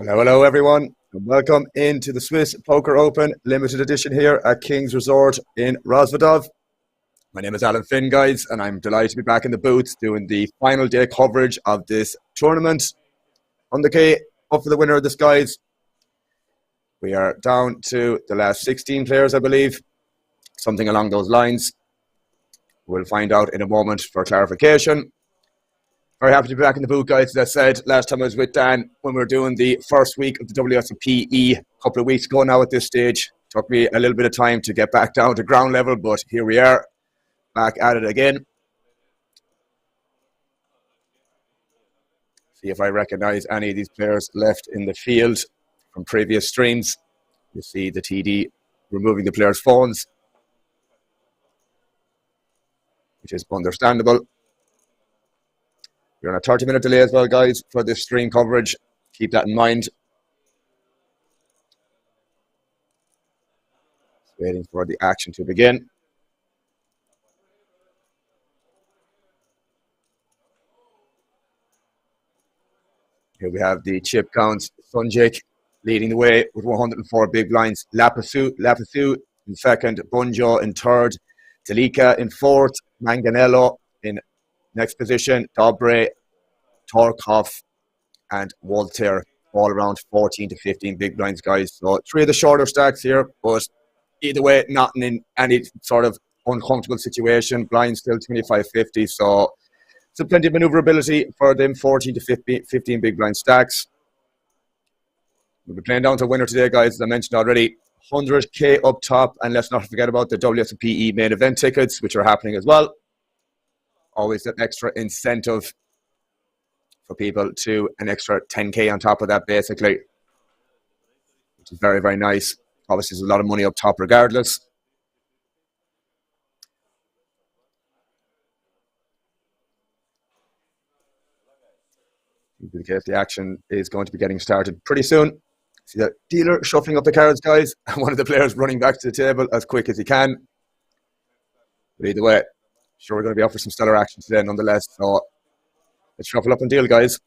Hello, hello, everyone, and welcome into the Swiss Poker Open limited edition here at King's Resort in Rosvadov. My name is Alan Finn, guys, and I'm delighted to be back in the booth doing the final day coverage of this tournament. On the K, up for the winner of this, guys. We are down to the last 16 players, I believe, something along those lines. We'll find out in a moment for clarification. Very happy to be back in the booth, guys. As I said, last time I was with Dan when we were doing the first week of the WSOP a couple of weeks ago now at this stage. Took me a little bit of time to get back down to ground level, but here we are, back at it again. See if I recognize any of these players left in the field from previous streams. You see the TD removing the players' phones, which is understandable. We're on a 30-minute delay as well, guys, for this stream coverage. Keep that in mind. Just waiting for the action to begin. Here we have the chip counts. Sunjik leading the way with 104 big blinds. Lapasu in second. Bunjo in third. Talika in fourth. Manganello in next position. Dobre, Torkov, and Voltaire all around 14 to 15 big blinds, guys. So three of the shorter stacks here, but either way, not in any sort of uncomfortable situation. Blind still 25-50, so plenty of maneuverability for them 14 to 15 big blind stacks. We'll be playing down to a winner today, guys, as I mentioned already. 100k up top, and let's not forget about the WSOP main event tickets, which are happening as well. Always that extra incentive for people to an extra 10k on top of that, basically, which is very, very nice. Obviously, there's a lot of money up top regardless. In case the action is going to be getting started pretty soon. See the dealer shuffling up the cards, guys, and one of the players running back to the table as quick as he can. But either way, sure, we're going to be up for some stellar action today nonetheless. So let's shuffle up and deal, guys.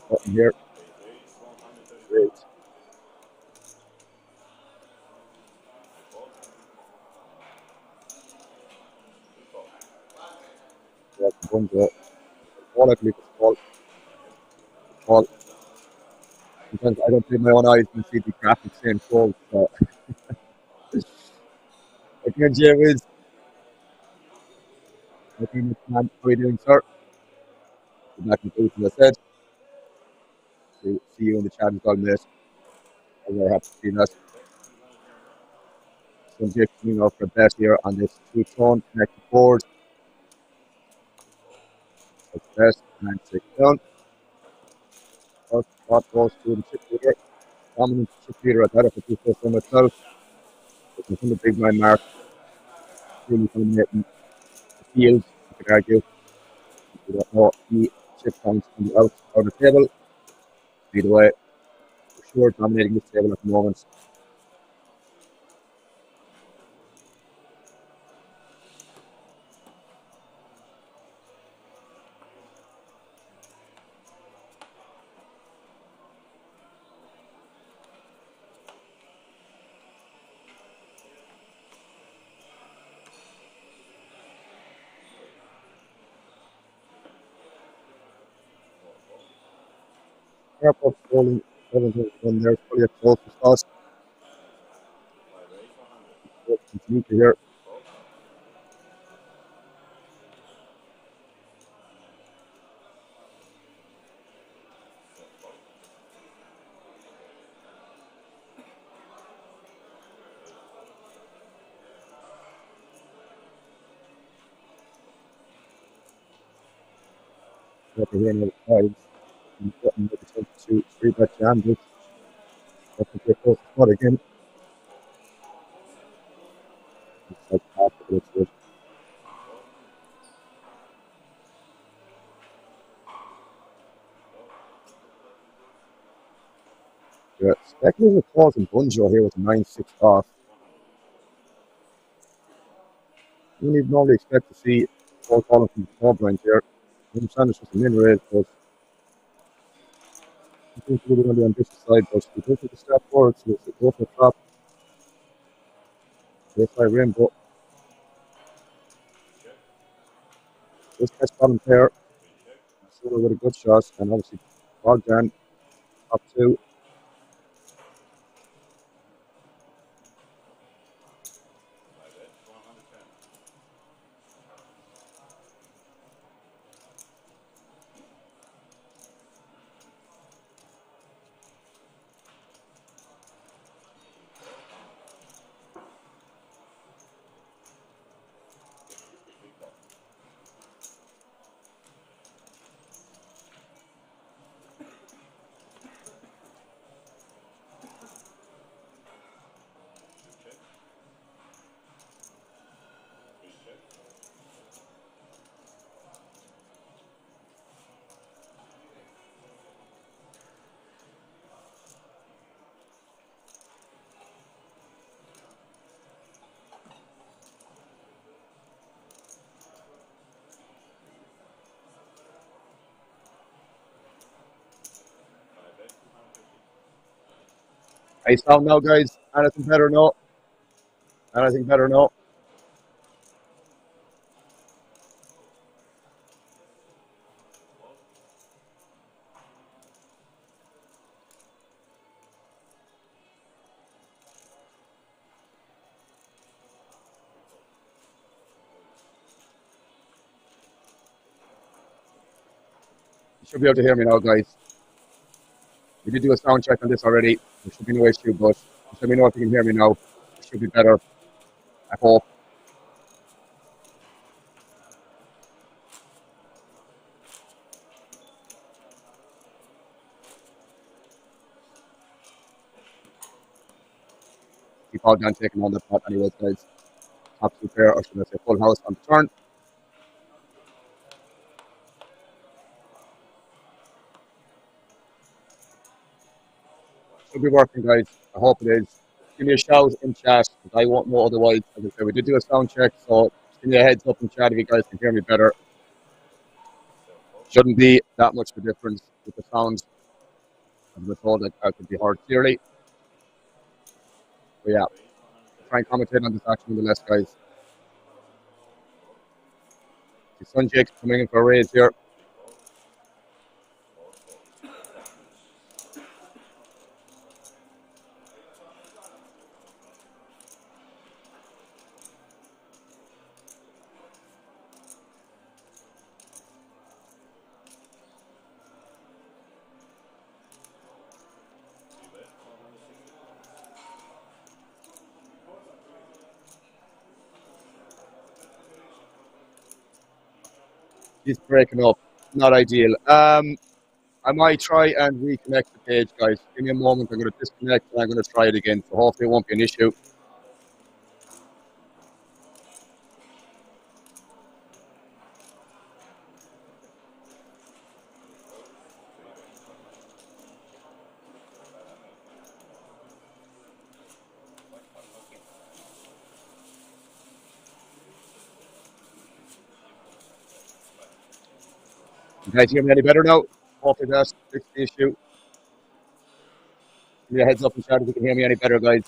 Button here. Great. All I believe is all. Because I don't believe my own eyes and see the graphics saying full. So again, James, how are you doing, sir? Back in the booth, as I said. See you in the chat as well, mate. I'm very happy to see that. So I'm just coming off for a bet here on this two-tone connected board. That's bet and 6 down. First spot goes to the chip leader. Dominant chip leader at that up at 2 for myself. It's on the big line mark. Really dominating the field, you could argue. We don't know the chip counts on the out of the table. Either way, for sure dominating this table at the moment. Airport rolling, when there's probably a close to start. Continue to hear. Over here now, fives. And button with the 22, 3 bet jam this. Up to get close to spot again. It's like half of it, it's yeah, speculative calls and Bunjo here with a 9-6 off. You wouldn't even normally expect to see call calling from the small blind here. I understand it's just a min raise, but I think it's really on the ambitious side. But we go to the step forward, so it's go for the top. Yes, I rainbow. This catch bottom pair. Sort with a good shot, and obviously Bogdan top two. Ice down now, guys. Anything better? No. Anything better? No. You should be able to hear me now, guys. We did do a sound check on this already. There should be no issue, but just let me know if you can hear me now. It should be better. I hope. Keep all down taking on the pot anyways, guys. Top two pair, or should I say full house on the turn. Should be working, guys. I hope it is. Give me a shout in chat, because I won't know otherwise. As I said, we did do a sound check, so just give me a heads up in chat if you guys can hear me better. Shouldn't be that much of a difference with the sound. I was told that I could be heard clearly. But yeah, try and commentate on this action nonetheless, guys. The Sun Jake's coming in for a raise here. He's breaking up. Not ideal. I might try and reconnect the page, guys. Give me a moment. I'm going to disconnect and I'm going to try it again. So hopefully it won't be an issue. You guys hear me any better now? Hopefully that's fixed the issue. Give me a heads up in chat if you can hear me any better, guys.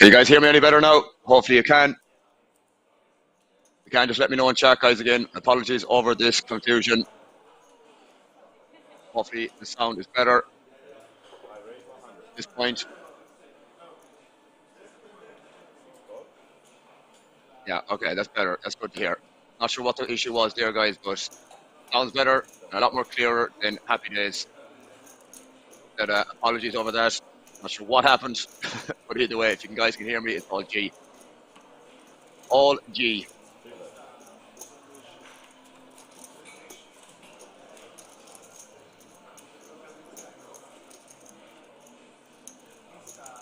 Can you guys hear me any better now? Hopefully you can. If you can, just let me know in chat, guys. Again, apologies over this confusion. Hopefully the sound is better at this point. Yeah, okay, that's better. That's good to hear. Not sure what the issue was there, guys, but sounds better and a lot more clearer than Happy Days. But, apologies over that. Not sure what happened, but either way, if you guys can hear me, it's all G. All G.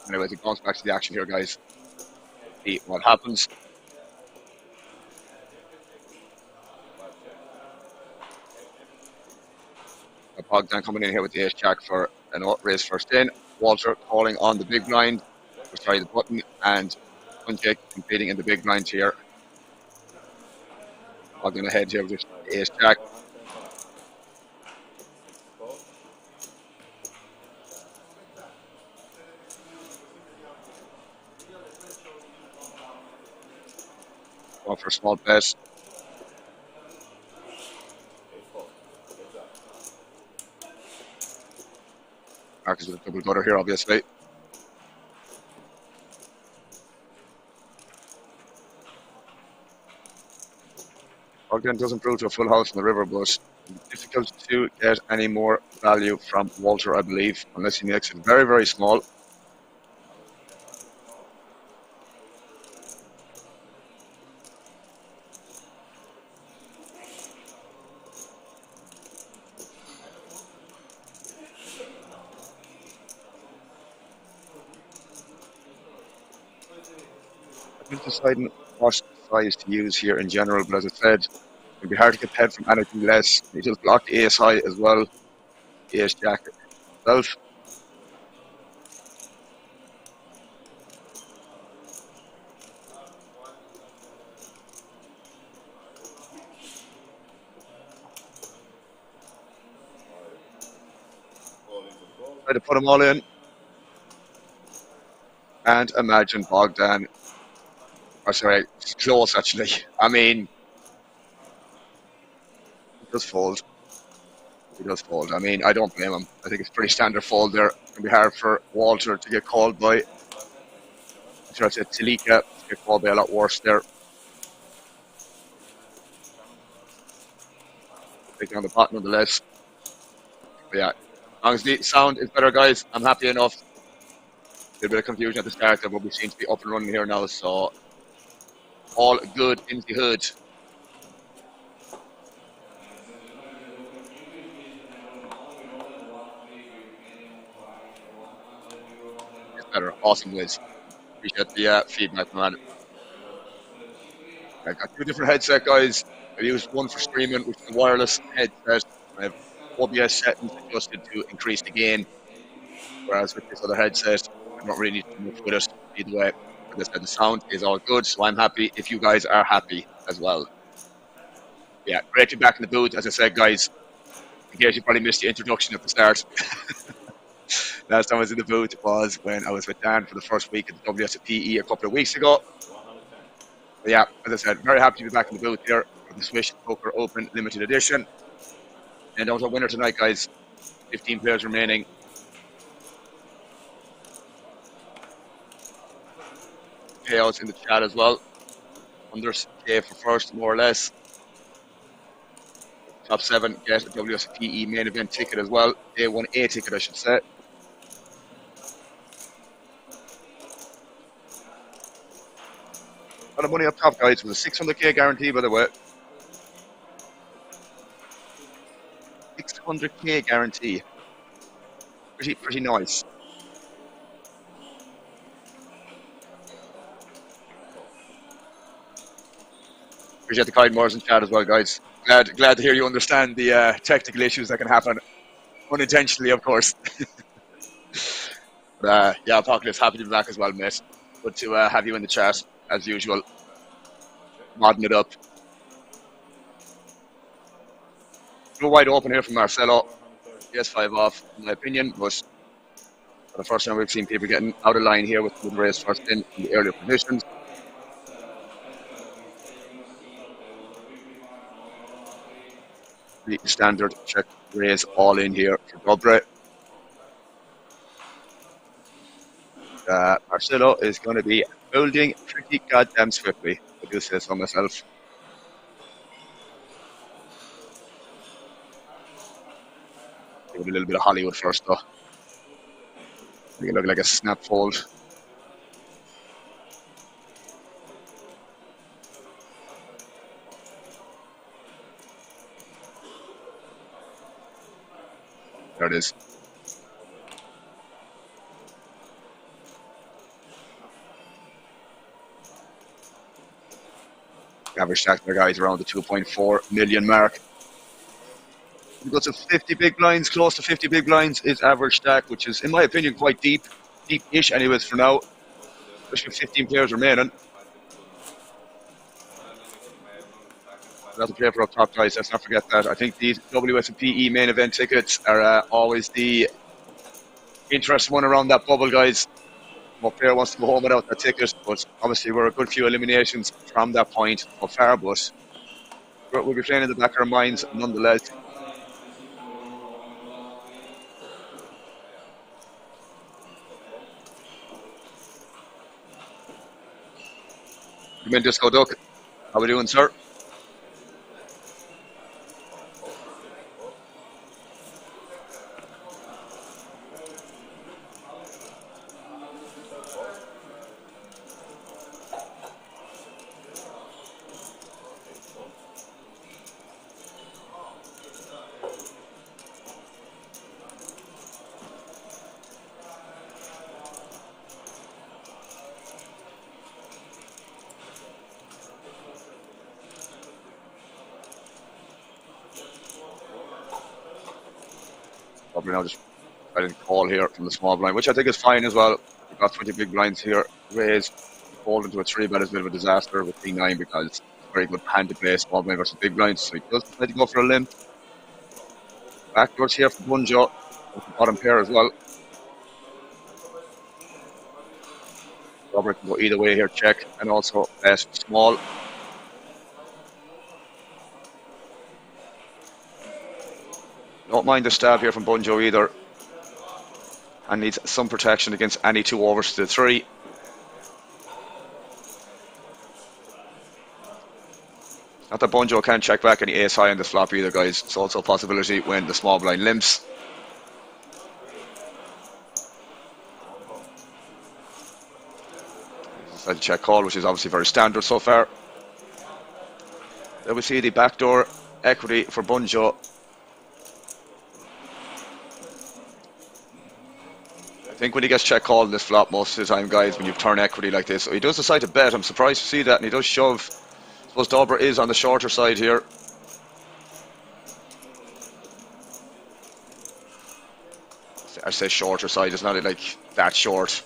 Anyways, it comes back to the action here, guys. See what happens. Bogdan coming in here with the ace jack for an raise first in. Walter calling on the big blind. Sorry, the button, and Unjake competing in the big blind here. Bogdan ahead here with the ace jack. Going for a small bet. Marcus with a double gutter here, obviously. Bogdan does improve to a full house in the river, but it's difficult to get any more value from Walter, I believe, unless he makes it very, very small. I'm deciding what size to use here in general, but as I said, it'd be hard to get head from anything less. He just blocked the ace high as well. The ace jack itself. Try to put them all in. And imagine Bogdan. Oh, sorry, it's close actually. I mean, he does fold. He does fold. I mean, I don't blame him. I think it's pretty standard fold there. It can be hard for Walter to get called by. I'm sure I said Talika to get called by a lot worse there. Taking on the pot nonetheless. But yeah, as long as the sound is better, guys, I'm happy enough. A little bit of confusion at the start there, but we seem to be up and running here now, so all good in the hood. It's better. Awesome, Liz. Appreciate the feedback, man. I got two different headset, guys. I used one for streaming, which is a wireless headset. I have OBS settings adjusted to increase the gain, whereas with this other headset, I don't really need to much with it. Either way, as I said, the sound is all good, so I'm happy if you guys are happy as well. Yeah, great to be back in the booth. As I said, guys, in case you probably missed the introduction at the start. Last time I was in the booth was when I was with Dan for the first week at the WSOP a couple of weeks ago. But yeah, as I said, very happy to be back in the booth here for the Swish Poker Open Limited Edition. And that was our winner tonight, guys. 15 players remaining. Payouts in the chat as well. Under K for first, more or less. Top 7 get a WSOP main event ticket as well. Day 1A ticket, I should say. A lot of money up top, guys, with a 600k guarantee, by the way. 600k guarantee. Pretty nice. Appreciate the kind words in chat as well, guys. Glad to hear you understand the technical issues that can happen unintentionally, of course. But yeah, Apocalypse, happy to be back as well, mate. Good to have you in the chat as usual, modding it up. A little wide open here from Marcelo. PS5 off, in my opinion, but For the first time we've seen people getting out of line here with the raise first in the earlier positions. The standard check raise all in here for Dobre. Marcelo is going to be building pretty goddamn swiftly. I do say so myself. Give it a little bit of Hollywood first, though. Make it look like a snap fold. There it is. The average stack there, guys, around the 2.4 million mark. We've got some 50 big blinds, close to 50 big blinds is average stack, which is, in my opinion, quite deep-ish anyways for now. Especially with 15 players remaining. That's a play for up top, guys. Let's not forget that. I think these WSOP main event tickets are always the interesting one around that bubble, guys. No player wants to go home without that ticket, but obviously we're a good few eliminations from that point so far, but we'll be playing in the back of our minds nonetheless. Come in, Disco Duck. How we doing, sir? Probably now just I didn't call here from the small blind, which I think is fine as well. We've got 20 big blinds here. Raise, fold into a 3-bet is a bit of a disaster with B9 because it's a very good hand to play small blind versus big blinds. So he does decide to go for a limb. Backdoors here for Bunjo with the bottom pair as well. Robert can go either way here, check, and also bet small. Don't mind the stab here from Bunjo either. And needs some protection against any 2 overs to the 3. Not that Bunjo can check back any ace high on this flop either, guys. It's also a possibility when the small blind limps. Decided to check call, which is obviously very standard so far. Then we see the backdoor equity for Bunjo. I think when he gets check called in this flop most of the time, guys, when you turn equity like this, so he does decide to bet. I'm surprised to see that, and he does shove. I suppose Dobra is on the shorter side here. I say shorter side, it's not like that short.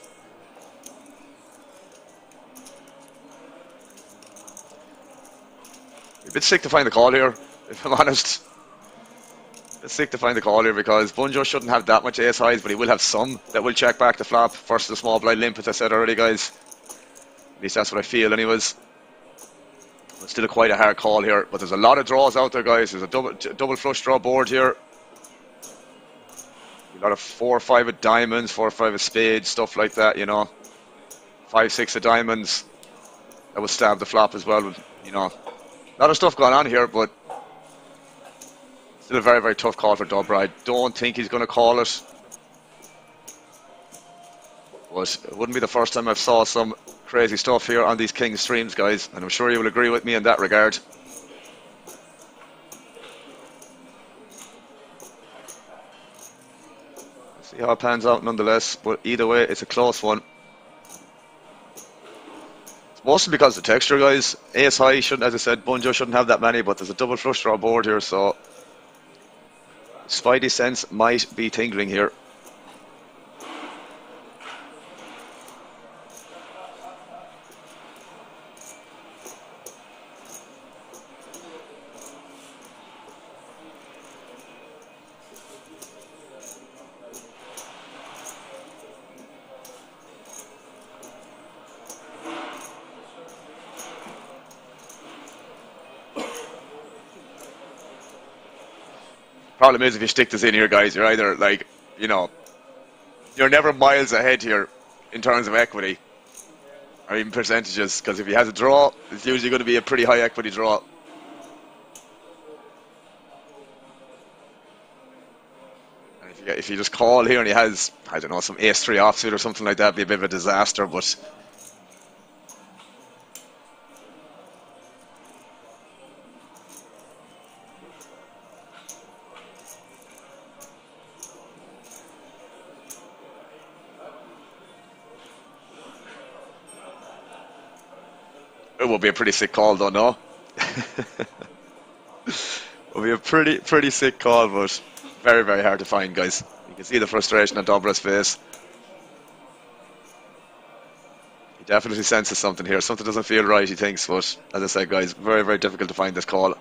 A bit sick to find the call here, if I'm honest. It's sick to find the call here because Bunjo shouldn't have that much ace highs, but he will have some that will check back the flop versus the small blind limp, as I said already, guys. At least that's what I feel, anyways. It's still quite a hard call here, but there's a lot of draws out there, guys. There's a double flush draw board here. A lot of 4 or 5 of diamonds, 4 or 5 of spades, stuff like that, you know. 5, 6 of diamonds. That will stab the flop as well, you know. A lot of stuff going on here, but still a very, very tough call for Dobra. I don't think he's going to call it. But it wouldn't be the first time I've saw some crazy stuff here on these King streams, guys. And I'm sure you will agree with me in that regard. See how it pans out nonetheless. But either way, it's a close one. It's mostly because of the texture, guys. Ace high shouldn't, as I said, Bunjo shouldn't have that many, but there's a double flush draw board here, so Spidey sense might be tingling here. Problem is, if you stick this in here, guys, you're either like, you know, you're never miles ahead here in terms of equity or even percentages, because if he has a draw, it's usually going to be a pretty high equity draw. And if you just call here and he has, I don't know, some ace-3 offsuit or something like that, it'd be a bit of a disaster, but it will be a pretty sick call, though, no? It will be a pretty sick call, but very, very hard to find, guys. You can see the frustration on Dobra's face. He definitely senses something here. Something doesn't feel right, he thinks, but as I said, guys, very, very difficult to find this call.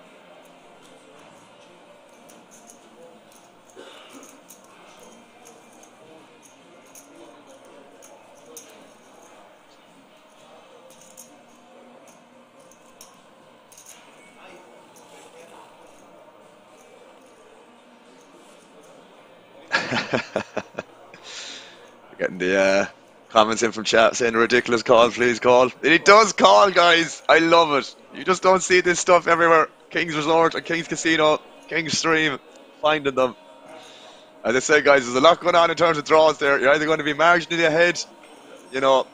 Getting the comments in from chat saying ridiculous call, please call. And he does call, guys. I love it. You just don't see this stuff everywhere. King's Resort and King's Casino, King's Stream, finding them. As I said, guys, there's a lot going on in terms of draws there. You're either going to be marginally ahead, you know.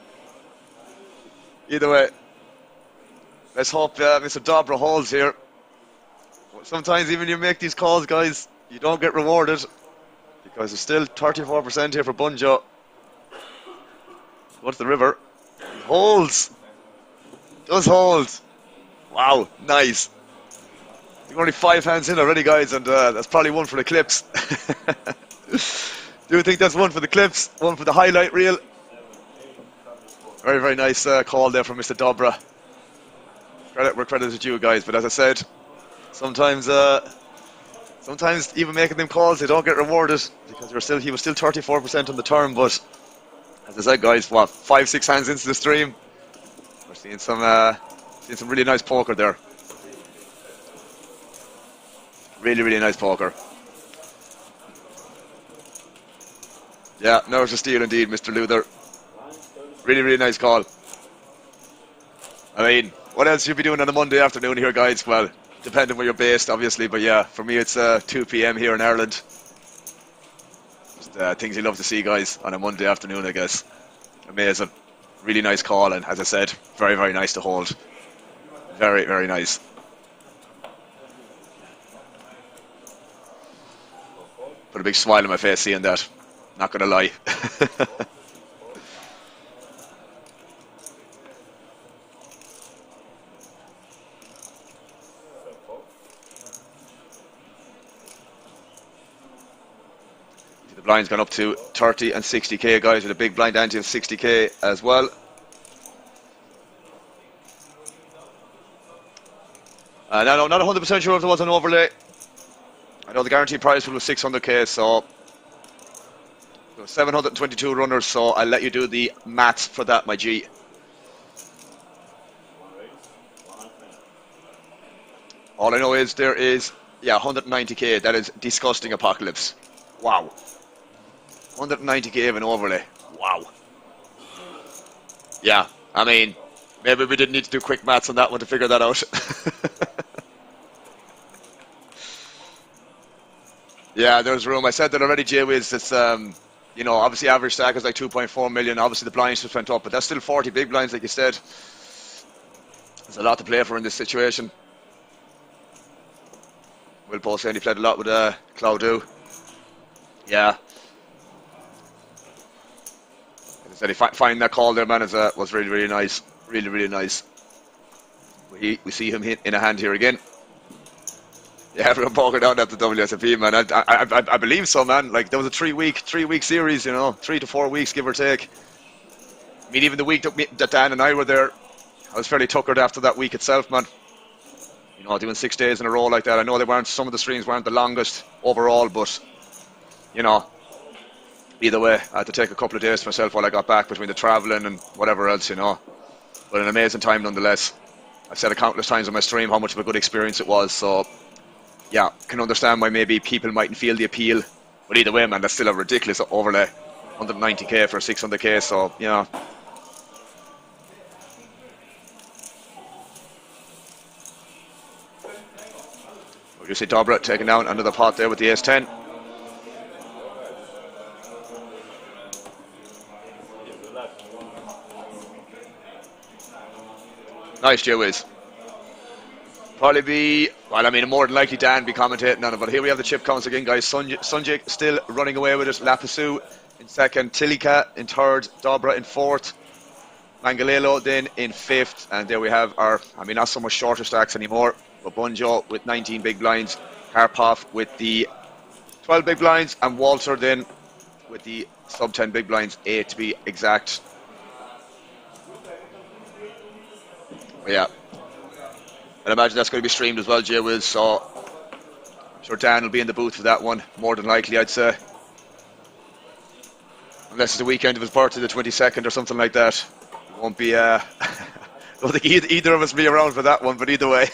Either way, let's hope Mr. Dobra holds here. Sometimes even you make these calls, guys, you don't get rewarded, because there's still 34% here for Bunjo. Go to the river. He holds. Does hold. Wow, nice. You're only 5 hands in already, guys, and that's probably one for the clips. Do you think that's one for the clips? One for the highlight reel? Very, very nice call there from Mr. Dobra. Credit where credit is due, guys, but as I said, sometimes even making them calls, they don't get rewarded, because he was still 34% on the turn, but as I said, guys, what, 5-6 hands into the stream, we're seeing some really nice poker there. Really, really nice poker. Yeah, no, it's a steal indeed, Mr. Luther. Really, really nice call. I mean, what else should you be doing on a Monday afternoon here, guys? Well, depending where you're based, obviously, but yeah, for me it's 2 p.m. here in Ireland. Just things you love to see, guys, on a Monday afternoon, I guess. Amazing. Really nice call, and as I said, very, very nice to hold. Very, very nice. Put a big smile on my face seeing that. Not gonna lie. The blind's gone up to 30 and 60k, guys, with a big blind ante of 60k as well. Now, not 100% sure if there was an overlay. I know the guaranteed prize was 600k, so 722 runners, so I'll let you do the maths for that, my G. All I know is there is, yeah, 190k. That is disgusting apocalypse. Wow. 190k of an overlay. Wow. Yeah, I mean, maybe we didn't need to do quick maths on that one to figure that out. Yeah, there's room. I said that already, J-Wiz. It's, you know, obviously average stack is like 2.4 million. Obviously the blinds just went up, but that's still 40 big blinds, like you said. There's a lot to play for in this situation. Will Paul saying he played a lot with Claudio. Yeah. As I said, finding that call there, man, was really, really nice. Really, really nice. We see him in a hand here again. Yeah, everyone poking down at the WSOP, man. I believe so, man. Like, there was a three-week series, you know, 3 to 4 weeks, give or take. I mean, even the week that Dan and I were there, I was fairly tuckered after that week itself, man. You know, doing 6 days in a row like that. I know some of the streams weren't the longest overall, but, you know, either way, I had to take a couple of days for myself while I got back between the travelling and whatever else, you know. But an amazing time nonetheless. I've said it countless times on my stream how much of a good experience it was, so yeah, can understand why maybe people mightn't feel the appeal. But either way, man, that's still a ridiculous overlay. 190k for 600k, so, yeah. You see Dobra taking down another pot there with the ace-10. Nice, Joe Wiz. Probably be, well, I mean, more than likely Dan be commentating on it, but here we have the chip counts again, guys. Sanjay still running away with it. Lapasu in second, Tilika in third, Dobra in fourth, Mangalelo then in fifth, and there we have our, I mean, not so much shorter stacks anymore, but Bunjo with 19 big blinds, Karpov with the 12 big blinds, and Walter then with the sub 10 big blinds, 8 to be exact. But yeah, I imagine that's going to be streamed as well, Jay Will, so I'm sure Dan will be in the booth for that one, more than likely, I'd say. Unless it's the weekend of his birthday, the 22nd or something like that. It won't be, I don't think either of us will be around for that one, but either way.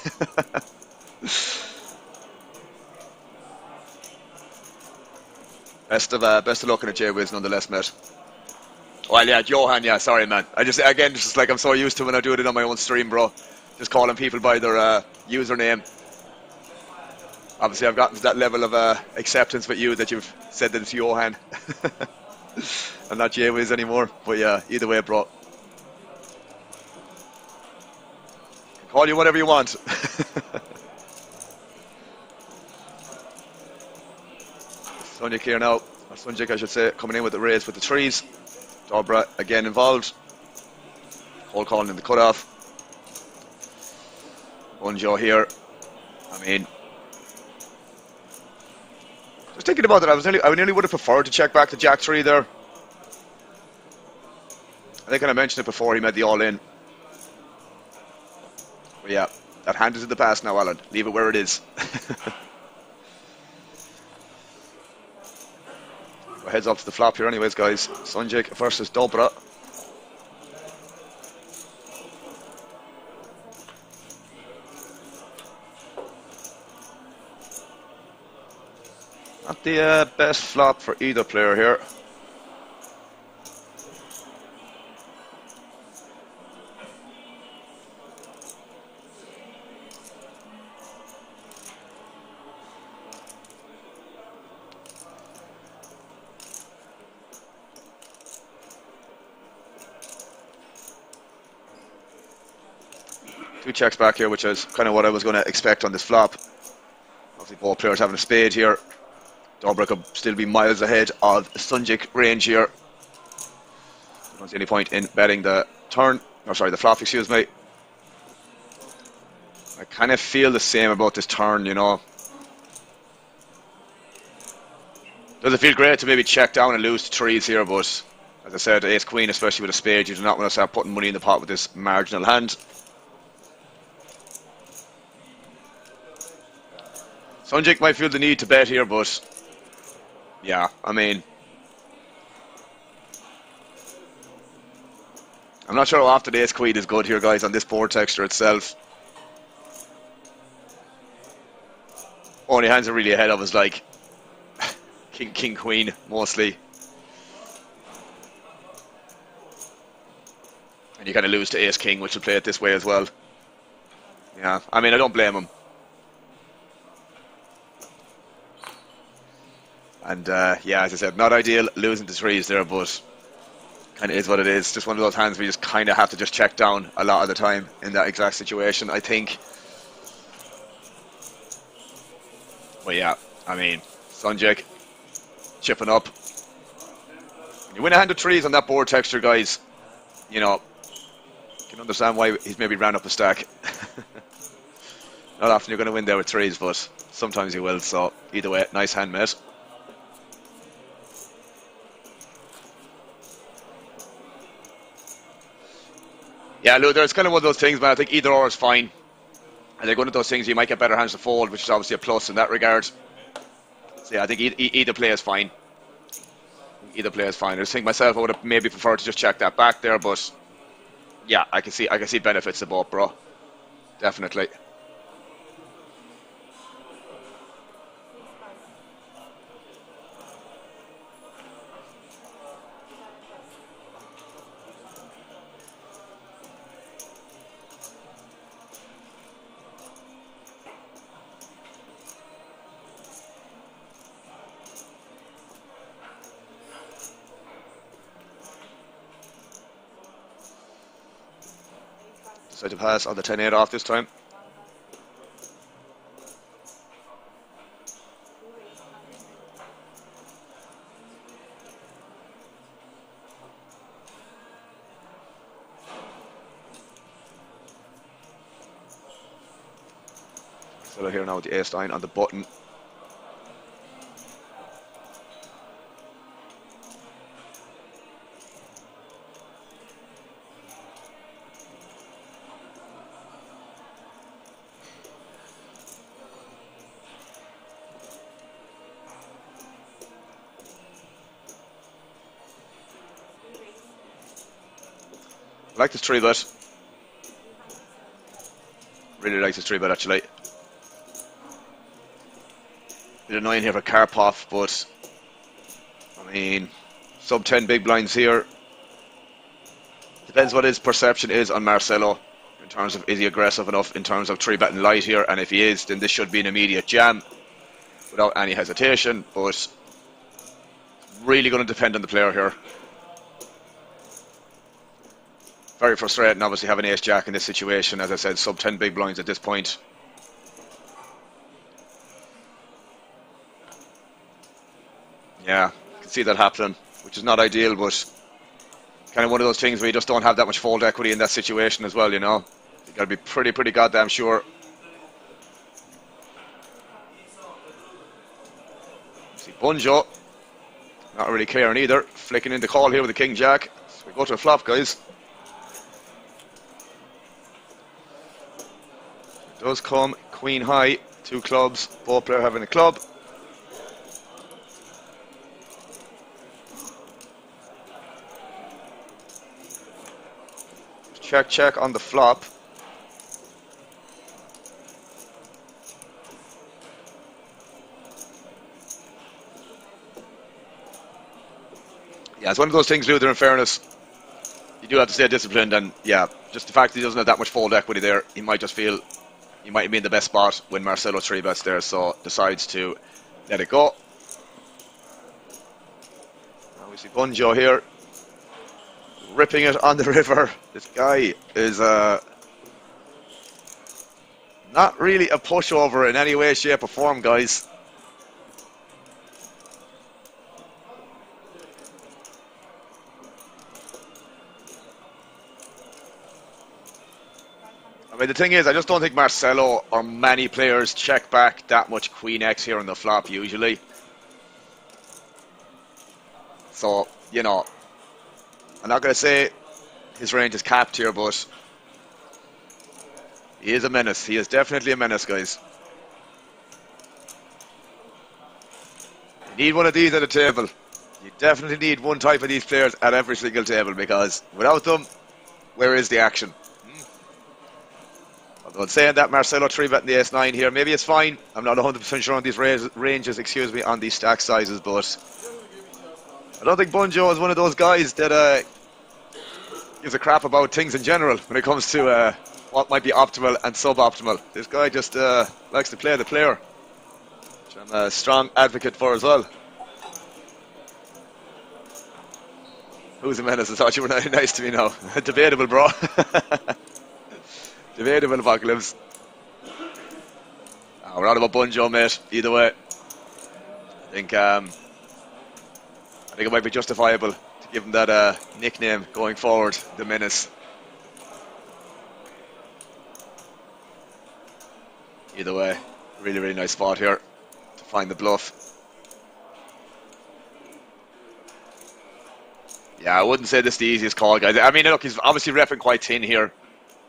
Best of luck in it, Jay Wiz, nonetheless, mate. Well, yeah, Johan, yeah, sorry, man. I just, again, just like I'm so used to when I do it on my own stream, bro. Just calling people by their username. Obviously, I've gotten to that level of acceptance with you that you've said that it's Johan. I'm not Jay Wiz anymore, but yeah, either way, bro. Call you whatever you want. Sunjik here now, or Sunjik I should say, coming in with the raise with the trees. Dobra again involved. Hole calling in the cutoff. Bunjo here. I mean, just thinking about it, I nearly would have preferred to check back the Jack 3 there. I think I mentioned it before he made the all-in. But yeah, that hand is in the past now, Alan. Leave it where it is. Heads up to the flop here anyways, guys. Sunjik versus Dobra. Not the best flop for either player here. Two checks back here, which is kind of what I was going to expect on this flop. Obviously both players having a spade here. Dobra could still be miles ahead of Sunjik range here. I don't see any point in betting the turn, or sorry, the flop, excuse me. I kind of feel the same about this turn, you know. Does it feel great to maybe check down and lose the trees here, but as I said, ace queen, especially with a spade, you do not want to start putting money in the pot with this marginal hand. Sunjik might feel the need to bet here, but yeah, I mean, I'm not sure how often the ace queen is good here, guys, on this board texture itself. Only hands are really ahead of us, like king, queen, mostly. And you kind of lose to ace king, which will play it this way as well. Yeah, I mean, I don't blame him. And yeah, as I said, not ideal losing to trees there, but kind of is what it is. Just one of those hands where you just kind of have to just check down a lot of the time in that exact situation, I think. But yeah, I mean, Sunjik chipping up. When you win a hand of trees on that board texture, guys, you know, you can understand why he's maybe ran up a stack. Not often you're going to win there with trees, but sometimes you will. So either way, nice hand, mate. Yeah, Luther, it's kind of one of those things, man. I think either or is fine. And they're one of those things you might get better hands to fold, which is obviously a plus in that regard. So yeah, I think either play is fine. Either play is fine. I just think myself I would have maybe preferred to just check that back there, but yeah, I can see benefits to both, bro. Definitely. Decide to pass on the 10-8 off this time. Still here now with the ace-9 on the button. I like this 3-bet. Really like this 3-bet actually. Bit annoying here for Karpov, but I mean, sub 10 big blinds here. Depends what his perception is on Marcelo in terms of is he aggressive enough in terms of 3-betting light here, and if he is, then this should be an immediate jam without any hesitation, but really going to depend on the player here. Very frustrating, obviously, having ace-jack in this situation. As I said, sub 10 big blinds at this point. Yeah, I can see that happening, which is not ideal, but kind of one of those things where you just don't have that much fold equity in that situation as well, you know. You got to be pretty goddamn sure. See Bunjo, not really caring either. Flicking in the call here with the king-jack. So we go to a flop, guys. It does come queen high, 2 clubs, both player having a club. Check on the flop. Yeah, it's one of those things, Luther, in fairness. You do have to stay disciplined, and yeah, just the fact that he doesn't have that much fold equity there, he might just feel he might be in the best spot when Marcelo 3-bets there, so decides to let it go. Now we see Bunjo here, ripping it on the river. This guy is not really a pushover in any way, shape or form, guys. I mean, the thing is, I just don't think Marcelo or many players check back that much Queen X here on the flop usually. So, you know, I'm not going to say his range is capped here, but he is a menace. He is definitely a menace, guys. You need one of these at a table. You definitely need one type of these players at every single table, because without them, where is the action? Although in saying that, Marcelo 3-betting the ace-9 here, maybe it's fine. I'm not 100% sure on these ranges, on these stack sizes, but I don't think Bunjo is one of those guys that gives a crap about things in general when it comes to what might be optimal and suboptimal. This guy just likes to play the player, which I'm a strong advocate for as well. Who's a menace? I thought you were nice to me now. Debatable, bro. Debatable, Apocalypse. We're on about Bunjo, mate. Either way, I think it might be justifiable to give him that nickname going forward, the Menace. Either way, really nice spot here to find the bluff. Yeah, I wouldn't say this is the easiest call, guys. I mean, look, he's obviously repping quite thin here.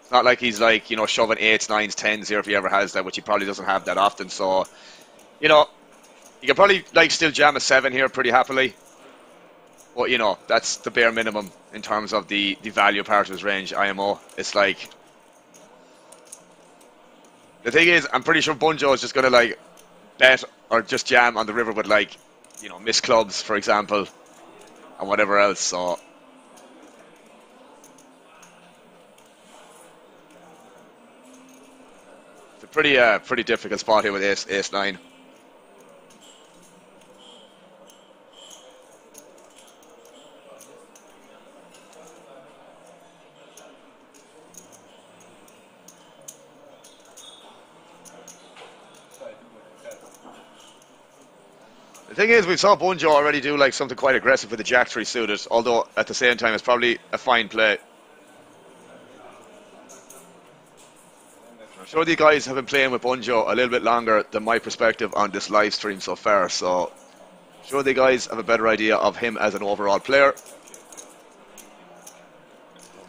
It's not like he's like, you know, shoving 8s, 9s, 10s here if he ever has that, which he probably doesn't have that often. So, you know, you can probably like still jam a 7 here pretty happily. But, you know, that's the bare minimum in terms of the value part of his range, IMO. It's like, the thing is, I'm pretty sure Bunjo is just going to like bet or just jam on the river with like, you know, miss clubs, for example, and whatever else. So it's a pretty difficult spot here with ace 9. thing is, we saw Bunjo already do like something quite aggressive with the Jack 3 suited, although at the same time it's probably a fine play. I'm sure the guys have been playing with Bunjo a little bit longer than my perspective on this live stream so far, so I'm sure the guys have a better idea of him as an overall player.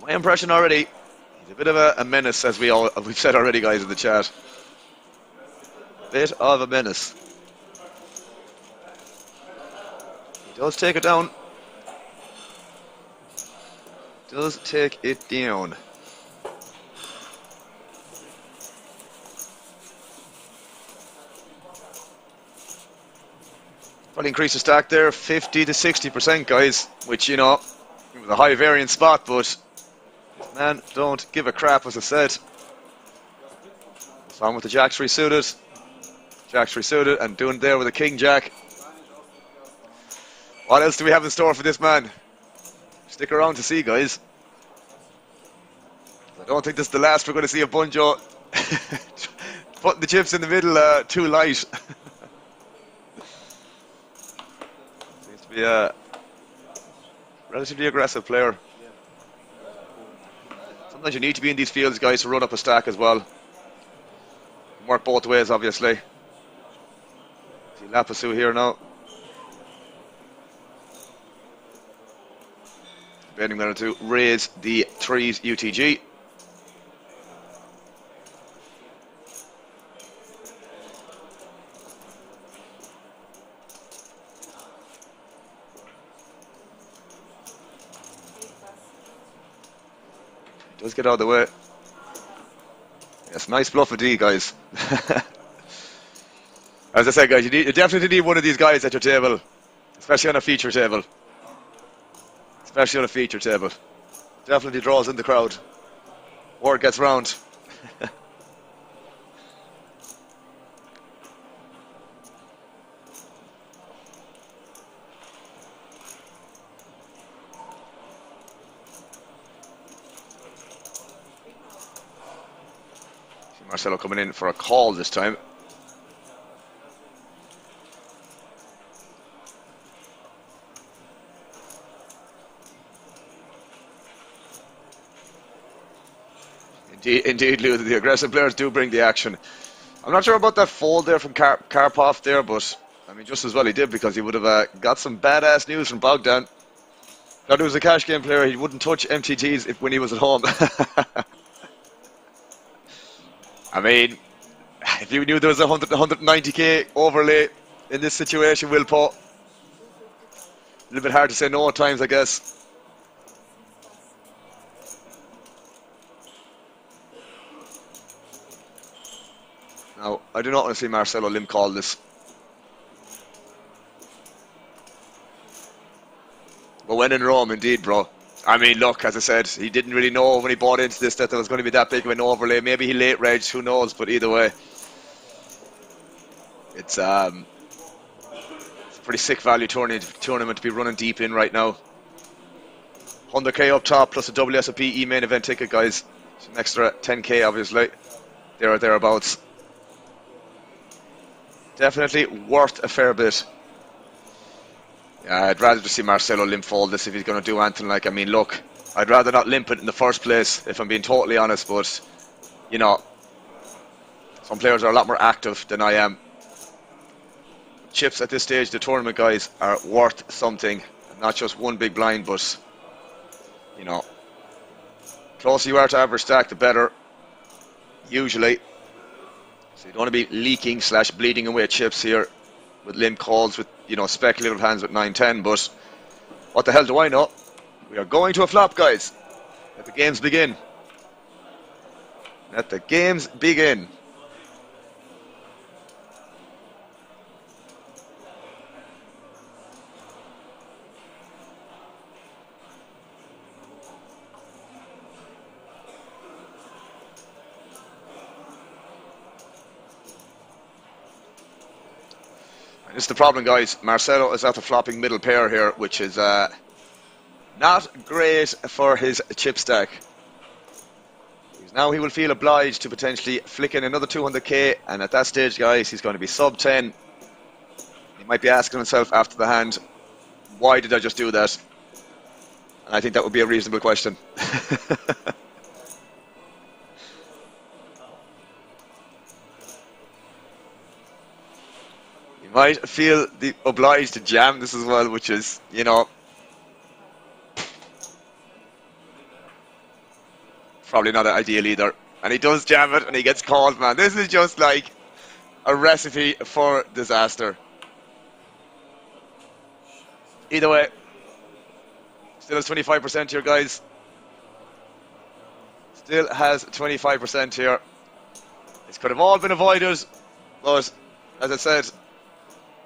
My impression already, he's a bit of a menace, as we've said already, guys, in the chat. Bit of a menace. He does take it down. Does take it down. Probably increase the stack there, 50 to 60%, guys, which, you know, it was a high variance spot, but man, don't give a crap, as I said. So on with the Jack 3 suited. Jack 3 suited, and doing it there with a King Jack. What else do we have in store for this man? Stick around to see, guys. I don't think this is the last we're going to see of Bunjo putting the chips in the middle too light. Seems to be a relatively aggressive player. Sometimes you need to be in these fields, guys, to run up a stack as well. Work both ways, obviously. See Lapasu here now. Bending going to raise the 3's UTG. Does get out of the way. Yes, nice bluff of D, guys. As I said, guys, you definitely need one of these guys at your table, especially on a feature table. Especially on a feature table. Definitely draws in the crowd. Word gets round. Marcelo coming in for a call this time. Indeed, Lou, the aggressive players do bring the action. I'm not sure about that fold there from Karpov there, but I mean, just as well he did, because he would have got some badass news from Bogdan. Thought he was a cash game player, he wouldn't touch MTGs when he was at home. I mean, if you knew there was a 190k overlay in this situation, Will Paul, a little bit hard to say no at times, I guess. Now, I do not want to see Marcelo Lim call this. But when in Rome, indeed, bro. I mean, look, as I said, he didn't really know when he bought into this that there was going to be that big of an overlay. Maybe he late reg, who knows? But either way, it's a pretty sick value tournament to be running deep in right now. 100k up top plus a WSOP E-main event ticket, guys. It's an extra 10k, obviously. There or thereabouts. Definitely worth a fair bit. I'd rather just see Marcelo limp fold this if he's going to do anything. Like, I mean, look, I'd rather not limp it in the first place, if I'm being totally honest, but, you know, some players are a lot more active than I am. Chips at this stage of the tournament, guys, are worth something. Not just one big blind, but, you know, closer you are to average stack, the better, usually. So you don't want to be leaking / bleeding away chips here with limp calls, with, you know, speculative hands with 9-10, but what the hell do I know? We are going to a flop, guys. Let the games begin. Let the games begin. This is the problem, guys. Marcelo is at the flopping middle pair here, which is not great for his chip stack. Now he will feel obliged to potentially flick in another 200k, and at that stage, guys, he's going to be sub 10. He might be asking himself after the hand, why did I just do that? And I think that would be a reasonable question. You might feel obliged to jam this as well, which is, you know, probably not ideal either. And he does jam it and he gets called, man. This is just like a recipe for disaster. Either way, still has 25% here, guys. Still has 25% here. This could have all been avoided, but as I said,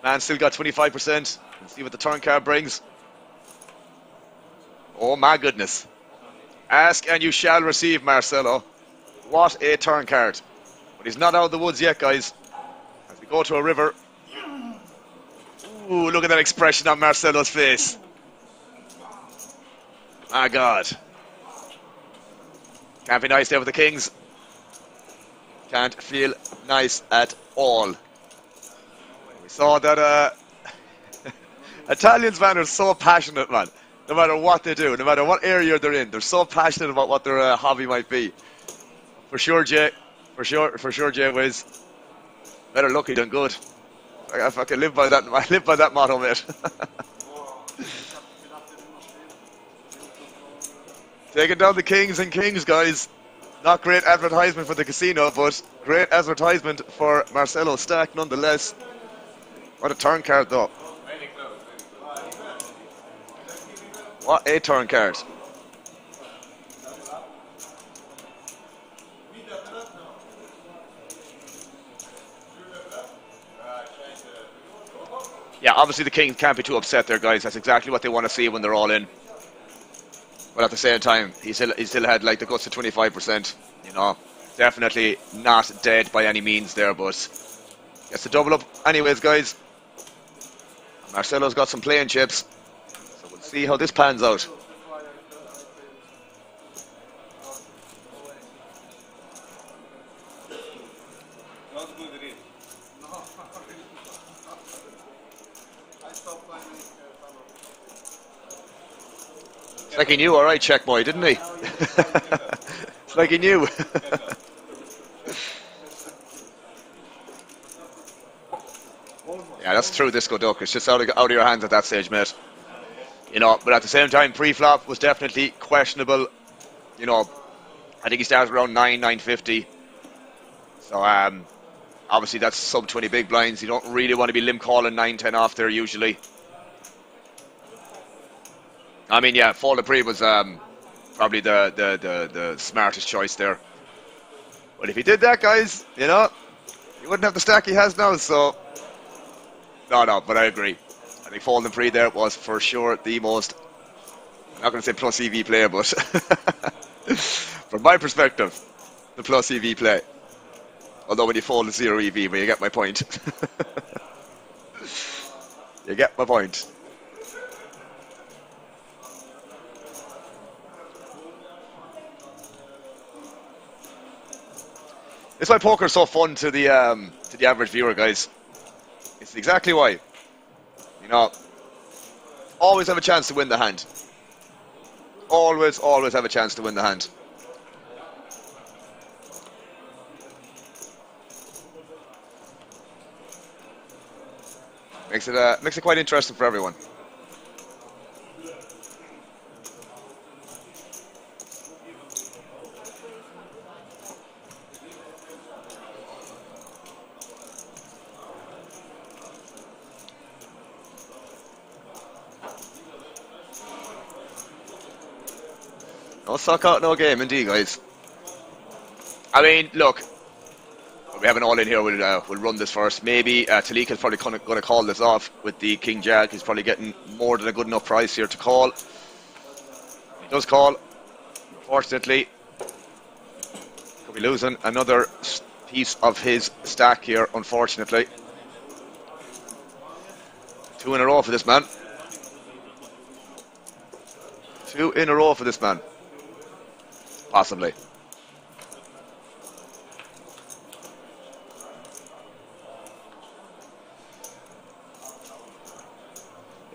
man still got 25%. Let's see what the turn card brings. Oh my goodness. Ask and you shall receive, Marcelo. What a turn card. But he's not out of the woods yet, guys. As we go to a river. Ooh, look at that expression on Marcelo's face. My God. Can't be nice there with the Kings. Can't feel nice at all. We saw that Italians, man, are so passionate, man. No matter what they do, no matter what area they're in, they're so passionate about what their hobby might be. For sure, Jay. For sure, Jay Wiz. Better lucky than good. I fucking live by that. I live by that motto, mate. Taking down the Kings and Kings, guys. Not great advertisement for the casino, but great advertisement for Marcelo Stack nonetheless. What a turn card, though. What a turn card. Yeah, obviously the Kings can't be too upset there, guys. That's exactly what they want to see when they're all in. But at the same time, he still had like the guts of 25%. You know, definitely not dead by any means there, but gets the double up anyways, guys. Marcelo's got some playing chips, so we'll see how this pans out. It's like he knew, all right, check boy, didn't he? It's like he knew. Yeah, that's true, Disco Duck. It's just out of your hands at that stage, mate. You know, but at the same time, pre-flop was definitely questionable. You know, I think he started around 950. So, obviously that's sub 20 big blinds. You don't really want to be limb calling 9-10 off there usually. I mean, yeah, fold pre was probably the smartest choice there. But if he did that, guys, you know, he wouldn't have the stack he has now, so... No, but I agree. I think folding pre there was for sure the most... I'm not going to say plus EV player, but... from my perspective, the plus EV play. Although when you fold a 0 EV, but you get my point. You get my point. That's why poker is so fun to the average viewer, guys. It's exactly why. You know, always have a chance to win the hand. Always have a chance to win the hand. Makes it quite interesting for everyone. No suck out, no game, indeed, guys. I mean, look, we have an all in here. We'll run this first. Maybe Talika's probably going to call this off with the King Jack. He's probably getting more than a good enough price here to call. He does call. Unfortunately, could be losing another piece of his stack here, unfortunately. 2 in a row for this man. 2 in a row for this man. Possibly.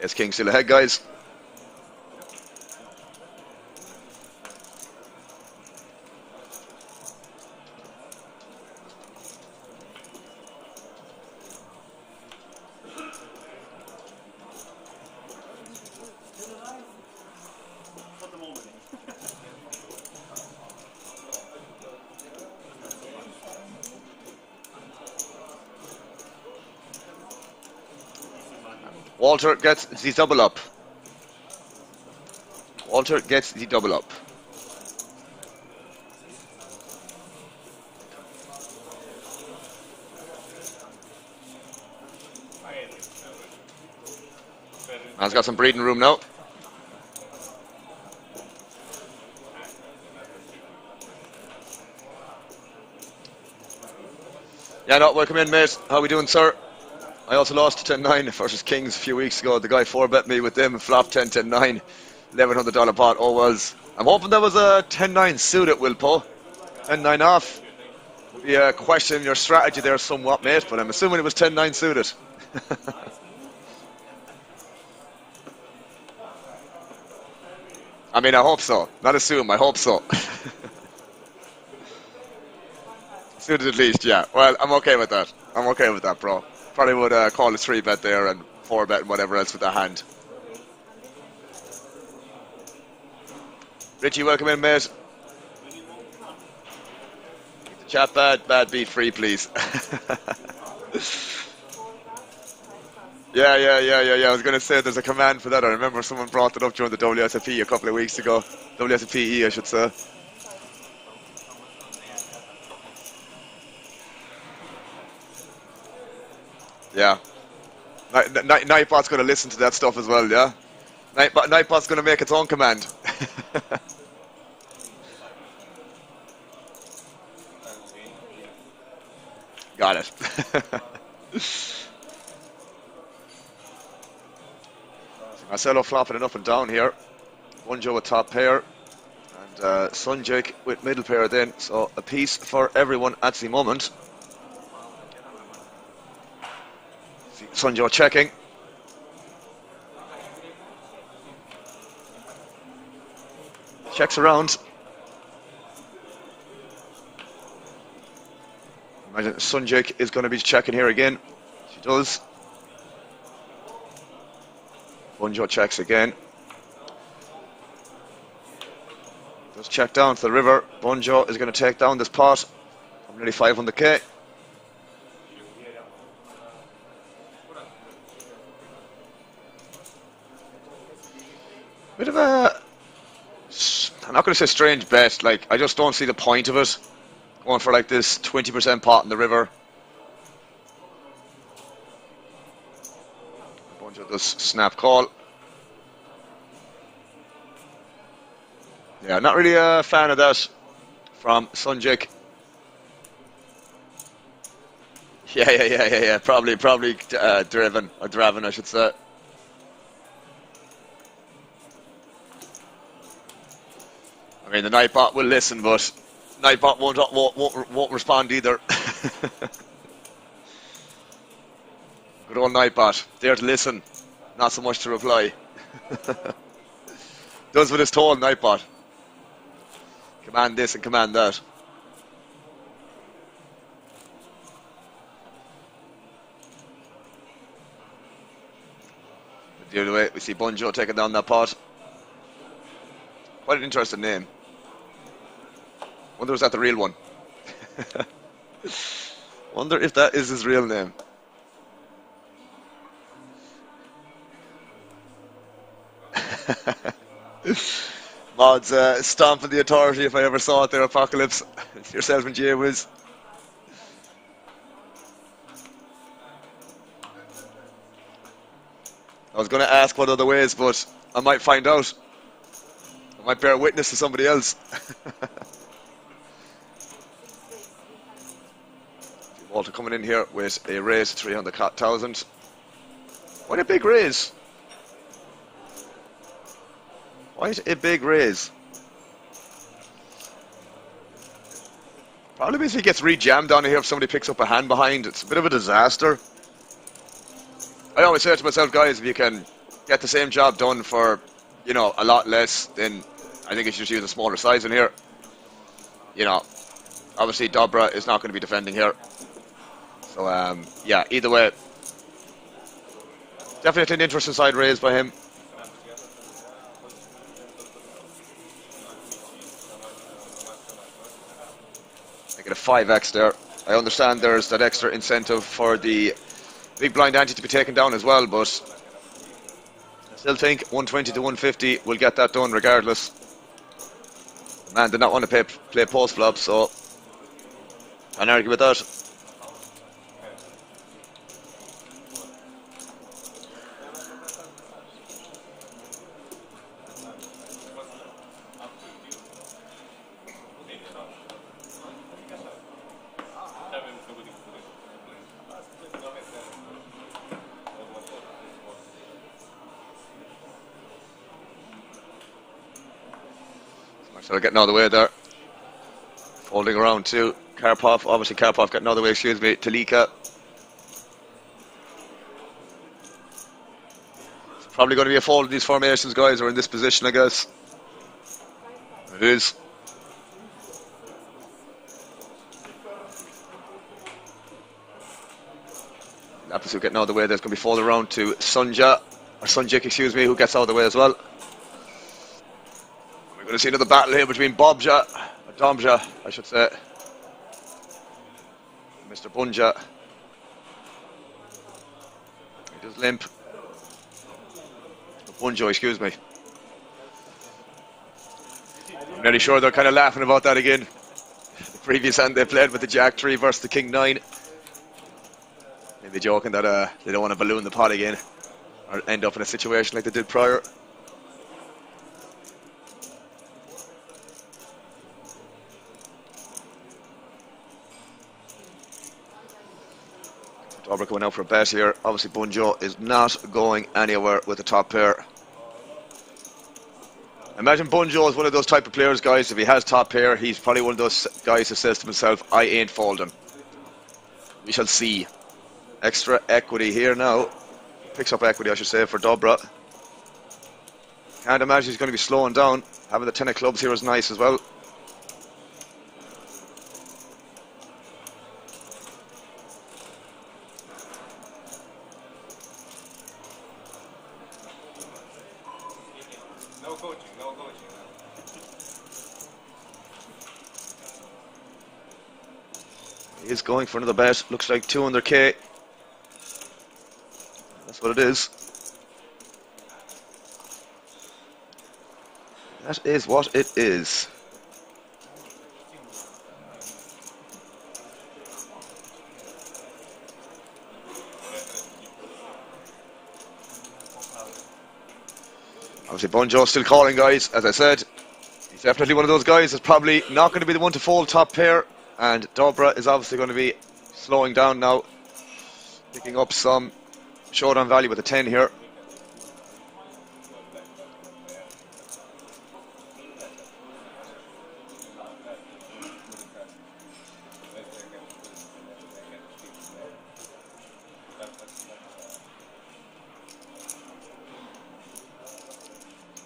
Ace king still ahead, guys. Walter gets the double up. Walter gets the double up. Man's got some breathing room now. Yeah, no, welcome in, mate. How we doing, sir? I also lost 10-9 versus Kings a few weeks ago. The guy 4-bet me with them and flopped 10-10-9. $1,100 pot. Oh, was. I'm hoping that was a 10-9 suited, Wilpo. 10-9 off. Would be a question your strategy there somewhat, mate, but I'm assuming it was 10-9 suited. I mean, I hope so. Not assume, I hope so. Suited at least, yeah. Well, I'm okay with that. I'm okay with that, bro. Probably would call a 3-bet there and 4-bet and whatever else with the hand. Richie, welcome in, mate. Chat bad beat free, please. Yeah. I was going to say there's a command for that. I remember someone brought it up during the WSOP a couple of weeks ago. WSOPE, I should say. Yeah. Nightbot's going to listen to that stuff as well, yeah? Nightbot's going to make its own command. Got it. Marcelo flopping it up and down here. Bunjo with top pair. And Sunjik with middle pair then. So a piece for everyone at the moment. Sunjo checking. Checks around. Imagine Sunjik is going to be checking here again. She does. Bunjo checks again. Does check down to the river. Bunjo is going to take down this pot. I'm nearly 500k. Bit of a, I'm not going to say strange bet. Like, I just don't see the point of it. Going for like this 20% pot in the river. Bunjo does snap call. Yeah, not really a fan of that from Sunjik. Yeah. Probably driven, or Draven, I should say. I mean, the Nightbot will listen, but Nightbot won't respond either. Good old Nightbot, there to listen, not so much to reply. Does what it's told, Nightbot. Command this and command that. The other way, we see Bunjo taking down that pot. Quite an interesting name. Wonder if that the real one. Wonder if that is his real name. Mods stomping the authority if I ever saw it there, Apocalypse. Yourself and Jay Wiz. I was going to ask what other ways, but I might find out. I might bear witness to somebody else. Walter coming in here with a raise 300,000. What a big raise. Quite a big raise. Probably means he gets re-jammed down here if somebody picks up a hand behind. It's a bit of a disaster. I always say to myself, guys, if you can get the same job done for, you know, a lot less, then I think you should just use a smaller size in here. You know, obviously Dobra is not going to be defending here. So, yeah, either way, definitely an interesting side raised by him. Make it a 5x there. I understand there's that extra incentive for the big blind ante to be taken down as well, but I still think 120 to 150 will get that done regardless. The man did not want to play post flop, so can't argue with that. So getting out of the way there. Folding around too. Karpov, obviously Karpov getting out of the way, excuse me. Talika. It's probably going to be a fold in these formations, guys, or in this position, I guess. It is. Lapisu getting out of the way. There's going to be fold around to Sunjik, excuse me, who gets out of the way as well. We're going to see another battle here between Domja, I should say. Mr. Bunja. He does limp. Bunjo, excuse me. I'm nearly sure they're kind of laughing about that again. The previous hand they played with the Jack 3 versus the King 9. Maybe joking that they don't want to balloon the pot again or end up in a situation like they did prior. Dobra going out for a bet here. Obviously Bunjo is not going anywhere with the top pair. Imagine Bunjo is one of those type of players, guys. If he has top pair, he's probably one of those guys who says to himself, I ain't folding. We shall see. Extra equity here now. Picks up equity, I should say, for Dobra. Can't imagine he's going to be slowing down. Having the 10 of clubs here is nice as well. He is going for another bet. Looks like 200k. That's what it is. That is what it is. Obviously Bunjo still calling, guys. As I said, he's definitely one of those guys that's probably not going to be the one to fold top pair. And Dobra is obviously going to be slowing down now, picking up some showdown value with a 10 here.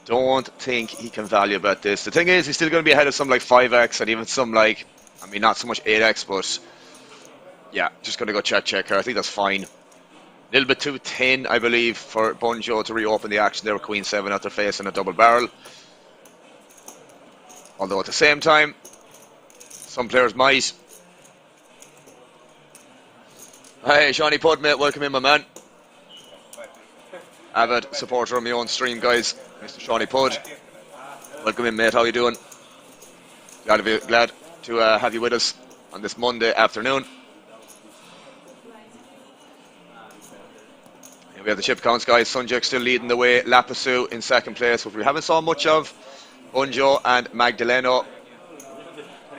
Don't think he can value bet this. The thing is, he's still going to be ahead of some like 5x and even some like, I mean, not so much 8x, but yeah, just going to go check here. I think that's fine. A little bit too thin, I believe, for Bunjo to reopen the action there with Queen 7 after facing a double barrel. Although at the same time, some players might. Hey, Shawnee Pud, mate, welcome in, my man. Avid supporter on my own stream, guys. Mr. Shawnee Pud. Welcome in, mate. How you doing? Glad to have you with us on this Monday afternoon. Here we have the chip counts, guys. Sunjik still leading the way. Lapisu in second place, which we haven't saw much of. Bunjo and Magdaleno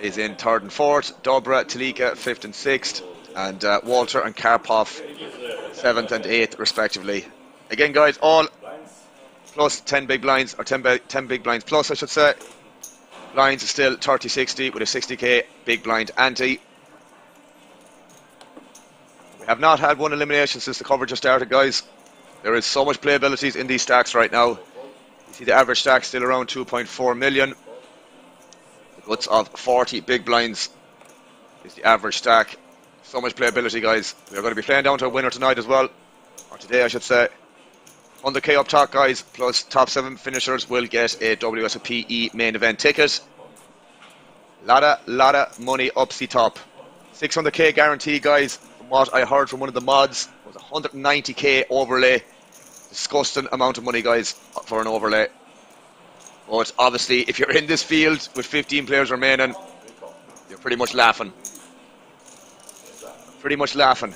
is in third and fourth. Dobra, Talika, fifth and sixth. And Walter and Karpov, seventh and eighth, respectively. Again, guys, all plus 10 big blinds, or 10 big blinds plus, I should say. Blinds still 30-60 with a 60k big blind ante. We have not had one elimination since the coverage has started, guys. There is so much playabilities in these stacks right now. You see the average stack still around 2.4 million. The guts of 40 big blinds is the average stack. So much playability, guys. We are going to be playing down to a winner tonight as well. Or today, I should say. 100k up top, guys, plus top 7 finishers will get a WSOP main event ticket. Lotta money up the top. 600k guarantee, guys. From what I heard from one of the mods, was 190k overlay. Disgusting amount of money, guys, for an overlay. But obviously, if you're in this field with 15 players remaining, you're pretty much laughing. Pretty much laughing.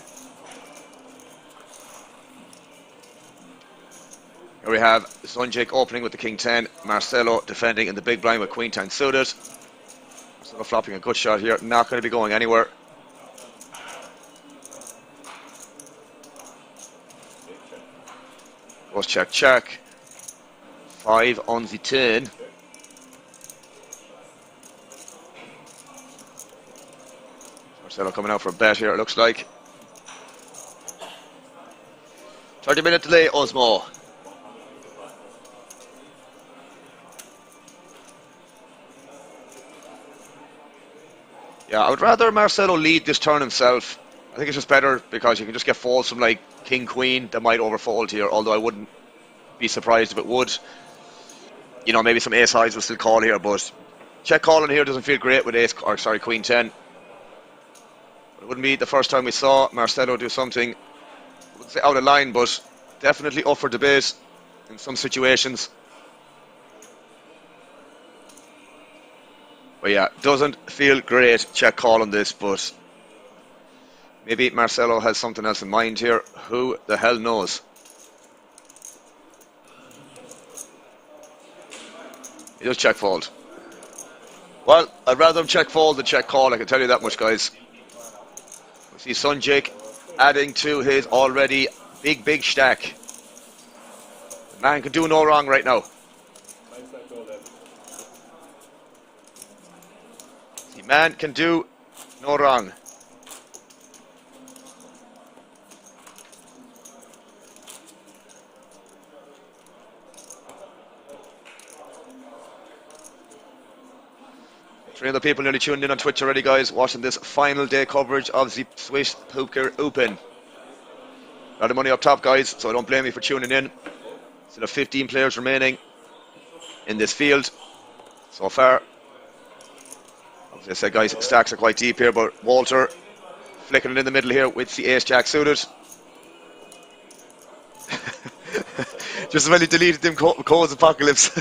Here we have Sunjik opening with the King 10. Marcelo defending in the big blind with Queen 10 suited. Marcelo flopping a good shot here. Not going to be going anywhere. Goes check, check. 5 on the 10. Marcelo coming out for a bet here, it looks like. 30-minute delay, Osmo. Yeah, I would rather Marcelo lead this turn himself. I think it's just better because you can just get folds from like King Queen that might overfold here, although I wouldn't be surprised if it would. You know, maybe some ace highs will still call here, but check calling here doesn't feel great with Queen 10. But it wouldn't be the first time we saw Marcelo do something, I wouldn't say out of line, but definitely up for debate in some situations. But yeah, doesn't feel great check call on this, but maybe Marcelo has something else in mind here. Who the hell knows? He does check fold. Well, I'd rather him check fold than check call, I can tell you that much, guys. We see Sunjik adding to his already big stack. The man can do no wrong right now. The man can do no wrong. Three other people nearly tuned in on Twitch already, guys, watching this final day coverage of the Swiss Poker Open. A lot of money up top, guys, so don't blame me for tuning in. Still have 15 players remaining in this field so far. As I said, guys, stacks are quite deep here, but Walter flicking it in the middle here with the ace-jack suited. Just when he deleted them codes apocalypse.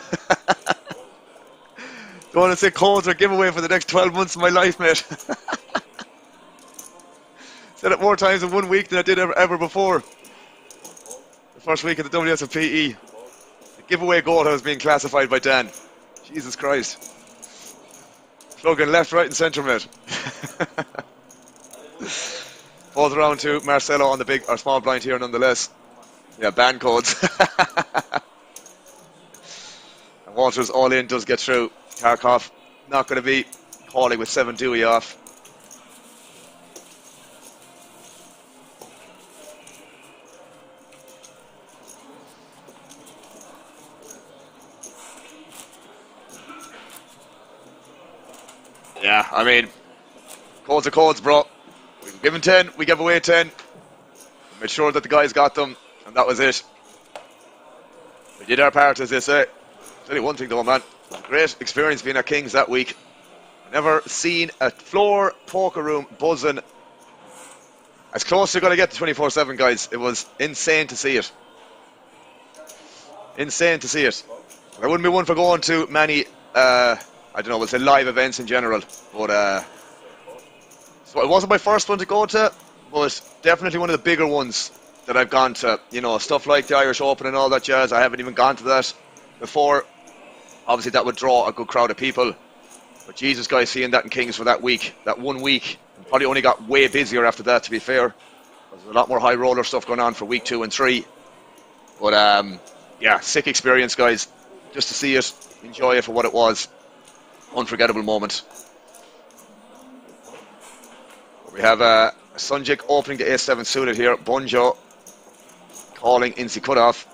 Don't want to say codes are giveaway for the next 12 months of my life, mate. Said it more times in 1 week than I did ever before. The first week of the WSOP. The giveaway goal I was being classified by Dan. Jesus Christ. Plugging left, right and centre, mate. Falls around to Marcelo on the big or small blind here nonetheless. Yeah, ban codes. And Walters all in, does get through. Kharkov not going to be calling with 7 Dewey off. Yeah, I mean, codes are codes, bro. We give him 10, we give away 10. We made sure that the guys got them, and that was it. We did our part, as they say. Tell you one thing though, man. It was a great experience being at King's that week. Never seen a floor poker room buzzing as close as you're going to get to 24/7, guys. It was insane to see it. Insane to see it. I wouldn't be one for going to many, I don't know, we'll say live events in general. But, so it wasn't my first one to go to, but definitely one of the bigger ones that I've gone to. You know, stuff like the Irish Open and all that jazz. I haven't even gone to that before. Obviously, that would draw a good crowd of people. But Jesus, guys, seeing that in Kings for that week, that 1 week, probably only got way busier after that, to be fair. There's a lot more high roller stuff going on for week 2 and 3. But, yeah, sick experience, guys. Just to see it, enjoy it for what it was. Unforgettable moment. We have Sunjik opening the A7 suited here. Bunjo calling Incy cutoff.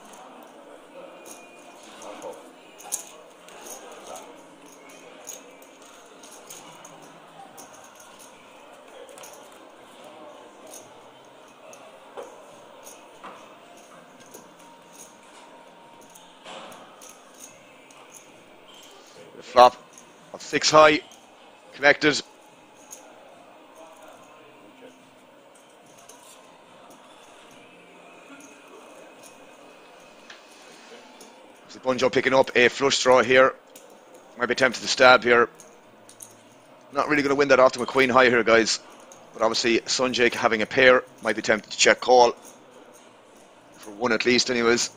The flop of 6 high connected. Bunjo picking up a flush draw here. Might be tempted to stab here. Not really going to win that often with queen high here, guys. But obviously, Sunjake having a pair might be tempted to check call. For one at least, anyways.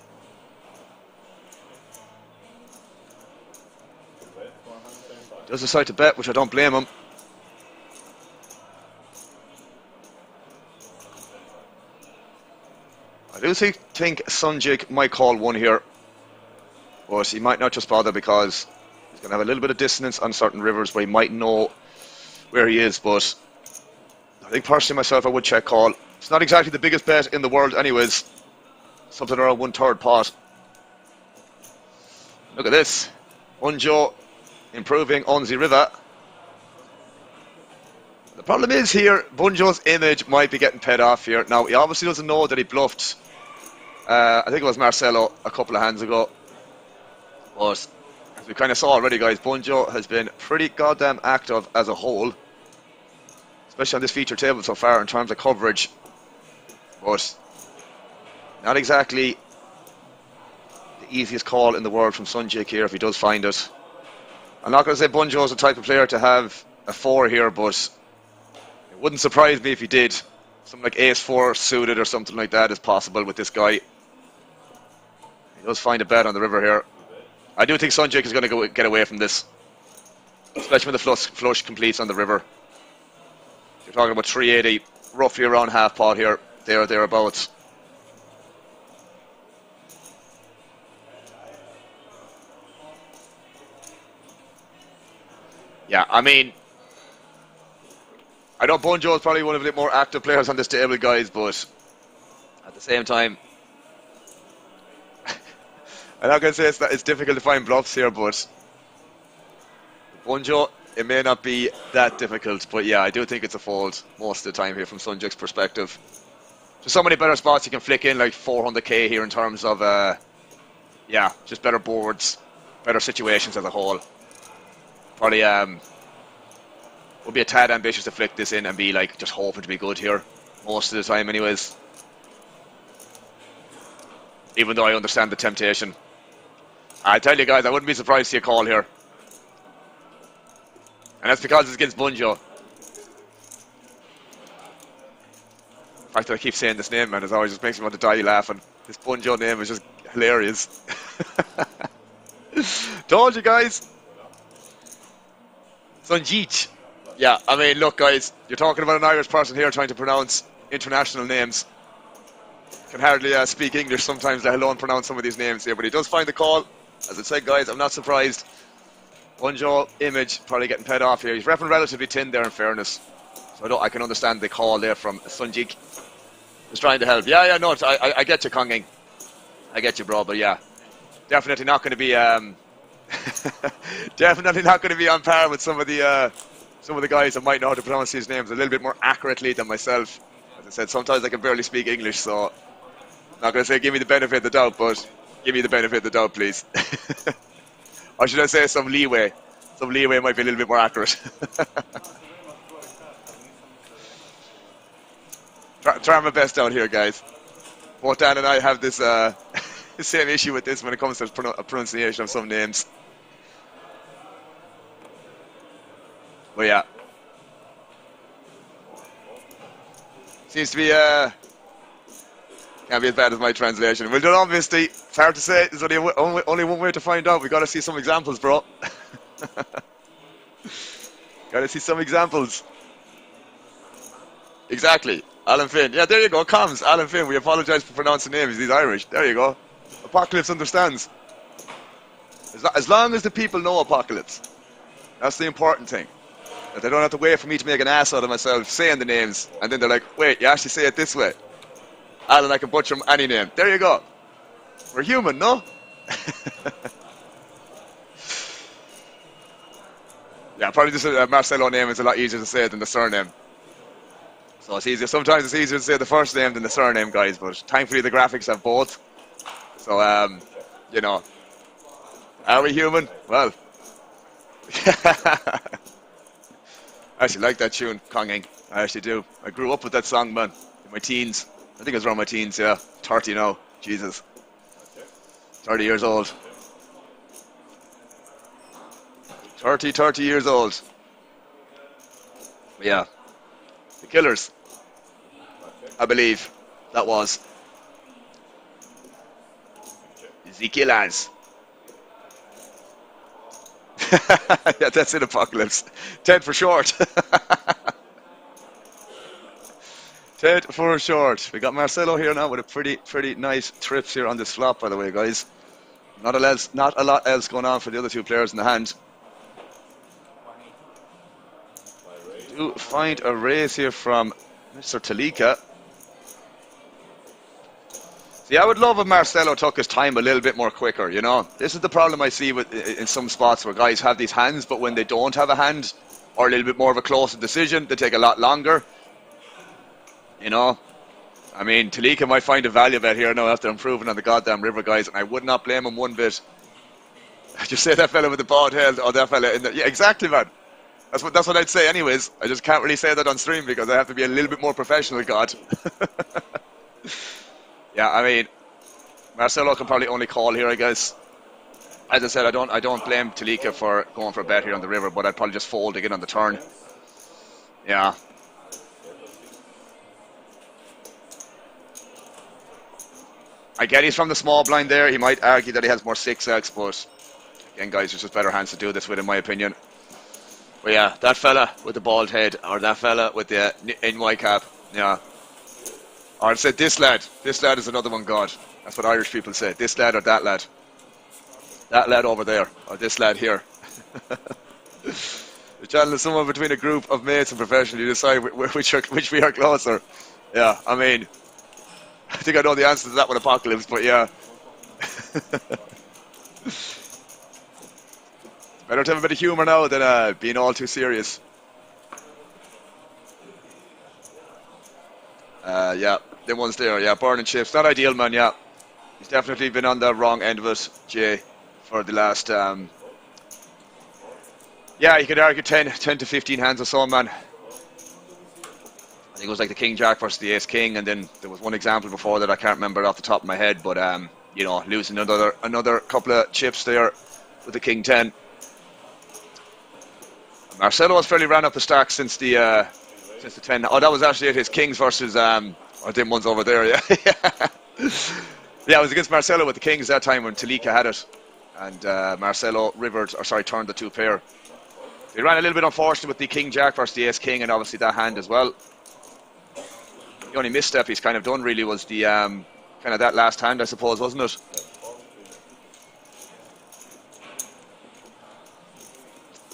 Does decide to bet, which I don't blame him. I do think Sunjake might call one here. But he might not just bother because he's going to have a little bit of dissonance on certain rivers where he might know where he is. But I think personally myself, I would check call. It's not exactly the biggest bet in the world anyways. Something around 1/3 pot. Look at this. Bunjo improving on the river. The problem is here, Bunjo's image might be getting paid off here. Now, he obviously doesn't know that he bluffed. I think it was Marcelo a couple of hands ago. But as we kind of saw already, guys, Bunjo has been pretty goddamn active as a whole, especially on this feature table so far in terms of coverage. But not exactly the easiest call in the world from Sunjake here if he does find it. I'm not going to say Bunjo is the type of player to have a 4 here, but it wouldn't surprise me if he did. Something like ace-4 suited or something like that is possible with this guy. He does find a bet on the river here. I do think Sunjake is going to get away from this, especially when the flush completes on the river. You're talking about 380, roughly around half pot here, there or thereabouts. Yeah, I mean, I know Bunjo is probably one of the more active players on this table, guys, but at the same time, I'm not going to say it's difficult to find bluffs here, but Bunjo, it may not be that difficult. But yeah, I do think it's a fold most of the time here from Sunjake's perspective. There's so many better spots you can flick in, like 400k here in terms of, yeah, just better boards, better situations as a whole. Probably would be a tad ambitious to flick this in and be like just hoping to be good here most of the time anyways. Even though I understand the temptation. I tell you guys, I wouldn't be surprised to see a call here. And that's because it's against Bunjo. The fact that I keep saying this name, man, it always just makes me want to die laughing. This Bunjo name is just hilarious. Told you guys. Sunjich. Yeah, I mean, look, guys, you're talking about an Irish person here trying to pronounce international names. Can hardly speak English sometimes, let alone pronounce some of these names here, but he does find the call. As I said, guys, I'm not surprised. Bunjo image probably getting paid off here. He's repping relatively thin there, in fairness, so I can understand the call there from Sunjik. Just trying to help. Yeah, no, I get you, Konging. I get you, bro, but yeah, definitely not going to be definitely not going to be on par with some of the guys that might know how to pronounce these names a little bit more accurately than myself. As I said, sometimes I can barely speak English, so I'm not going to say give me the benefit of the doubt, but give me the benefit of the doubt, please. Or should I say some leeway? Some leeway might be a little bit more accurate. Try my best down here, guys. Both Dan and I have this same issue with this when it comes to pronunciation of some names. But yeah. Seems to be can't be as bad as my translation. Well done, obviously. It's hard to say. There's only one way to find out. We got to see some examples, bro. Got to see some examples. Exactly. Alan Finn. Yeah, there you go. Comms. Alan Finn. We apologise for pronouncing names. He's Irish. There you go. Apocalypse understands. As long as the people know Apocalypse. That's the important thing. That they don't have to wait for me to make an ass out of myself saying the names. And then they're like, wait, you actually say it this way. Alan, I can butcher any name. There you go. We're human, no? Yeah, probably just Marcelo name is a lot easier to say than the surname. So it's easier. Sometimes it's easier to say the first name than the surname, guys. But thankfully the graphics have both. So you know, are we human? Well, I actually like that tune, Konging. I actually do. I grew up with that song, man, in my teens. I think it was around my teens, yeah. 30 now. Jesus. 30 years old. 30 years old. But yeah. The Killers. I believe that was. The Killers. Yeah, that's in Apocalypse. Ted for short. Ted for short. We got Marcelo here now with a pretty nice trips here on this flop, by the way, guys. Not a lot else going on for the other two players in the hand. Do find a raise here from Mr. Talika. See, I would love if Marcelo took his time a little bit more quicker, you know. This is the problem I see with in some spots where guys have these hands, but when they don't have a hand, or a little bit more of a closer decision, they take a lot longer. You know, I mean, Talika might find a value bet here now after improving on the goddamn river, guys, and I would not blame him one bit. Just say that fella with the bald head, or that fella in the... Yeah, exactly, man. That's what I'd say anyways. I just can't really say that on stream because I have to be a little bit more professional, God. Yeah, I mean, Marcelo can probably only call here, I guess. As I said, I don't blame Talika for going for a bet here on the river, but I'd probably just fold again on the turn. Yeah. I get he's from the small blind there. He might argue that he has more 6x, but again, guys, there's just better hands to do this with, in my opinion. But yeah, that fella with the bald head, or that fella with the NY cap, yeah. Or I'd say this lad. This lad is another one, God. That's what Irish people say. This lad or that lad. That lad over there, or this lad here. The channel is somewhere between a group of mates and professionals. You decide which we are closer. Yeah, I mean, I think I know the answer to that one, Apocalypse, but yeah. Better to have a bit of humour now than being all too serious. Yeah, them ones there, yeah, burning chips. Not ideal, man, yeah. He's definitely been on the wrong end of it, Jay, for the last... Yeah, you could argue 10 to 15 hands or so, man. I think it was like the King Jack versus the Ace King, and then there was one example before that I can't remember off the top of my head, but, you know, losing another couple of chips there with the King 10. Marcelo has fairly ran up the stack since the 10. Oh, that was actually it. His Kings versus or them ones over there. Yeah, yeah. It was against Marcelo with the Kings that time when Talika had it, and Marcelo turned the two pair. He ran a little bit unfortunate with the King Jack versus the Ace King, and obviously that hand as well. The only misstep he's kind of done really was the kind of that last hand, I suppose, wasn't it?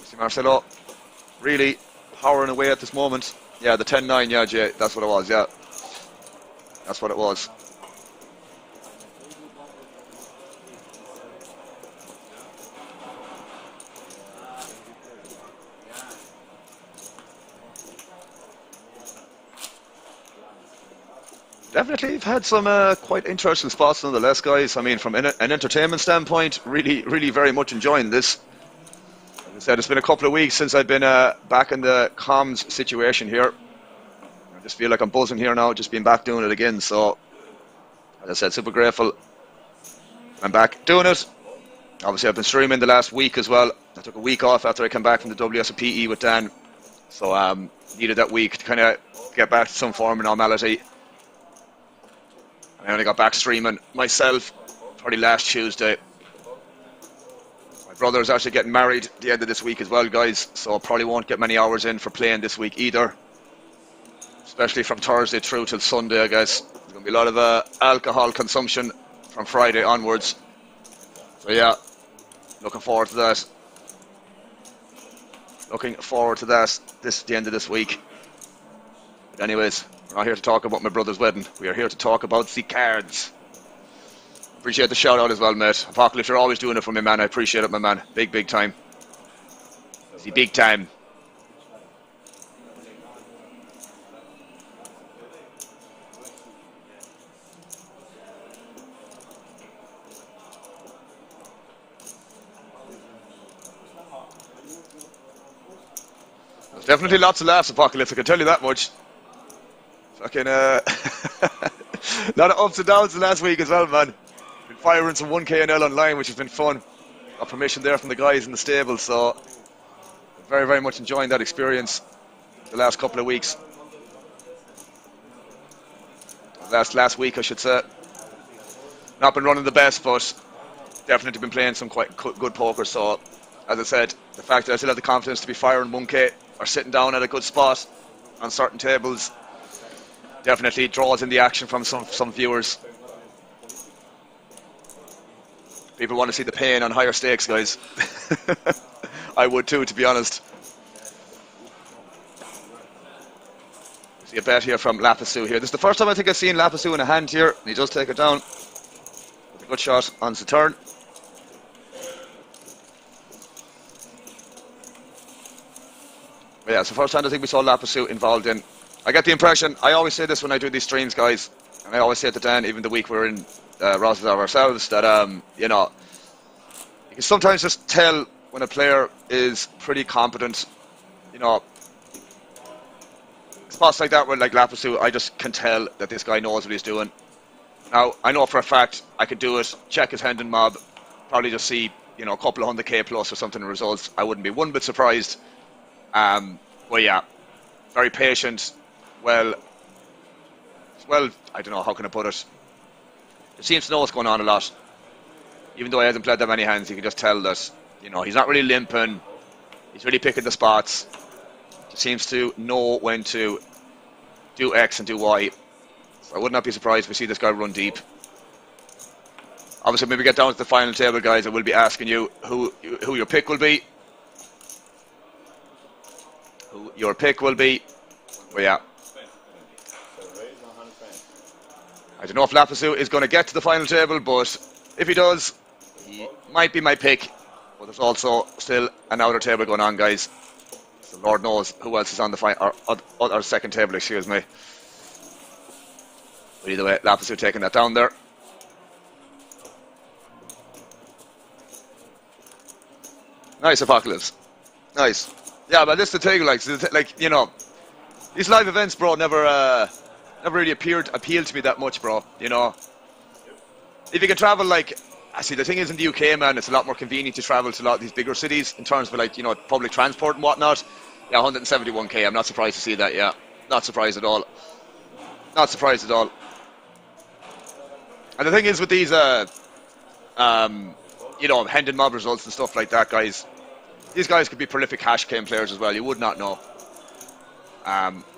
See Marcelo really powering away at this moment. Yeah, the 10-9, yeah, Jay, that's what it was, yeah. That's what it was. Definitely, you've had some quite interesting spots nonetheless, guys. I mean, from an entertainment standpoint, really very much enjoying this. As I said, it's been a couple of weeks since I've been back in the comms situation here. I just feel like I'm buzzing here now, just being back doing it again. So, as I said, super grateful. I'm back doing it. Obviously, I've been streaming the last week as well. I took a week off after I came back from the WSOP with Dan. So, needed that week to kind of get back to some form of normality. I only got back streaming myself probably last Tuesday. My brother is actually getting married at the end of this week as well, guys, so I probably won't get many hours in for playing this week either. Especially from Thursday through till Sunday, I guess. There's going to be a lot of alcohol consumption from Friday onwards. So yeah, looking forward to that. Looking forward to that. This is the end of this week. But anyways, We're not here to talk about my brother's wedding. We are here to talk about the cards. Appreciate the shout out as well, mate. Apocalypse, you're always doing it for me, man. I appreciate it, my man. Big, big time. The big time. There's definitely lots of laughs, Apocalypse, I can tell you that much. Fucking, lot of ups and downs the last week as well, man. Been firing some 1KNL online, which has been fun. Got permission there from the guys in the stable, so very, very much enjoying that experience the last couple of weeks. Last week, I should say. Not been running the best, but definitely been playing some quite good poker. So, as I said, the fact that I still have the confidence to be firing 1K or sitting down at a good spot on certain tables definitely draws in the action from some viewers. People want to see the pain on higher stakes, guys. I would too, to be honest. See a bet here from Lapisu here. This is the first time I think I've seen Lapisu in a hand here. And he does take it down. With a good shot on the turn. But yeah, it's the first time I think we saw Lapisu involved in. I get the impression, I always say this when I do these streams, guys, and I always say it to Dan, even the week we're in Rosses of ourselves, that, you know, you can sometimes just tell when a player is pretty competent. You know, spots like that where, like Lapisu, I just can tell that this guy knows what he's doing. Now, I know for a fact I could do it, check his hand and mob, probably just see, you know, a couple of 100k plus or something in results. I wouldn't be one bit surprised. But yeah, very patient. Well, I don't know, how can I put it? He seems to know what's going on a lot. Even though he hasn't played that many hands, you can just tell that, you know, he's not really limping. He's really picking the spots. He seems to know when to do X and do Y. So I would not be surprised if we see this guy run deep. Obviously, when we get down to the final table, guys, I will be asking you who your pick will be. Who your pick will be. Well, yeah. I don't know if Lapisu is going to get to the final table, but if he does, he might be my pick. But there's also still an outer table going on, guys. So Lord knows who else is on the or second table, excuse me. But either way, Lapisu taking that down there. Nice, Apocalypse. Nice. Yeah, but this is the thing, like, you know, these live events, bro, never really appealed to me that much, bro. You know, if you can travel, like, I see the thing is in the UK, man, it's a lot more convenient to travel to a lot of these bigger cities in terms of, like, you know, public transport and whatnot. Yeah, 171k. I'm not surprised to see that. Yeah, not surprised at all. Not surprised at all. And the thing is with these, you know, hand and mob results and stuff like that, guys. These guys could be prolific hash game players as well. You would not know.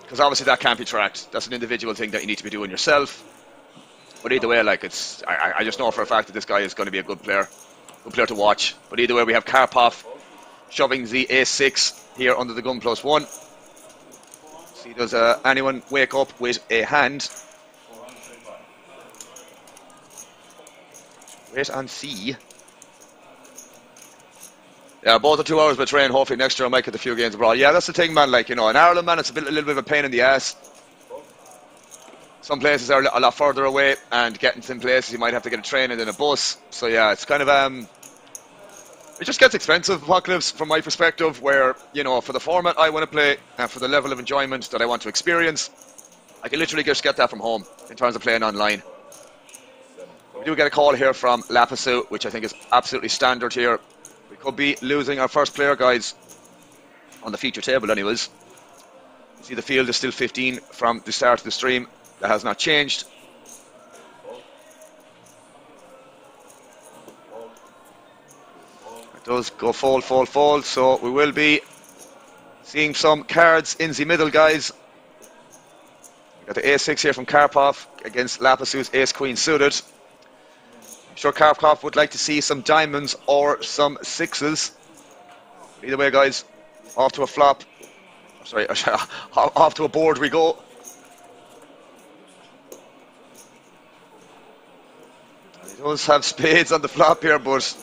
Because obviously that can't be tracked. That's an individual thing that you need to be doing yourself. But either way, like, it's, I just know for a fact that this guy is going to be a good player to watch. But either way, we have Karpov shoving the A6 here under the gun +1. See, does anyone wake up with a hand? Wait and see. Yeah, both are 2 hours by train. Hopefully next year I might get a few games abroad. Yeah, that's the thing, man. Like, you know, in Ireland, man, it's a little bit of a pain in the ass. Some places are a lot further away, and getting to some places you might have to get a train and then a bus. So yeah, it's kind of it just gets expensive, Apocalypse, from my perspective. Where, you know, for the format I want to play and for the level of enjoyment that I want to experience, I can literally just get that from home in terms of playing online. We do get a call here from Lapisu, which I think is absolutely standard here. We could be losing our first player, guys, on the feature table anyways. You see the field is still 15 from the start of the stream. That has not changed. It does go fold, so we will be seeing some cards in the middle, guys. We got the A6 here from Karpov against Lapisu's Ace-Queen suited. I'm sure Karpov would like to see some diamonds or some sixes. Either way, guys, off to a flop. Sorry, off to a board we go. He does have spades on the flop here, but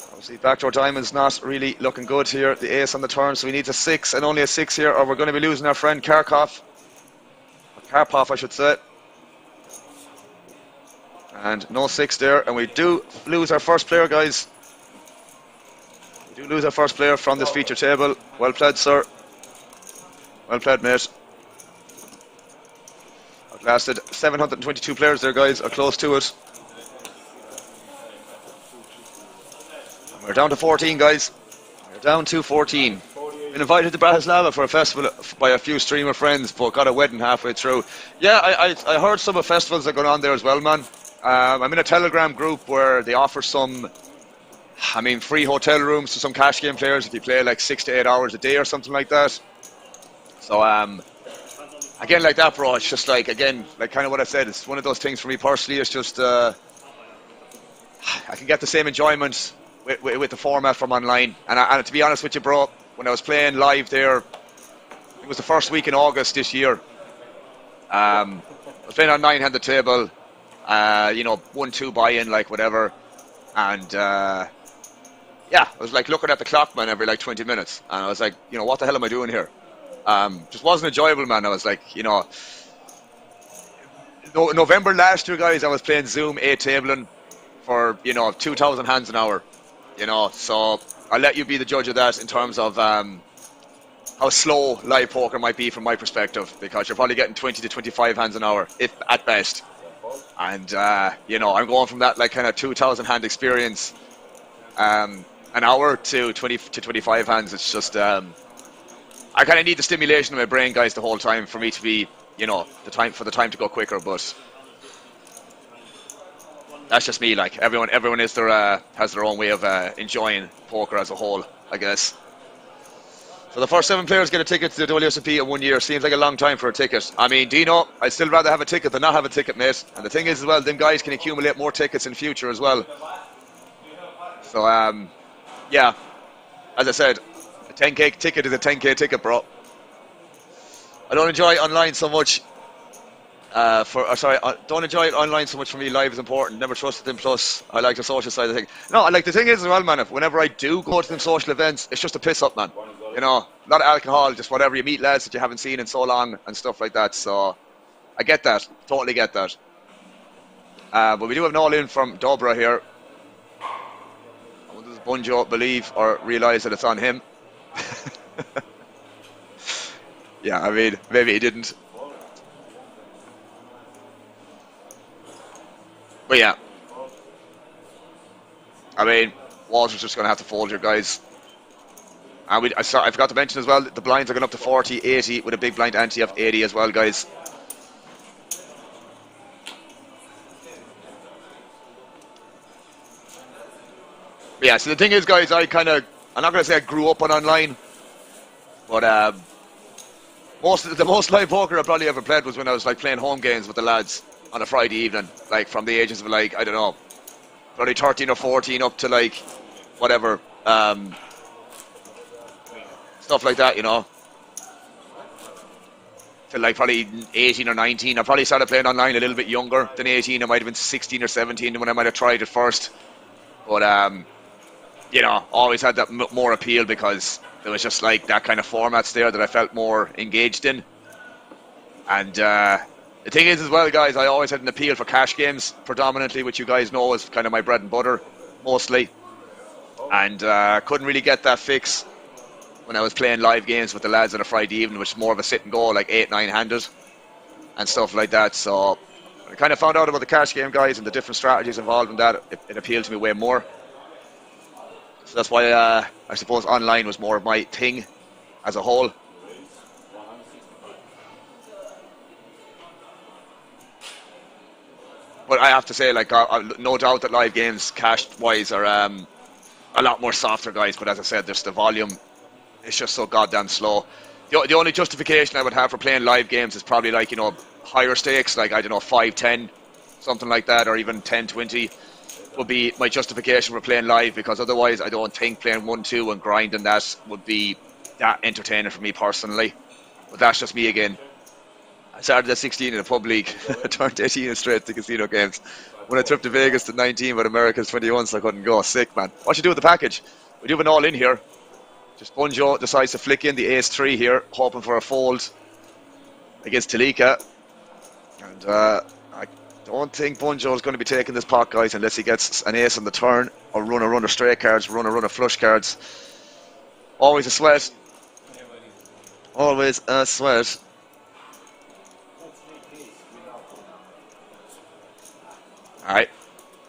obviously backdoor diamond's not really looking good here. The ace on the turn, so we need a 6 and only a 6 here, or we're going to be losing our friend Karpov, I should say. And no 6 there, and we do lose our first player, guys. We do lose our first player from this feature table. Well played, sir. Well played, mate. Outlasted 722 players there, guys, or close to it. And we're down to 14, guys. We're down to 14. Been invited to Bratislava for a festival by a few streamer friends, but got a wedding halfway through. Yeah, I heard some of festivals that are going on there as well, man. I'm in a Telegram group where they offer some, free hotel rooms to some cash game players if you play like 6 to 8 hours a day or something like that. So, again, like that, bro, it's just like, again, like kind of what I said, it's one of those things for me personally. It's just, I can get the same enjoyment with the format from online. And to be honest with you, bro, when I was playing live there, it was the first week in August this year. I was playing on 9-handed table. 1-2 buy-in, like whatever, and I was like looking at the clock, man, every like 20 minutes, and I was like, what the hell am I doing here? Just wasn't enjoyable, man. I was like, November last year, guys, I was playing Zoom 8 tabling for 2,000 hands an hour, so I'll let you be the judge of that in terms of how slow live poker might be from my perspective, because you're probably getting 20 to 25 hands an hour, if at best. And, I'm going from that, like, kind of 2,000 hand experience, an hour to 20 to 25 hands. It's just, I kind of need the stimulation of my brain, guys, the whole time for me to be, the time to go quicker. But that's just me. Like, everyone is has their own way of enjoying poker as a whole, I guess. So the first 7 players get a ticket to the WSOP in 1 year. Seems like a long time for a ticket. Dino, I'd still rather have a ticket than not have a ticket, mate. And the thing is as well, them guys can accumulate more tickets in future as well. So, as I said, a 10k ticket is a 10k ticket, bro. I don't enjoy it online so much. I don't enjoy it online so much. For me, live is important. Never trusted them. Plus, I like the social side of the thing. No, the thing is as well, man, whenever I do go to them social events, it's just a piss up, man. Not alcohol, just whatever. You meet lads that you haven't seen in so long and stuff like that. So I get that, totally get that. But we do have an all-in from Dobra here. Does Bunjo believe or realise that it's on him? Yeah, maybe he didn't. But yeah, Walter's just going to have to fold here, guys. And I forgot to mention as well, the blinds are going up to 40, 80 with a big blind ante of 80 as well, guys. But yeah, so the thing is, guys, I'm not going to say I grew up on online, but the most live poker I probably ever played was when I was like playing home games with the lads on a Friday evening, like from the ages of like, I don't know, probably 13 or 14 up to like whatever, stuff like that, till like probably 18 or 19. I probably started playing online a little bit younger than 18. I might have been 16 or 17 when I might have tried it first, but always had that more appeal because there was just like that kind of formats there that I felt more engaged in. And the thing is as well, guys, I always had an appeal for cash games predominantly, which you guys know is kind of my bread and butter mostly, and couldn't really get that fix when I was playing live games with the lads on a Friday evening, which is more of a sit and go, like 8-9 handed and stuff like that. So I kind of found out about the cash game, guys, and the different strategies involved in that. It appealed to me way more. So that's why I suppose online was more of my thing as a whole. But I have to say, like, no doubt that live games, cash-wise, are a lot more softer, guys. But as I said, there's the volume. It's just so goddamn slow. The only justification I would have for playing live games is probably like, higher stakes, like, I don't know, 5-10, something like that, or even 10-20 would be my justification for playing live, because otherwise I don't think playing 1-2 and grinding that would be that entertaining for me personally. But that's just me again. I started at 16 in a pub league. I turned 18 and straight to casino games. When I trip to Vegas to 19, but America's 21, so I couldn't go. Sick, man. What you do with the package? We do have an all in here. Just Bunjo decides to flick in the ace-3 here, hoping for a fold against Talika. And I don't think Bunjo is going to be taking this pot, guys, unless he gets an ace on the turn or run a run of straight cards, run of flush cards. Always a sweat. Always a sweat. Alright.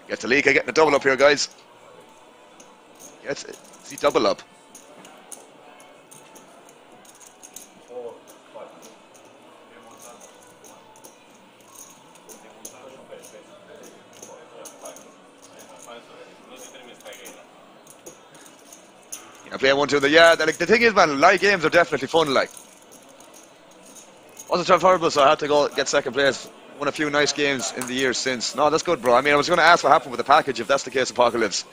Get Talika getting a double up here, guys. Gets it. See double up. I play 1-2. Yeah, the thing is, man, live games are definitely fun. Like, wasn't transferable, so I had to go get second place. Won a few nice games in the years since. No, that's good, bro. I mean, I was going to ask what happened with the package, if that's the case, Apocalypse.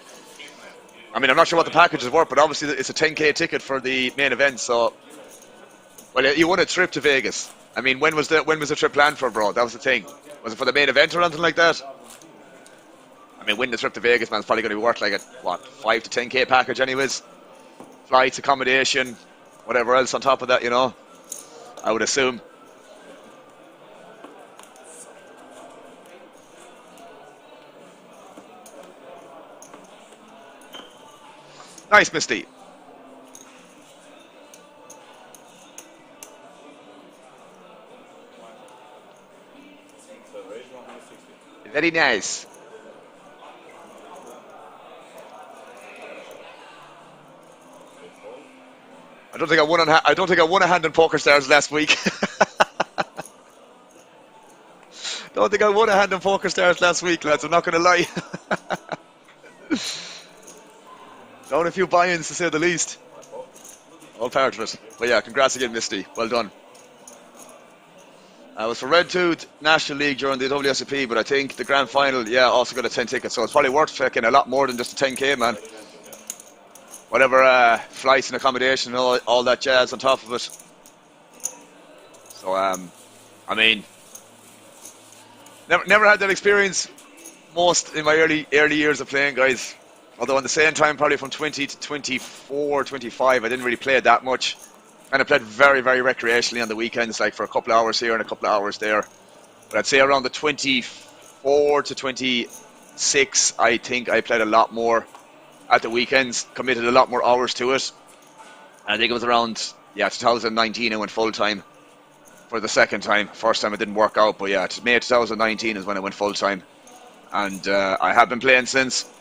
I mean, I'm not sure what the package is worth, but obviously it's a 10k ticket for the main event. So, well, you won a trip to Vegas. I mean, when was the trip planned for, bro? That was the thing. Was it for the main event or anything like that? I mean, winning the trip to Vegas, man, is probably going to be worth like a 5 to 10k package, anyways. Flights, accommodation, whatever else on top of that, you know, I would assume. Nice, Misty. Very nice. I don't think I won a hand in Poker Stars last week. Don't think I won a hand in Poker Stars last week, lads. I'm not going to lie. Down a few buy-ins, to say the least. All part of it. But yeah, congrats again, Misty. Well done. I was for Red Tooth National League during the WSOP, but I think the grand final, yeah, also got a 10 ticket. So it's probably worth checking a lot more than just a 10k, man. Whatever flights and accommodation and all that jazz on top of it. So, I mean, never had that experience most in my early years of playing, guys. Although at the same time, probably from 20 to 24, 25, I didn't really play that much. And I played very, very recreationally on the weekends, like for a couple of hours here and a couple of hours there. But I'd say around the 24 to 26, I think I played a lot more at the weekends, committed a lot more hours to it. And I think it was around, 2019 I went full-time for the second time. First time it didn't work out, but yeah, May 2019 is when I went full-time. And I have been playing since,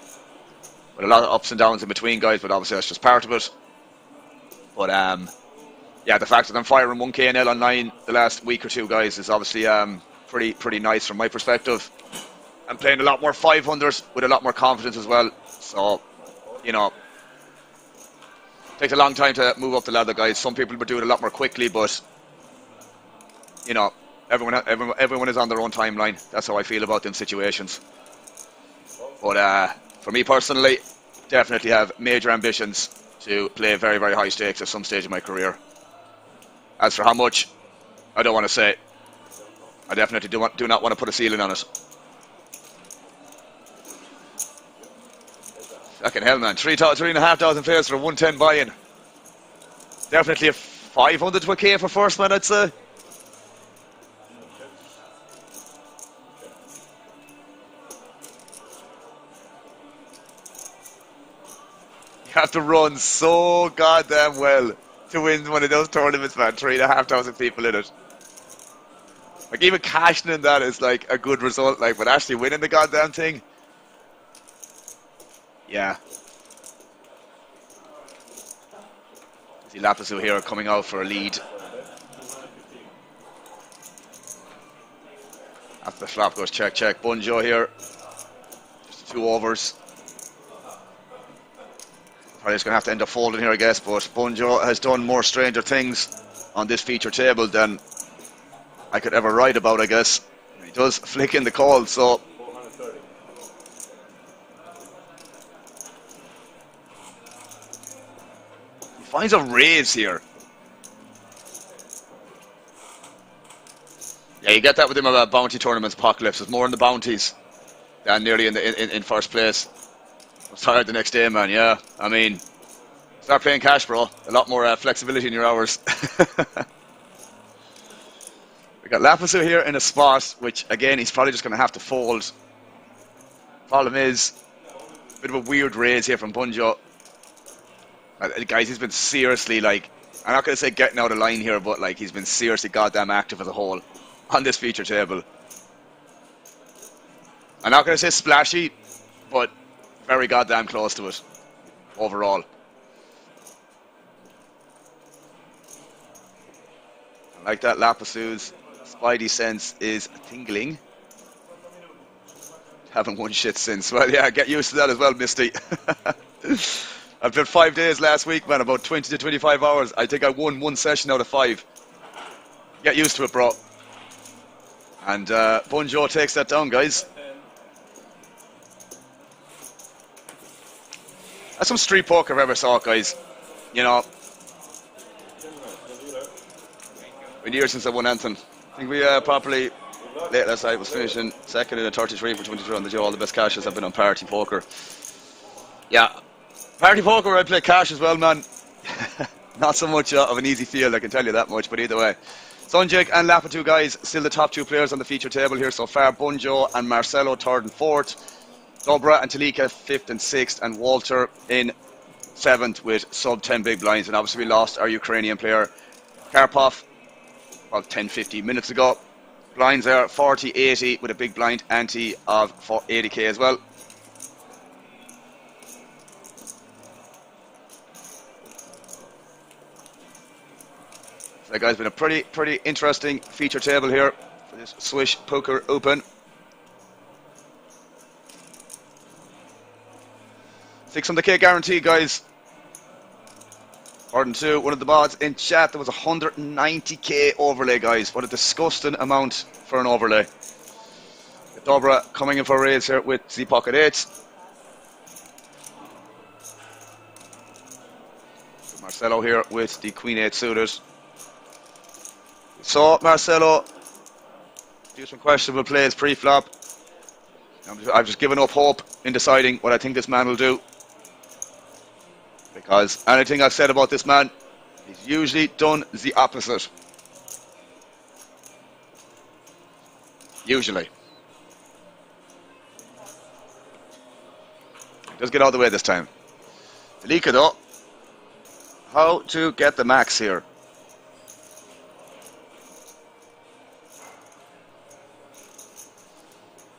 with a lot of ups and downs in between, guys, but obviously that's just part of it. But yeah, the fact that I'm firing 1k NL online the last week or two, guys, is obviously pretty nice from my perspective. I'm playing a lot more 500s with a lot more confidence as well. So, you know, takes a long time to move up the ladder, guys. Some people will do it a lot more quickly, but you know, everyone is on their own timeline. That's how I feel about them situations. But for me personally, definitely have major ambitions to play very, very high stakes at some stage of my career. As for how much, I don't want to say. I definitely do not want to put a ceiling on it. Fucking hell, man. 3,500 players for a 110 buy-in. Definitely a 500 to a K for first, man, I'd say. You have to run so goddamn well to win one of those tournaments, man. 3,500 people in it. Like, even cashing in that is like a good result, like, but actually winning the goddamn thing, yeah. See Lapisu here coming out for a lead. After the flop goes check. Bunjo here. Just 2 overs. Probably just going to have to end up folding here, I guess, but Bunjo has done more stranger things on this feature table than I could ever write about, I guess. He does flick in the call, so he finds a raise here. Yeah, you get that with him about bounty tournaments, Apocalypse. It's more in the bounties than nearly in first place. I was tired the next day, man. Yeah, I mean, start playing cash, bro. A lot more flexibility in your hours. We got Lapisu here in a spot, which again he's probably just going to have to fold. Problem is, a bit of a weird raise here from Bunjo. Guys, he's been seriously, like, I'm not going to say getting out of line here, but like he's been seriously goddamn active as a whole on this feature table. I'm not going to say splashy, but very goddamn close to it overall. I like that Lapisu's spidey sense is tingling. Haven't won shit since. Well, yeah, get used to that as well, Misty. I've played 5 days last week, man, about 20 to 25 hours. I think I won 1 session out of 5. Get used to it, bro. And Bunjo takes that down, guys. That's some street poker I've ever saw, guys. You know, been years since I won anything. I think we properly late last night was finishing second in a 33 for 22 on the Joe. All the best cashes have been on party poker. Yeah, party poker I play cash as well, man. Not so much of an easy field, I can tell you that much, but either way. Sunjik and Lapitu, guys, still the top 2 players on the feature table here so far. Bunjo and Marcelo 3rd and 4th. Dobra and Talika 5th and 6th, and Walter in 7th with sub 10 big blinds. And obviously we lost our Ukrainian player Karpov about 10-15 minutes ago. Blinds there 40-80 with a big blind ante of 80k as well. So that guy's been a pretty interesting feature table here for this Swiss Poker Open. 600k guarantee, guys. Pardon to one of the mods in chat, there was 190k overlay, guys. What a disgusting amount for an overlay. Dobra coming in for a raise here with the pocket 8. Marcelo here with the Queen 8 suited. So Marcelo do some questionable plays pre-flop. I've just given up hope in deciding what I think this man will do. Because anything I've said about this man, he's usually done the opposite. Usually. He does get out of the way this time. Talika though. How to get the max here.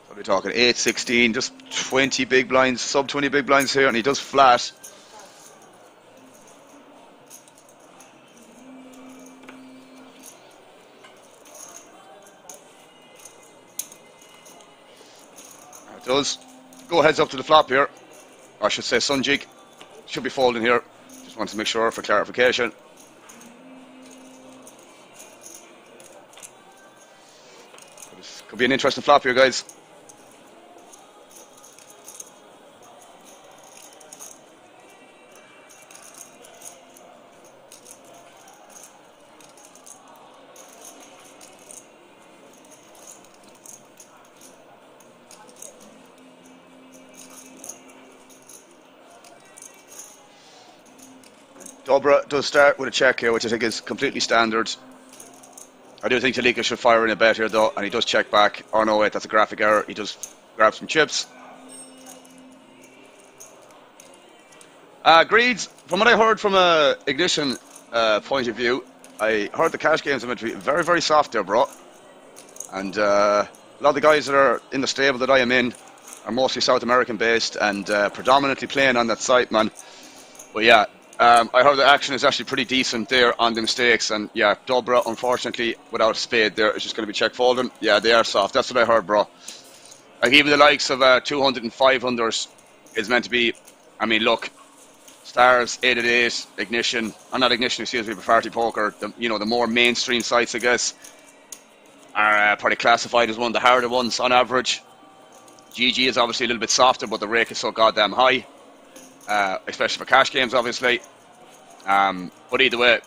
So we're talking 8, 16, just 20 big blinds, sub 20 big blinds here, and he does flat. Does go heads up to the flop here. Or I should say Sunjik should be folding here. Just want to make sure for clarification. This could be an interesting flop here, guys. Dobra does start with a check here, which I think is completely standard. I do think Talika should fire in a bet here, though, and he does check back. Oh, no, wait, that's a graphic error. He does grab some chips. Greeds, from what I heard from a Ignition point of view, I heard the cash games are meant to be very, very soft there, bro. And a lot of the guys that are in the stable that I am in are mostly South American based and predominantly playing on that site, man. But yeah, I heard the action is actually pretty decent there on the mistakes, and yeah, Dobra, unfortunately, without a spade there, is just going to be check folding. Yeah, they are soft. That's what I heard, bro. Like, even the likes of 200 and 500s is meant to be, I mean, look, Stars, 888, Ignition, not Ignition, excuse me, but Party Poker, the more mainstream sites, I guess, are probably classified as one of the harder ones on average. GG is obviously a little bit softer, but the rake is so goddamn high. Especially for cash games, obviously. But either way,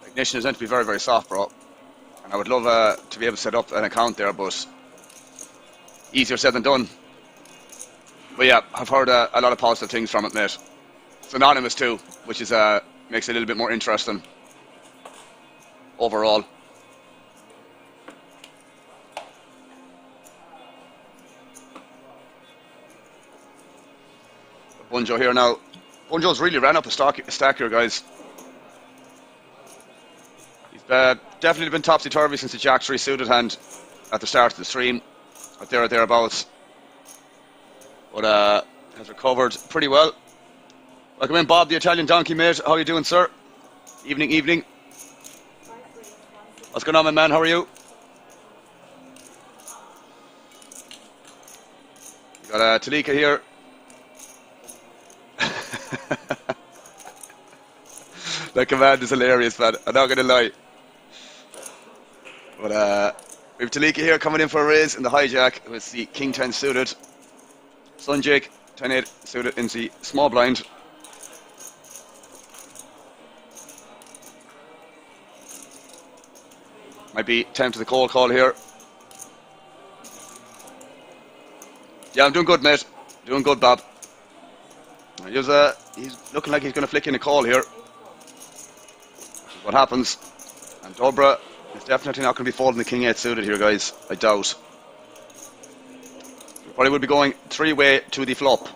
Ignition is meant to be very, very soft, bro. I would love to be able to set up an account there, but easier said than done. But yeah, I've heard a lot of positive things from it, mate. It's anonymous too, which is makes it a little bit more interesting overall. Bunjo here now. Bunjo's really ran up a stack here, guys. He's definitely been topsy-turvy since the Jack 3 suited hand at the start of the stream, or there or thereabouts. But has recovered pretty well. Welcome in, Bob, the Italian donkey, mate. How are you doing, sir? Evening, evening. What's going on, my man? How are you? We got Talika here. That command is hilarious, man. I'm not going to lie. But we have Talika here coming in for a raise in the hijack with the King 10 suited. Sunjake 10-8 suited in the small blind. Might be time to the call here. Yeah, I'm doing good, mate. Doing good, Bob. He's looking like he's going to flick in a call here. What happens? And Dobra is definitely not going to be folding the King 8 suited here, guys. I doubt. We probably would be going 3-way to the flop.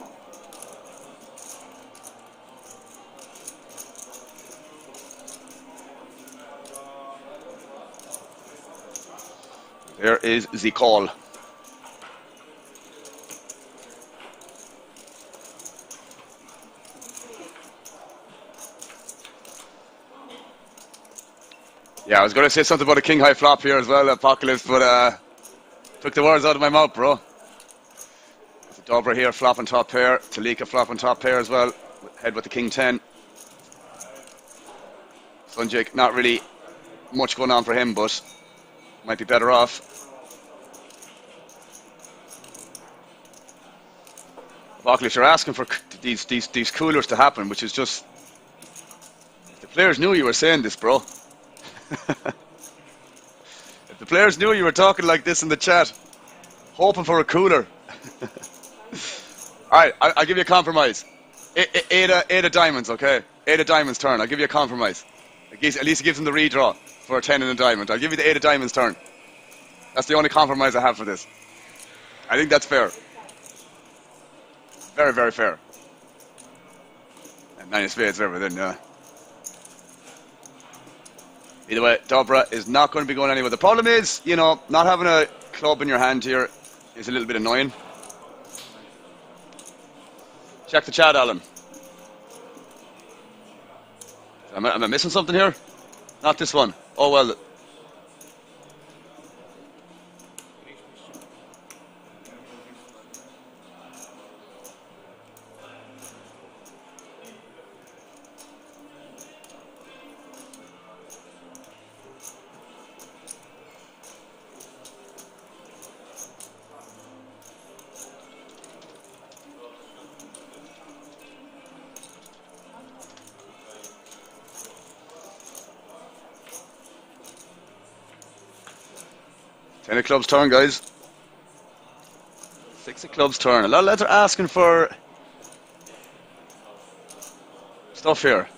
There is the call. Yeah, I was going to say something about a king high flop here as well, Apocalypse, but took the words out of my mouth, bro. There's a Dobra here, flopping top pair. Talika flopping top pair as well. Head with the king 10. Sunjake, not really much going on for him, but might be better off. Apocalypse, you're asking for these coolers to happen, which is just... If the players knew you were saying this, bro. If the players knew you were talking like this in the chat, hoping for a cooler. Alright, I'll give you a compromise. Eight of diamonds, okay? 8 of diamonds turn, I'll give you a compromise. At least it gives him the redraw for a 10 and a diamond. I'll give you the 8 of diamonds turn. That's the only compromise I have for this. I think that's fair. Very, very fair. And 9 of spades, everything, yeah. Either way, Dobra is not going to be going anywhere. The problem is, you know, not having a club in your hand here is a little bit annoying. Check the chat, Alan. Am I missing something here? Not this one. Oh, well. Ten of clubs turn, guys. 6 of clubs turn. A lot of lads are asking for stuff here.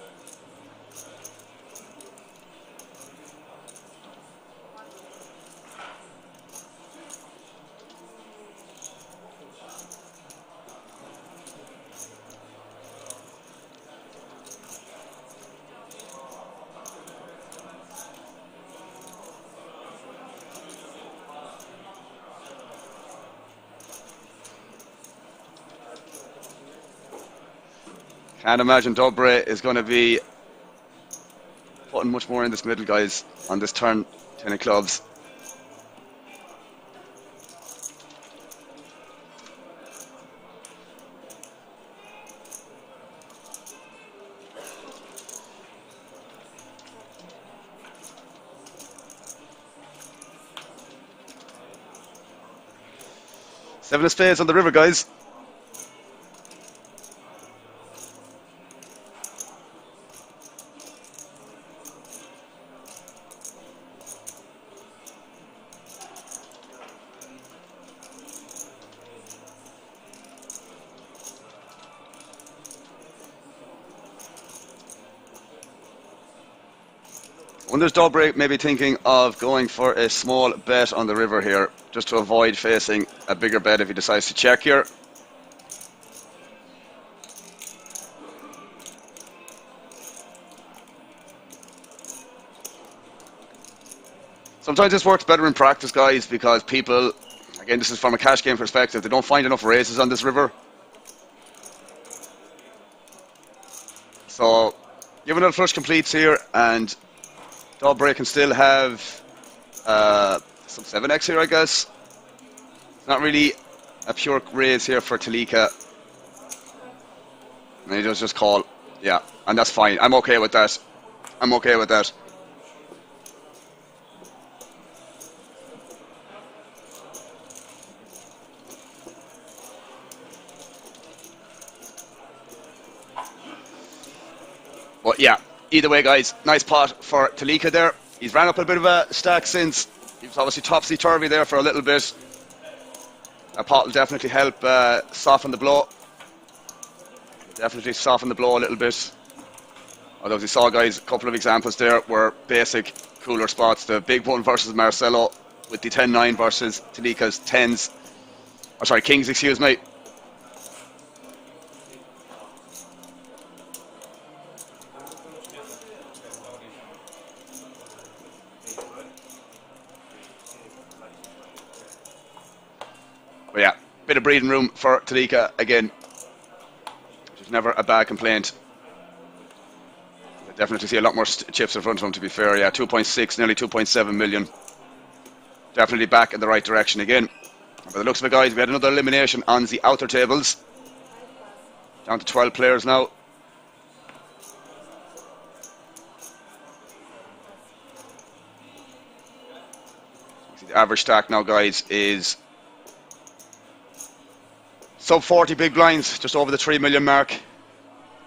Can't imagine Dobra is going to be putting much more in this middle, guys, on this turn. 10 of clubs. Seven of spades on the river, guys. Wonders Dobre maybe thinking of going for a small bet on the river here, just to avoid facing a bigger bet if he decides to check here. Sometimes this works better in practice, guys, because people, again, this is from a cash game perspective, they don't find enough raises on this river. So, given that flush completes here, and Dobre can still have some 7x here, I guess. It's not really a pure raise here for Talika. And he does just call. Yeah, and that's fine. I'm okay with that. I'm okay with that. But yeah, either way, guys, nice pot for Talika there. He's ran up a bit of a stack since. He was obviously topsy-turvy there for a little bit. That pot will definitely help soften the blow. Definitely soften the blow a little bit. Although, as you saw, guys, a couple of examples there were basic, cooler spots. The big one versus Marcelo with the 10-9 versus Talika's 10s. Oh, sorry, kings, excuse me. But yeah, bit of breathing room for Talika again, which is never a bad complaint. I definitely see a lot more chips in front of him, to be fair. Yeah, 2.6, nearly 2.7 million. Definitely back in the right direction again. And by the looks of it, guys, we had another elimination on the outer tables. Down to 12 players now. See, the average stack now, guys, is sub 40 big blinds, just over the 3 million mark.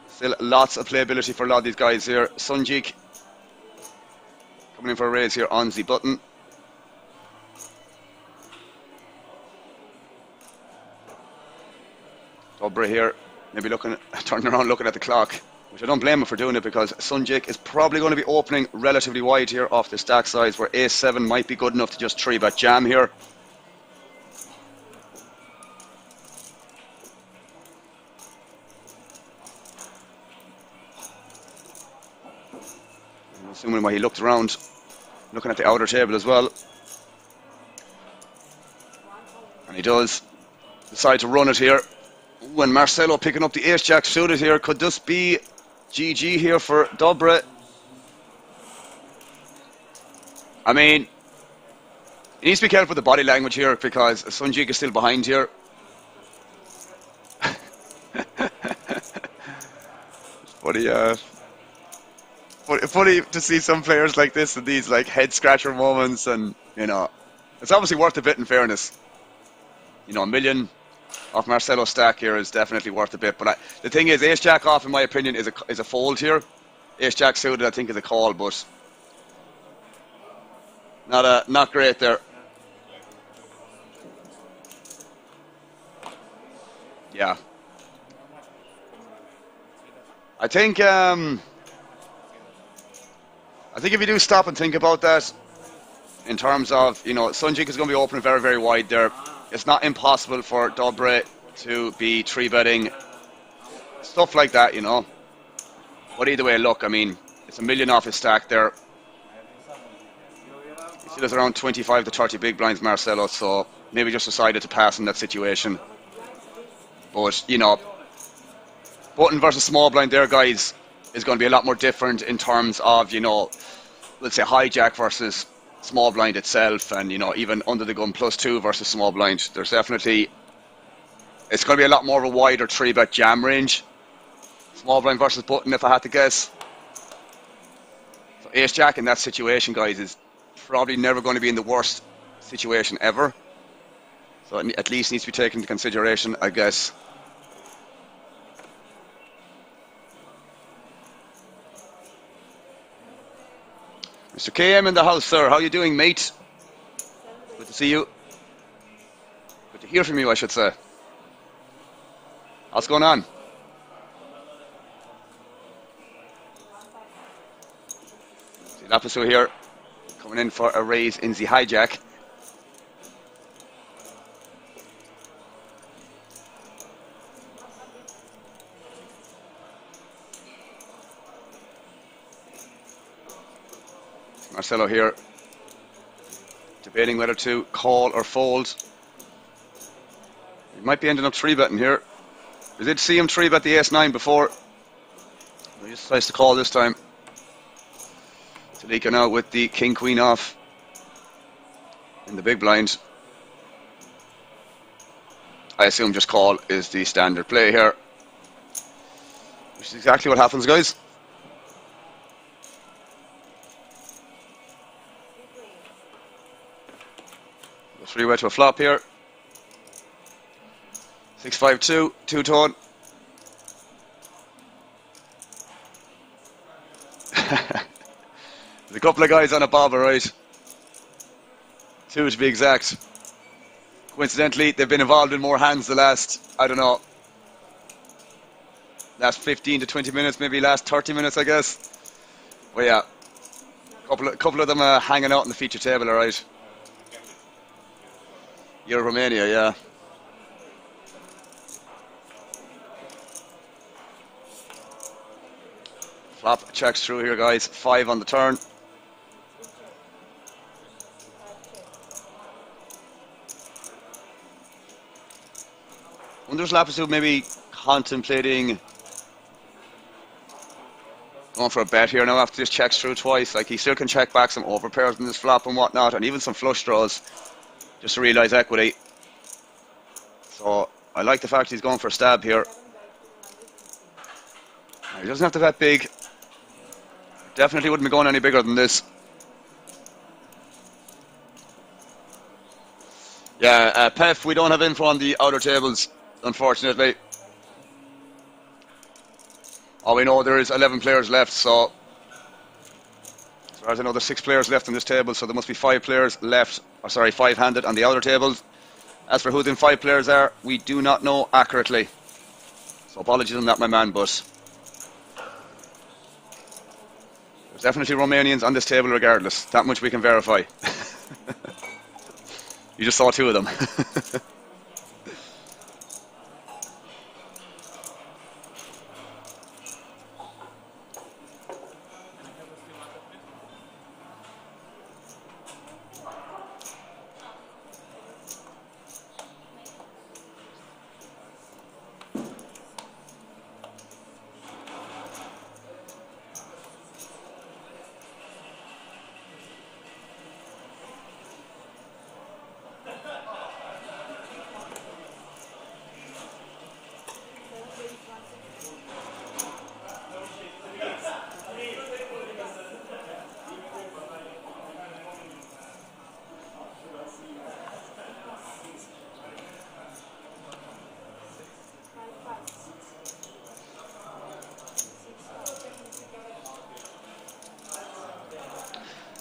Still lots of playability for a lot of these guys here. Sunjik coming in for a raise here on the button. Dobre here, maybe turning around looking at the clock, which I don't blame him for doing it, because Sunjik is probably going to be opening relatively wide here off the stack size, where Ace-7 might be good enough to just 3-bet jam here. I'm assuming why he looked around, looking at the outer table as well. And he does decide to run it here. When Marcelo picking up the ace-jack suited here, could this be GG here for Dobre? I mean, he needs to be careful with the body language here, because Sunjik is still behind here. Funny to see some players like this in these like head scratcher moments, and you know, it's obviously worth a bit in fairness. You know, a million off Marcelo's stack here is definitely worth a bit. But the thing is, ace jack off, in my opinion, is a fold here. Ace jack suited, I think, is a call, but not great there. Yeah, I think if you do stop and think about that, in terms of, you know, Sunjik is going to be opening very, very wide there. It's not impossible for Dobre to be 3-betting stuff like that, you know. But either way, look, I mean, it's a million off his stack there. He still has around 25 to 30 big blinds, Marcelo, so maybe just decided to pass in that situation. But, you know, button versus small blind there, guys, is going to be a lot more different in terms of, you know, let's say hijack versus small blind itself, and, you know, even under the gun +2 versus small blind. There's definitely, it's going to be a lot more of a wider 3-bet jam range. Small blind versus button, if I had to guess. So ace jack in that situation, guys, is probably never going to be in the worst situation ever. So it at least needs to be taken into consideration, I guess. Mr. KM in the house, sir. How are you doing, mate? Good to see you. Good to hear from you, I should say. What's going on? See, Lapisu here, coming in for a raise in the hijack. Marcelo here, debating whether to call or fold. He might be ending up 3-betting here. We did see him 3-bet the ace-9 before. He just tries to call this time. Talika now with the king-queen off in the big blind. I assume just call is the standard play here, which is exactly what happens, guys. The 3-way to a flop here. 6-5-2, two-tone. There's a couple of guys on a bobber, right? 2 to be exact. Coincidentally, they've been involved in more hands the last, I don't know, last 15 to 20 minutes, maybe last 30 minutes, I guess. But yeah, a couple of them are hanging out on the feature table, alright. You're Romania, yeah. Flop checks through here, guys. 5 on the turn. Wonder if Lapisu maybe contemplating going for a bet here now after this checks through twice. Like, he still can check back some overpairs in this flop and whatnot, and even some flush draws, just to realise equity. So I like the fact he's going for a stab here. He doesn't have to bet big. Definitely wouldn't be going any bigger than this. Yeah, Pef, we don't have info on the outer tables, unfortunately. All we know, there is 11 players left, so as far as I know, there's 6 players left on this table, so there must be 5 players left, or sorry, 5-handed on the outer tables. As for who the 5 players are, we do not know accurately. So apologies on that, my man, but there's definitely Romanians on this table regardless. That much we can verify. You just saw 2 of them.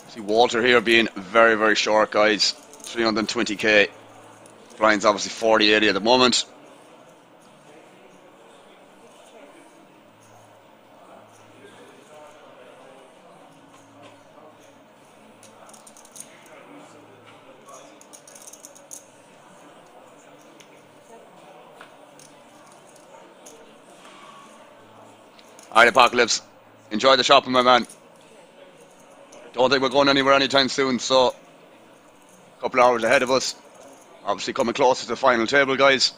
See Walter here being very, very short, guys. 320k. Brian's obviously 40-80 at the moment. Alright, Apocalypse. Enjoy the shopping, my man. Don't think we're going anywhere anytime soon, so a couple hours ahead of us. Obviously coming closer to the final table, guys.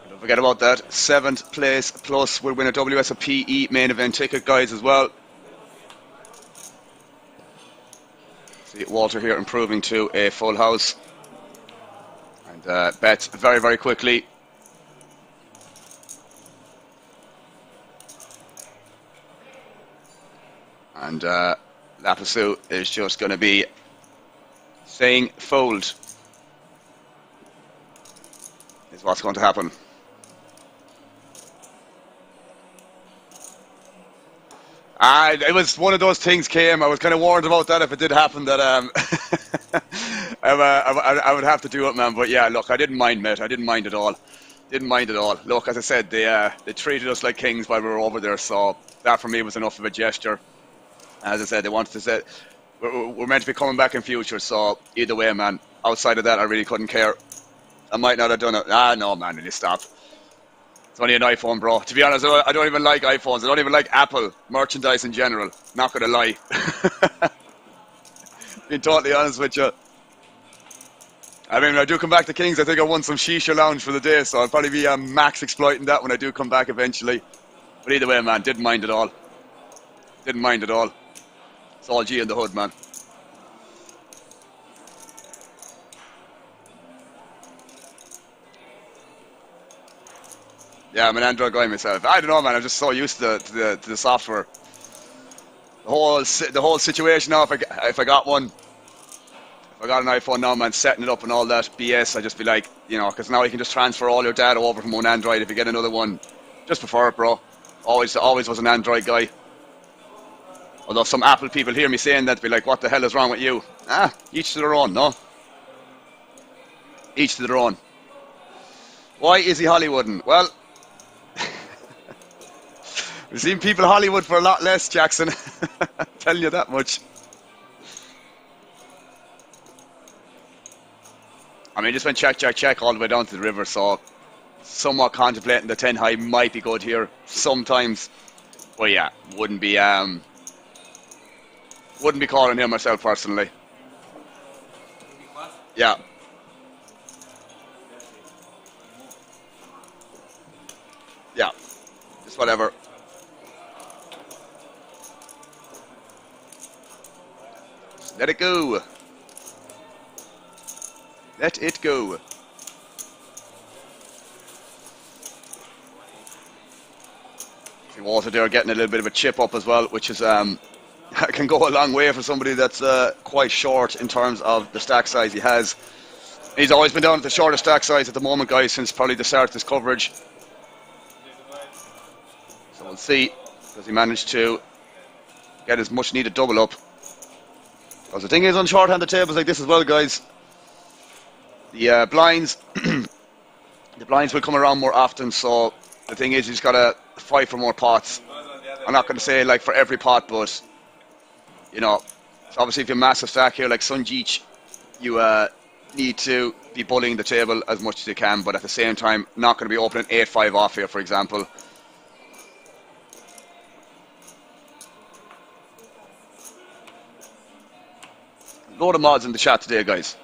Don't forget about that. 7th place plus will win a WSOP main event ticket, guys, as well. See Walter here improving to a full house. And bets very, very quickly. And Lapisu is just going to be saying fold is what's going to happen. It was one of those things, Cam. I was kind of warned about that if it did happen that I would have to do it, man. But yeah, look, I didn't mind, mate. I didn't mind at all. Didn't mind at all. Look, as I said, they treated us like kings while we were over there, so that for me was enough of a gesture. As I said, they wanted to say we're meant to be coming back in future, so either way, man. Outside of that, I really couldn't care. I might not have done it. No, man, will you stop? It's only an iPhone, bro. To be honest, I don't even like iPhones. I don't even like Apple merchandise in general. Not gonna lie. Being totally honest with you. I mean, when I do come back to Kings, I think I won some Shisha Lounge for the day, so I'll probably be max exploiting that when I do come back eventually. But either way, man, didn't mind at all. Didn't mind at all. It's all G in the hood, man. Yeah, I'm an Android guy myself. I don't know, man. I'm just so used to the software. The whole situation now. If I got one. I got an iPhone now, man, setting it up and all that BS, I'd just be like, you know, because now you can just transfer all your data over from one Android if you get another one. Just prefer it, bro. Always was an Android guy. Although some Apple people hear me saying that, be like, what the hell is wrong with you? Each to their own, no? Each to their own. Why is he Hollywooding? Well, we've seen people Hollywood for a lot less, Jackson. Telling you that much. I mean, just went check all the way down to the river, so somewhat contemplating the 10 high might be good here sometimes. But yeah, wouldn't be calling here myself personally. Yeah. Yeah. Just whatever. Just let it go. Let it go. See Walter there getting a little bit of a chip up as well, which is can go a long way for somebody that's quite short in terms of the stack size he has. He's always been down at the shorter stack size at the moment, guys, since probably the start of this coverage. So we'll see, does he manage to get his much needed double up? Because the thing is on short-handed tables like this as well, guys, the blinds, the blinds will come around more often. So the thing is, he's got to fight for more pots. I'm not going to say like for every pot, but you know, obviously if you're massive stack here like Sunjich, you need to be bullying the table as much as you can, but at the same time, not going to be opening 8-5 off here, for example. Load of mods in the chat today, guys.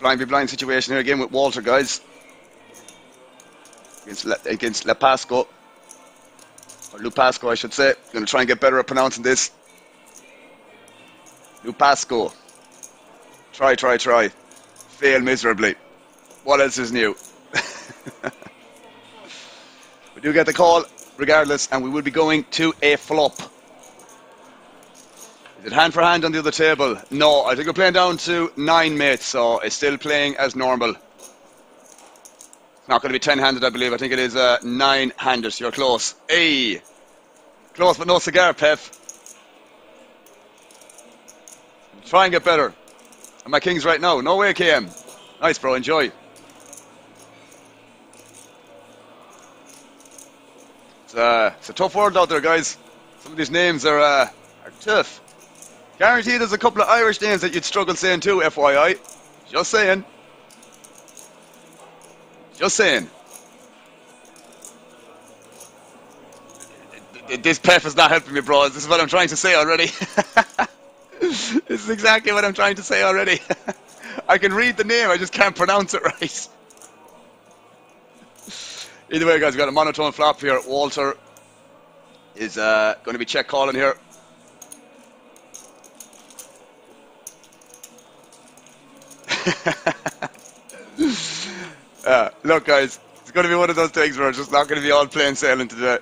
Blind be blind situation here again with Walter, guys. Against Lapasco. Or Lupasco, I should say. Going to try and get better at pronouncing this. Lupasco. Try. Fail miserably. What else is new? We do get the call, regardless, and we will be going to a flop. Is it hand for hand on the other table? No, I think we're playing down to 9 mates, so it's still playing as normal. It's not going to be 10-handed, I believe. I think it is 9-handed. You're close. Hey! Close but no cigar, Pef. Try and get better. And my king's right now. No way, KM. Nice, bro. Enjoy. It's a tough world out there, guys. Some of these names are tough. Guaranteed there's a couple of Irish names that you'd struggle saying too, FYI. Just saying. Just saying. This Pef is not helping me, bro. This is what I'm trying to say already. This is exactly what I'm trying to say already. I can read the name, I just can't pronounce it right. Either way, guys, we've got a monotone flop here. Walter is going to be check calling here. Look, guys, it's going to be one of those things where it's just not going to be all plain sailing today.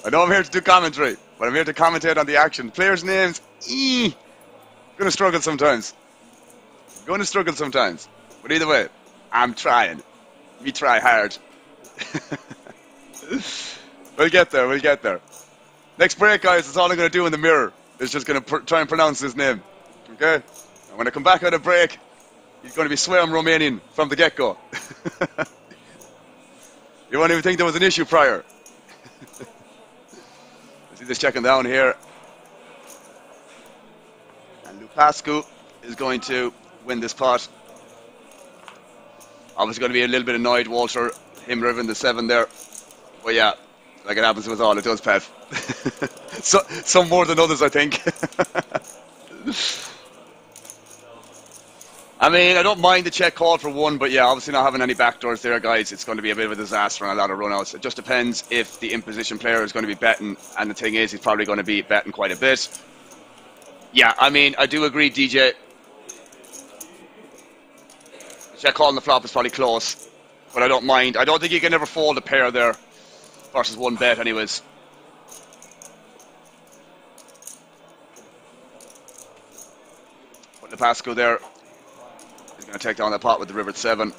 I know I'm here to do commentary, but I'm here to commentate on the action. Players' names, going to struggle sometimes. Going to struggle sometimes. But either way, I'm trying. We try hard. We'll get there, we'll get there. Next break, guys, that's all I'm going to do in the mirror. Is just going to try and pronounce his name. Okay? And when I come back out of break, he's going to be swearing Romanian from the get-go. You won't even think there was an issue prior. See this checking down here. And Lupascu is going to win this pot. Obviously going to be a little bit annoyed, Walter, him rivering the 7 there. But yeah, like it happens with all, it does, Pef. So, some more than others, I think. I mean, I don't mind the check call for 1, but yeah, obviously not having any backdoors there, guys, it's going to be a bit of a disaster and a lot of run-outs. It just depends if the imposition player is going to be betting, and the thing is, he's probably going to be betting quite a bit. Yeah, I mean, I do agree, DJ. The check call on the flop is probably close, but I don't mind. I don't think you can ever fold a pair there versus 1 bet anyways. Put the Pasco there. He's going to take down that pot with the river 7.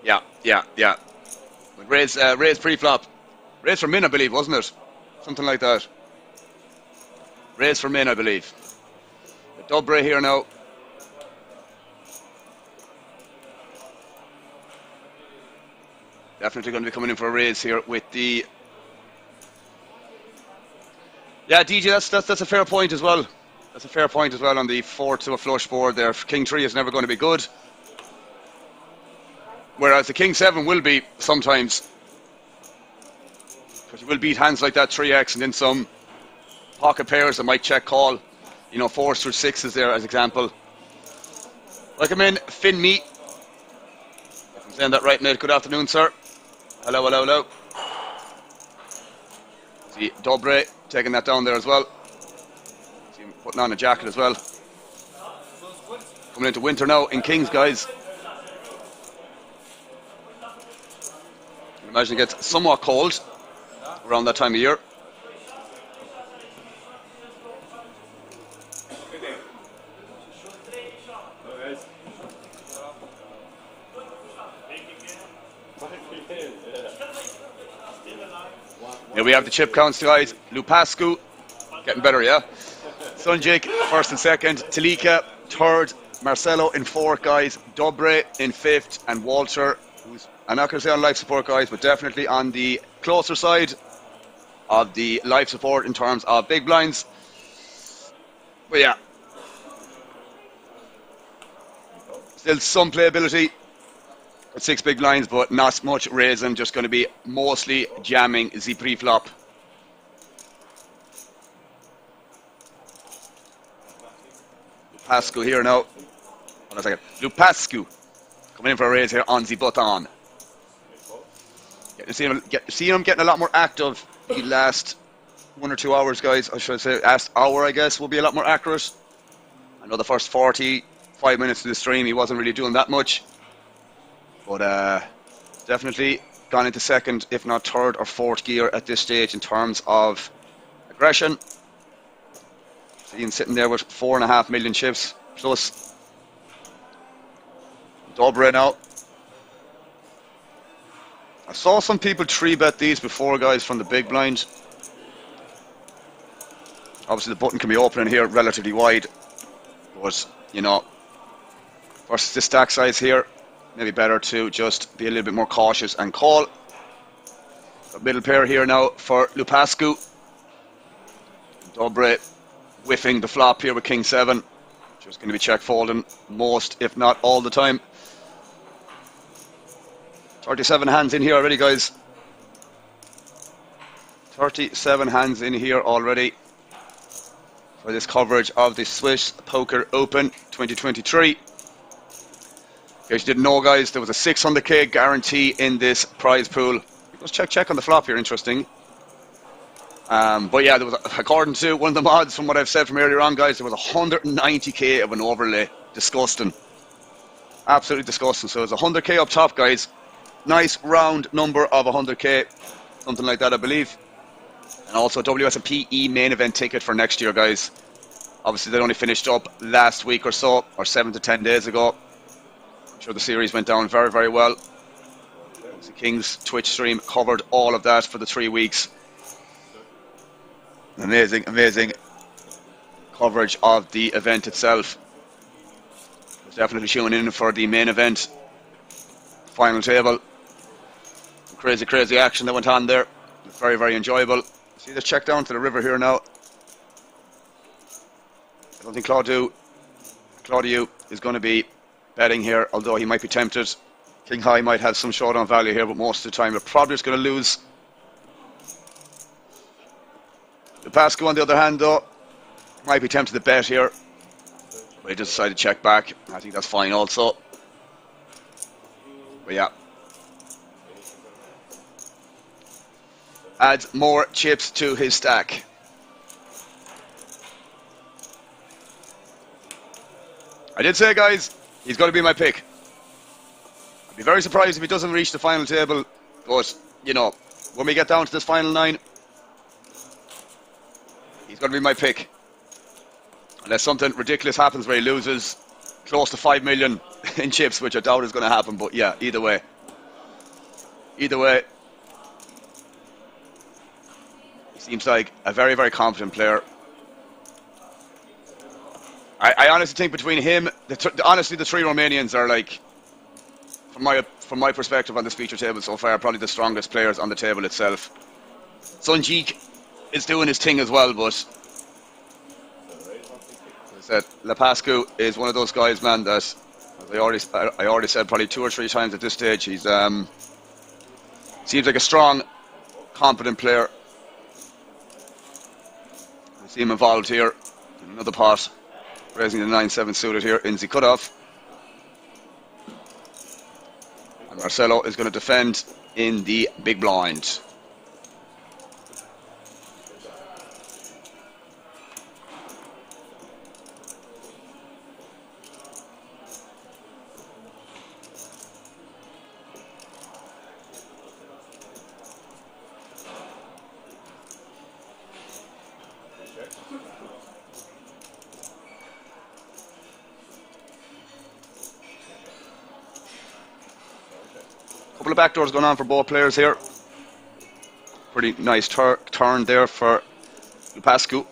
Yeah. Raise pre-flop. Raise for min, I believe, wasn't it? Something like that. Raise for min, I believe. The Dobre here now. Definitely going to be coming in for a raise here with the... Yeah, DJ, that's a fair point as well. That's a fair point as well on the 4 to a flush board there. King 3 is never going to be good. Whereas the King 7 will be sometimes. Because you will beat hands like that 3x and then some pocket pairs that might check call. You know, 4s through 6s there as example. Welcome in, Finn Meat. If I'm saying that right, mate. Good afternoon, sir. Hello. See, Dobre taking that down there as well. See him putting on a jacket as well. Coming into winter now in Kings, guys. I imagine it gets somewhat cold around that time of year. Here we have the chip counts, guys. Lupascu, getting better, yeah? Sunjik, 1st and 2nd. Talika, 3rd. Marcelo in 4th, guys. Dobre in 5th. And Walter, who's, I'm not going to say on life support, guys, but definitely on the closer side of the life support in terms of big blinds. But yeah. Still some playability. 6 big blinds, but not much raising. Just going to be mostly jamming the pre-flop. Lupascu here now. Hold on a second. Lupascu coming in for a raise here on the button. See him getting a lot more active the last 1 or 2 hours, guys. I should say last hour, I guess, will be a lot more accurate. I know the first 45 minutes of the stream he wasn't really doing that much. But definitely gone into 2nd, if not 3rd or 4th gear at this stage in terms of aggression. So Ian sitting there with 4.5 million chips plus. Dobre now. I saw some people 3-bet these before, guys, from the big blind. Obviously, the button can be opening here relatively wide. But, you know, versus the stack size here, maybe better to just be a little bit more cautious and call. A middle pair here now for Lupascu. Dobre whiffing the flop here with King 7. Just going to be check folding most, if not all the time. 37 hands in here already, guys. 37 hands in here already for this coverage of the Swiss Poker Open 2023. In case you didn't know, guys, there was a 600k guarantee in this prize pool. Let's check on the flop here, interesting. But yeah, there was, according to one of the mods from what I've said from earlier on, guys, there was 190k of an overlay. Disgusting. Absolutely disgusting. So it's 100k up top, guys. Nice round number of 100k. Something like that, I believe. And also WSOP main event ticket for next year, guys. Obviously, they only finished up last week or so, or 7 to 10 days ago. I'm sure the series went down very, very well. The King's Twitch stream covered all of that for the 3 weeks. Amazing, amazing coverage of the event itself. I was definitely tuning in for the main event. Final table. Crazy, crazy action that went on there. Very, very enjoyable. See this check down to the river here now. I don't think Claudio is going to be betting here, although he might be tempted. King High might have some showdown value here, but most of the time they're probably just going to lose. The Pasco, on the other hand, though, might be tempted to bet here. But he just decided to check back. I think that's fine also. But yeah. Adds more chips to his stack. I did say, guys, he's going to be my pick. I'd be very surprised if he doesn't reach the final table. But, you know, when we get down to this final 9, he's going to be my pick. Unless something ridiculous happens where he loses close to 5 million in chips, which I doubt is going to happen. But yeah, either way. Either way. He seems like a very, very confident player. I honestly think between him, honestly, the 3 Romanians are like, from my perspective on this feature table so far, probably the strongest players on the table itself. Sunjik is doing his thing as well, but as I said, Lapascu is one of those guys, man, that, as I already said probably 2 or 3 times at this stage, he's seems like a strong, competent player. I see him involved here in another pot, raising the 9-7 suited here in the cutoff. And Marcelo is going to defend in the big blind. Couple of backdoors going on for both players here. Pretty nice turn there for Lupascu.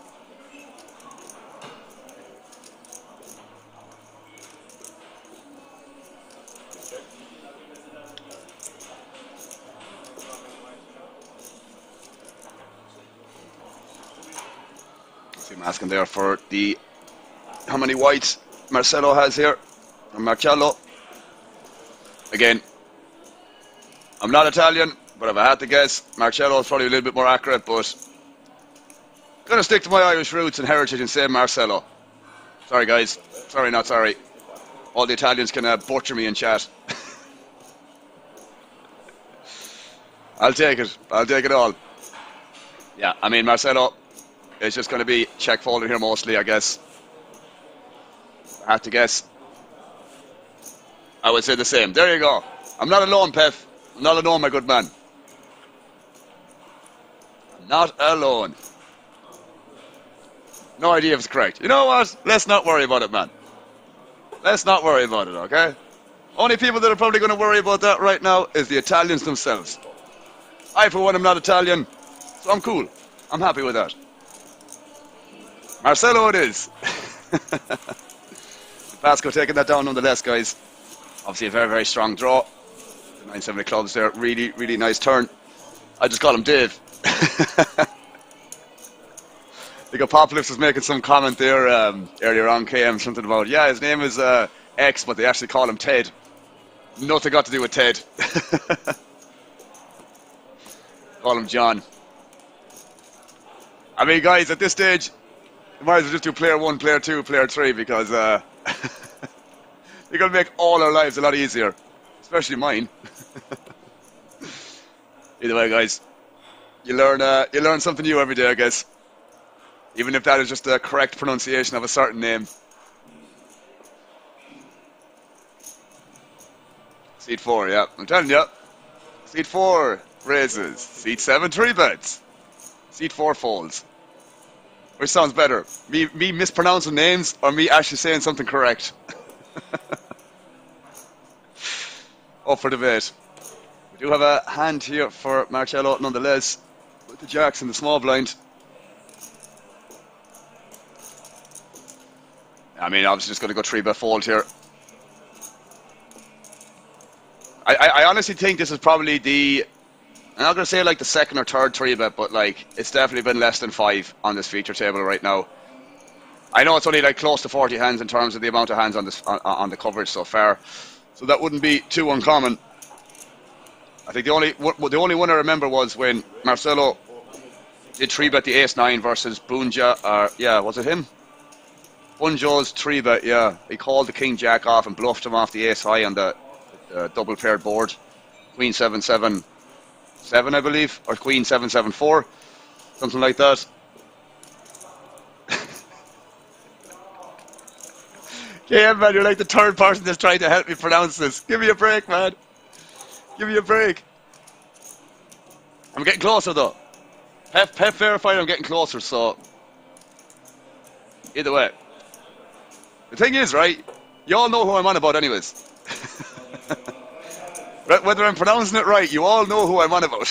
See him asking there for the how many whites Marcelo has here, or Marcello. Again, I'm not Italian, but if I had to guess, Marcello is probably a little bit more accurate, but I'm going to stick to my Irish roots and heritage and say Marcello. Sorry, guys. Sorry, not sorry. All the Italians can butcher me in chat. I'll take it. I'll take it all. Yeah, I mean, Marcello is just going to be check folding here mostly, I guess. I have to guess. I would say the same. There you go. I'm not alone, Pef. I'm not alone, my good man. I'm not alone. No idea if it's correct. You know what? Let's not worry about it, man. Let's not worry about it, okay? Only people that are probably going to worry about that right now is the Italians themselves. I, for one, am not Italian, so I'm cool. I'm happy with that. Marcelo it is. Pasco taking that down nonetheless, guys. Obviously a very, very strong draw. The 970 clubs there. Really, really nice turn. I just call him Dave. I think Apocalypse was making some comment there earlier on, KM, something about, yeah, his name is X, but they actually call him Ted. Nothing got to do with Ted. Call him John. I mean, guys, at this stage, you might as well just do player 1, player 2, player 3, because you're going to make all our lives a lot easier, especially mine. Either way, guys, you learn something new every day, I guess. Even if that is just the correct pronunciation of a certain name. Seat 4, yeah, I'm telling you. Seat 4 raises. Seat 7 3 bets. Seat 4 folds. Which sounds better? Me mispronouncing names or me actually saying something correct? Up for debate. We do have a hand here for Marcello nonetheless. With the jacks in the small blind. I mean, obviously just going to go 3-bet fold here. I honestly think this is probably the... I'm not going to say like the second or third 3-bet, but like it's definitely been less than 5 on this feature table right now. I know it's only like close to 40 hands in terms of the amount of hands on this on the coverage so far, so that wouldn't be too uncommon. I think the only one I remember was when Marcelo did 3-bet the ace-9 versus Bunja. Yeah, was it him? Bunjo's 3-bet. Yeah, he called the king jack off and bluffed him off the ace-high on the double paired board. Queen 7-7. 7, I believe, or Queen 7-7-4, something like that. Yeah, man, you're like the third person that's trying to help me pronounce this. Give me a break, man. Give me a break. I'm getting closer, though. Pep verified I'm getting closer, so... Either way. The thing is, right, you all know who I'm on about anyways. Whether I'm pronouncing it right, you all know who I'm on about.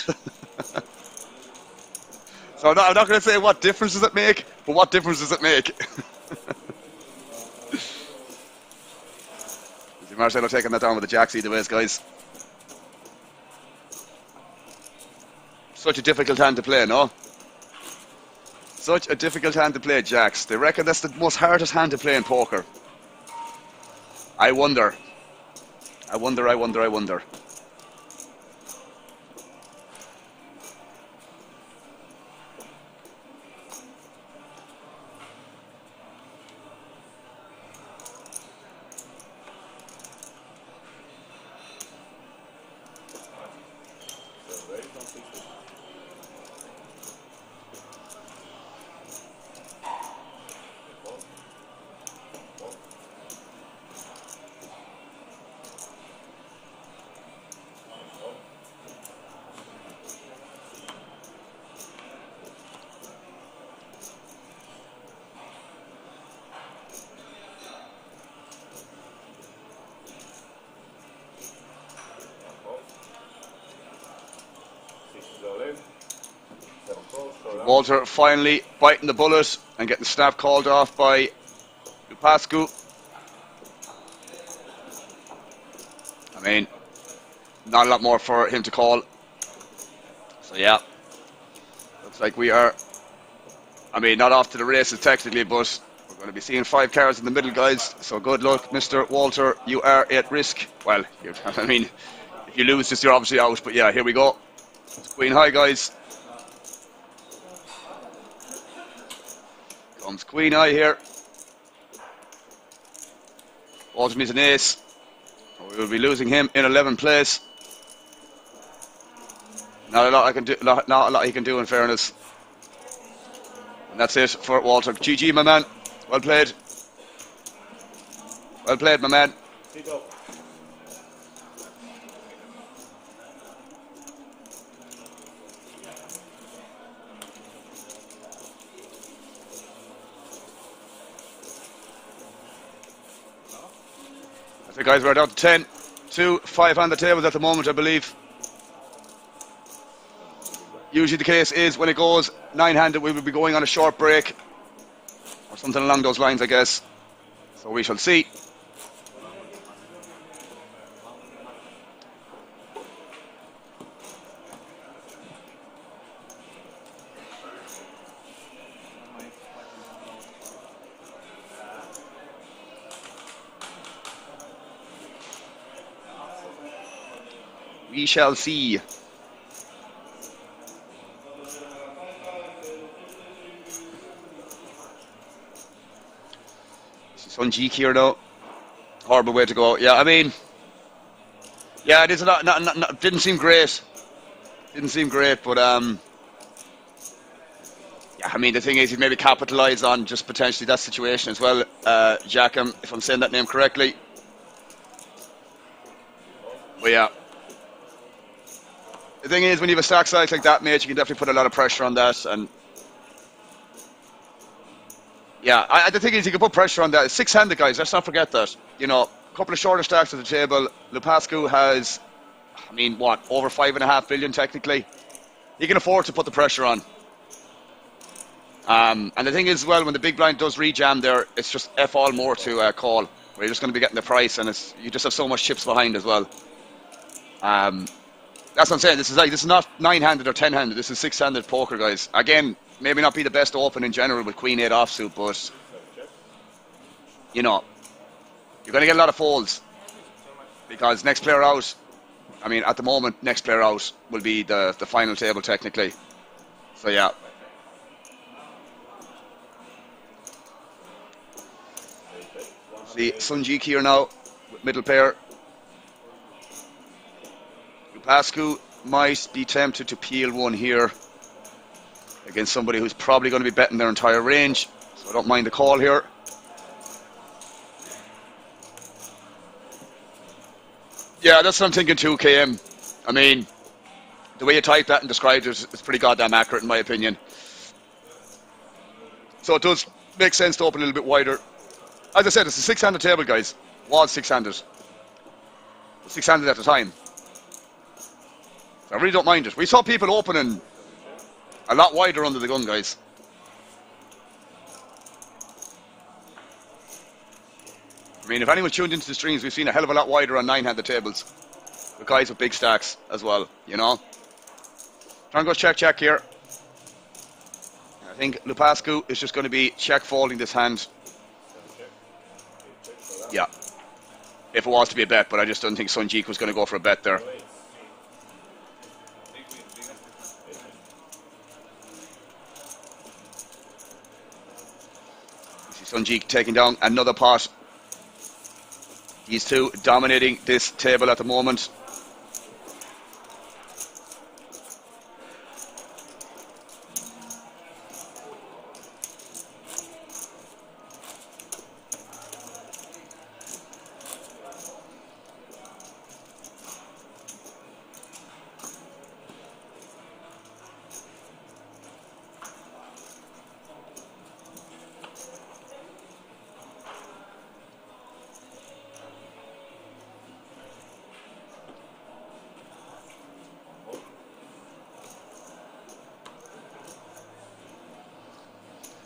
So I'm not going to say what difference does it make, but what difference does it make? Marcelo taking that down with the jacks either ways, guys. Such a difficult hand to play, no? Such a difficult hand to play, jacks. They reckon that's the most hardest hand to play in poker. I wonder. I wonder. Walter finally biting the bullet and getting the snap called off by Lupascu. I mean, not a lot more for him to call. So yeah, looks like we are, I mean, not off to the races technically, but we're going to be seeing 5 cards in the middle, guys. So good luck, Mr. Walter. You are at risk. Well, I mean, if you lose this, you're obviously out. But yeah, here we go. It's Queen High, guys. Comes Queen High here. Walter needs an ace. We will be losing him in 11th place. Not a lot I can do. Not a lot he can do, in fairness. And that's it for Walter. GG, my man. Well played. Well played, my man. So guys, we're down to 10, 2, 5 on the tables at the moment, I believe. usually the case is when it goes 9-handed, we will be going on a short break or something along those lines, I guess. So we shall see. We shall see. Sunjik here though. Horrible way to go. Yeah, I mean, yeah, it is not didn't seem great. Didn't seem great, but yeah, I mean the thing is, he'd maybe capitalise on just potentially that situation as well. Jackham, if I'm saying that name correctly. But yeah. The thing is, when you have a stack size like that, mate, you can definitely put a lot of pressure on that. And yeah, the thing is, you can put pressure on that. It's six-handed, guys. Let's not forget that. You know, a couple of shorter stacks at the table. Lupascu has, I mean, what, over 5.5 billion technically. He can afford to put the pressure on. And the thing is, well, when the big blind does rejam there, it's just F all more to call. Where you're just going to be getting the price, and you just have so much chips behind as well. That's what I'm saying. This is not 9-handed or 10-handed. This is 6-handed poker, guys. Again, maybe not be the best open in general with Queen 8 offsuit, but you know, you're going to get a lot of folds because next player out. I mean, at the moment, next player out will be the final table technically. So yeah. See Sunjik here now with middle pair. Lupascu might be tempted to peel one here against somebody who's probably going to be betting their entire range, so I don't mind the call here. Yeah, that's what I'm thinking too, KM. I mean, the way you typed that and described it is pretty goddamn accurate in my opinion. So it does make sense to open a little bit wider. As I said, it's a six-handed table, guys. Was six-handed. Six-handed at the time. I really don't mind it. We saw people opening a lot wider under the gun, guys. I mean, if anyone tuned into the streams, we've seen a hell of a lot wider on 9-handed tables. With guys with big stacks as well, you know. Try and go check here. I think Lupascu is just going to be check folding this hand. Yeah. If it was to be a bet, but I just don't think Sunjik was going to go for a bet there. Sunjik taking down another pot. These two dominating this table at the moment.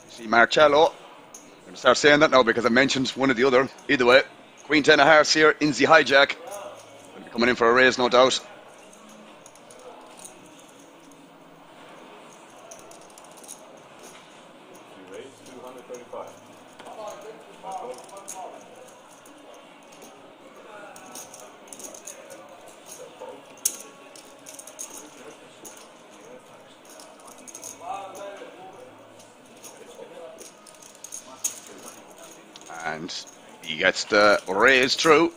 See Marcello. I'm going to start saying that now because I mentioned one or the other. Either way, Queen 10 of hearts here in the hijack. Going to be coming in for a raise, no doubt. And he gets the raise through.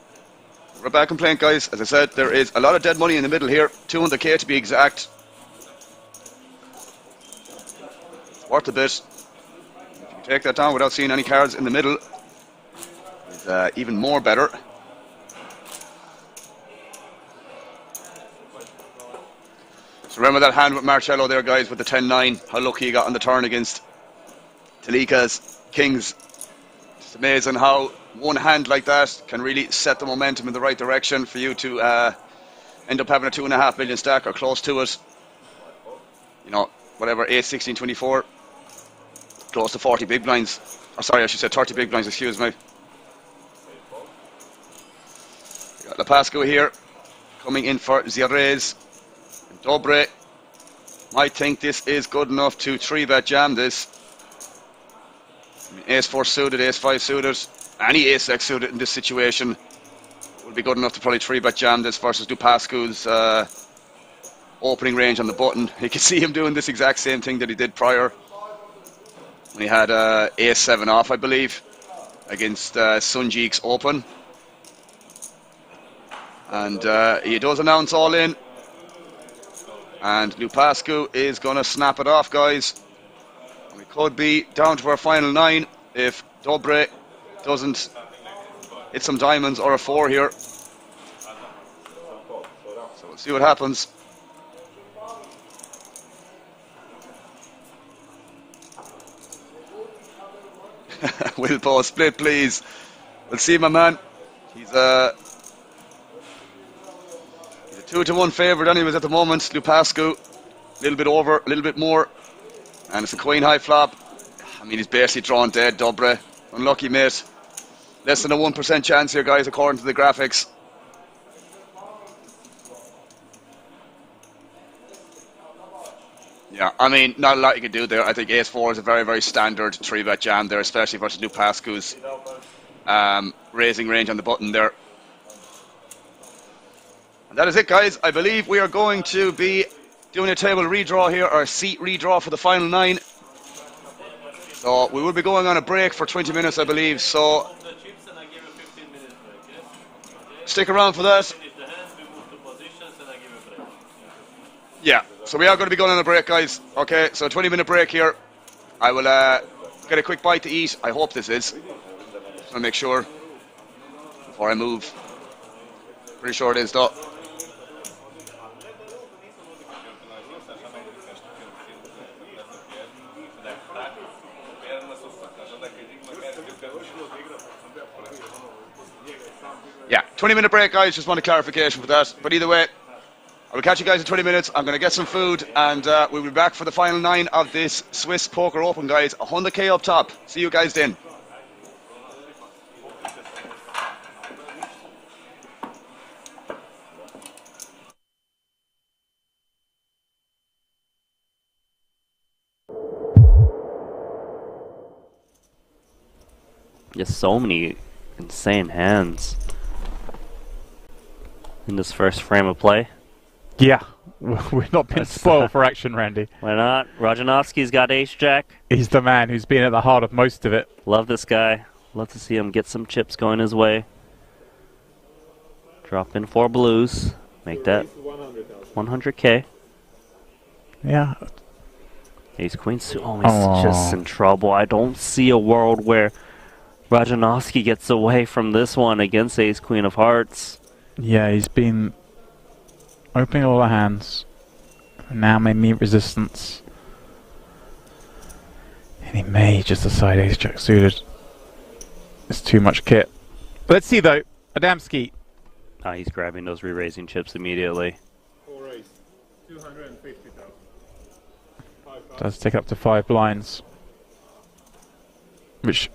We're back complaint, guys. As I said, there is a lot of dead money in the middle here. 200k to be exact. It's worth a bit. If you take that down without seeing any cards in the middle, it's even more better. So remember that hand with Marcello there, guys, with the 10-9. How lucky he got on the turn against Talika's Kings. It's amazing how one hand like that can really set the momentum in the right direction for you to end up having a 2.5 million stack or close to it. you know, whatever, ace 16, 24, close to 40 big blinds. Or sorry, I should say 30 big blinds, excuse me. We got Lapasco here, coming in for the raise. And Dobre might think this is good enough to 3-bet jam this. I mean, ace 4 suited, ace 5 suited, any ace X suited in this situation would be good enough to probably 3-bet jam this versus Lupascu's opening range on the button. You can see him doing this exact same thing that he did prior when he had ace 7 off, I believe, against Sunjik's open. And he does announce all in. And Lupascu is going to snap it off, guys. We could be down to our final 9 if Dobre doesn't hit some diamonds or a 4 here. So we'll see what happens. Wilpo, split please. We'll see, my man. He's a 2-1 favourite anyways at the moment. Lupascu, a little bit over, a little bit more. And it's a queen high flop. I mean, he's basically drawn dead, Dobre. Unlucky, mate. Less than a 1% chance here, guys, according to the graphics. Yeah, I mean, not a lot you can do there. I think ace 4 is a very, very standard 3-bet jam there, especially versus Lupascu's raising range on the button there. And that is it, guys. I believe we are going to be doing a table redraw here, or a seat redraw for the final 9. So we will be going on a break for 20 minutes, I believe. So stick around for that. Yeah, so we are going to be going on a break, guys. Okay, so a 20-minute break here. I will get a quick bite to eat. I hope this is. Just want to make sure before I move. Pretty sure it is, though. Yeah, 20-minute break, guys. Just want a clarification for that. But either way, I will catch you guys in 20 minutes. I'm going to get some food, and we'll be back for the final 9 of this Swiss Poker Open, guys. 100k up top. See you guys then. Just so many insane hands in this first frame of play. Yeah, we've not been spoiled for action, Randy. Why not? Rajanovski's got ace-jack. He's the man who's been at the heart of most of it. Love this guy. Love to see him get some chips going his way. Drop in 4 blues. Make that 100k. Yeah. Ace-queen. Oh, he's just in trouble. I don't see a world where Rajanovski gets away from this one against ace-queen of hearts. Yeah, he's been opening all the hands. Now may meet resistance. And he may just decide ace-jack suited. It's too much kit. Let's see though. Adamski. Ah, he's grabbing those re-raising chips immediately. Does take up to 5 blinds. Which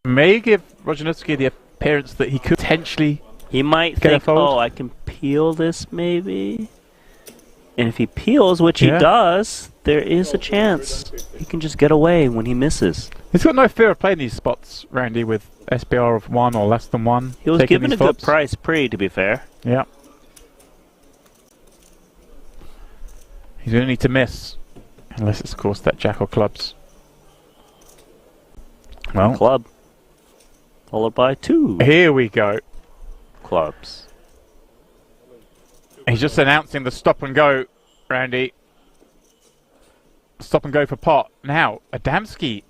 may give Rajanovski the appearance that he could potentially He might think, oh, I can peel this maybe. And if he peels, which he does, there is a chance he can just get away when he misses. He's got no fear of playing these spots, Randy, with SPR of 1 or less than 1. He was given a good price pre, to be fair. Yeah. He's going to need to miss. Unless it's, of course, that jack or clubs. Well, club. Followed by 2. Here we go. Clubs. He's just announcing the stop and go, Randy. Stop and go for pot. Now, Adamski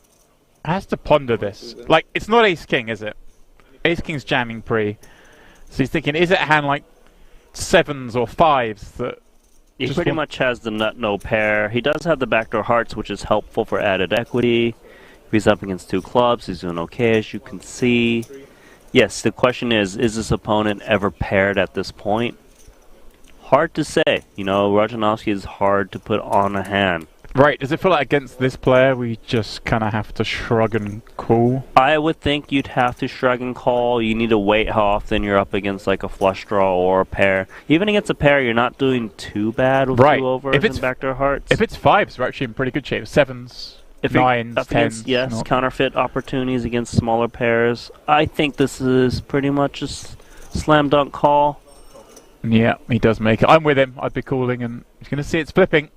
has to ponder this. Like, it's not ace-king, is it? Ace-king's jamming pre. So he's thinking, is it a hand like 7s or 5s that... He pretty much has the nut no pair. He does have the backdoor hearts, which is helpful for added equity. If he's up against 2 clubs, he's doing okay, as you can see. Yes, the question is this opponent ever paired at this point? Hard to say. You know, Rajanovski is hard to put on a hand. Right, does it feel like against this player we just kind of have to shrug and call? I would think you'd have to shrug and call. You need to wait how often you're up against like a flush draw or a pair. Even against a pair, you're not doing too bad with Right. two overs and backdoor hearts. If it's fives, we're actually in pretty good shape. Sevens, if nines, up tens. against, yes, counterfeit opportunities against smaller pairs. I think this is pretty much a slam dunk call. Yeah, he does make it. I'm with him. I'd be calling, and he's going to see it's flipping.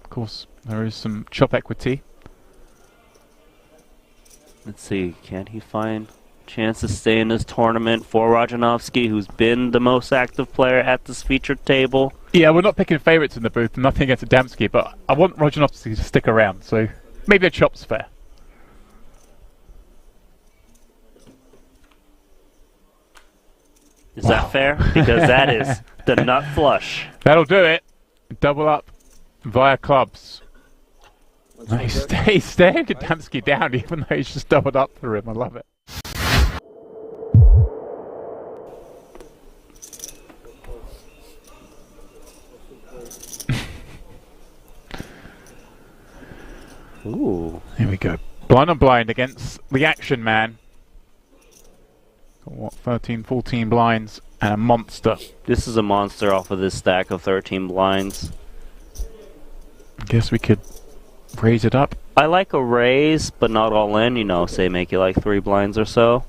Of course, there is some chop equity. Let's see, can he find a chance to stay in this tournament for Rajanovsky, who's been the most active player at this featured table? Yeah, we're not picking favourites in the booth, nothing against Adamski, but I want Rajanovsky to stick around, so maybe a chop's fair. Is that fair? Because that is the nut flush. That'll do it. Double up via clubs. He's staring Adamski down even though he's just doubled up for him. I love it. Ooh. Here we go. Blind on blind against the action man. Got what, 13, 14 blinds and a monster. This is a monster off of this stack of 13 blinds. I guess we could raise it up. I like a raise, but not all in, you know, say make it like 3 blinds or so.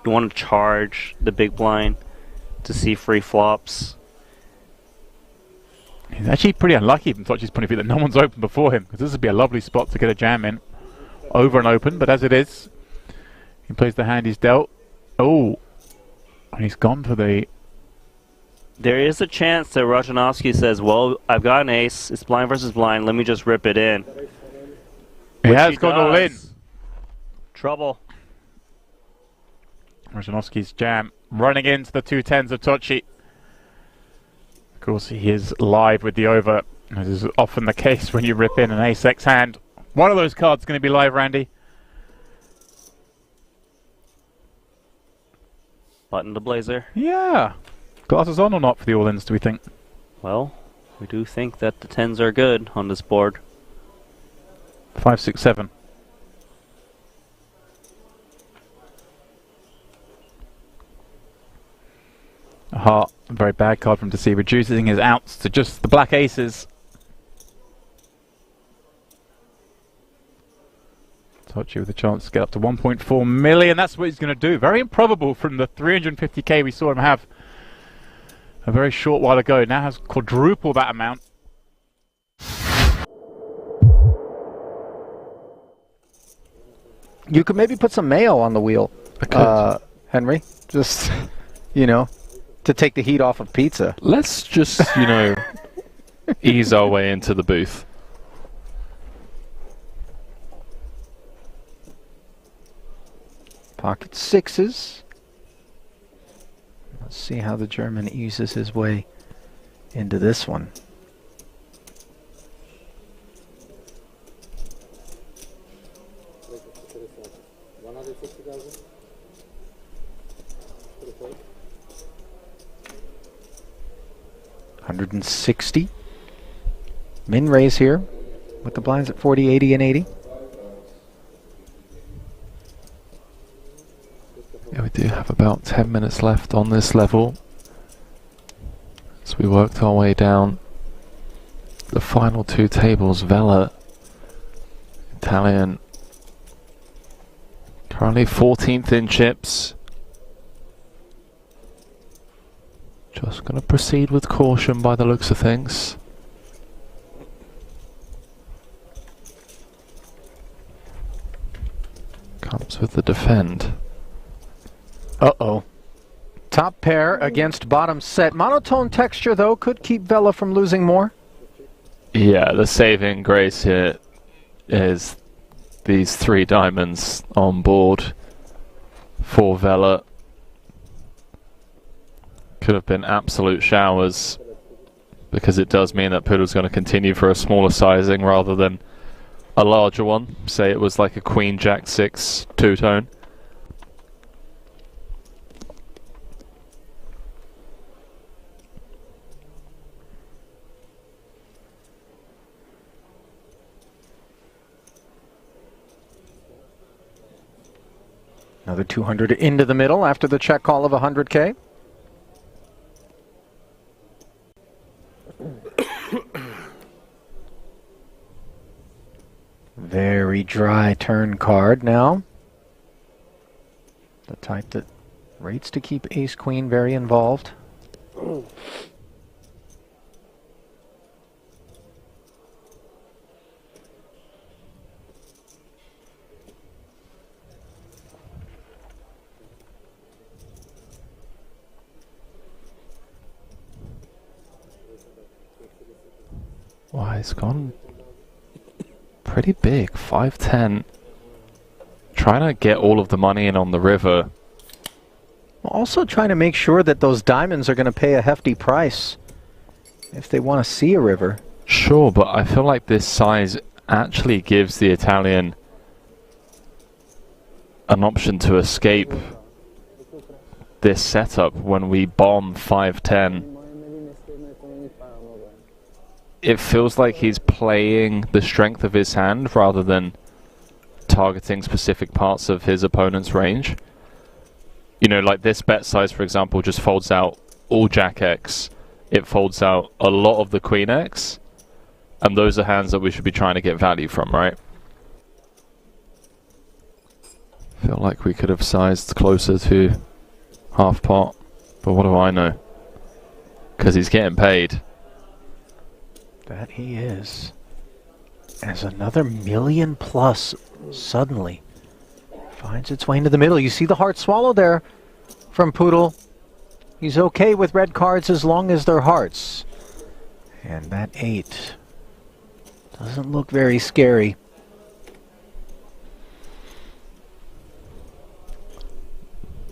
You want to charge the big blind to see free flops. He's actually pretty unlucky from Sochi's point of view that no one's open before him, because this would be a lovely spot to get a jam in. Over and open, but as it is, he plays the hand he's dealt. Oh, and he's gone for the... There is a chance that Rajanovsky says, well, I've got an ace, it's blind versus blind, let me just rip it in. He has gone all in. Trouble. Rajanovsky's jam running into the 2-10s of Tochi. Of course, he is live with the over, as is often the case when you rip in an ace-x hand. One of those cards is going to be live, Randy. Button the blazer. Yeah. Glasses on or not for the all-ins, do we think? Well, we do think that the 10s are good on this board. 5, 6, 7. A heart, a very bad card from to see, reducing his outs to just the black aces. Tochi with a chance to get up to 1.4 million. That's what he's going to do. Very improbable from the 350k we saw him have a very short while ago. Now has quadruple that amount. You could maybe put some mayo on the wheel, Henry. Just, you know, to take the heat off of pizza. Let's just, you know, ease our way into the booth. Pocket sixes. Let's see how the German eases his way into this one. $160. Min raise here with the blinds at 40, 80, and 80. Yeah, we do have about 10 minutes left on this level. So we worked our way down the final 2 tables. Vela, Italian, currently 14th in chips. Just going to proceed with caution by the looks of things. Comes with the defend. Uh-oh. Top pair against bottom set. Monotone texture, though, could keep Vela from losing more. Yeah, the saving grace here is these 3 diamonds on board for Vela. Could have been absolute showers, because it does mean that Poodle's going to continue for a smaller sizing rather than a larger one. Say it was like a Queen Jack 6 two-tone. Another 200 into the middle after the check call of 100K. Very dry turn card now. The type that rates to keep ace-queen very involved. Wow, he's gone pretty big, 5-10. Trying to get all of the money in on the river. Also trying to make sure that those diamonds are going to pay a hefty price if they want to see a river. Sure, but I feel like this size actually gives the Italian an option to escape this setup when we bomb 5-10. It feels like he's playing the strength of his hand rather than targeting specific parts of his opponent's range. You know, like this bet size, for example, just folds out all Jack X. It folds out a lot of the Queen X. And those are hands that we should be trying to get value from, right? Feel like we could have sized closer to half pot. But what do I know? Because he's getting paid. That he is. As another million plus suddenly finds its way into the middle. You see the heart swallow there from Poodle. He's okay with red cards as long as they're hearts. And that 8 doesn't look very scary.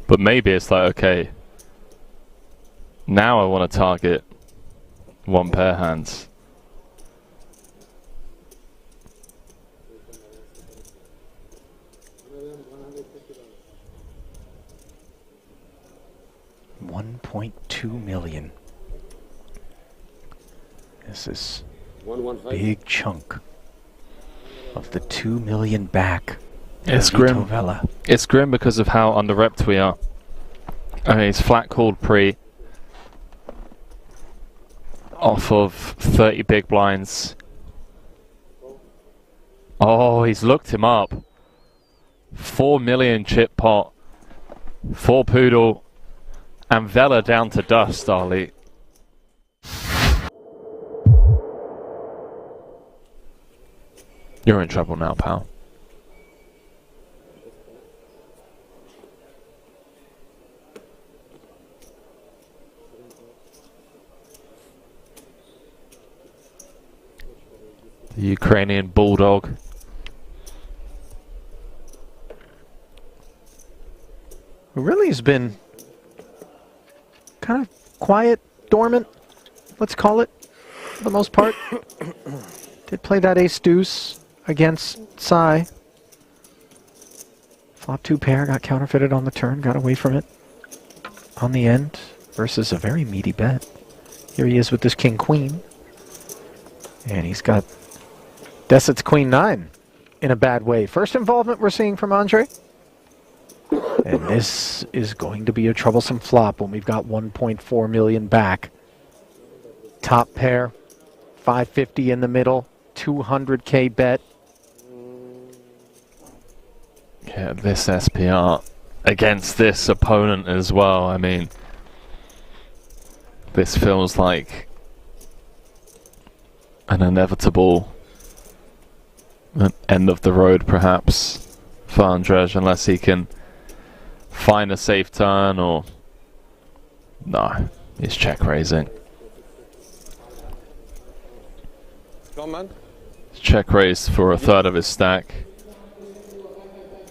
But maybe it's like, okay, now I want to target one pair hands. $1.2 million. This is a big chunk of the 2 million back. It's grim. It's grim because of how under-repped we are. I mean, he's flat called pre off of 30 big blinds. Oh, he's looked him up. 4 million chip pot for Poodle. And Vela down to dust, Ali. You're in trouble now, pal. The Ukrainian bulldog. Who really has been kind of quiet, dormant, let's call it, for the most part. Did play that ace-deuce against Sai. Flop 2 pair, got counterfeited on the turn, got away from it on the end versus a very meaty bet. Here he is with this king-queen. And he's got Deset's queen-9 in a bad way. First involvement we're seeing from Andre. And this is going to be a troublesome flop when we've got 1.4 million back. Top pair, 550 in the middle, 200K bet. Yeah, this SPR against this opponent as well. I mean, this feels like an inevitable end of the road, perhaps, for Andrzej, unless he can find a safe turn or... No, he's check raising. Come on. Check raised for a third of his stack.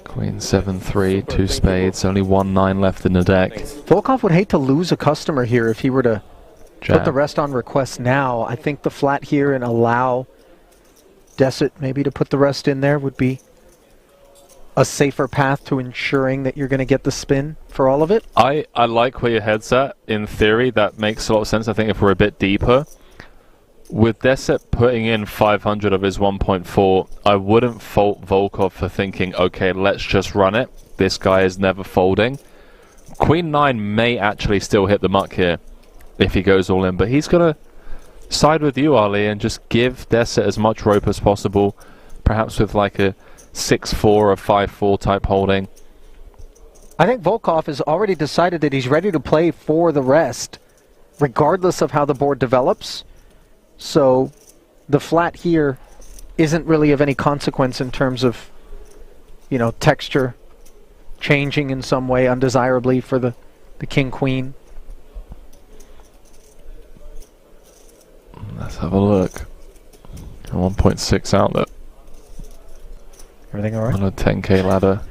Queen 7-3, 2 spades, only 1-9 left in the deck. Volkov would hate to lose a customer here if he were to Jam. put the rest on request now. I think the flat here and allow Deset maybe to put the rest in there would be a safer path to ensuring that you're going to get the spin for all of it. I like where your head's at. In theory, that makes a lot of sense. I think if we're a bit deeper, with Deset putting in 500 of his 1.4, I wouldn't fault Volkov for thinking, okay, let's just run it. this guy is never folding. Queen 9 may actually still hit the muck here if he goes all in, but he's going to side with you, Ali, and just give Desit as much rope as possible, perhaps with like a 6-4 or 5-4 type holding. I think Volkov has already decided that he's ready to play for the rest, regardless of how the board develops. So the flat here isn't really of any consequence in terms of, you know, texture changing in some way undesirably for the king-queen. Let's have a look. 1.6 outlet. Everything all right? On a 10k ladder.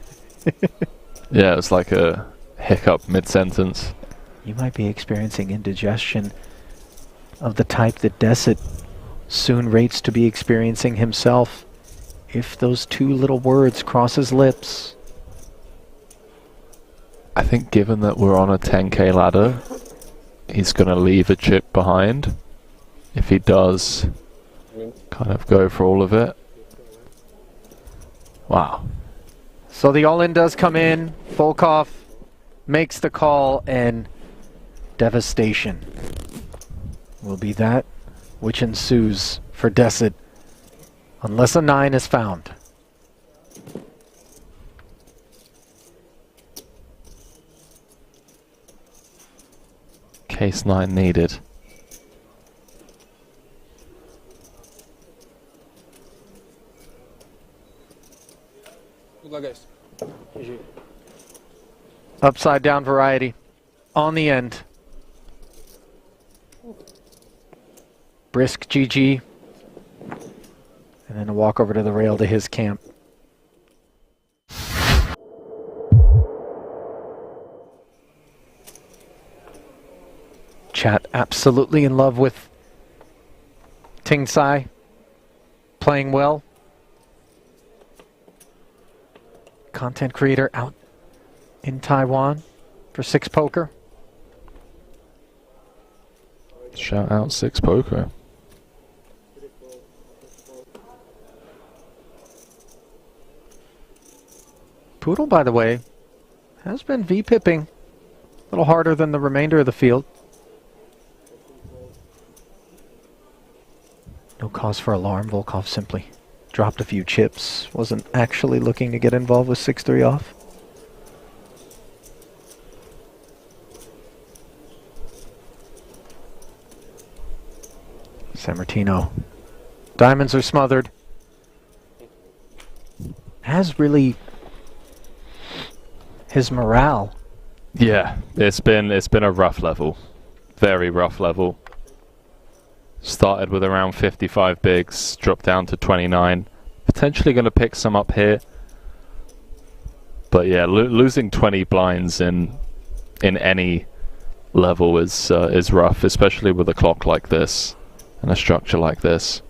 Yeah, it's like a hiccup mid-sentence. You might be experiencing indigestion of the type that Desit soon rates to be experiencing himself if those two little words cross his lips. I think given that we're on a 10k ladder, he's going to leave a chip behind. If he does, kind of go for all of it. Wow. So the all-in does come in. Volkov makes the call, and devastation will be that which ensues for Desit unless a 9 is found. Case 9 needed. Good luck, guys. Upside down variety on the end. Brisk GG. And then a walk over to the rail to his camp. Chat absolutely in love with Ting Tsai. Playing well. Content creator out in Taiwan for 6 Poker. Shout out 6 Poker. Poodle, by the way, has been V-pipping a little harder than the remainder of the field. No cause for alarm. Volkov simply dropped a few chips. Wasn't actually looking to get involved with 6-3 off. Sammartino. Diamonds are smothered. Has really his morale. Yeah, it's been a rough level. Very rough level. Started with around 55 bigs, dropped down to 29. Potentially going to pick some up here. But yeah, losing 20 blinds in any level is rough, especially with a clock like this and a structure like this.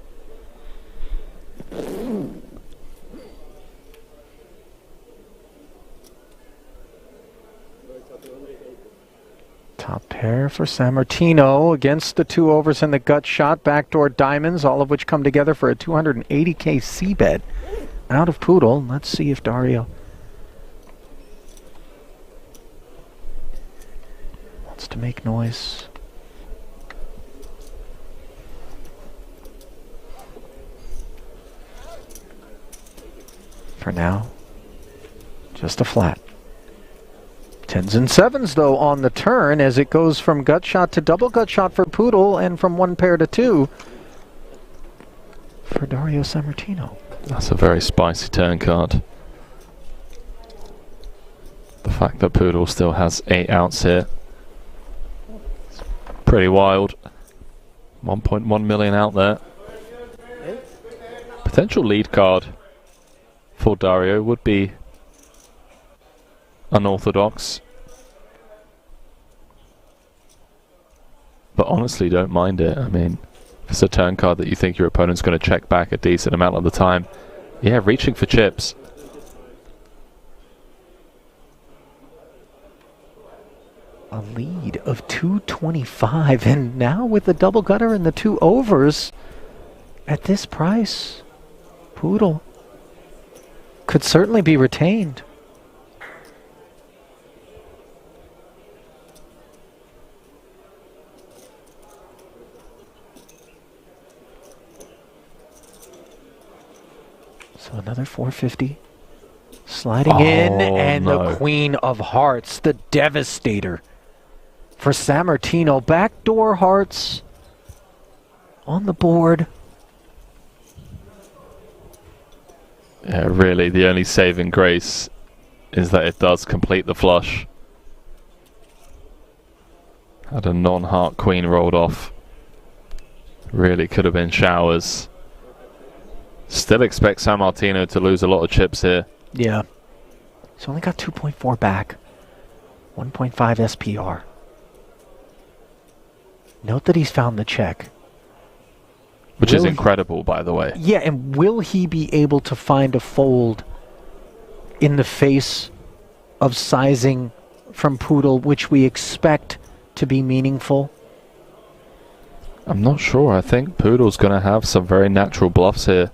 Top pair for Sammartino against the 2 overs and the gut shot. Backdoor diamonds, all of which come together for a 280k c-bet out of Poodle. Let's see if Dario wants to make noise. For now, just a flat. 10s and 7s, though, on the turn as it goes from gut shot to double gut shot for Poodle and from 1 pair to 2 for Dario Sammartino. That's a very spicy turn card. The fact that Poodle still has 8 outs here. It's pretty wild. 1.1 million out there. Potential lead card for Dario would be unorthodox, but honestly don't mind it. I mean, if it's a turn card that you think your opponent's going to check back a decent amount of the time, yeah, reaching for chips. A lead of 225, and now with the double gutter and the 2 overs at this price, Poodle could certainly be retained. So another 450. Sliding in, and no. the Queen of Hearts, the Devastator. For Sammartino, backdoor hearts on the board. Yeah, really, the only saving grace is that it does complete the flush. Had a non-heart queen rolled off. Really could have been showers. Still expect Sammartino to lose a lot of chips here. Yeah. He's only got 2.4 back. 1.5 SPR. Note that he's found the check. Which is incredible, by the way. Yeah, and will he be able to find a fold in the face of sizing from Poodle, which we expect to be meaningful? I'm not sure. I think Poodle's going to have some very natural bluffs here.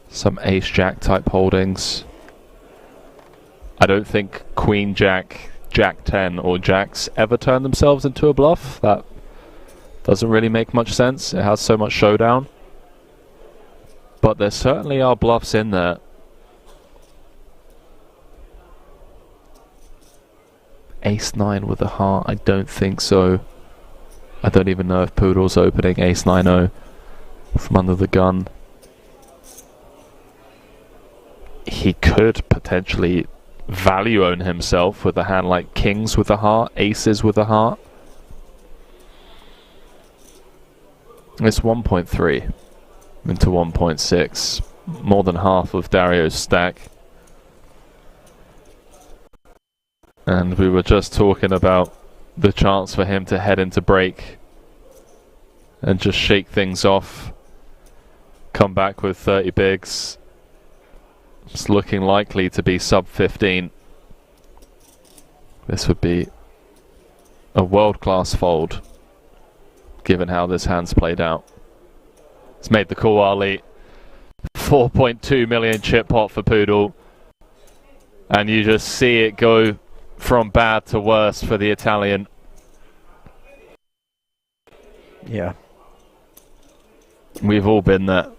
Some ace-jack type holdings. I don't think Queen-jack, Jack-10 or Jacks ever turn themselves into a bluff. That doesn't really make much sense. It has so much showdown. But there certainly are bluffs in there. Ace-9 with a heart? I don't think so. I don't even know if Poodle's opening Ace-9-0 from under the gun. He could potentially value own himself with a hand like Kings with a heart, Aces with a heart. It's 1.3 into 1.6, more than half of Dario's stack. And we were just talking about the chance for him to head into break and just shake things off, come back with 30 bigs. It's looking likely to be sub 15. This would be a world-class fold, given how this hand's played out. It's made the call, Ali. 4.2 million chip pot for Poodle. And you just see it go from bad to worse for the Italian. Yeah. We've all been there.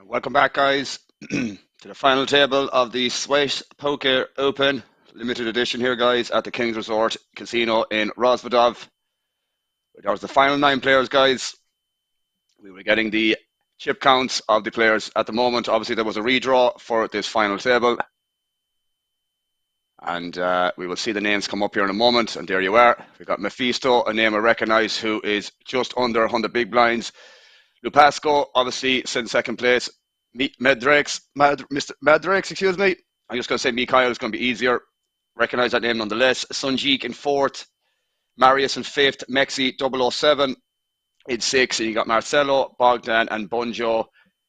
Welcome back, guys, to the final table of the Swiss Poker Open limited edition here, guys, at the King's Resort Casino in Rozvadov. That was the final 9 players, guys. We were getting the chip counts of the players at the moment. Obviously, there was a redraw for this final table. And we will see the names come up here in a moment. And there you are. We've got Mephisto, a name I recognise, who is just under 100 big blinds. Lupasco, obviously, in second place. Mr. Madrex, excuse me. I'm just going to say Mikhail is going to be easier. Recognise that name nonetheless. Sunjik in 4th. Marius in 5th. Mexi 007 in 6th. And you got Marcelo, Bogdan, and Bunjo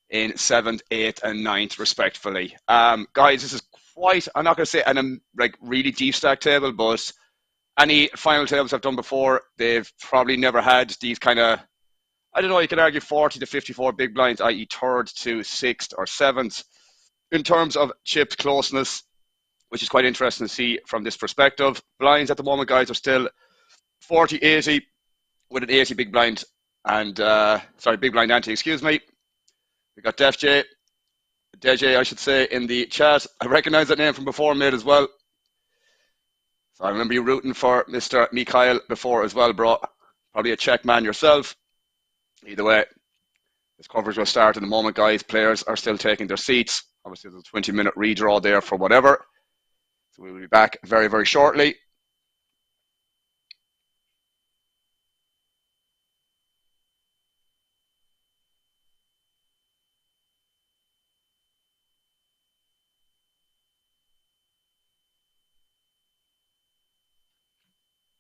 in 7th, 8th, and 9th, respectively. Guys, this is quite, I'm not going to say an really deep stack table, but any final tables I've done before, they've probably never had these kind of, I don't know, you could argue 40 to 54 big blinds, i.e. 3rd to 6th or 7th, in terms of chipped closeness, which is quite interesting to see from this perspective. Blinds at the moment, guys, are still 40-80 with an 80 big blind and, big blind ante, excuse me. We got DeJ, I should say, in the chat. I recognise that name from before, mate, as well. So I remember you rooting for Mr. Mikhail before as well, bro. Probably a check man yourself. Either way, this coverage will start in a moment, guys. Players are still taking their seats. Obviously, there's a 20-minute redraw there for whatever. So we will be back very, very shortly.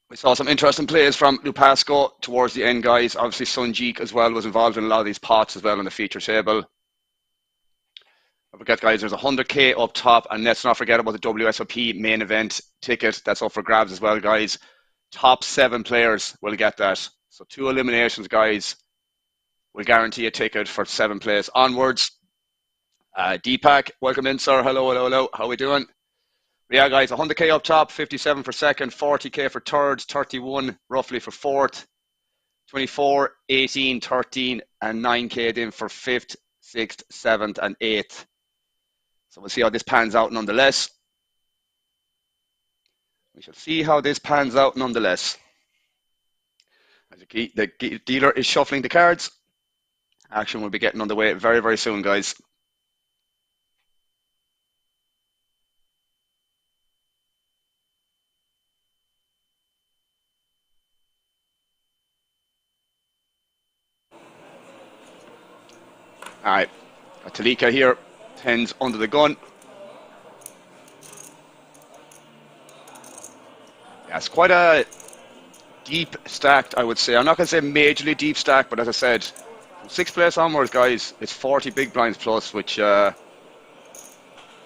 We saw some interesting plays from Lupasco towards the end, guys. Obviously, Sunjik as well was involved in a lot of these pots as well on the feature table. Don't forget, guys, there's 100k up top, and let's not forget about the WSOP main event ticket that's up for grabs as well, guys. Top 7 players will get that. So 2 eliminations, guys, will guarantee a ticket for 7 plays onwards. Deepak, welcome in, sir. Hello. How are we doing? Yeah, guys, 100k up top, 57 for second, 40k for third, 31 roughly for fourth, 24, 18, 13, and 9k then for fifth, sixth, seventh, and eighth. So we'll see how this pans out nonetheless. We shall see how this pans out nonetheless. As the dealer is shuffling the cards. Action will be getting underway very, very soon, guys. All right, Talika here, 10s under the gun. Yeah, it's quite a deep stacked, I would say. I'm not going to say majorly deep stacked, but as I said, from sixth place onwards, guys, it's 40 big blinds plus, which forgot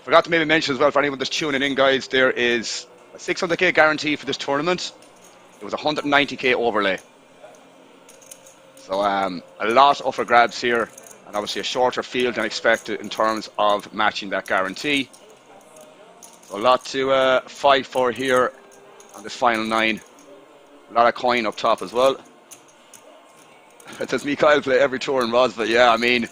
to maybe mention as well for anyone that's tuning in, guys, there is a 600k guarantee for this tournament. It was 190k overlay. So a lot up for grabs here, and obviously a shorter field than expected in terms of matching that guarantee. So a lot to fight for here on this final 9. A lot of coin up top as well. Does Mikhail play every tour in Ros? But yeah, I mean,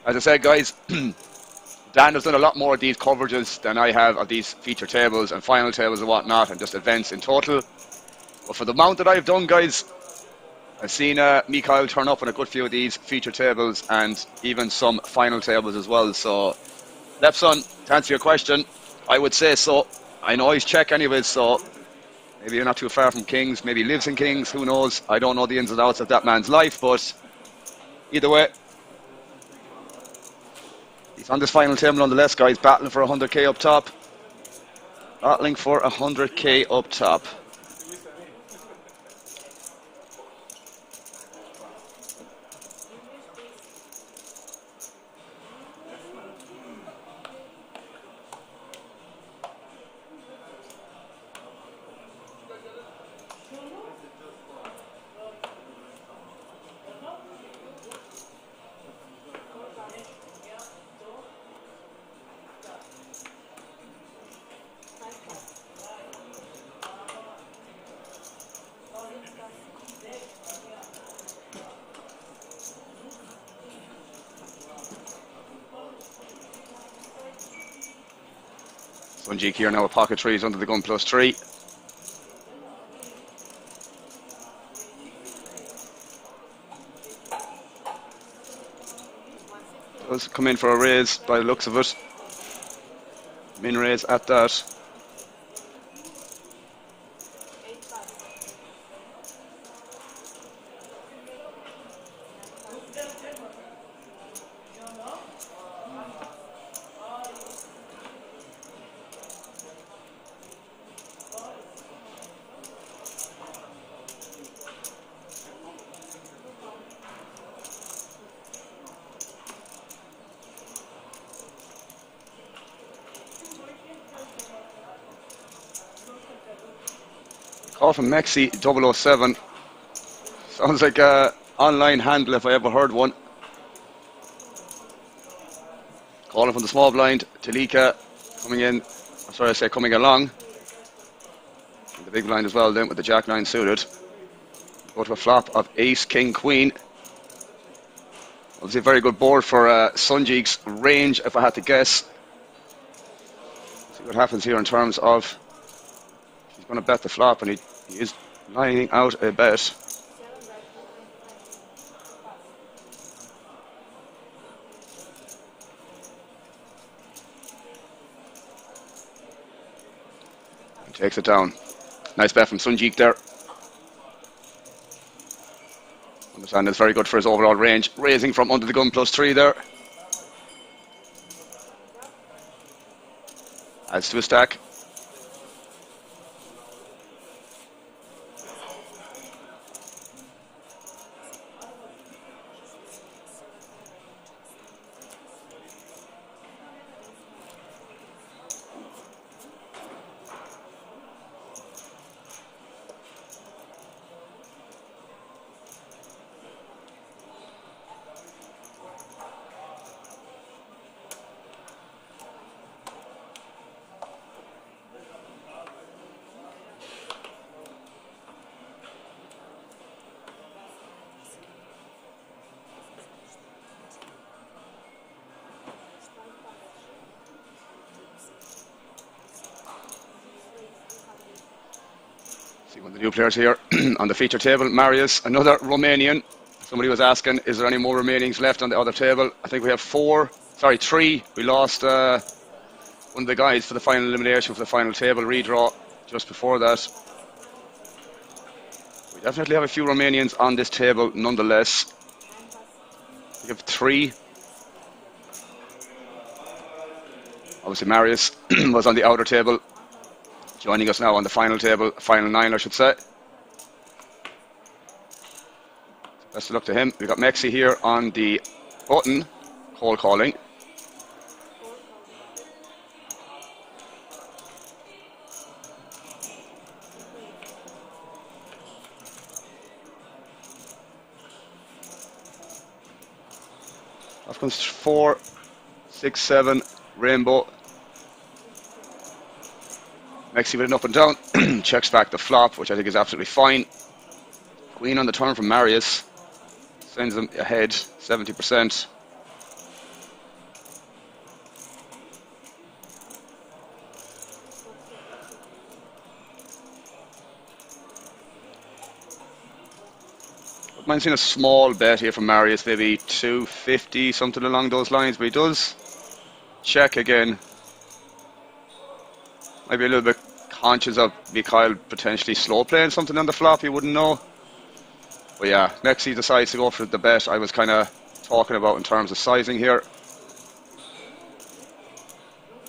as I said, guys, Dan has done a lot more of these coverages than I have of these feature tables and final tables and whatnot, and just events in total. But for the amount that I've done, guys, I've seen Mikhail turn up on a good few of these feature tables and even some final tables as well. So, Lepson, to answer your question, I would say so. I know he's Czech anyways, so maybe you're not too far from Kings. Maybe he lives in Kings. Who knows? I don't know the ins and outs of that man's life, but either way, he's on this final table nonetheless, guys. Battling for 100k up top. Battling for 100k up top. Sunjik here now with pocket trees under the gun +3. Does come in for a raise by the looks of it. Min raise at that. Call from Mexi 007. Sounds like an online handle if I ever heard one. Calling from the small blind. Talika coming in. Sorry, I say coming along. And the big blind as well then with the Jack 9 suited. Go to a flop of Ace, King, Queen. Obviously a very good board for Sunjik's range if I had to guess. See what happens here in terms of he's going to bet the flop, and he is lining out a bet. He takes it down. Nice bet from Sunjik there. Understand it's very good for his overall range. Raising from under the gun +3 there. Adds to his stack. The new players here on the feature table. Marius, another Romanian. Somebody was asking, is there any more Romanians left on the other table? I think we have 3. We lost one of the guys for the final elimination for the final table redraw just before that. We definitely have a few Romanians on this table nonetheless. We have 3. Obviously Marius was on the outer table, joining us now on the final table, final 9 I should say. Best of luck to him. We've got Mexi here on the button, call calling. Off comes 4, 6, 7, rainbow. Mexi with an up and down, checks back the flop, which I think is absolutely fine. Queen on the turn from Marius. Sends them ahead 70%. Mine's seen a small bet here from Marius, maybe 250, something along those lines, but he does check again. Might be a little bit conscious of Mikhail potentially slow playing something on the flop, you wouldn't know. But yeah, Mexi decides to go for the bet I was kind of talking about in terms of sizing here.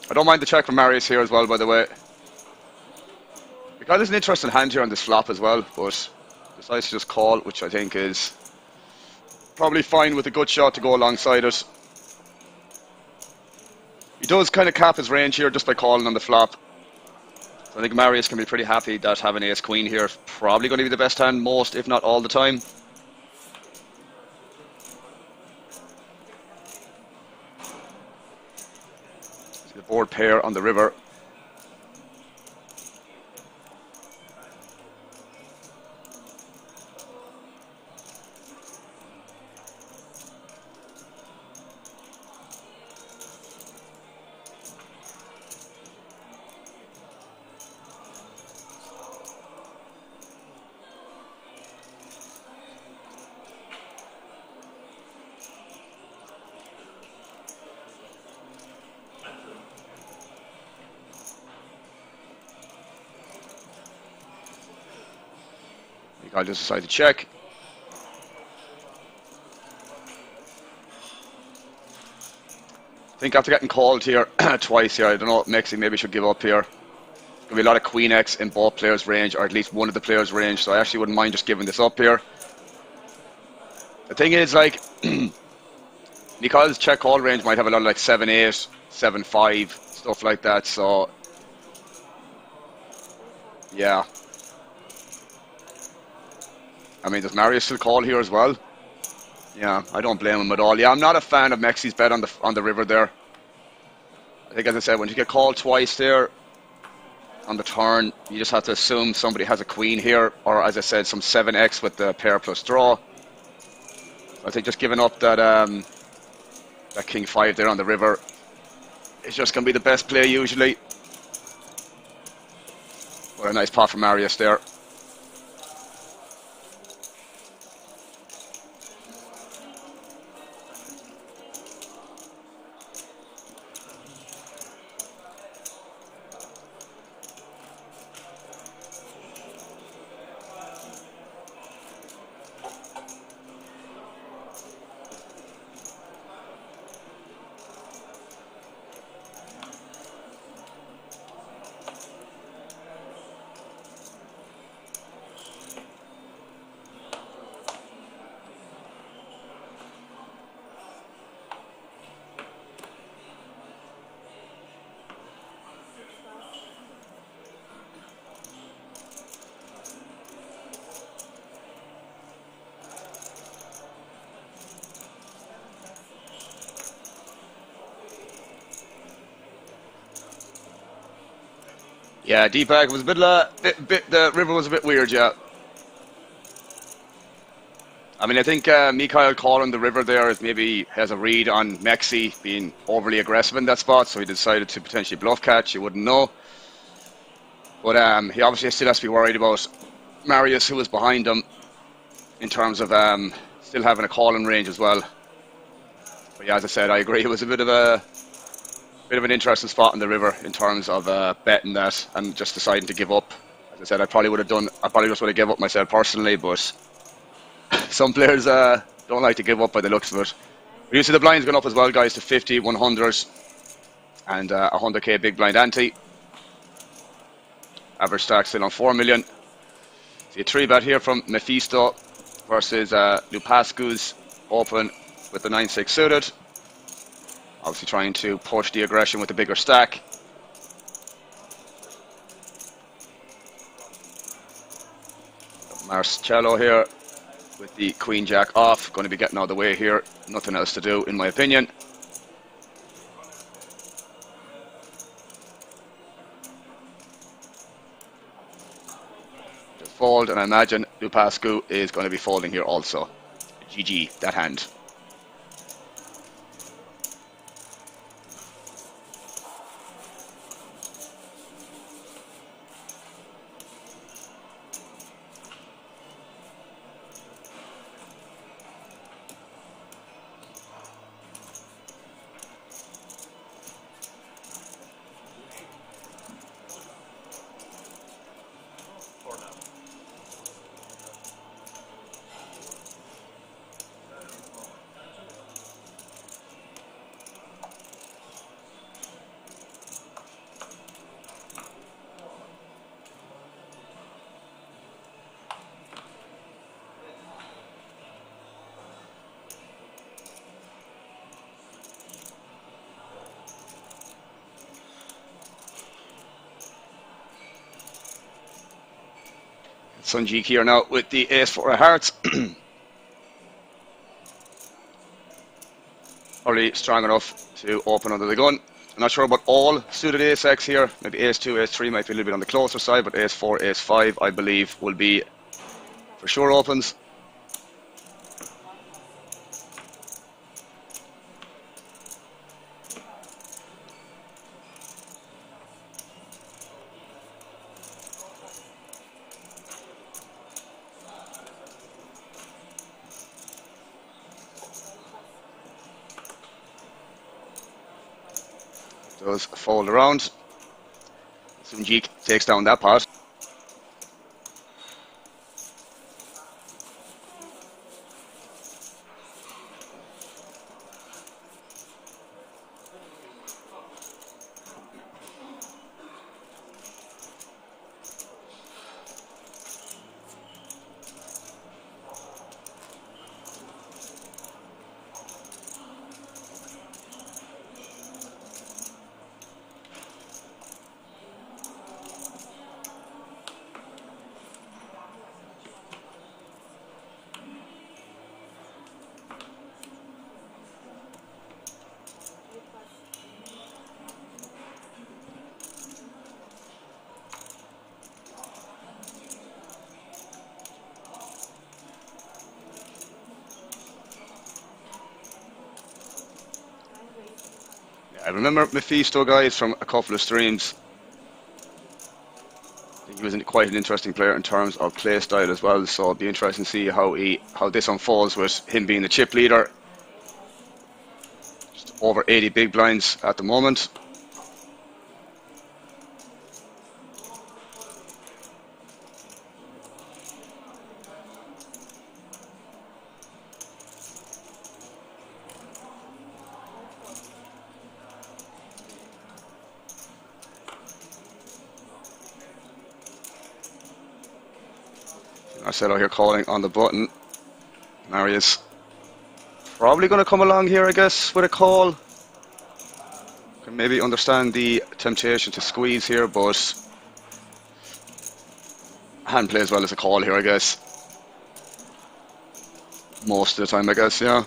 I don't mind the check from Marius here as well, by the way. Mikhail is an interesting hand here on this flop as well, but decides to just call, which I think is probably fine with a good shot to go alongside it. He does kind of cap his range here just by calling on the flop. So I think Marius can be pretty happy that having ace queen here is probably going to be the best hand most, if not all the time. See the board pair on the river. I'll just decide to check. I think after getting called here twice here, I don't know, Mexi maybe should give up here. There'll be a lot of queen X in both players' range, or at least one of the players' range, so I actually wouldn't mind just giving this up here. The thing is, like, Nicole's check call range might have a lot of like 7-8, 7-5, stuff like that, so yeah. I mean, does Marius still call here as well? Yeah, I don't blame him at all. Yeah, I'm not a fan of Mexi's bet on the river there. I think, as I said, when you get called twice there on the turn, you just have to assume somebody has a queen here, or as I said, some 7x with the pair plus draw. I think just giving up that that king 5 there on the river is just going to be the best play usually. What a nice pot from Marius there. Yeah, Deepak was a bit, the river was a bit weird, yeah. I mean, I think Mikhail calling the river there is maybe has a read on Mexi being overly aggressive in that spot, so he decided to potentially bluff catch, you wouldn't know. But he obviously still has to be worried about Marius, who was behind him, in terms of still having a call in range as well. But yeah, as I said, I agree. It was a bit of an interesting spot in the river in terms of betting that and just deciding to give up. As I said, I probably just would have given up myself personally, but some players don't like to give up by the looks of it. But you see the blinds going up as well, guys, to 50, 100, and 100k big blind ante. Average stack still on 4 million. See a 3-bet here from Mephisto versus Lupascu's open with the 9-6 suited. Obviously trying to push the aggression with the bigger stack. Marcello here with the Queen Jack off. Going to be getting out of the way here. Nothing else to do, in my opinion. Just fold, and I imagine Lupascu is going to be folding here also. GG, that hand. Sunjik here now with the ace-4 of hearts. Probably strong enough to open under the gun. I'm not sure about all suited ace-X here. Maybe ace-2, ace-3 might be a little bit on the closer side, but ace-4, ace-5 I believe will be for sure opens. Does fold around. Sunjik takes down that pot. I remember Mephisto, guys, from a couple of streams. I think he was quite an interesting player in terms of play style as well, so it'll be interesting to see how this unfolds with him being the chip leader. Just over 80 big blinds at the moment. Marcelo here calling on the button. Marius probably going to come along here, I guess, with a call. Can maybe understand the temptation to squeeze here, but hand play as well as a call here, I guess. Most of the time, I guess, yeah.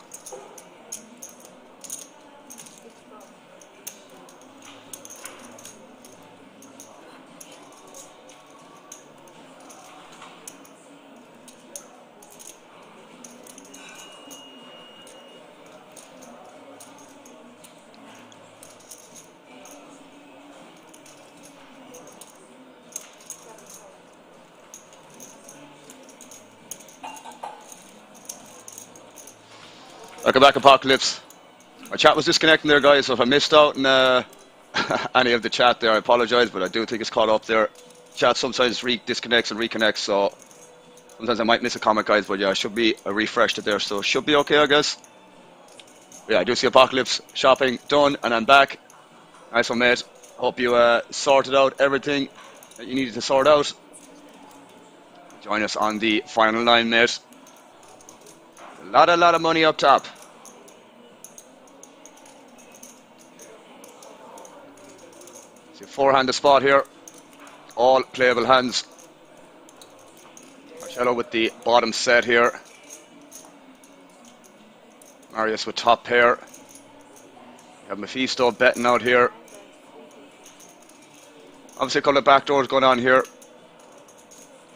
Welcome back, Apocalypse. My chat was disconnecting there, guys, so if I missed out in any of the chat there, I apologise, but I do think it's caught up there. Chat sometimes disconnects and reconnects, so sometimes I might miss a comment, guys, but yeah, I should be refreshed it there, so it should be okay, I guess. But yeah, I do see Apocalypse shopping done, and I'm back. Nice one, mate. Hope you sorted out everything that you needed to sort out. Join us on the final line, mate. A lot of money up top. See a 4-handed spot here. All playable hands. Marcello with the bottom set here. Marius with top pair. You have Mephisto betting out here. Obviously a couple of backdoors going on here.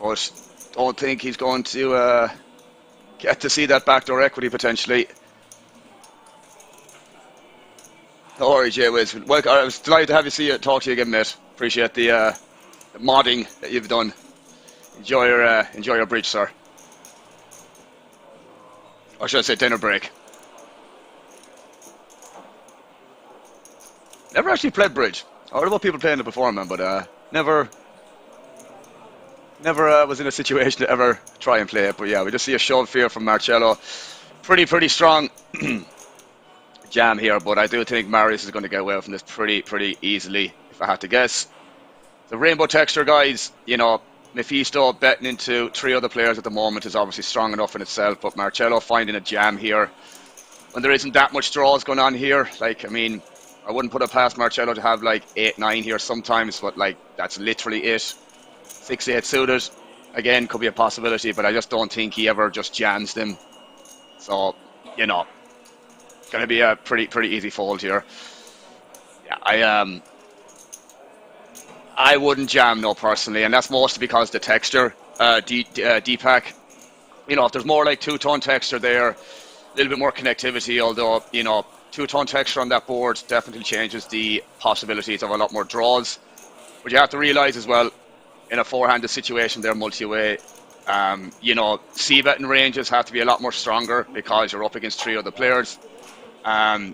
But don't think he's going to get to see that backdoor equity potentially. No worries, Jay Wiz. Welcome. I was delighted to have you talk to you again, mate. Appreciate the modding that you've done. Enjoy your bridge, sir. Or should I say dinner break? Never actually played bridge. I heard about people playing it before, man, but never was in a situation to ever try and play it. But yeah, we just see a shove here from Marcello. Pretty strong jam here, but I do think Marius is going to get away from this pretty easily, if I had to guess. The rainbow texture, guys, you know, Mephisto betting into 3 other players at the moment is obviously strong enough in itself, but Marcello finding a jam here when there isn't that much draws going on here. Like, I mean, I wouldn't put it past Marcello to have like 8-9 here sometimes, but like that's literally it. 6-8 suited, again, could be a possibility, but I just don't think he ever just jams them. So, you know, it's going to be a pretty easy fold here. Yeah, I wouldn't jam, no, personally, and that's mostly because the texture, D-pack. You know, if there's more like two-tone texture there, a little bit more connectivity, although, you know, two-tone texture on that board definitely changes the possibilities of a lot more draws. But you have to realise as well, in a 4-handed situation there, multi-way, you know, c-betting ranges have to be a lot more stronger because you're up against 3 other players.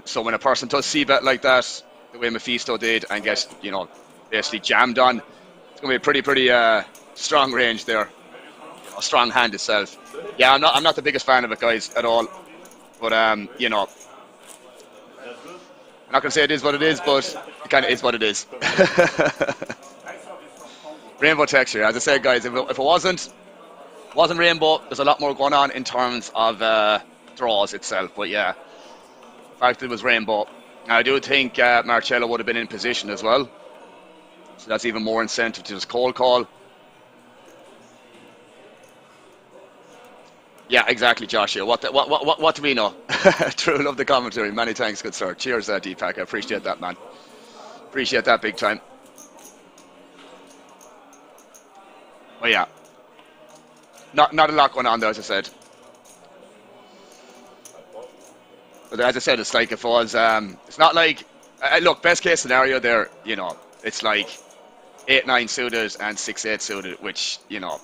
So when a person does c-bet like that, the way Mephisto did, and gets, you know, basically jammed on, it's going to be a pretty strong range there. A strong hand itself. Yeah, I'm not the biggest fan of it, guys, at all. But, you know, I'm not going to say it is what it is, but it kind of is what it is. Rainbow texture, as I said, guys, if it wasn't rainbow, there's a lot more going on in terms of draws itself. But yeah, the fact that it was rainbow, I do think Marcello would have been in position as well, so that's even more incentive to just cold call. Yeah, exactly, Joshua. What do we know? True, love the commentary. Many thanks, good sir. Cheers, Deepak. I appreciate that, man. Appreciate that big time. Well, yeah, not a lot going on there, as I said. But as I said, it's like if it was, it's not like, look, best case scenario there, you know, it's like 8-9 suited and 6-8 suited, which, you know,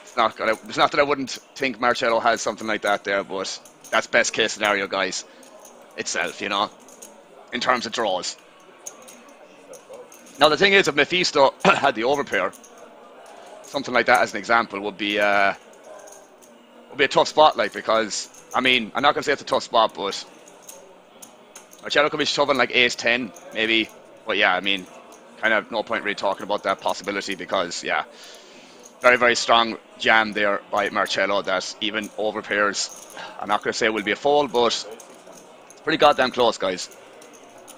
it's not that I wouldn't think Marcello has something like that there, but that's best case scenario, guys, itself, you know, in terms of draws. Now the thing is, if Mephisto had the overpair, something like that as an example would be a tough spot, like, because, I mean, I'm not going to say it's a tough spot, but Marcello could be shoving like ace-10 maybe, but yeah, I mean, kind of no point really talking about that possibility because, yeah, very strong jam there by Marcello that even overpairs, I'm not going to say it will be a fold, but it's pretty goddamn close, guys.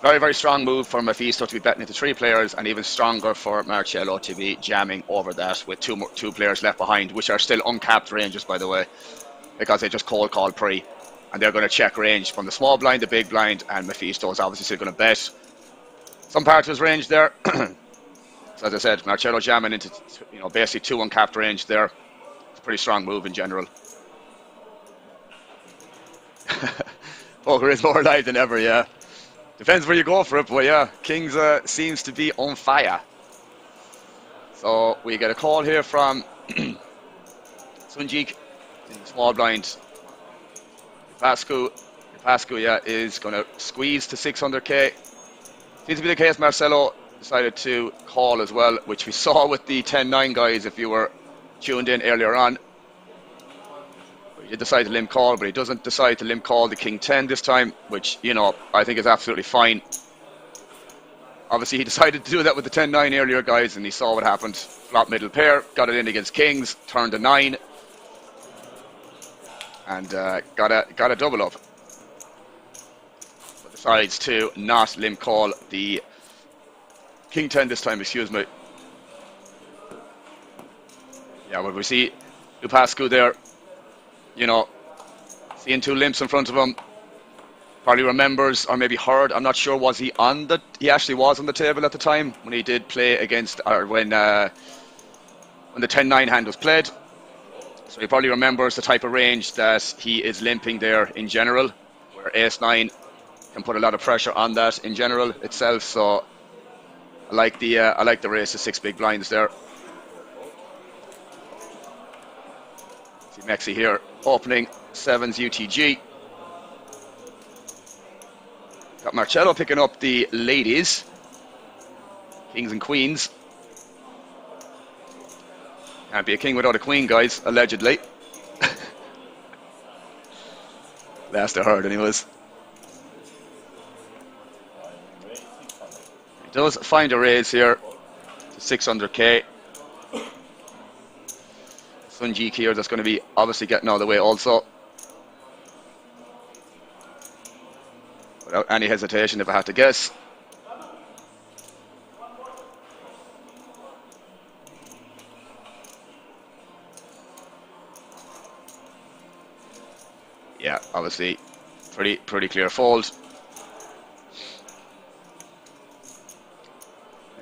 Very strong move for Mephisto to be betting into 3 players, and even stronger for Marcello to be jamming over that with two players left behind, which are still uncapped ranges, by the way, because they just cold call pre, and they're going to check range from the small blind, the big blind, and Mephisto is obviously still going to bet some part of his range there. So as I said, Marcello jamming into, you know, basically 2 uncapped range there. It's a pretty strong move in general. Poker is more alive than ever, yeah. Depends where you go for it, but yeah, Kings seems to be on fire. So we get a call here from Sunjik in the small blind. Vasco Pascu, yeah, is going to squeeze to 600k. Seems to be the case. Marcelo decided to call as well, which we saw with the 10-9 guys if you were tuned in earlier on. He decided to limp call, but he doesn't decide to limp call the King 10 this time, which, you know, I think is absolutely fine. Obviously, he decided to do that with the 10-9 earlier, guys, and he saw what happened. Flop middle pair, got it in against Kings, turned a 9, and got a double up. But decides to not limp call the King 10 this time, excuse me. Yeah, well, we see Lupascu there, you know, seeing 2 limps in front of him. Probably remembers, or maybe heard, I'm not sure, was he on the... He actually was on the table at the time when he did play against, or when the 10-9 hand was played. So he probably remembers the type of range that he is limping there in general, where Ace-9 can put a lot of pressure on that in general itself. So I like the race of 6 big blinds there. See Mexi here opening 7's UTG. Got Marcello picking up the ladies, kings and queens. Can't be a king without a queen, guys, allegedly. Last I heard, anyways. He does find a raise here to 600k. Sunjik here, that's going to be obviously getting all the way also. Without any hesitation, if I had to guess. Yeah, obviously, pretty clear fold.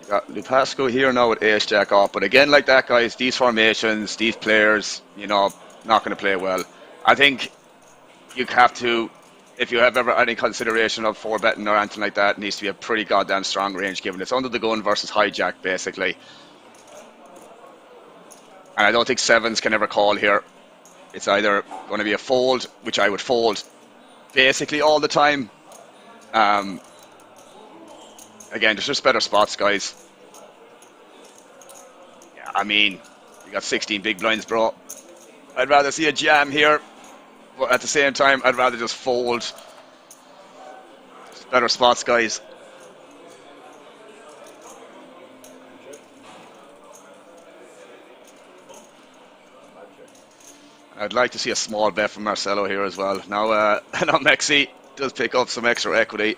You got Lupascu here now with Ace Jack off, but again, like that, guys, these formations, these players, you know, not going to play well. I think you have to. If you have ever any consideration of 4-betting or anything like that, it needs to be a pretty goddamn strong range, given it's under the gun versus hijack, basically. And I don't think 7s can ever call here. It's either going to be a fold, which I would fold basically all the time. Again, there's just better spots, guys. Yeah, I mean, you got 16 big blinds, bro. I'd rather see a jam here. But at the same time, I'd rather just fold. Just better spots, guys. I'd like to see a small bet from Marcelo here as well. Now, now Mexi does pick up some extra equity.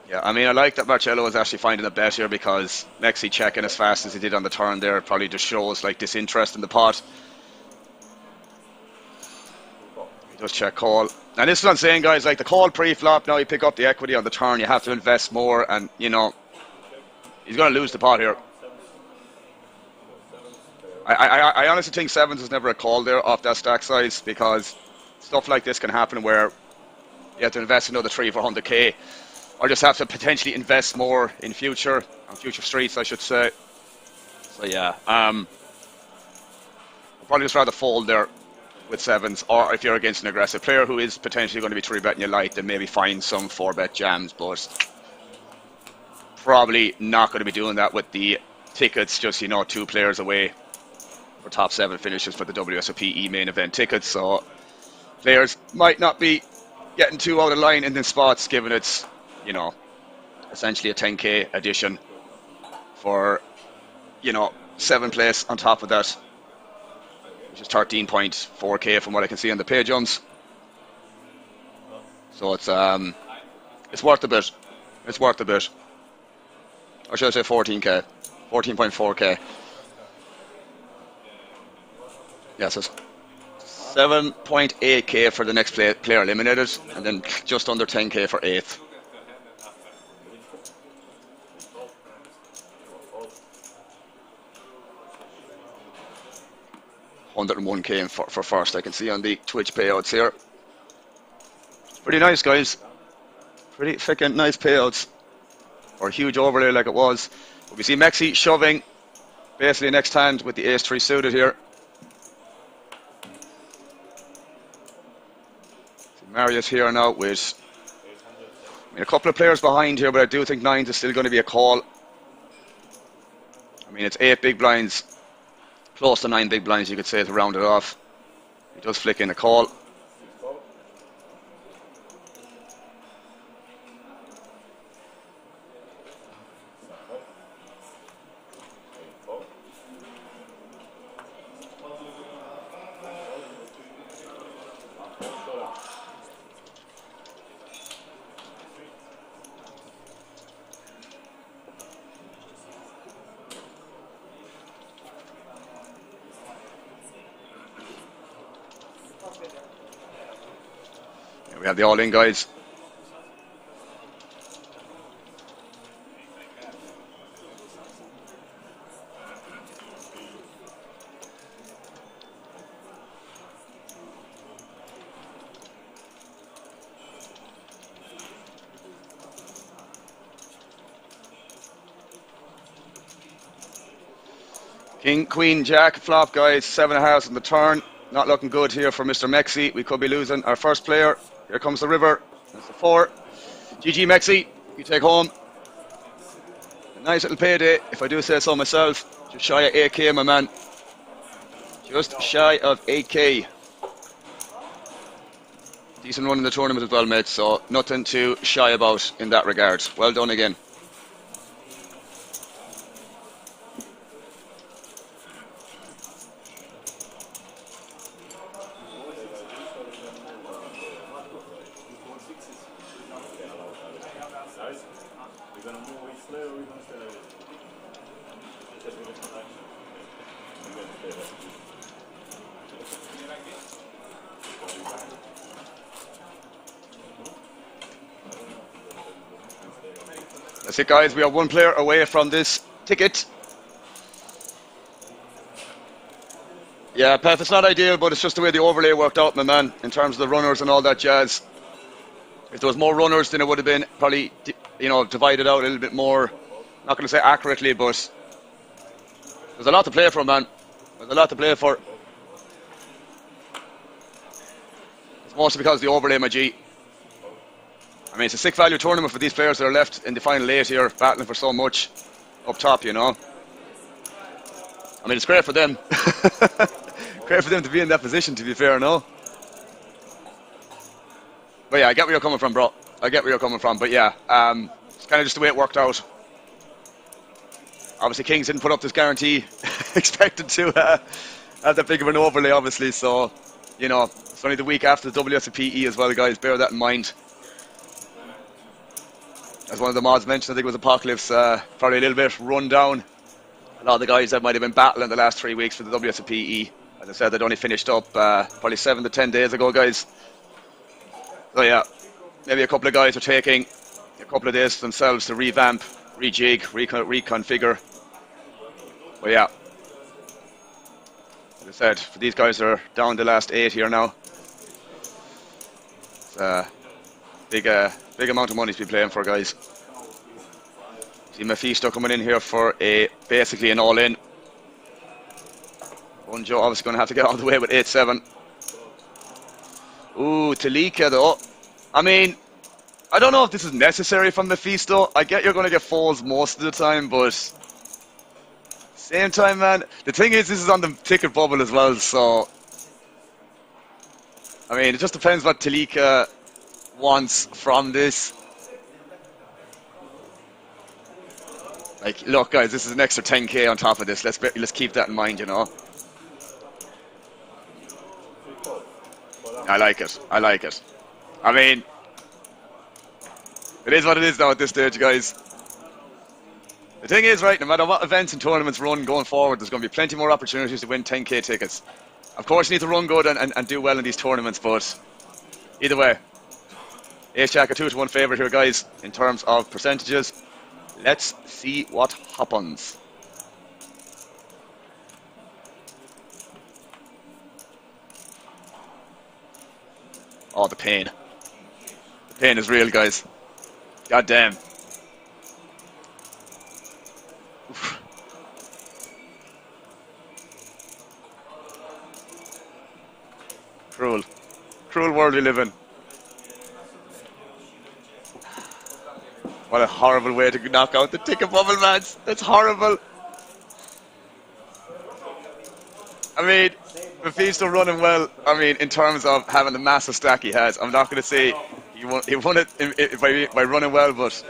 Yeah, I mean, I like that Marcello is actually finding a bet here, because Mexi checking as fast as he did on the turn there probably just shows like disinterest in the pot. He does check call. And this is what I'm saying, guys, like the call pre-flop, now you pick up the equity on the turn, you have to invest more, and, you know, he's going to lose the pot here. I honestly think 7s is never a call there off that stack size, because stuff like this can happen where you have to invest another 300-400k. Or just have to potentially invest more in future, on future streets, I should say. So yeah, I'll probably just rather fold there with 7s, or if you're against an aggressive player who is potentially going to be 3-betting you light, then maybe find some 4-bet jams, but probably not going to be doing that with the tickets, just, you know, 2 players away for top 7 finishes for the WSOP main event tickets, so players might not be getting too out of line in the spots, given it's, you know, essentially a 10k addition for, you know, 7 place on top of that, which is 13.4k from what I can see on the pay jumps. So it's worth a bit. It's worth a bit. Or should I say 14k? 14.4k. Yes, it's 7.8k for the next player eliminated, and then just under 10k for 8th. $101k for first, I can see on the Twitch payouts here. It's pretty nice, guys. Pretty freaking nice payouts. Or a huge overlay like it was. But we see Mexi shoving basically next hand with the Ace-3 suited here. Marius here now with a couple of players behind here, but I do think 9s is still going to be a call. I mean, it's 8 big blinds, close to 9 big blinds, you could say, to round it off. He does flick in a call. We have the all-in guys. King, Queen, Jack, flop guys, 7 of hearts on the turn. Not looking good here for Mr. Mexi. We could be losing our first player. Here comes the river. That's the 4. GG Mexi, you take home. A nice little payday, if I do say so myself. Just shy of 8k, my man. Just shy of 8k. Decent run in the tournament as well, mate, so nothing to shy about in that regard. Well done again. That's it, guys. We are 1 player away from this ticket. Yeah, Pef, it's not ideal, but it's just the way the overlay worked out, my man, in terms of the runners and all that jazz. If there was more runners, then it would have been probably, divided out a little bit more. Not going to say accurately, but there's a lot to play for, man. There's a lot to play for. It's mostly because of the overlay, my G. I mean, it's a sick value tournament for these players that are left in the final 8 here, battling for so much up top, I mean, it's great for them. Great for them to be in that position, to be fair, no? But yeah, I get where you're coming from, bro. I get where you're coming from. But yeah, it's kind of just the way it worked out. Obviously, Kings didn't put up this guarantee expected to have that big of an overlay, obviously. So, it's only the week after the WSOP as well, guys. Bear that in mind. As one of the mods mentioned, I think it was Apocalypse, probably a little bit run down. A lot of the guys that might have been battling the last 3 weeks for the WSOP. As I said, they'd only finished up probably 7 to 10 days ago, guys. So yeah, maybe a couple of guys are taking a couple of days to themselves to revamp, rejig, reconfigure. But yeah, as I said, for these guys that are down the last 8 here now, it's a big amount of money to be playing for, guys. See Mephisto coming in here for basically an all-in. Bunjo obviously going to have to get all the way with 8-7. Ooh, Talika though. I mean, I don't know if this is necessary from Mephisto. I get you're going to get falls most of the time, but same time, man. The thing is, this is on the ticket bubble as well, so I mean, it just depends what Talika wants from this. Like, look, guys, this is an extra 10k on top of this. Let's keep that in mind, I like it. I like it. I mean, it is what it is now at this stage, guys. The thing is, right, no matter what events and tournaments run going forward, there's going to be plenty more opportunities to win 10k tickets. Of course, you need to run good and do well in these tournaments, but either way, Ace Jack a 2-1 favourite here, guys, in terms of percentages. Let's see what happens. Oh, the pain. The pain is real, guys. God damn. Oof. Cruel. Cruel world we live in. What a horrible way to knock out the ticket bubble, man. That's horrible. I mean, Mephisto running well. I mean, in terms of having the massive stack he has, I'm not going to say he won it by running well, but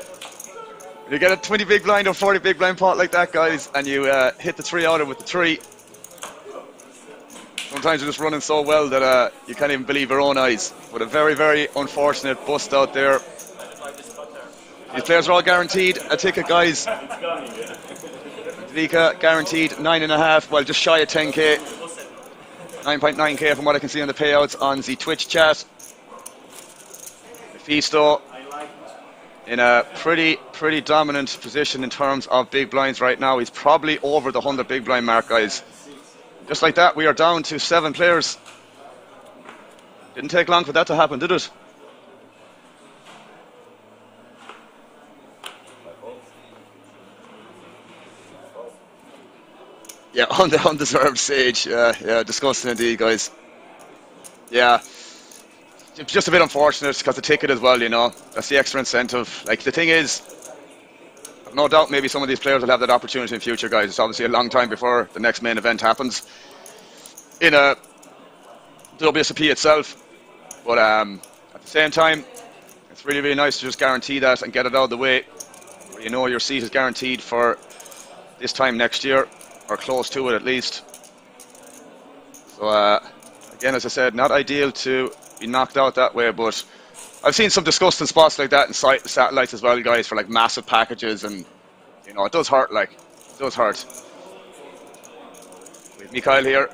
you get a 20 big blind or 40 big blind pot like that, guys, and you hit the 3-outer with the 3. Sometimes you're just running so well that you can't even believe your own eyes. But a very, very unfortunate bust out there. These players are all guaranteed a ticket, guys. Vika guaranteed 9.5, well, just shy of 10k. 9.9k from what I can see on the payouts on the Twitch chat. Mephisto in a pretty dominant position in terms of big blinds right now. He's probably over the 100 big blind mark, guys. Just like that, we are down to 7 players. Didn't take long for that to happen, did it? Yeah, on the undeserved sage. Yeah, disgusting indeed, guys. Yeah, it's just a bit unfortunate because the ticket as well, you know. That's the extra incentive. Like, the thing is, I've no doubt maybe some of these players will have that opportunity in future, guys. It's obviously a long time before the next main event happens in the WSOP itself. But at the same time, it's really, really nice to just guarantee that and get it out of the way. Where you know your seat is guaranteed for this time next year, or close to it at least. So again, as I said, not ideal to be knocked out that way, but I've seen some disgusting spots like that in satellites as well, guys, for like massive packages, and you know, it does hurt, like, it does hurt. We have Mikhail here,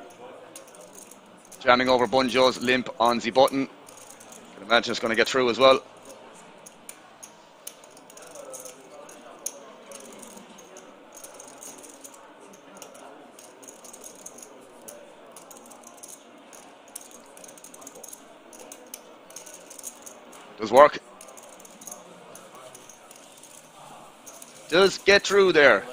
jamming over Bunjo's limp on the button. I can imagine it's going to get through as well. Does work. Does get through there.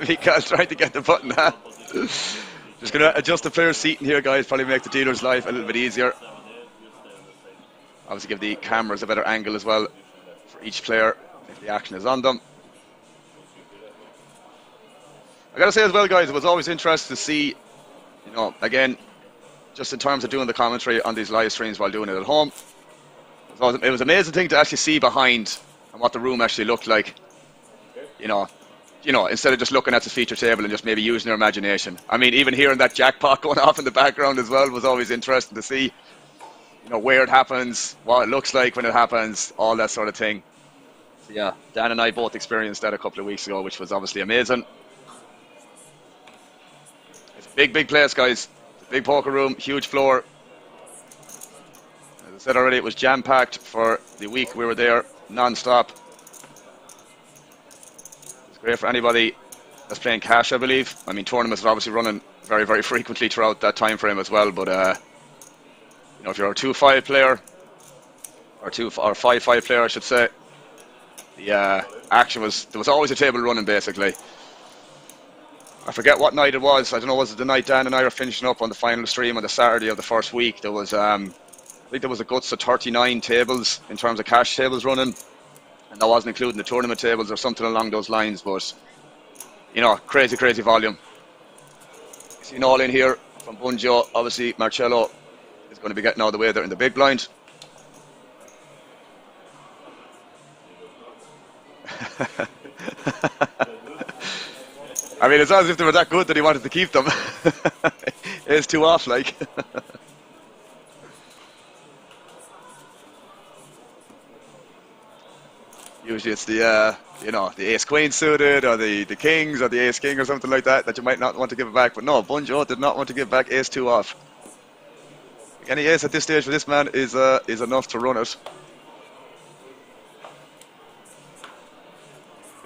Mikael's trying to get the button, huh? Just going to adjust the player's seat in here, guys. Probably make the dealer's life a little bit easier. Obviously give the cameras a better angle as well for each player if the action is on them. I gotta say as well, guys, it was always interesting to see, you know, again, just in terms of doing the commentary on these live streams while doing it at home. It was an amazing thing to actually see behind and what the room actually looked like. You know, instead of just looking at the feature table and just maybe using your imagination. I mean, even hearing that jackpot going off in the background as well was always interesting to see. You know, where it happens, what it looks like when it happens, all that sort of thing. So yeah, Dan and I both experienced that a couple of weeks ago, which was obviously amazing. It's a big place, guys. It's a big poker room, huge floor. As I said already, it was jam-packed for the week we were there, non-stop. It's great for anybody that's playing cash, I believe. I mean, tournaments are obviously running very, very frequently throughout that time frame as well, but you know, if you're a 2-5 player, or 5-5 player, I should say, the action was, there was always a table running, basically. I forget what night it was. I don't know, was it the night Dan and I were finishing up on the final stream on the Saturday of the first week? There was, I think there was a guts of 39 tables in terms of cash tables running, and that wasn't including the tournament tables or something along those lines, but, you know, crazy volume. Seen all in here from Bunjo. Obviously, Marcello is going to be getting out of the way there in the big blind. I mean, it's not as if they were that good that he wanted to keep them. It's too off, like. Usually it's the, you know, the ace-queen suited, or the kings, or the ace-king, or something like that you might not want to give it back. But no, Bunjo did not want to give back ace-2 off. Any ace at this stage for this man is enough to run it.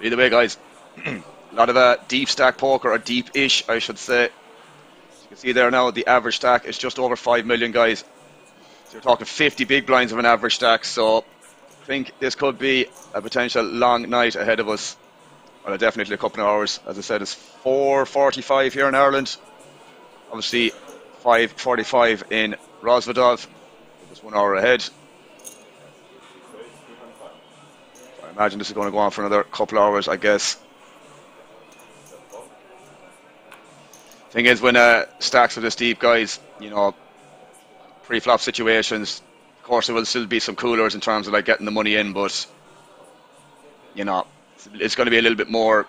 Either way, guys, a lot of deep stack poker, or deep-ish, I should say. As you can see there now, the average stack is just over 5 million, guys. So you're talking 50 big blinds of an average stack, so I think this could be a potential long night ahead of us. Well, definitely a couple of hours. As I said, it's 4:45 here in Ireland. Obviously, 5:45 in Rosvedov. Just 1 hour ahead. So I imagine this is going to go on for another couple of hours, I guess. Thing is, when stacks are this deep, guys, you know, pre-flop situations, of course there will still be some coolers in terms of like getting the money in, but you know, it's going to be a little bit more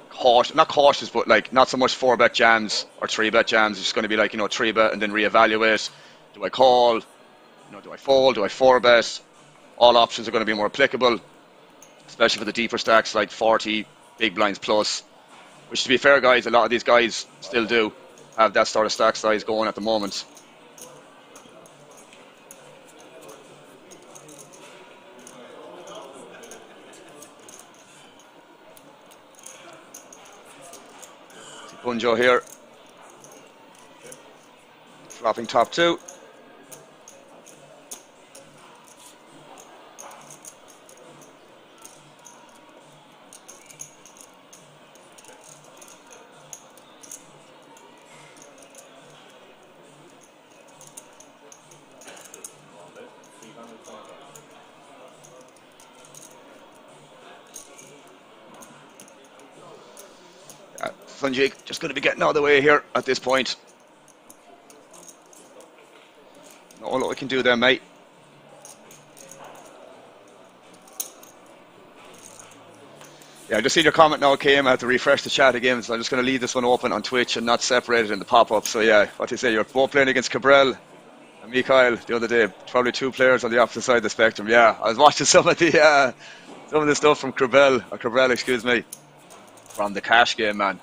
cautious, not cautious, but like not so much 4-bet jams or 3-bet jams. It's just going to be like, you know, 3-bet and then reevaluate. Do I call? You know, do I fold? Do I 4-bet? All options are going to be more applicable, especially for the deeper stacks like 40 big blinds plus. Which, to be fair, guys, a lot of these guys still do have that sort of stack size going at the moment. Bunjo here, flopping top 2. Sanjay just going to be getting out of the way here at this point. All that we can do there, mate. Yeah, I just seen your comment now, Kim. I have to refresh the chat again, so I'm just going to leave this one open on Twitch and not separate it in the pop-up. So yeah, what do you say? You're both playing against Cabral and Mikhail the other day. Probably 2 players on the opposite side of the spectrum. Yeah, I was watching some of the stuff from Cabral, excuse me, from the cash game, man.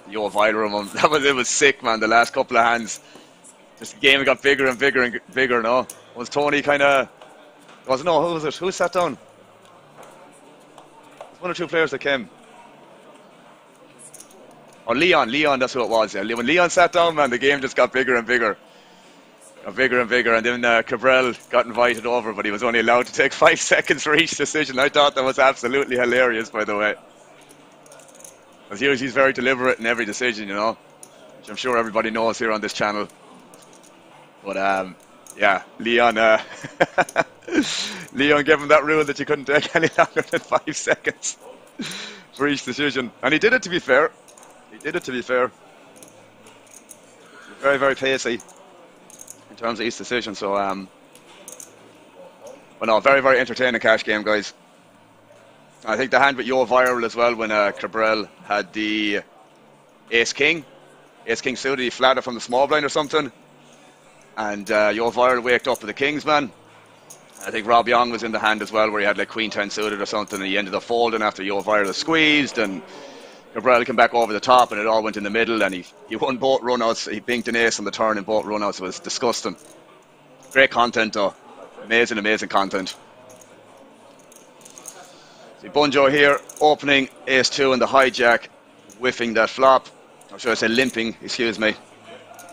Yo, Viral, it was sick, man. The last couple of hands, just the game got bigger and bigger and bigger. No, was Tony kind of? Who was it? Who sat down? One or 2 players that came. Oh, Leon, that's who it was. Yeah, when Leon sat down, man, the game just got bigger and bigger. And then Cabral got invited over, but he was only allowed to take 5 seconds for each decision. I thought that was absolutely hilarious, by the way. As usually, he's very deliberate in every decision, you know, which I'm sure everybody knows here on this channel. But yeah, Leon gave him that rule that you couldn't take any longer than 5 seconds for each decision, and he did it. To be fair, very, very pacey in terms of each decision. So, but no, very, very entertaining cash game, guys. I think the hand with Yo Viral as well when Cabral had the Ace King suited, he flatted from the small blind or something, and Yo Viral waked up with the Kings, man. I think Rob Young was in the hand as well, where he had like Queen 10 suited or something, and he ended up folding after Yo Viral squeezed, and Cabral came back over the top, and it all went in the middle, and he won both runouts. He binked an ace on the turn in both runouts. It was disgusting. Great content though, amazing content. See Bunjo here, opening ace-2 and the hijack, whiffing that flop. Or should I say limping, excuse me.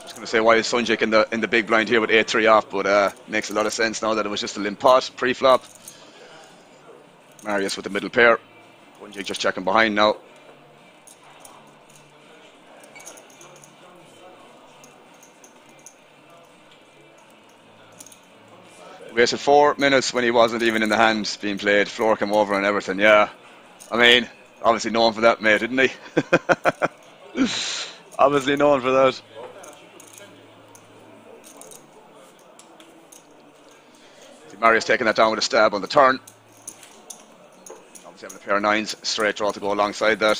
Just going to say why is Sanjay in the big blind here with 8-3 off, but makes a lot of sense now that it was just a limp pot, pre-flop. Marius with the middle pair. Bunjo just checking behind now. Wasted 4 minutes when he wasn't even in the hand being played. Floor came over and everything. Yeah, I mean, obviously known for that, mate, didn't he? Obviously known for that. See Marius taking that down with a stab on the turn. Obviously having a pair of 9s, straight draw to go alongside that.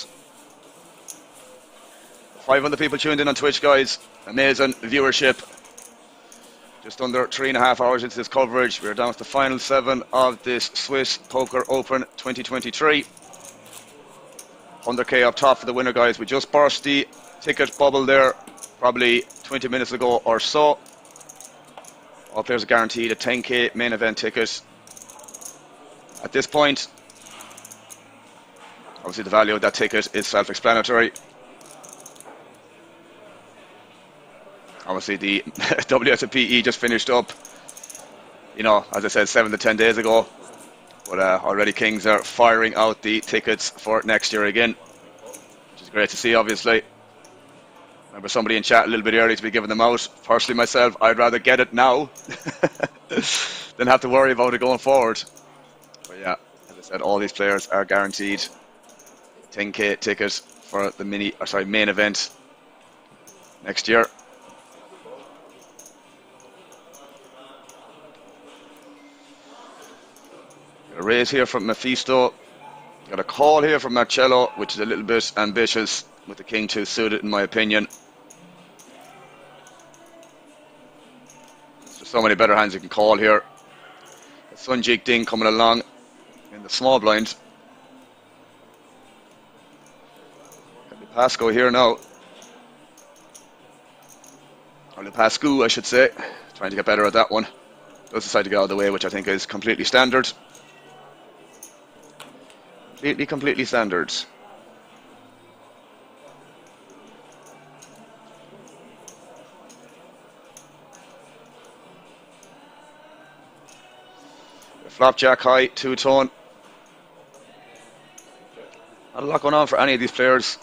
500 people tuned in on Twitch, guys. Amazing viewership. Just under 3.5 hours into this coverage, we're down to the final 7 of this Swiss Poker Open 2023. 100k up top for the winner, guys. We just burst the ticket bubble there, probably 20 minutes ago or so. All players are guaranteed a 10k main event ticket. At this point, obviously the value of that ticket is self-explanatory. Obviously, the WSOP just finished up, you know, as I said, 7 to 10 days ago. But already Kings are firing out the tickets for next year again, which is great to see, obviously. Remember somebody in chat a little bit early to be giving them out. Personally, myself, I'd rather get it now than have to worry about it going forward. But yeah, as I said, all these players are guaranteed 10k tickets for the main event next year. Got a raise here from Mephisto. Got a call here from Marcello, which is a little bit ambitious with the king 2 suited, in my opinion. There's so many better hands you can call here. Sunjik Ding coming along in the small blind. Got Lupasco here now. Or Lupascu, I should say. Trying to get better at that one. Does decide to get out of the way, which I think is completely standard. Completely standard. Flopjack high, two-tone. Not a lot going on for any of these players.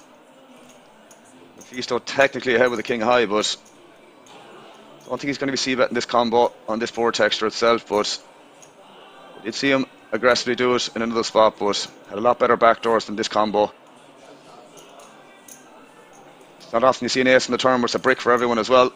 Mephisto technically ahead with the king high, but I don't think he's going to be c-betting this combo on this board texture itself, but I did see him aggressively do it in another spot, but had a lot better backdoors than this combo. It's not often you see an ace in the turn, but it's a brick for everyone as well.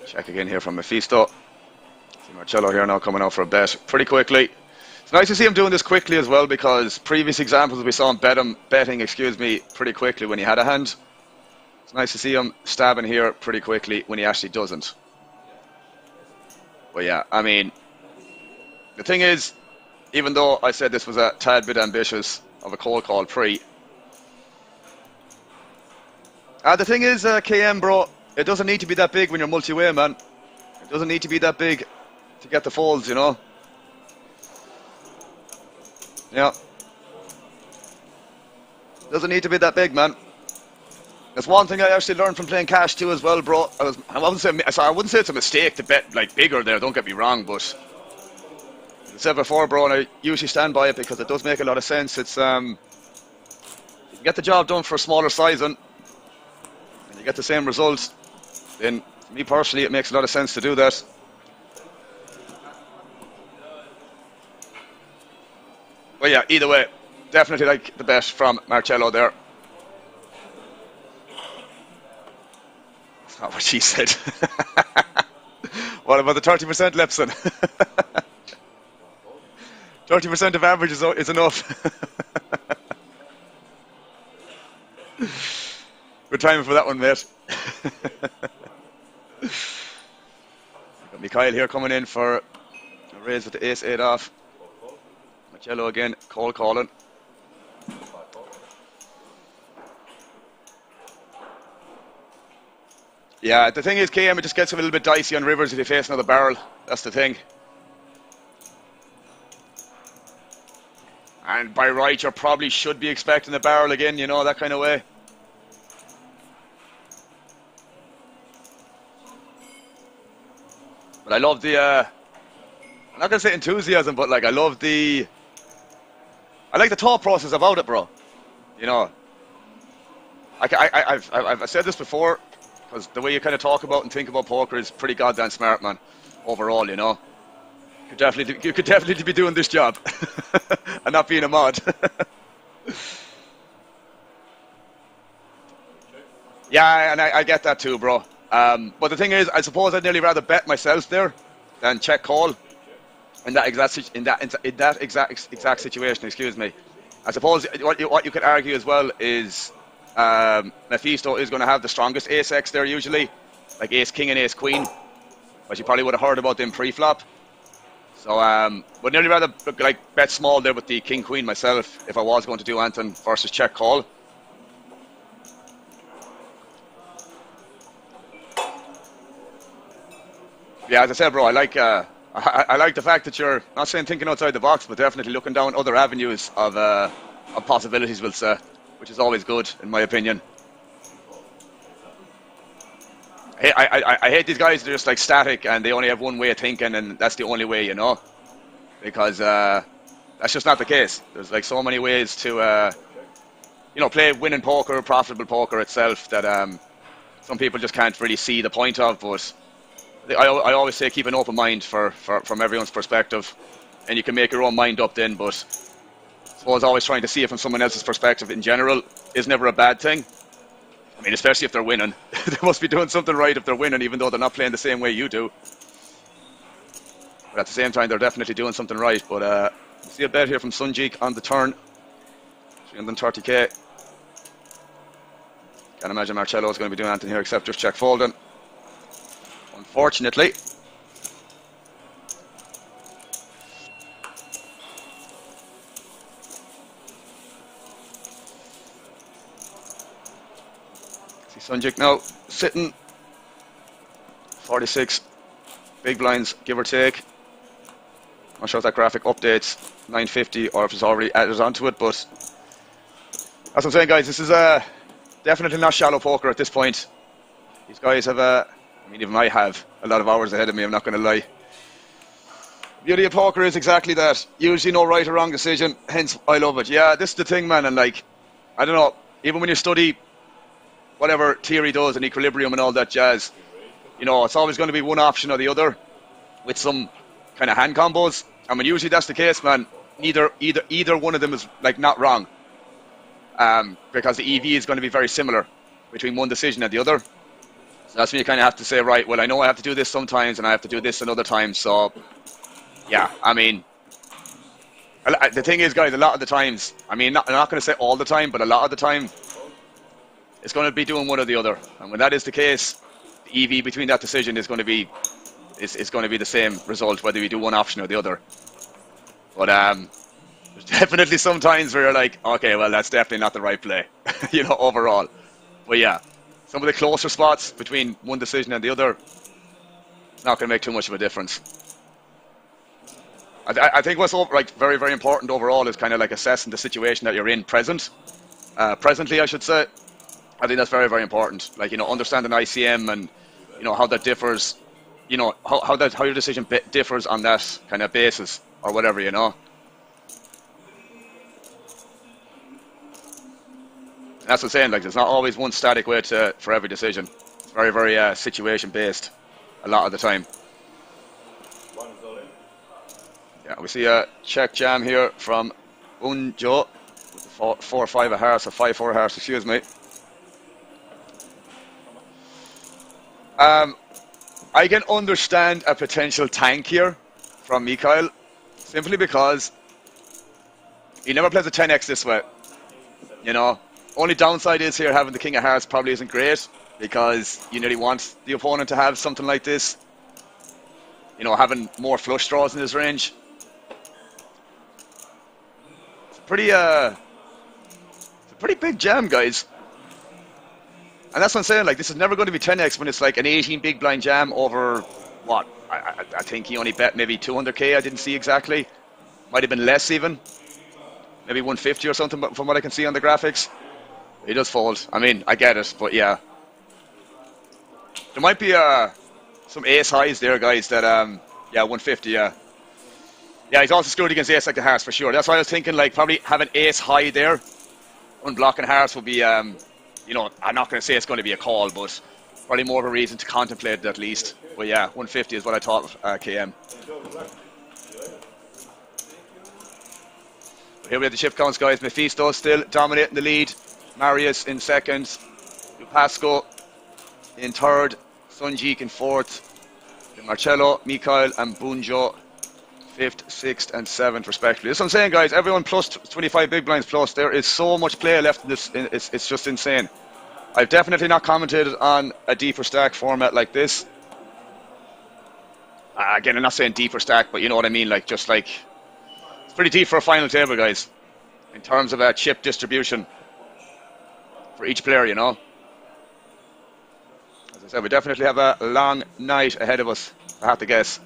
Check again here from Mephisto. See Marcello here now coming out for a bet pretty quickly. It's nice to see him doing this quickly as well, because previous examples we saw him betting pretty quickly when he had a hand. It's nice to see him stabbing here pretty quickly when he actually doesn't. But yeah, I mean, the thing is, even though I said this was a tad bit ambitious of a cold call pre, the thing is, KM bro, it doesn't need to be that big when you're multi-way, man. It doesn't need to be that big to get the folds, you know. Yeah. Doesn't need to be that big, man. That's one thing I actually learned from playing cash too as well, bro. I wouldn't say it's a mistake to bet like bigger there, don't get me wrong, but as I said before, bro, and I usually stand by it because it does make a lot of sense. It's you can get the job done for a smaller sizing and you get the same results. Then, for me personally, it makes a lot of sense to do that. But yeah, either way, definitely like the bet from Marcello there. That's not what she said. What about the 30% Lepson? 30% of average is enough. Good timing for that one, mate. Got Mikhail here coming in for a raise with the ace-8 off. Marcello again, calling. Yeah, the thing is, KM, it just gets a little bit dicey on rivers if you face another barrel. That's the thing. And by right, you probably should be expecting the barrel again, you know, that kind of way. But I love the, I'm not going to say enthusiasm, but like I like the thought process about it, bro. You know, I've said this before, because the way you kind of talk about and think about poker is pretty goddamn smart, man, overall, you know. You could definitely be doing this job and not being a mod. Yeah, and I get that too, bro. But the thing is, I suppose I'd nearly rather bet myself there than check call in that exact situation. Excuse me. I suppose what you could argue as well is Mephisto is going to have the strongest ace-x there usually, like ace-king and ace-queen, but you probably would have heard about them pre-flop. So would nearly rather like bet small there with the king-queen myself if I was going to do Anton versus check call. yeah, as I said, bro, I like I like the fact that you're not saying thinking outside the box, but definitely looking down other avenues of possibilities, we'll say, which is always good, in my opinion. I hate these guys that are just like static and they only have one way of thinking and that's the only way, you know, because that's just not the case. There's like so many ways to, you know, play winning poker, profitable poker itself that some people just can't really see the point of. But I always say keep an open mind from everyone's perspective, and you can make your own mind up then. But I suppose always trying to see it from someone else's perspective in general is never a bad thing. I mean, especially if they're winning. They must be doing something right if they're winning, even though they're not playing the same way you do. But at the same time, they're definitely doing something right. But see a bet here from Sunjik on the turn. 330k. Can't imagine Marcello is going to be doing anything here except just check folding. Unfortunately. See Sunjik now sitting 46 big blinds, give or take. Not sure if that graphic updates 950 or if it's already added onto it, but that's what I'm saying, guys. This is definitely not shallow poker at this point. These guys have I mean, even I have a lot of hours ahead of me, I'm not going to lie. Beauty of poker is exactly that. Usually no right or wrong decision, hence I love it. Yeah, this is the thing, man, and like, I don't know, even when you study whatever theory does and equilibrium and all that jazz, you know, it's always going to be one option or the other with some kind of hand combos. I mean, usually that's the case, man. Either one of them is like not wrong, because the EV is going to be very similar between one decision and the other. So that's when you kind of have to say, right, well, I know I have to do this sometimes and I have to do this another time. So, yeah, I mean, the thing is, guys, a lot of the times, I mean, I'm not going to say all the time, but a lot of the time, it's going to be doing one or the other. And when that is the case, the EV between that decision is going to be the same result, whether you do one option or the other. But there's definitely some times where you're like, okay, well, that's definitely not the right play, you know, overall. But yeah, some of the closer spots between one decision and the other, it's not going to make too much of a difference. I think what's like very, very important overall is kind of like assessing the situation that you're in presently, I should say. I think that's very, very important. Like, you know, understanding ICM and, you know, how that differs, you know, how your decision differs on that kind of basis or whatever, you know. And that's what I'm saying, like, there's not always one static way for every decision. It's very, very situation based a lot of the time. Yeah, we see a check jam here from Bunjo with the 4-5 of hearts, or 5-4 hearts, excuse me. I can understand a potential tank here from Mikhail, simply because he never plays a 10x this way. You know, only downside is here having the king of hearts probably isn't great, because you nearly want the opponent to have something like this. You know, having more flush draws in his range. It's a pretty big jam, guys. And that's what I'm saying, like, this is never going to be 10x when it's like an 18 big blind jam over, what, I think he only bet maybe 200k, I didn't see exactly. Might have been less even. Maybe 150 or something, but from what I can see on the graphics. He does fold. I mean, I get it, but yeah. There might be some ace highs there, guys, that, yeah, 150, yeah. Yeah, he's also screwed against ace like the hearts, for sure. That's why I was thinking, like, probably having ace high there. Unblocking hearts would be, you know, I'm not going to say it's going to be a call, but probably more of a reason to contemplate it at least. But yeah, 150 is what I thought of KM. Here we have the chip counts, guys. Mephisto still dominating the lead. Marius in second. Pasco in third. Sunjik in fourth. Marcello, Mikhail and Bunjo fifth, sixth and seventh respectively. That's what I'm saying, guys. Everyone plus 25 big blinds plus. There is so much play left in this. It's just insane. I've definitely not commented on a deeper stack format like this. Again, I'm not saying deeper stack, but you know what I mean. Like, just like, it's pretty deep for a final table, guys, in terms of a chip distribution for each player, you know. As I said, we definitely have a long night ahead of us. I have to guess.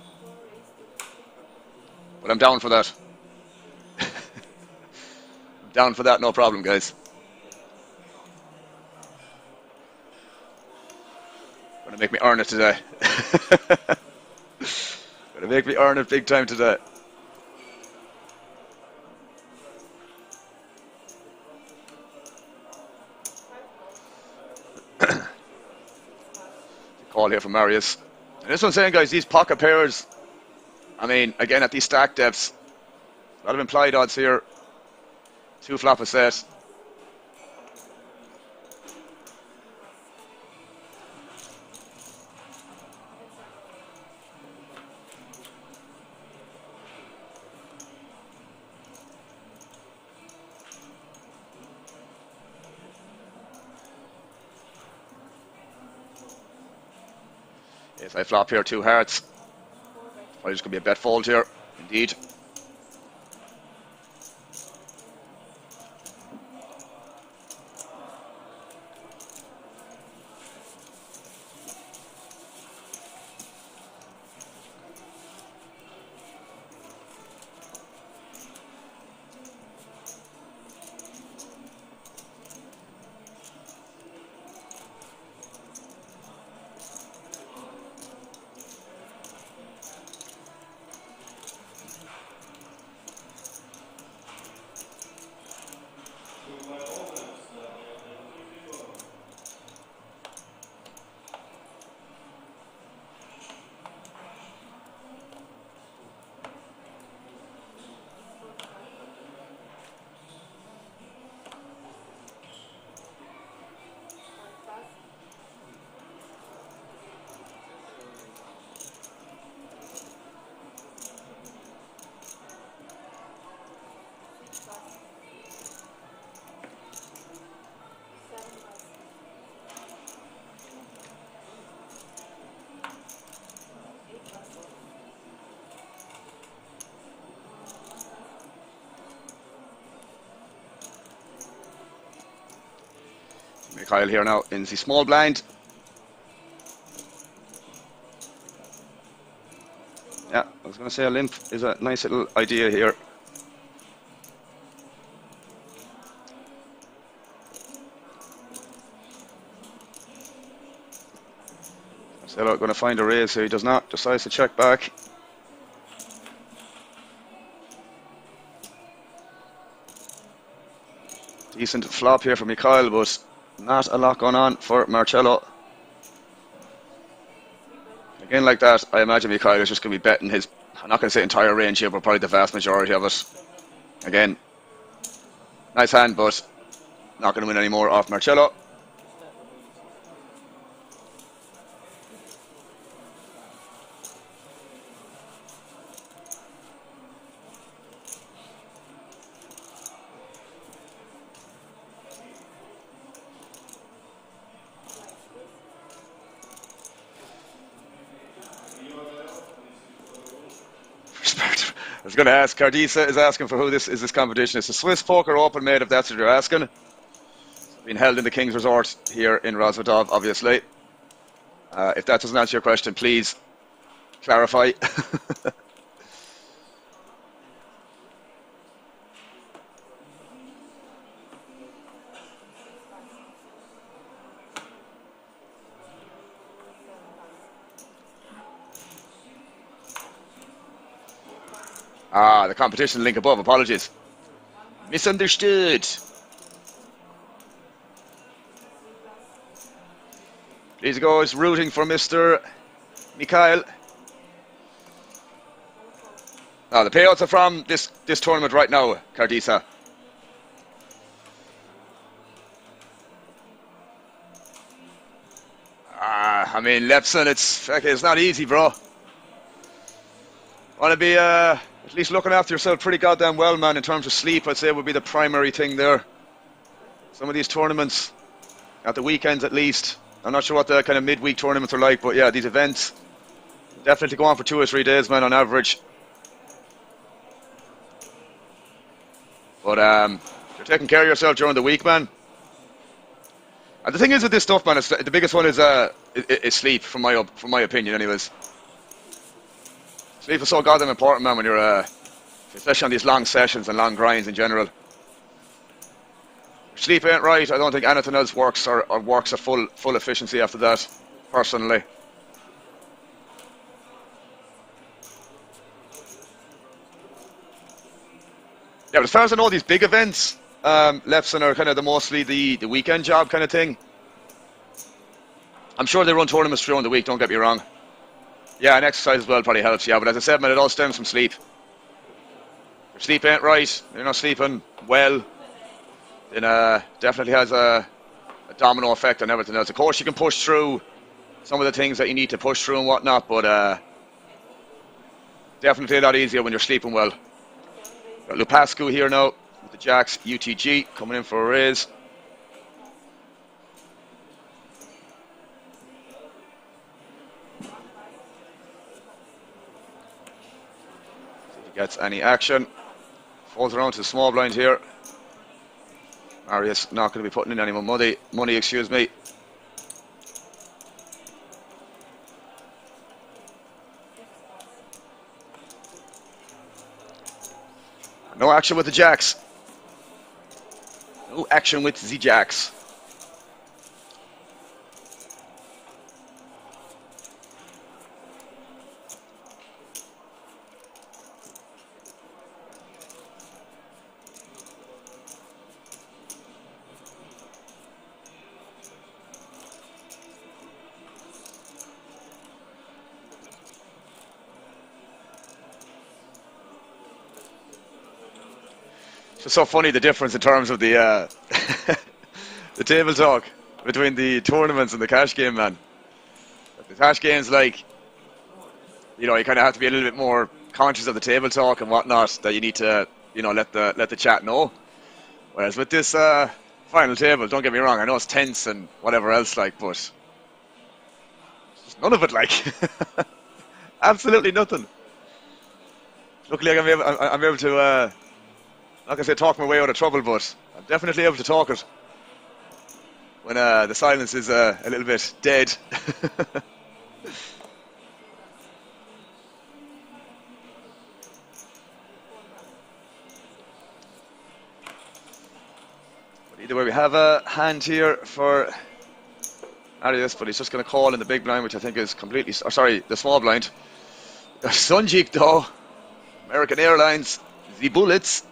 But I'm down for that. I'm down for that, no problem, guys. Gonna make me earn it today. Gonna make me earn it big time today. Call here from Marius. And this one's saying, guys, these pocket pairs, I mean, again, at these stack depths, a lot of implied odds here. 2 flop a set. Yes, I flop here 2 hearts. Probably just going to be a bet fold here, indeed. Mikhail here now in the small blind. Yeah, I was going to say a limp is a nice little idea here. Marcelo going to find a raise, so he does not. Decides to check back. Decent flop here for Mikhail, but not a lot going on for Marcello. Again, like that, I imagine Mikhail is just going to be betting his, I'm not going to say entire range here, but probably the vast majority of it. Again, nice hand, but not going to win any more off Marcello. I was going to ask, Cardisa is asking for who this competition. It's the Swiss Poker Open, mate, if that's what you're asking. It's been held in the King's Resort here in Rozvadov, obviously. If that doesn't answer your question, please clarify. The competition link above, apologies. Misunderstood. Please go is rooting for Mr. Mikhail. The payouts are from this tournament right now, Cardisa. I mean, Lepson, it's not easy, bro. Want to be at least looking after yourself pretty goddamn well, man. In terms of sleep, I'd say would be the primary thing there. Some of these tournaments, at the weekends at least, I'm not sure what the kind of midweek tournaments are like, but yeah, these events definitely go on for 2 or 3 days, man, on average. But you're taking care of yourself during the week, man. And the thing is with this stuff, man, the biggest one is sleep, from my opinion, anyways. Sleep is so goddamn important, man, when you're, especially on these long sessions and long grinds in general. If sleep ain't right, I don't think anything else works or works at full efficiency after that, personally. Yeah, but as far as I know, these big events, Lepson are kind of mostly the weekend job kind of thing. I'm sure they run tournaments throughout the week, don't get me wrong. Yeah, and exercise as well probably helps, yeah, but as I said, man, it all stems from sleep. If sleep ain't right, you're not sleeping well, then definitely has a domino effect on everything else. Of course, you can push through some of the things that you need to push through and whatnot, but definitely a lot easier when you're sleeping well. Got Lupascu here now with the Jacks UTG coming in for a raise. See if he gets any action. Falls around to the small blind here. Marius not going to be putting in any more money, excuse me. No action with the Jacks. No action with the Jacks. It's just so funny the difference in terms of the the table talk between the tournaments and the cash game, man. The cash game's like, you know, you kind of have to be a little bit more conscious of the table talk and whatnot, that you need to, you know, let the chat know. Whereas with this final table, don't get me wrong, I know it's tense and whatever else, like, but just none of it, like, absolutely nothing. Luckily, I'm able to. Not gonna say talk my way out of trouble, but I'm definitely able to talk it when the silence is a little bit dead. But either way, we have a hand here for Arias, but he's just going to call in the big blind, which I think is completely, or sorry, the small blind. Sunjik though, American Airlines, the Bullets.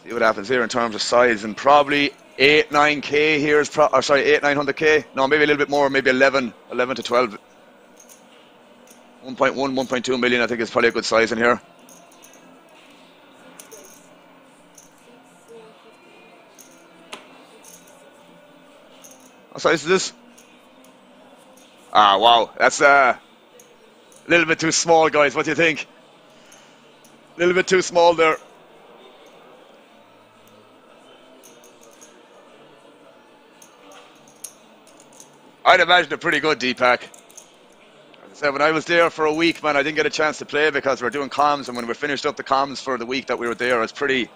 See what happens here in terms of size, and probably 8-9k here is or sorry, 8-900k. No, maybe a little bit more, maybe 11 to 12. 1.1, 1.2 million, I think is probably a good size in here. What size is this? Ah, wow, that's a little bit too small, guys. What do you think? A little bit too small there. I'd imagine a pretty good Deepak. As I said, when I was there for a week, man, I didn't get a chance to play because we were doing comms, and when we finished up the comms for the week that we were there, I was pretty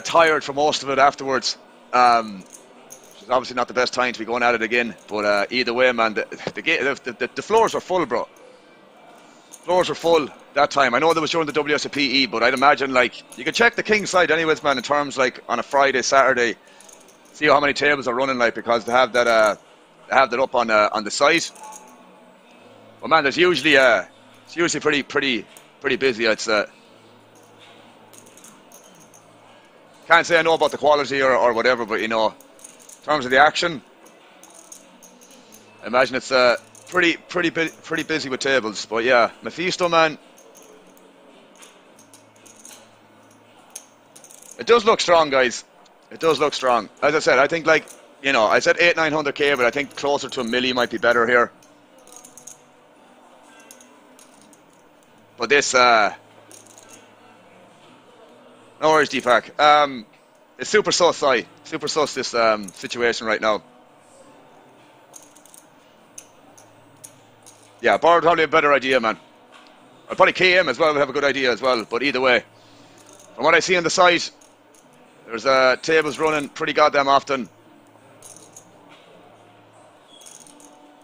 tired for most of it afterwards. Which is obviously not the best time to be going at it again. But either way, man, the floors were full, bro. Floors were full that time. I know there was during the WSOP, but I'd imagine, like, you could check the king side anyways, man, in terms, like, on a Friday, Saturday, see how many tables are running, like, because they have that up on the site. But man, there's usually it's usually pretty busy. I'd say. Can't say I know about the quality or whatever, but you know, in terms of the action, I imagine it's pretty busy with tables. But yeah, Mephisto, man, it does look strong, guys. It does look strong. As I said, I think, like, you know, I said 800-900k, but I think closer to a milli might be better here. But this, no worries, Deepak. It's super sus, this situation right now. Yeah, Bar would probably have a better idea, man. I'll probably KM as well would have a good idea as well, but either way, from what I see on the site, there's tables running pretty goddamn often.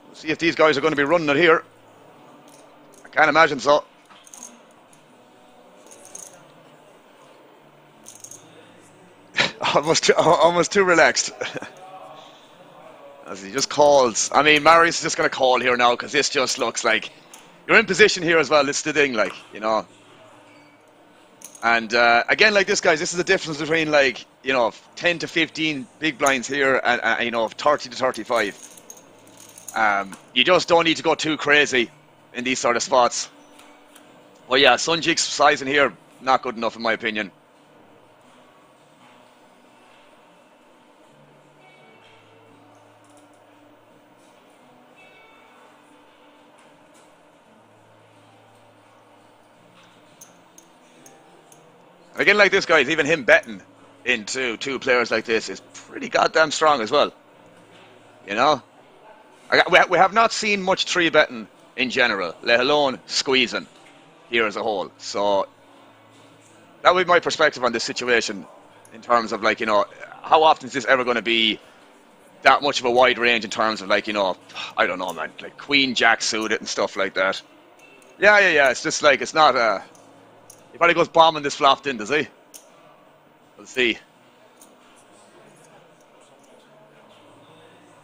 We'll see if these guys are going to be running it here. Can't imagine so. almost too relaxed. As he just calls. I mean, Marius is just going to call here now because this just looks like you're in position here as well. It's the thing, like, you know. And again, like this, guys, this is the difference between, like, you know, 10 to 15 big blinds here and you know, 30 to 35. You just don't need to go too crazy in these sort of spots. But yeah, Sunjik's sizing here, not good enough in my opinion. Again, like this, guys, even him betting into two players like this is pretty goddamn strong as well. You know? We have not seen much 3-betting in general, let alone squeezing here as a whole. So that would be my perspective on this situation in terms of, like, you know, how often is this ever going to be that much of a wide range in terms of, like, you know, I don't know, man, like Queen Jack suited and stuff like that. Yeah. It's just like, it's not he probably goes bombing this flop in, does he? We'll see. In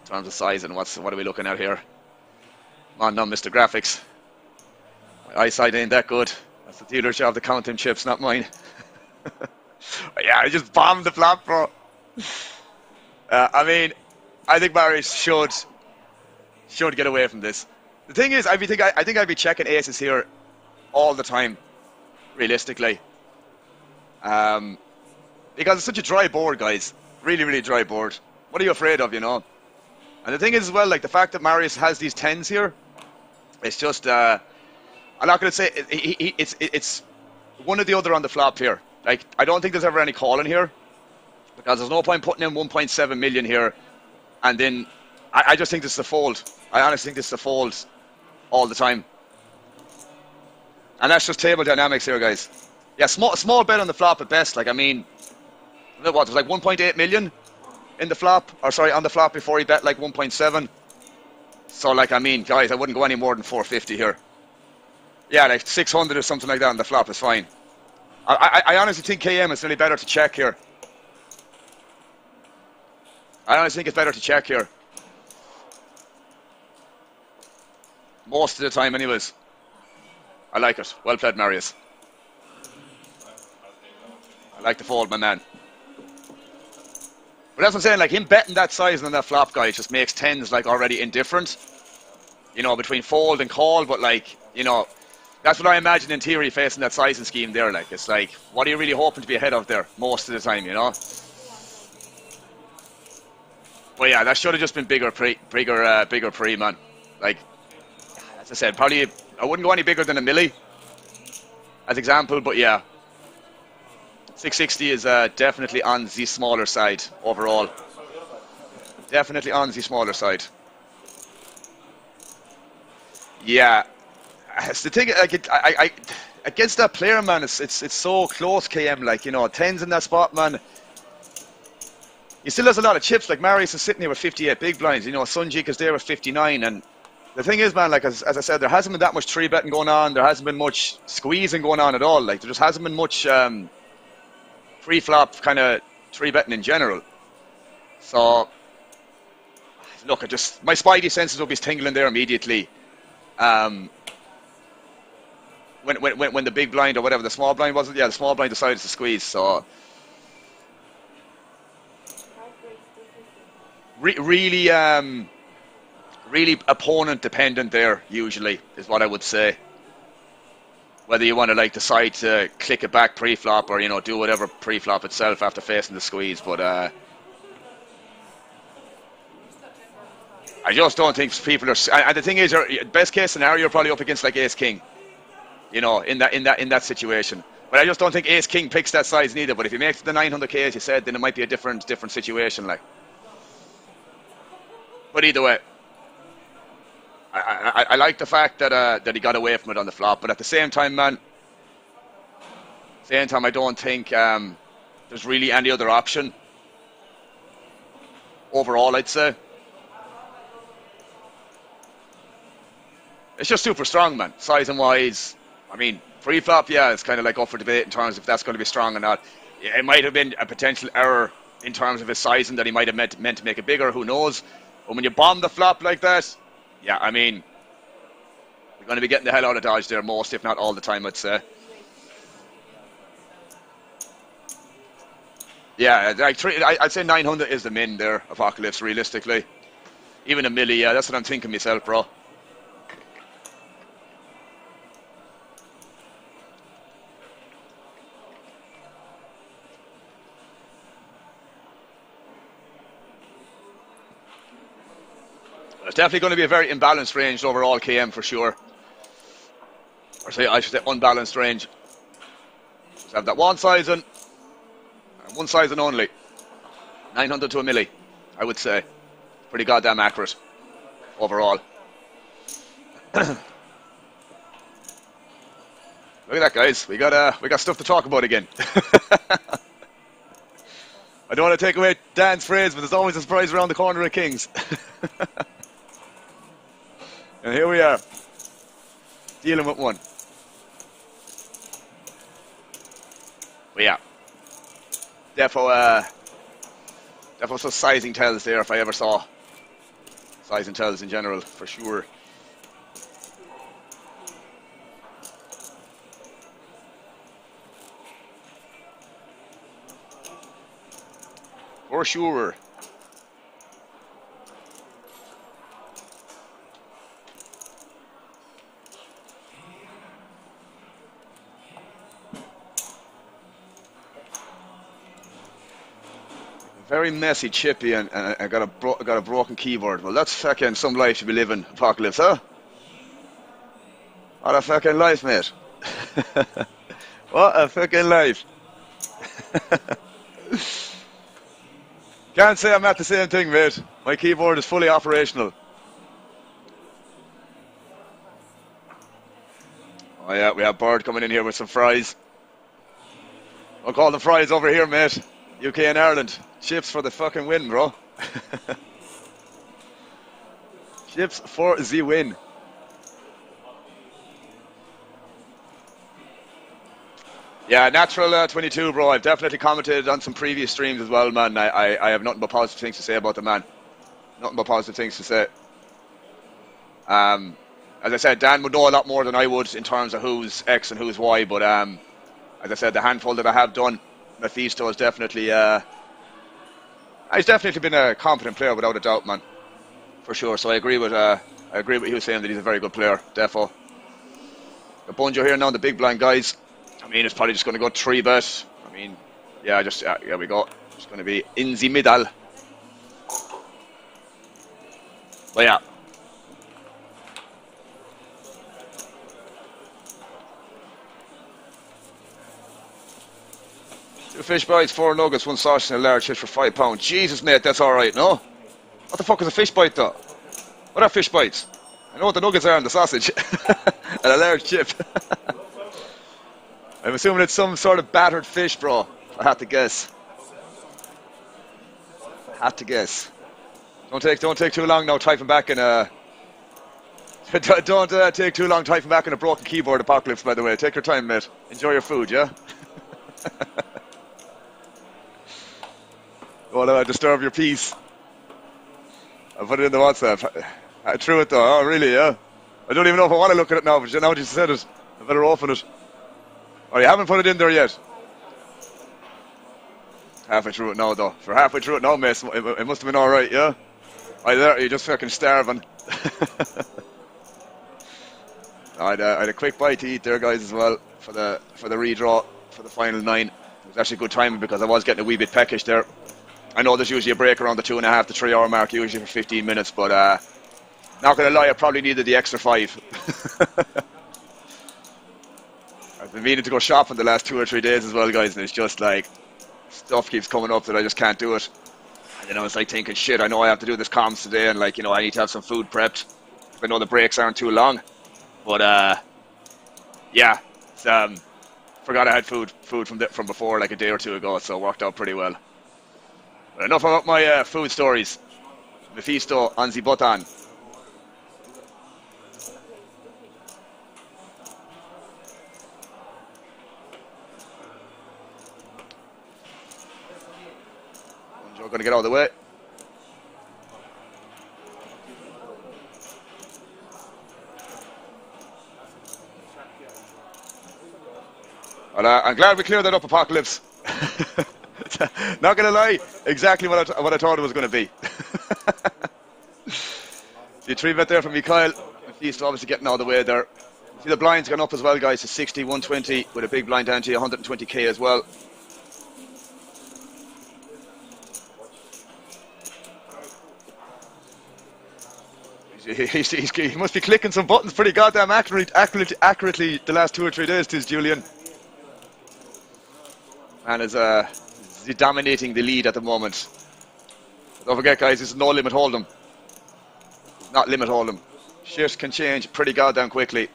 terms of sizing, what are we looking at here? Come on now, Mr. Graphics. My eyesight ain't that good. That's the dealer's job to count them chips, not mine. Yeah, I just bombed the flop, bro. I mean, I think Marius should get away from this. The thing is, I think I'd be checking aces here all the time, realistically. Because it's such a dry board, guys. Really, really dry board. What are you afraid of, you know? And the thing is as well, like the fact that Marius has these 10s here, it's just, I'm not going to say, it's one or the other on the flop here. Like, I don't think there's ever any calling here, because there's no point putting in 1.7 million here, and then, I just think this is a fold. I honestly think this is a fold all the time. And that's just table dynamics here, guys. Yeah, small bet on the flop at best. Like, I mean, what, there's like 1.8 million in the flop, or sorry, on the flop before he bet like 1.7. So, like, I mean, guys, I wouldn't go any more than 450 here. Yeah, like 600 or something like that on the flop is fine. I honestly think KM is really better to check here. I honestly think it's better to check here. Most of the time, anyways. I like it. Well played, Marius. I like the fold, my man. But that's what I'm saying, like, him betting that size and on that flop, guy, just makes 10s, like, already indifferent. You know, between fold and call, but, like, you know, that's what I imagine in theory facing that sizing scheme there, like. It's like, what are you really hoping to be ahead of there most of the time, you know? But yeah, that should have just been bigger pre, man. Like, as I said, probably, I wouldn't go any bigger than a milli, as example, but yeah. 660 is definitely on the smaller side overall. Definitely on the smaller side. Yeah. It's the thing, like, I against that player, man, it's so close, KM, like, you know, 10s in that spot, man. He still has a lot of chips, like Marius is sitting here with 58 big blinds, you know, Sunjik is there with 59, and the thing is, man, like, as I said, there hasn't been that much 3-betting going on, there hasn't been much squeezing going on at all, like, there just hasn't been much pre-flop kind of 3-betting in general. So, look, my spidey senses will be tingling there immediately. When the big blind or whatever, the small blind was it? Yeah, the small blind decided to squeeze, so really opponent dependent there, usually, is what I would say. Whether you want to, like, decide to click it back pre-flop or, you know, do whatever pre-flop itself after facing the squeeze, but I just don't think people are. And the thing is, best case scenario, you're probably up against like Ace King, you know, in that situation. But I just don't think Ace King picks that size neither. But if you make it the 900k, as you said, then it might be a different situation, like. But either way, I like the fact that he got away from it on the flop. But at the same time, man, I don't think there's really any other option overall, I'd say. It's just super strong, man. Size and wise. I mean, pre-flop, yeah, it's kind of like up for debate in terms of if that's going to be strong or not. Yeah, it might have been a potential error in terms of his sizing that he might have meant to make it bigger. Who knows? But when you bomb the flop like that, yeah, I mean, you're going to be getting the hell out of dodge there most, if not all the time, I'd say. Yeah, like I'd say 900 is the min there, Apocalypse, realistically. Even a milli, yeah, that's what I'm thinking myself, bro. It's definitely going to be a very imbalanced range overall, KM, for sure. Or I should say unbalanced range. Just have that one sizing, and one sizing only. 900 to a milli, I would say. Pretty goddamn accurate overall. Look at that, guys. We got stuff to talk about again. I don't want to take away Dan's phrase, but there's always a surprise around the corner at Kings. And here we are, dealing with one. But yeah, defo some sizing tells there if I ever saw sizing tells in general, for sure. For sure. Very messy, chippy, and I got a broken keyboard. Well, that's fucking some life to be living, Apocalypse, huh? What a fucking life, mate. What a fucking life. Can't say I'm at the same thing, mate. My keyboard is fully operational. Oh yeah, we have Bird coming in here with some fries. I'll call them fries over here, mate. UK and Ireland. Chips for the fucking win, bro. Chips for the win. Yeah, natural 22, bro. I've definitely commented on some previous streams as well, man. I have nothing but positive things to say about the man. Nothing but positive things to say. As I said, Dan would know a lot more than I would in terms of who's X and who's Y, but as I said, the handful that I have done, Mephisto has definitely he's definitely been a competent player without a doubt, man, for sure. So I agree with he was saying that he's a very good player, defo. The Bunjo here now, the big blind guys. I mean, it's probably just going to go 3-bet. I mean, yeah, here we go. It's going to be in the middle. But yeah. Two fish bites, 4 nuggets, 1 sausage, and a large fish for £5. Jesus, mate, that's alright, no? What the fuck is a fish bite, though? What are fish bites? I know what the nuggets are and the sausage. And a large chip. I'm assuming it's some sort of battered fish, bro. I had to guess. Don't take too long now typing back in a... Don't take too long typing back in a broken keyboard, Apocalypse, by the way. Take your time, mate. Enjoy your food, yeah? Don't want to disturb your peace. I put it in the WhatsApp. I threw it though. Oh, really, yeah? I don't even know if I want to look at it now, but now that you said it, I better open it. Oh, you haven't put it in there yet? Halfway through it now, though. For halfway through it now, mate, it must have been alright, yeah? You're just fucking starving. I had a quick bite to eat there, guys, as well, for the redraw, for the final 9. It was actually good timing because I was getting a wee bit peckish there. I know there's usually a break around the 2.5 to 3 hour mark, usually for 15 minutes, but not going to lie, I probably needed the extra 5. I've been meaning to go shopping the last 2 or 3 days as well, guys, and it's just like, stuff keeps coming up that I just can't do it. And then I was like thinking, shit, I know I have to do this comms today, and like, you know, I need to have some food prepped. I know the breaks aren't too long. But yeah, forgot I had food from before, like a day or 2 ago, so it worked out pretty well. But enough about my food stories. Mephisto on the button. going to get out of the way. Well, I'm glad we cleared that up, Apocalypse. Not going to lie, exactly what I thought it was going to be. The 3-bet there from Mikhail. He's obviously getting out of the way there. See the blinds gone up as well, guys, to 60, 120 with a big blind down to 120k as well. He must be clicking some buttons pretty goddamn accurately the last 2 or 3 days, tis Julian. And is dominating the lead at the moment. Don't forget, guys, this is no limit hold'em. Not limit hold'em. Shifts can change pretty goddamn quickly.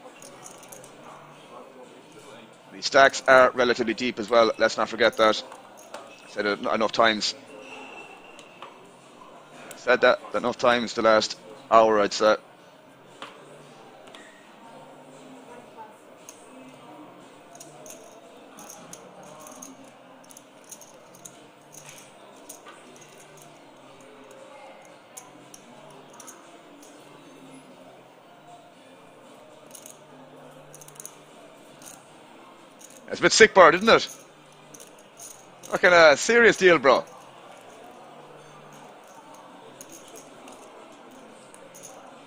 The stacks are relatively deep as well. Let's not forget that. I said it enough times. Said that enough times the last hour, I'd say. It's a bit sick, bird, isn't it? Fucking a serious deal, bro.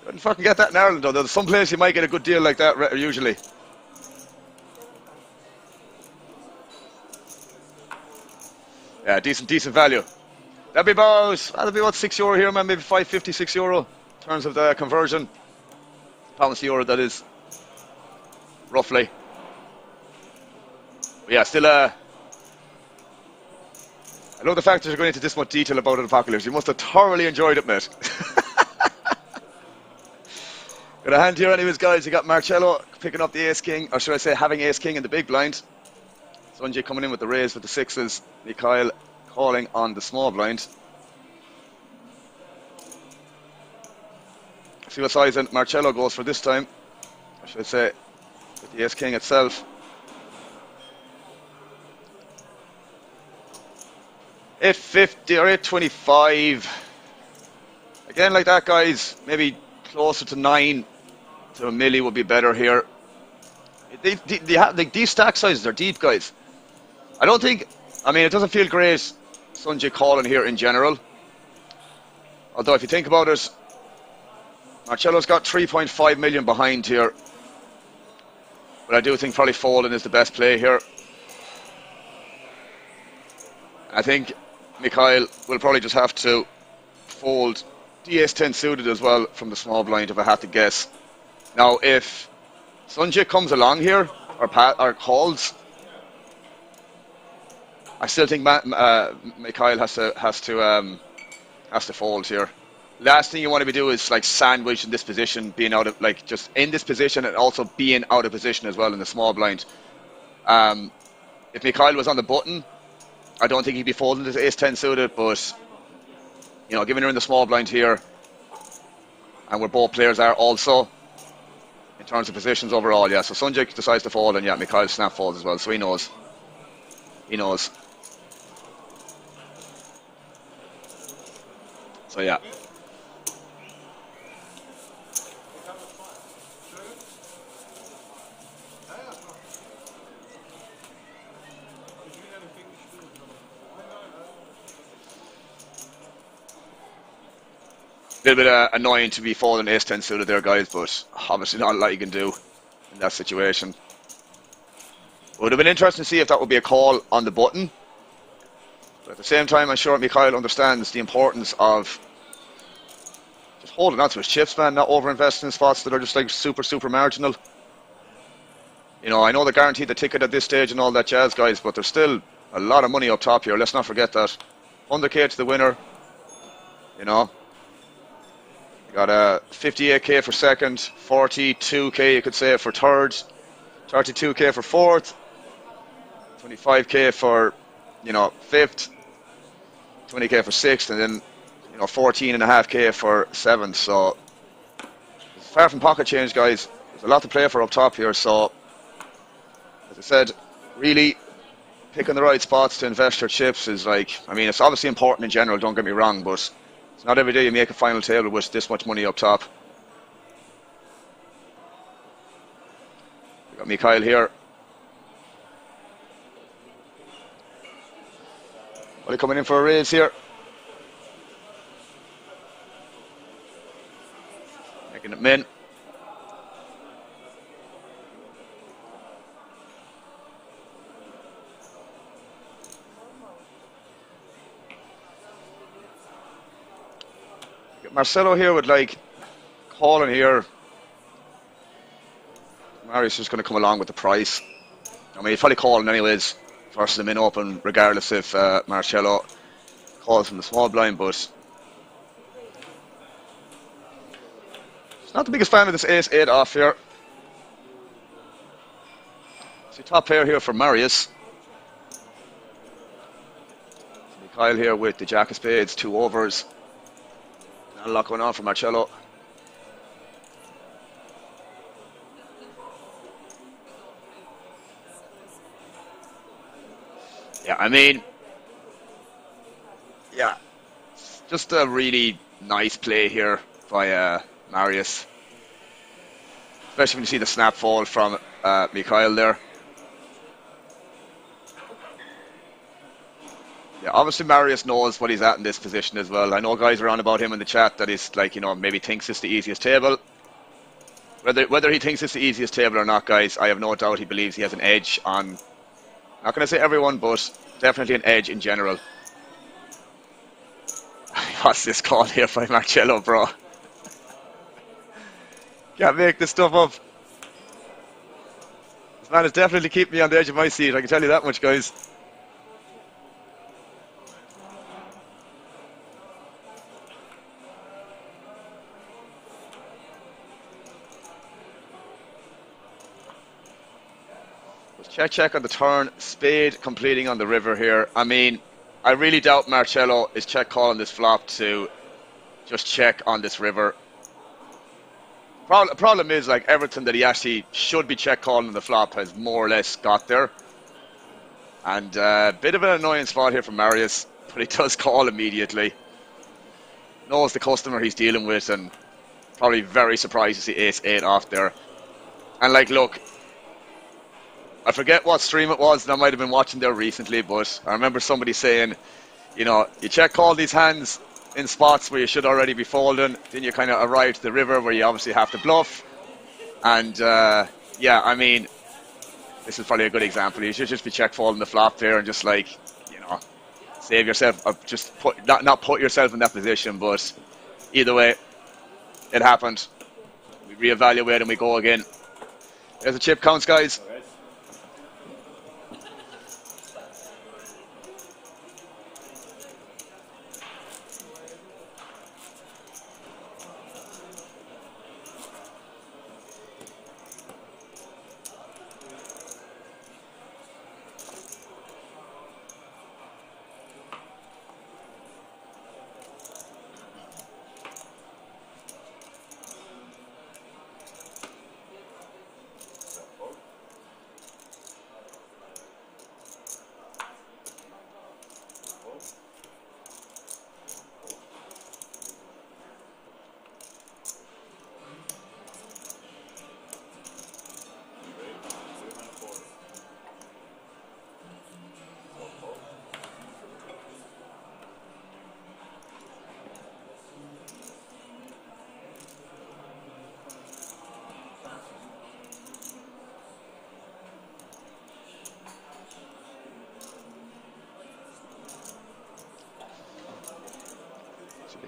Couldn't fucking get that in Ireland, though. There's some place you might get a good deal like that, usually. Yeah, decent value. That'd be about €6 here, man. Maybe €5.50, €6 in terms of the conversion. Pounds to euro, that is. Roughly. But yeah, still I love the fact that you're going into this much detail about it, Apocalypse. You must have thoroughly enjoyed it, mate. Got a hand here anyways, guys. You got Marcello picking up the ace-king, or should I say having ace-king in the big blind. Sanjay coming in with the raise with the 6s. Mikhail calling on the small blind. See what size Marcello goes for this time. Or should I say with the ace-king itself. $8.50 or $8.25. Again, like that, guys. Maybe closer to 9 to a milli would be better here. These stack sizes are deep, guys. I don't think. I mean, it doesn't feel great, Sanjay calling here in general. Although, if you think about it, Marcello's got 3.5 million behind here. But I do think probably folding is the best play here. I think Mikhail will probably just have to fold the ace-10 suited as well from the small blind, if I had to guess. Now, if Sanjay comes along here or calls, I still think Mikhail has to fold here. Last thing you want to be doing is like sandwich in this position, being out of just in this position and also being out of position as well in the small blind. If Mikhail was on the button, I don't think he'd be folding this ace-10 suited, but given her in the small blind here, and where both players are also in terms of positions overall, yeah. So Sanjay decides to fold, and yeah, Mikhail snap folds as well, so he knows. He knows. So yeah. A little bit annoying to be folding ace-10 suited there, guys, but obviously not a lot you can do in that situation. It would have been interesting to see if that would be a call on the button. But at the same time, I'm sure Mikhail understands the importance of just holding on to his chips, man, not over-investing in spots that are just like super marginal. I know they guaranteed the ticket at this stage and all that jazz, guys, but there's still a lot of money up top here. Let's not forget that. 100k to the winner. You got 58k for second, 42k you could say for third, 32k for fourth, 25k for fifth, 20k for sixth, and then 14.5k for seventh. So it's far from pocket change, guys. There's a lot to play for up top here. So as I said, really picking the right spots to invest your chips is like, I mean, it's obviously important in general, don't get me wrong, but it's not every day you make a final table with this much money up top. We got Mikhail here. Are they coming in for a raise here? Making it min. Marcelo here would like calling here. Marius just going to come along with the price. I mean, he's probably calling anyways versus the min open, regardless if Marcelo calls from the small blind, but he's not the biggest fan of this ace-8 off here. See, top pair here for Marius. Mikhail here with the jack of spades, 2 overs. Not a lot going on for Marcelo. Yeah, I mean, yeah, just a really nice play here by Marius. Especially when you see the snap fall from Mikhail there. Yeah, obviously Marius knows what he's at in this position as well. I know guys are on about him in the chat that he's like, you know, maybe thinks it's the easiest table. Whether he thinks it's the easiest table or not, guys, I have no doubt he believes he has an edge on, not going to say everyone, but definitely an edge in general. What's this call here by Marcello, bro? Can't make this stuff up. This man is definitely keeping me on the edge of my seat, I can tell you that much, guys. Check on the turn, spade completing on the river here. I mean, I really doubt Marcello is check calling this flop to just check on this river. Problem is, like, everything that he actually should be check calling on the flop has more or less got there. And a bit of an annoying spot here from Marius, but he does call immediately. Knows the customer he's dealing with and probably very surprised to see ace-8 off there. And like, look, I forget what stream it was that I might have been watching there recently, but I remember somebody saying, you know, you check call these hands in spots where you should already be folding, then you kind of arrive to the river where you obviously have to bluff. And yeah, I mean, this is probably a good example. You should just be check folding the flop there and just, like, you know, save yourself, or just not put yourself in that position. But either way, it happened. We reevaluate and we go again. There's the chip counts, guys.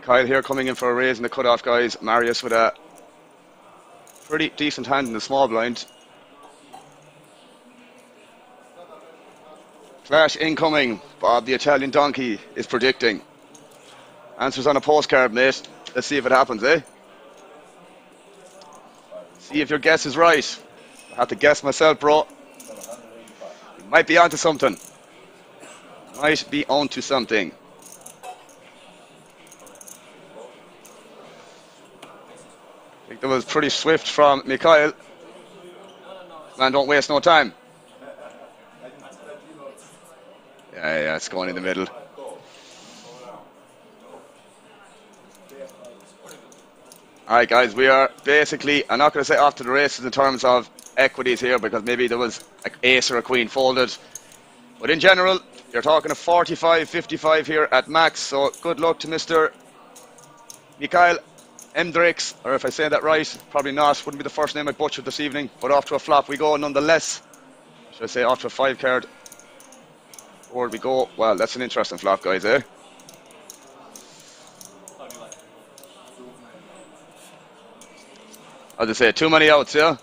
Kyle here coming in for a raise in the cutoff, guys. Marius with a pretty decent hand in the small blind. Flash incoming. Bob the Italian donkey is predicting. Answers on a postcard, mate. Let's see if it happens, eh? See if your guess is right. I have to guess myself, bro. You might be onto something. Might be onto something. I think that was pretty swift from Mikhail. Man, don't waste no time. going in the middle. Alright guys, we are basically, I'm not going to say off to the races in terms of equities here because maybe there was an ace or a queen folded. But in general, you're talking a 45-55 here at max. So good luck to Mr. Mikhail Mdrix, or if I say that right, probably not. Wouldn't be the first name I butchered this evening. But off to a flop we go nonetheless. Should I say off to a 5 card board we go. Well, that's an interesting flop, guys, eh? As I say, too many outs, yeah?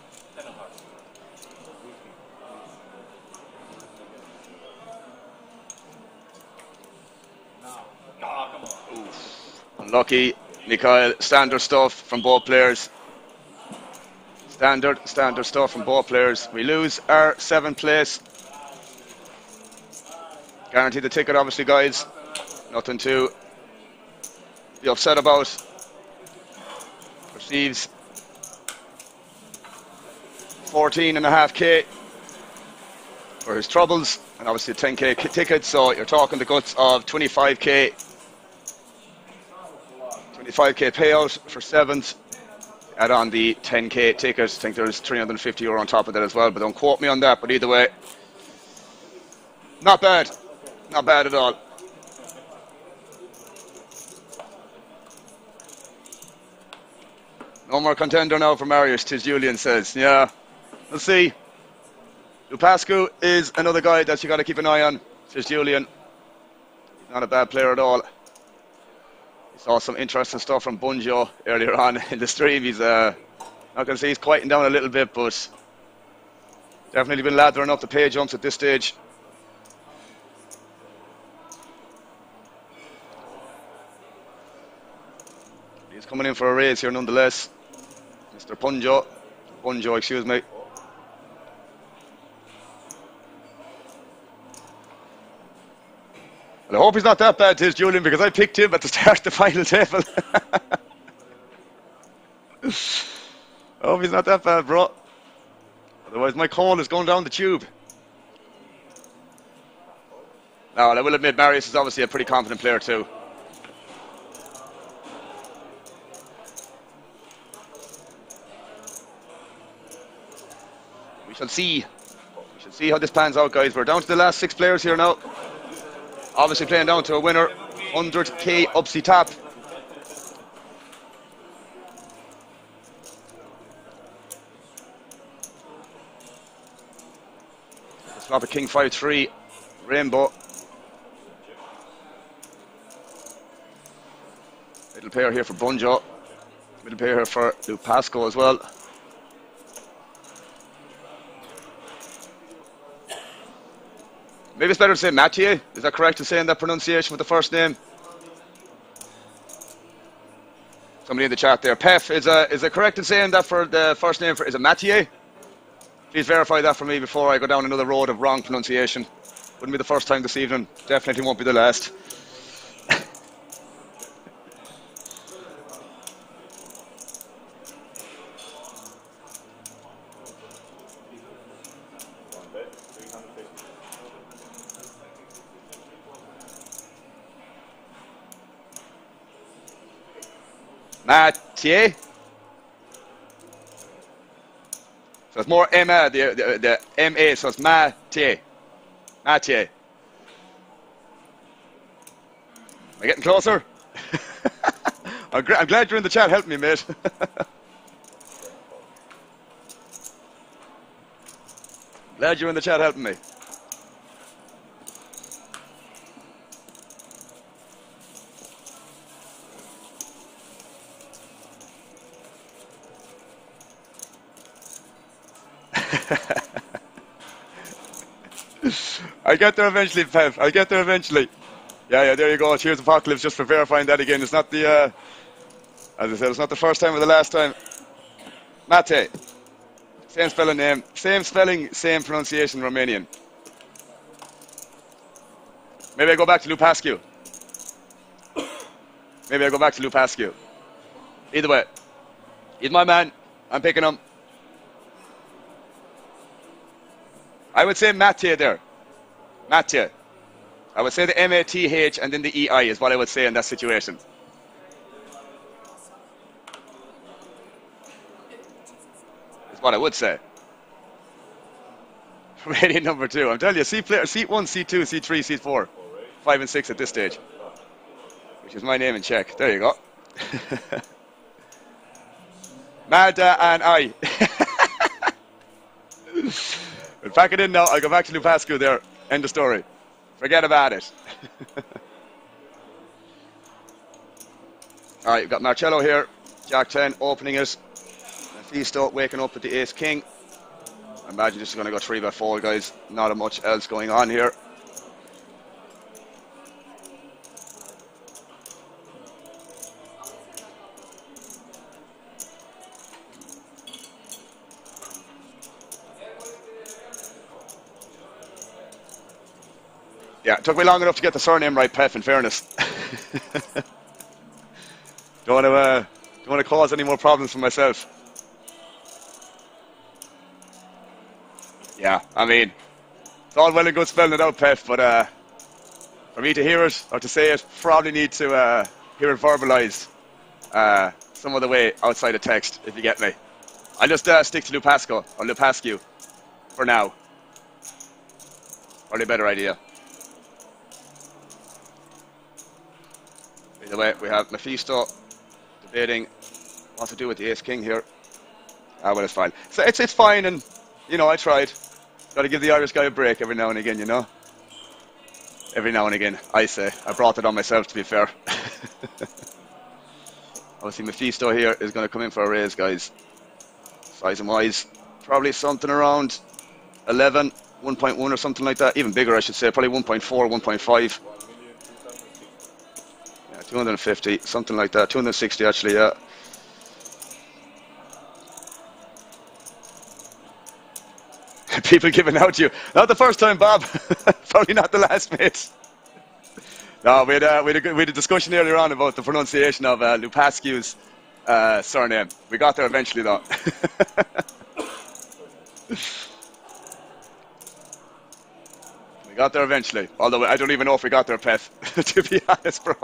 Unlucky. Mikhail, standard stuff from both players. Standard stuff from both players. We lose our 7th place. Guarantee the ticket, obviously, guys. Nothing to be upset about. Receives 14.5k for his troubles, and obviously a 10k ticket, so you're talking the guts of 25k payout for 7th. Add on the 10k ticket. I think there's €350 on top of that as well, but don't quote me on that. But either way, not bad at all. No more contender now for Marius, tis Julian says. Yeah, we'll see. Lupascu is another guy that you got to keep an eye on, says Julian. Not a bad player at all. He saw some interesting stuff from Bunjo earlier on in the stream. He's not going to say he's quieting down a little bit, but definitely been lathering up the pay jumps at this stage. He's coming in for a raise here nonetheless. Mr. Bunjo, excuse me. Well, I hope he's not that bad, tis Julian, because I picked him at the start of the final table. I hope he's not that bad, bro. Otherwise my call is going down the tube. Now, I will admit Marius is obviously a pretty confident player too. We shall see how this pans out, guys. We're down to the last 6 players here now. Obviously playing down to a winner, 100k upsy top. Let's flop a king 5-3, rainbow. Middle pair here for Bunjo. Middle pair here for Lupasco as well. Maybe it's better to say Mathieu. Is that correct to say in that pronunciation with the first name? Somebody in the chat there. Pef, is it correct in saying that for the first name? Is it Mathieu? Please verify that for me before I go down another road of wrong pronunciation. Wouldn't be the first time this evening. Definitely won't be the last. Mathieu. So it's more Emma, the M-A, so it's Mathieu. Mathieu. Am I getting closer? I'm glad you're in the chat helping me, mate. Glad you're in the chat helping me. I'll get there eventually, Pev. I'll get there eventually. Yeah, there you go. Cheers, Apocalypse, just for verifying that again. It's not the, as I said, it's not the first time or the last time. Mate. Same spelling name. Same spelling, same pronunciation, Romanian. Maybe I go back to Lupascu. Either way. He's my man. I'm picking him. I would say Mathieu there. Mathieu. I would say the MATH and then the EI is what I would say in that situation. Is what I would say. Rating number 2. I'm telling you, seat 1, C2, C3, C4, 5 and 6 at this stage. Which is my name in Czech. There you go. Mada and I. We'll pack it in now. I'll go back to Lupascu there. End of story. Forget about it. Alright, you've got Marcello here. Jack 10 opening it. Mephisto waking up with the ace king. I imagine this is going to go 3-4, guys. Not much else going on here. Yeah, it took me long enough to get the surname right, Pef, in fairness. Don't want to cause any more problems for myself. Yeah, I mean, it's all well and good spelling it out, Pef, but for me to hear it or to say it, probably need to hear it verbalized some other way outside of text, if you get me. I'll just stick to Lupascu for now. Probably a better idea. Either way, we have Mephisto debating what to do with the ace king here. Well, it's fine. So it's fine, and you know, I tried. Got to give the Irish guy a break every now and again, you know. Every now and again, I say. I brought it on myself, to be fair. Obviously, Mephisto here is going to come in for a raise, guys. Size and wise, probably something around 11, 1.1 or something like that. Even bigger, I should say. Probably 1.4, 1.5. 250, something like that. 260 actually, yeah. People giving out to you. Not the first time, Bob. Probably not the last, mate. No, we had a discussion earlier on about the pronunciation of Lupascu's surname. We got there eventually, though. We got there eventually. Although I don't even know if we got there, Peth. To be honest, bro.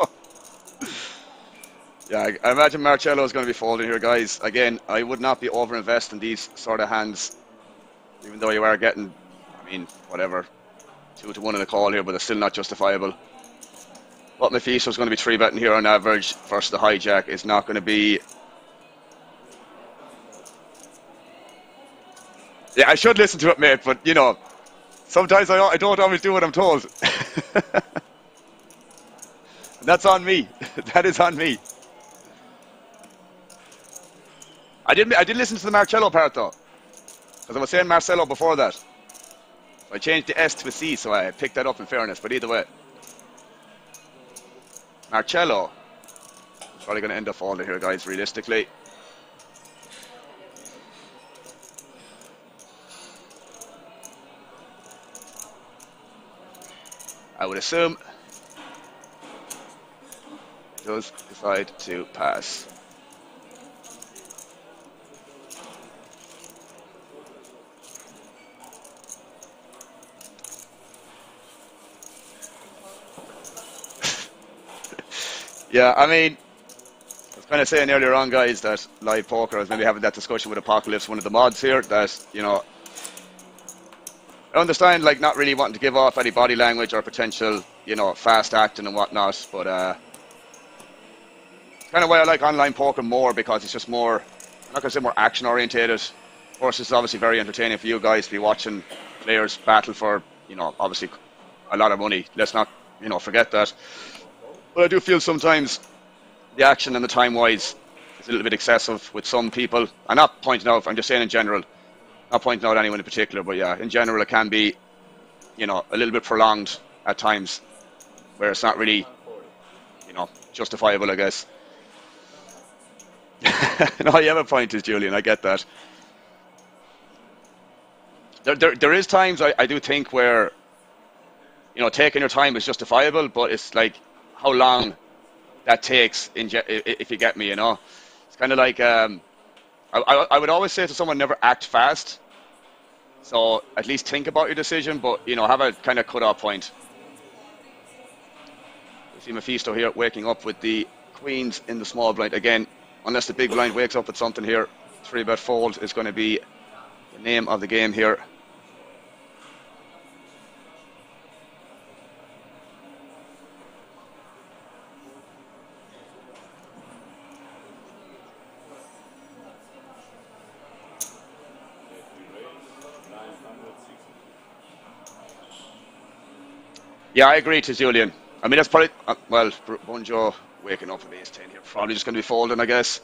Yeah, I imagine Marcello is going to be folding here, guys. Again, I would not be over-investing these sort of hands, even though you are getting, I mean, whatever, 2-1 in the call here, but it's still not justifiable. What Mephisto is going to be 3-betting here on average versus the hijack is not going to be... Yeah, I should listen to it, mate, but, you know, sometimes I don't always do what I'm told. That's on me. That is on me. I did listen to the Marcello part though, because I was saying Marcello before that. I changed the S to a C, so I picked that up in fairness. But either way, Marcello is probably going to end up folding here, guys. Realistically, I would assume does decide to pass. Yeah, I mean, I was kind of saying earlier on, guys, that live poker, I was maybe having that discussion with Apocalypse, one of the mods here, that, you know, I understand, like, not really wanting to give off any body language or potential, you know, fast acting and whatnot, but it's kind of why I like online poker more, because it's just more, I'm not going to say more action orientated. Of course, it's obviously very entertaining for you guys to be watching players battle for, you know, obviously a lot of money. Let's not, you know, forget that. But I do feel sometimes the action and the time-wise is a little bit excessive with some people. I'm not pointing out, I'm just saying in general, not pointing out anyone in particular, but yeah, in general it can be, you know, a little bit prolonged at times, where it's not really, you know, justifiable, I guess. No, you have a point, is Julian, I get that. There is times I do think where, you know, taking your time is justifiable, but it's like how long that takes, if you get me, you know. It's kind of like, I would always say to someone, never act fast. So at least think about your decision, but, you know, have a kind of cut-off point. see Mephisto here waking up with the queens in the small blind. Again, unless the big blind wakes up with something here, 3-bet fold is going to be the name of the game here. Yeah, I agree to Julian. I mean, that's probably, well, Bunjo waking up with ace-10 here, probably just going to be folding, I guess.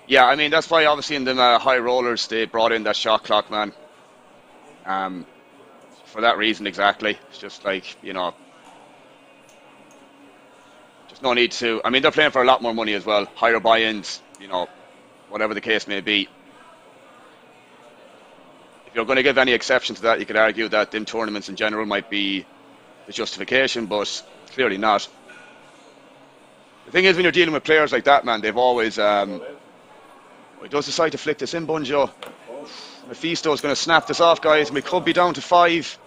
Yeah, I mean, that's why obviously in the high rollers, they brought in that shot clock, man. For that reason, exactly. It's just like, you know, just no need to. I mean, they're playing for a lot more money as well. Higher buy-ins, you know, whatever the case may be. If you're going to give any exception to that, you could argue that them tournaments in general might be the justification, but clearly not. The thing is, when you're dealing with players like that, man, they've always... he does decide to flick this in, Bunjo. Mephisto's going to snap this off, guys. We could be down to 5.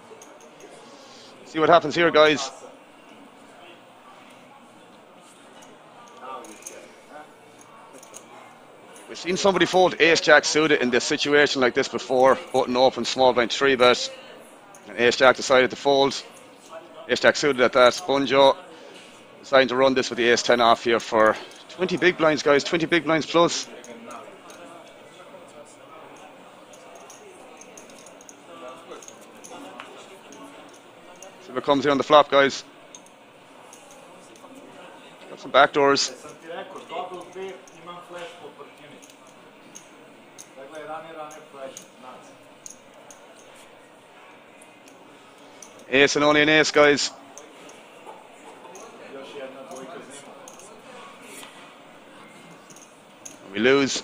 See what happens here, guys. We've seen somebody fold ace-jack suited in this situation like this before. Button open, small blind 3-bet. And ace-jack decided to fold. Ace-jack suited at that. Bunjo deciding to run this with the ace-10 off here for 20 big blinds, guys. 20 big blinds plus. See what comes here on the flop, guys. Got some backdoors. Ace and only an ace, guys. And we lose.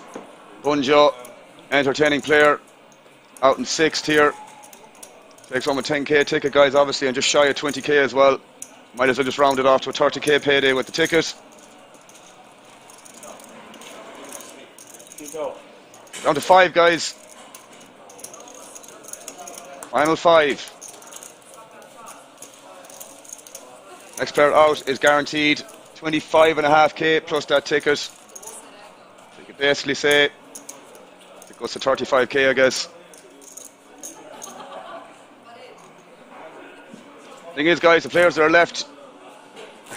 Bunjo, entertaining player, out in 6th here. Takes home a 10k ticket, guys, obviously, and just shy of 20k as well. Might as well just round it off to a 30k payday with the ticket. Down to 5, guys. Final 5. Next player out is guaranteed 25.5k plus that ticket. So you could basically say it goes to 35k, I guess. Thing is, guys, the players that are left,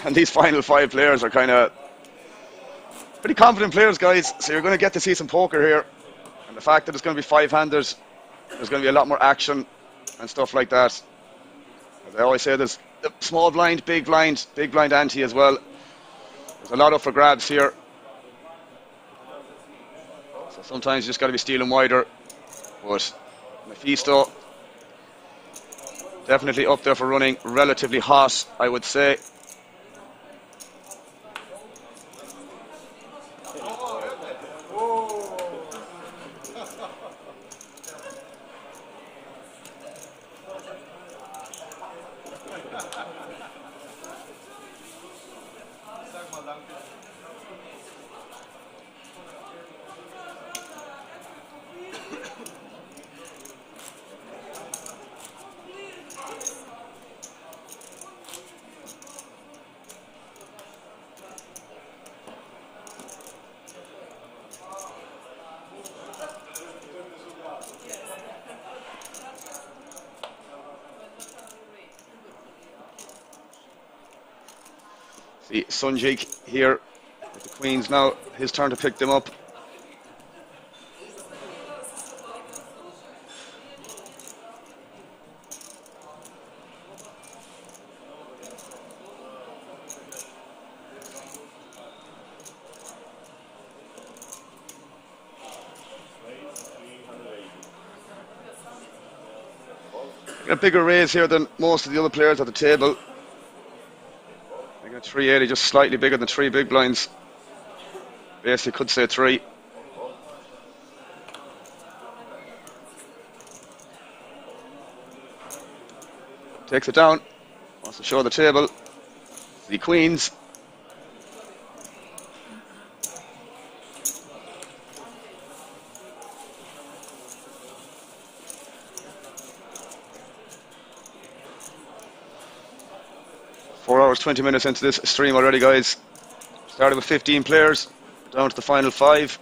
and these final 5 players are kind of pretty confident players, guys. So you're going to get to see some poker here. And the fact that it's going to be 5-handers, there's going to be a lot more action and stuff like that. As I always say, there's the small blind, big blind ante as well. There's a lot up for grabs here. So sometimes you just got to be stealing wider. But Mephisto, definitely up there for running relatively hot, I would say. See Sunjik here with the queens now. His turn to pick them up. A bigger raise here than most of the other players at the table. I got 380, just slightly bigger than 3 big blinds. Basically could say 3. Takes it down. Wants to show the table. The queens. hours, 20 minutes into this stream already, guys. Started with 15 players, down to the final 5.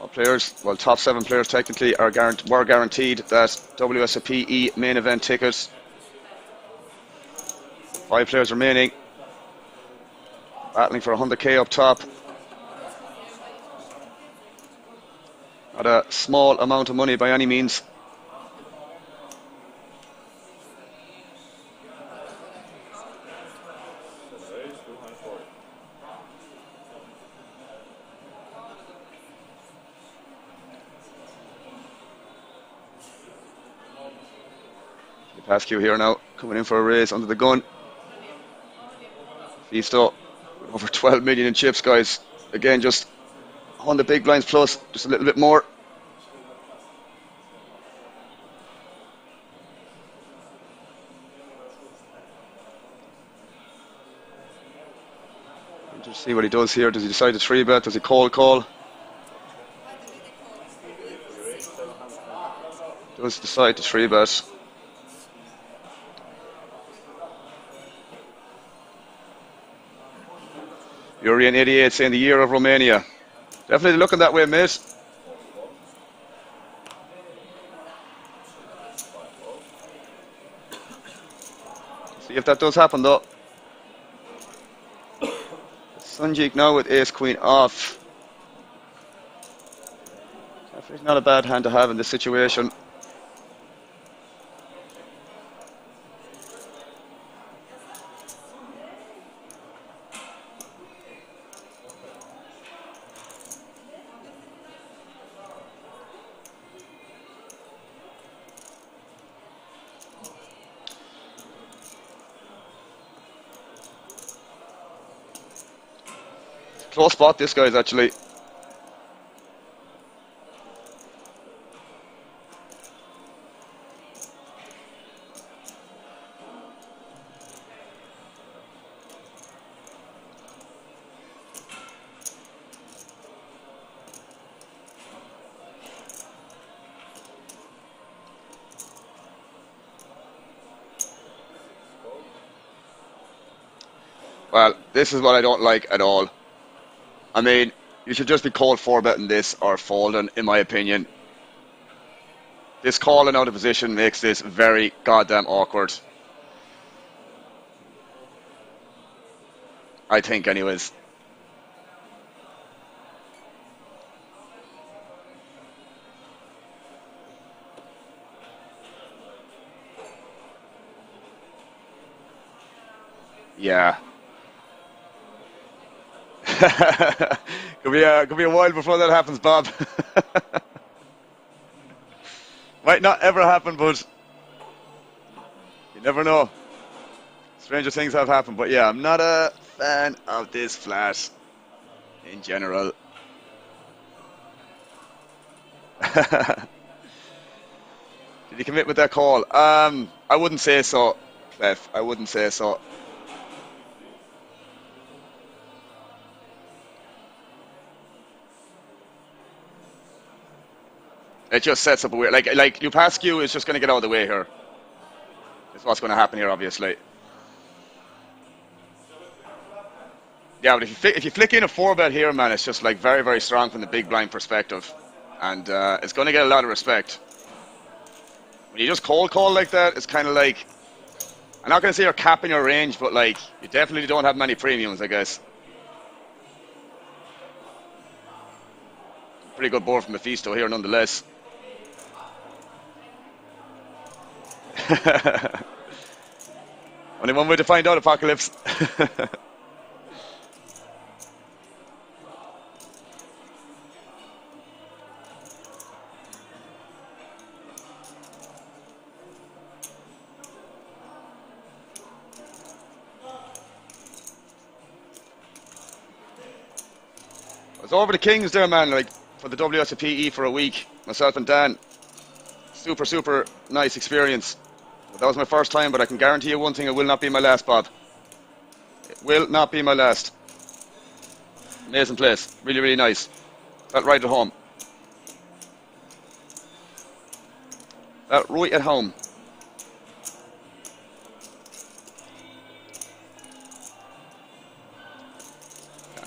All players, well, top 7 players technically were guaranteed that WSOP main event ticket. 5 players remaining, battling for 100k up top. Not a small amount of money by any means. Pascu here now, coming in for a raise under the gun. Fisto, over 12 million in chips, guys. Again, just on the big blinds plus, just a little bit more. Just see what he does here. Does he decide to 3-bet? Does he call? Does decide to 3-bet. Urian 88 saying the year of Romania. Definitely looking that way, mate. See if that does happen, though. Sunjik now with ace queen off. Definitely not a bad hand to have in this situation. Close spot this guy's actually. Well, this is what I don't like at all. I mean, you should just be called 4-betting this or folding, in my opinion. This calling out of position makes this very goddamn awkward. I think, anyways. Yeah. could be a while before that happens, Bob. Might not ever happen, but you never know. Stranger things have happened, but yeah, I'm not a fan of this flat in general. Did he commit with that call? I wouldn't say so, Clef. I wouldn't say so. It just sets up a weird, like Lupascu is just going to get out of the way here. That's what's going to happen here, obviously. Yeah, but if you flick in a 4-bet here, man, it's just like very, very strong from the big blind perspective, and it's going to get a lot of respect. When you just cold call like that, it's kind of like, I'm not going to say you're capping your range, but like you definitely don't have many premiums, I guess. Pretty good board from Mephisto here, nonetheless. Only one way to find out, Apocalypse. I was over the Kings there, man, like for the WSOP for a week, myself and Dan. Super, super nice experience. That was my first time, but I can guarantee you one thing, it will not be my last, Bob. It will not be my last. Amazing place. Really, really nice. Felt right at home. Felt right at home.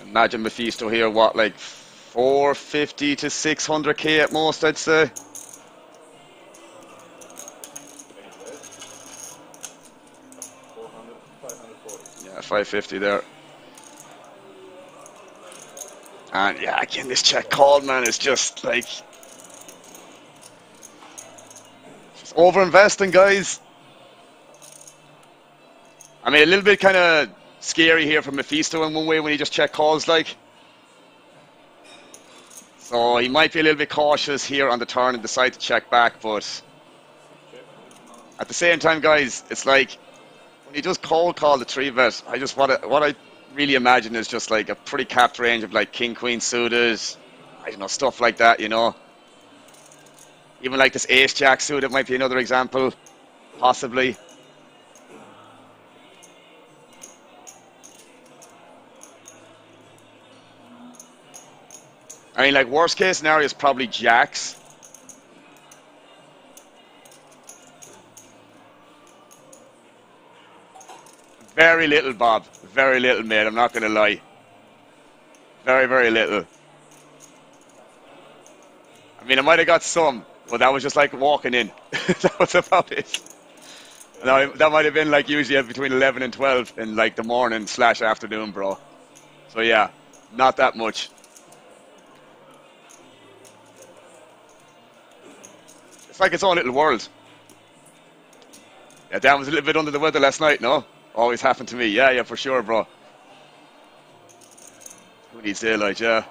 Imagine Mephisto here, what, like 450 to 600k at most, I'd say. Yeah, 550 there. And yeah, again, this check call, man, is just like, just over investing, guys. I mean, a little bit kind of scary here from Mephisto in one way when he just check calls, like. So he might be a little bit cautious here on the turn and decide to check back, but at the same time, guys, it's like when he just call the 3-bet, I just what I really imagine is just like a pretty capped range of like king queen suited, I don't know, stuff like that, you know. Even like this ace jack suited might be another example, possibly. I mean, like worst case scenario is probably jacks. Very little, Bob. Very little, mate. I'm not going to lie. Very, very little. I mean, I might have got some, but that was just like walking in. That was about it. No, that might have been like usually between 11 and 12 in like the morning / afternoon, bro. So yeah, not that much. It's like its own little world. Yeah, Dan was a little bit under the weather last night, no? Always happened to me. Yeah, for sure, bro. Who needs daylight, yeah.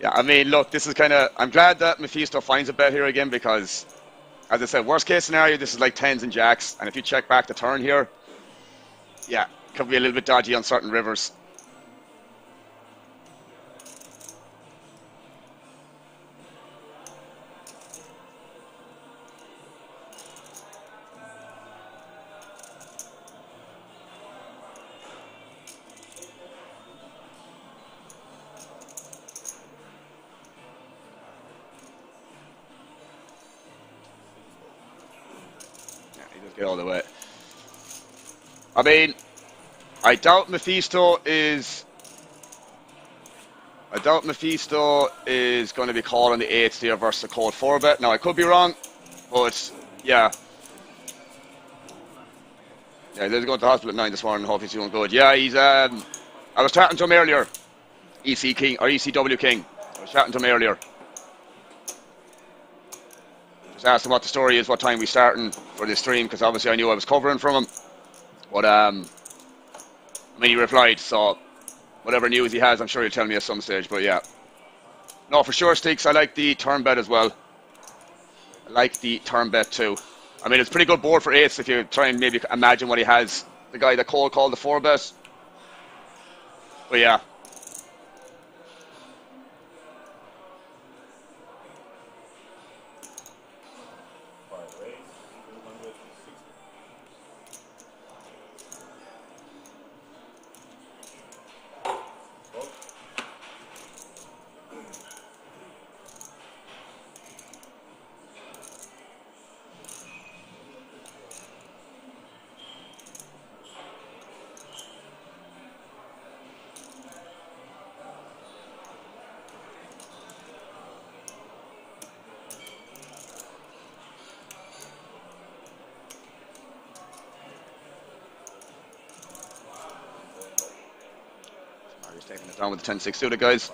Yeah, I mean, look, this is kind of... I'm glad that Mephisto finds a bet here again because, as I said, worst case scenario, this is like 10s and jacks. And if you check back the turn here, yeah, could be a little bit dodgy on certain rivers. Get all the way. I mean, I doubt Mephisto is going to be calling the 8s here versus the cold 4-bet. Now, I could be wrong, but yeah. Yeah, he's going to the hospital at 9 this morning. Hope he's doing good. Yeah, he's, I was chatting to him earlier. ECW King. I was chatting to him earlier. Just asked him what the story is, what time we starting for this stream, because obviously I knew I was covering from him. But, I mean, he replied, so whatever news he has, I'm sure he'll tell me at some stage, but yeah. No, for sure, Sticks, I like the turn bet as well. I like the turn bet too. I mean, it's a pretty good board for 8s if you try and maybe imagine what he has. The guy that Cole called the 4-bet. But yeah. Taking it down with the 10-6 suited, guys.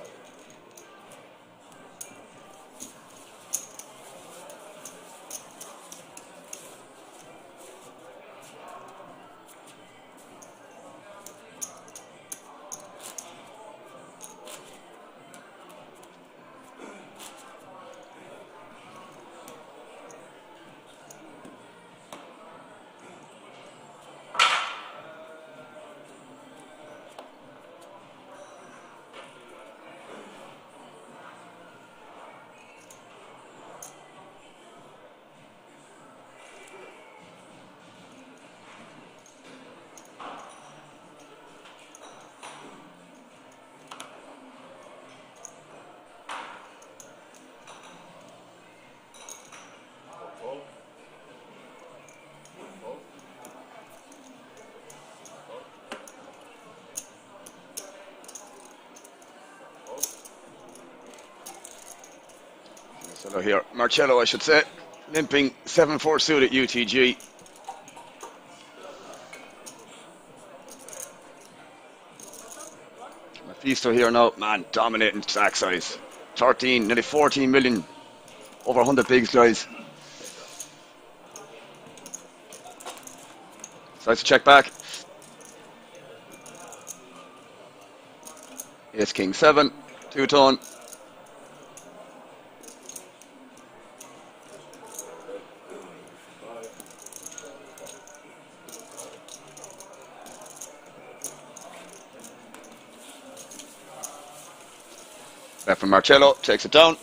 Marcello here. Marcello, I should say. Limping 7-4 suited UTG. Mephisto here now. Man, dominating stack size. 13, nearly 14 million. Over 100 bigs, guys. Decides to check back. Ace King 7, 2-tone. Back from Marcello, takes it down.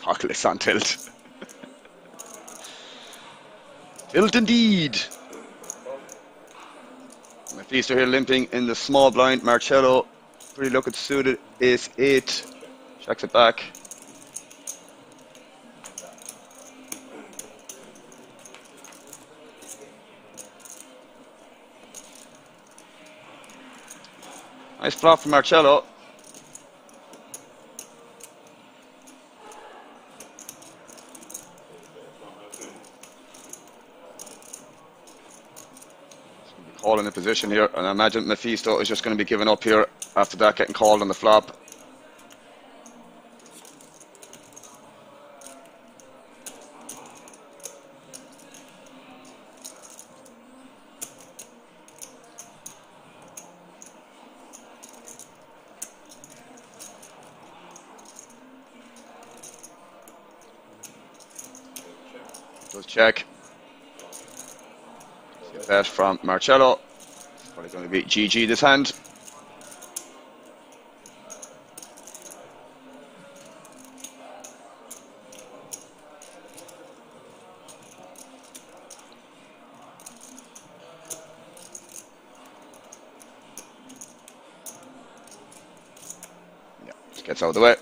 Oculus on tilt. Tilt indeed. Mephisto here limping in the small blind. Marcello pretty looking suited. Ace 8. Checks it back. Nice flop from Marcello. Call in a position here, and I imagine Mephisto is just going to be giving up here after that, getting called on the flop. Does check. Bet from Marcello. It's probably going to be GG this hand. Yeah, just gets out of the way.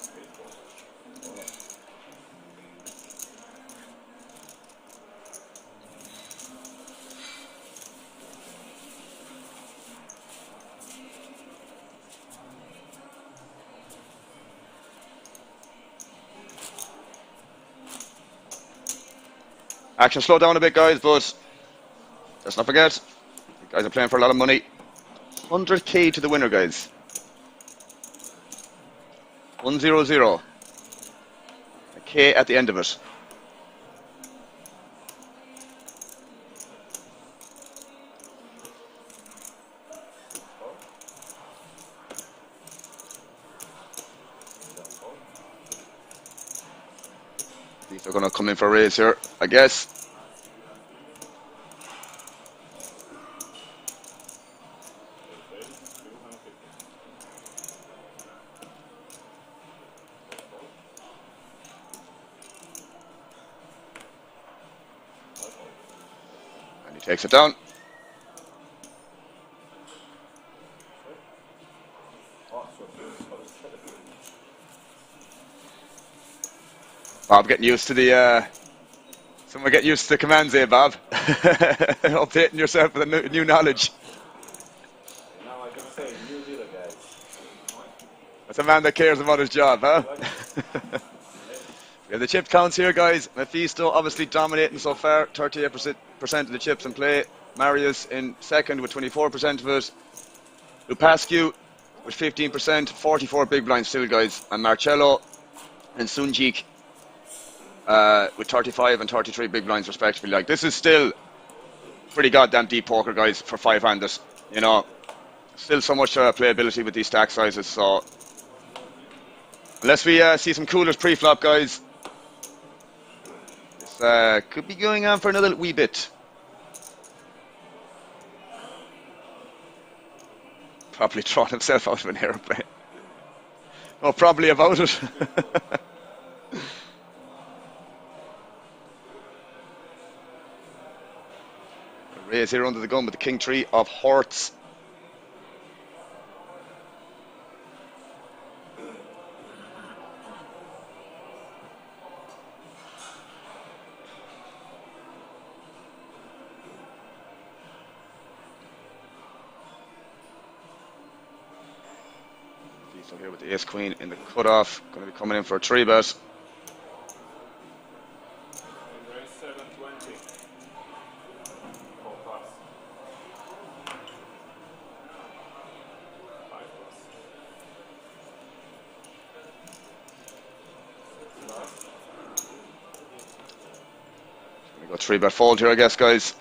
Action slow down a bit, guys, but let's not forget, you guys are playing for a lot of money. 100k to the winner, guys. 100. A K at the end of it. These are going to come in for a raise here, I guess. And he takes it down. Bob getting used to the, someone get used to the commands here, Bob. Updating yourself with the new knowledge. Now I can say new dealer, guys. That's a man that cares about his job, huh? We have the chip counts here, guys. Mephisto obviously dominating so far, 38% of the chips in play. Marius in second with 24% of it. Lupascu with 15%, 44 big blinds still, guys. And Marcello and Sunjik with 35 and 33 big blinds respectively. Like, this is still pretty goddamn deep poker, guys, for 5-handed. You know, still so much playability with these stack sizes. So unless we see some coolers pre-flop, guys, this could be going on for another wee bit. Probably thrown himself out of an aeroplane. Oh, probably about it. Raise here under the gun with the king tree of hearts. So here with the ace queen in the cutoff, going to be coming in for a 3-bet. Go 3-bet fold here, I guess, guys.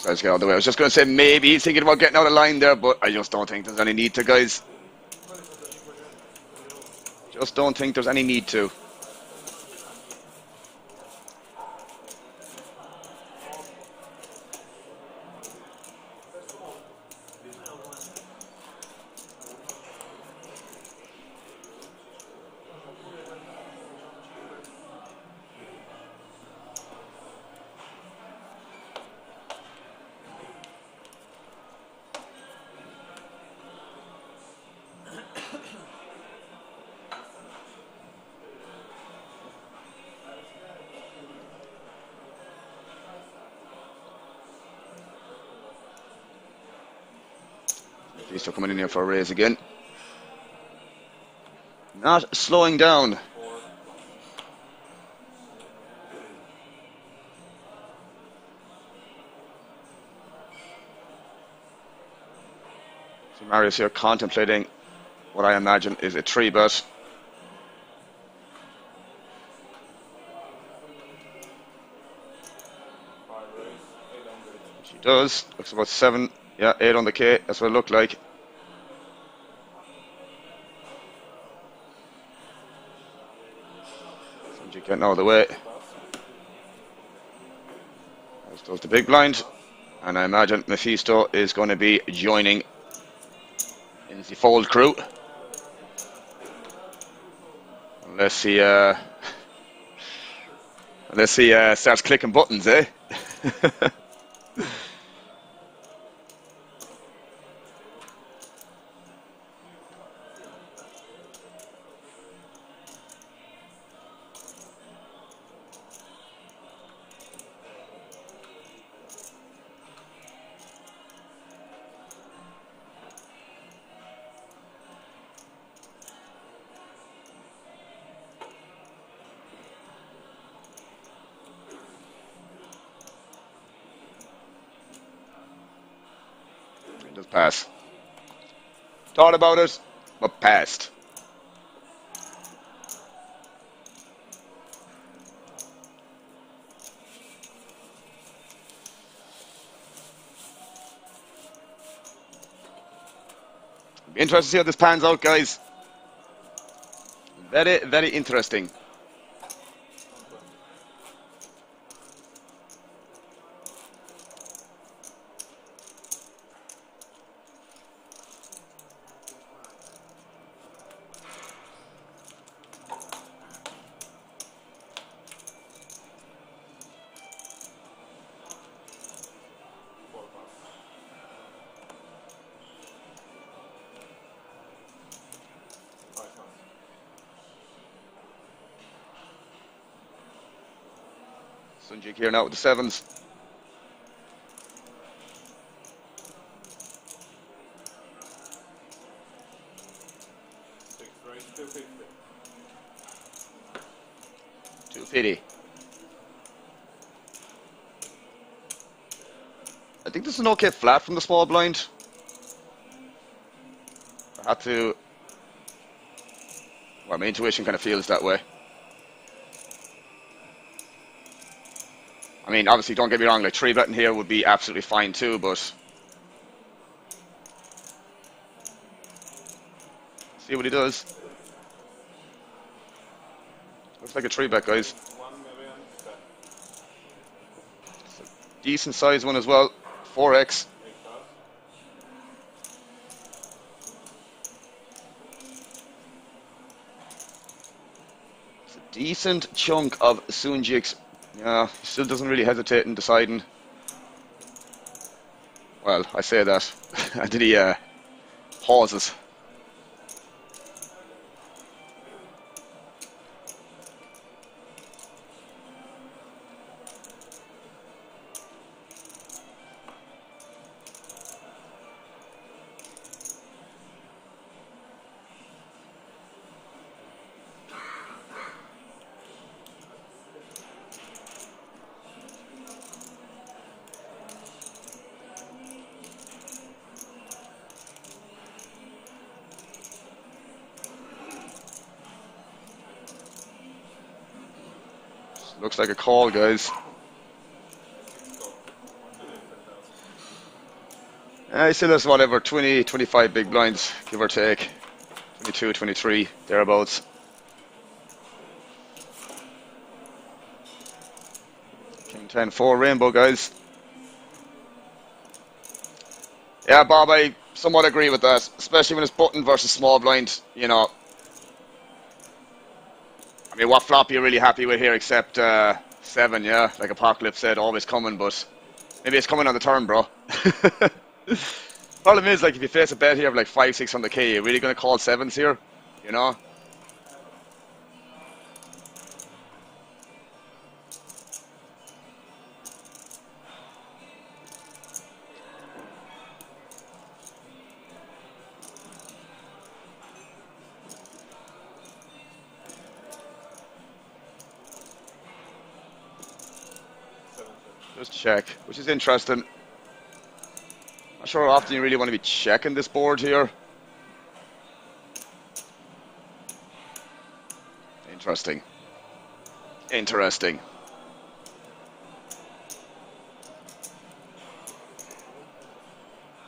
Let's get out of the way. I was just going to say maybe he's thinking about getting out of line there, but I just don't think there's any need to, guys. Just don't think there's any need to. He's still coming in here for a raise again. Not slowing down. So Marius here contemplating what I imagine is a 3-bet. She does. Looks about 7. Yeah, 8 on the K. That's what it looked like. Sanjay getting out of the way. As does the big blind. And I imagine Mephisto is going to be joining in the fold crew. Unless he starts clicking buttons, eh? Just pass. Thought about it, but passed. Be interested to see how this pans out, guys. Very, very interesting. Sunjik here now with the 7s. pity. I think this is an okay flat from the small blind. I had to... Well, my intuition kind of feels that way. I mean, obviously, don't get me wrong, like 3-betting here would be absolutely fine too, but... See what he does. Looks like a 3-bet, guys. It's a decent size one as well. 4x. It's a decent chunk of Sunjik's. Yeah, he still doesn't really hesitate in deciding. Well, I say that. And then he pauses. Looks like a call, guys. He still has whatever, 20, 25 big blinds, give or take. 22, 23, thereabouts. King 10, 4 rainbow, guys. Yeah, Bob, I somewhat agree with that, especially when it's button versus small blind, you know. I mean, what flop are you really happy with here except 7, yeah? Like Apocalypse said, always coming, but maybe it's coming on the turn, bro. Problem is, like, if you face a bet here of like 500-600k, you're really going to call 7s here, you know? Just check, which is interesting. Not sure how often you really want to be checking this board here. Interesting. Interesting.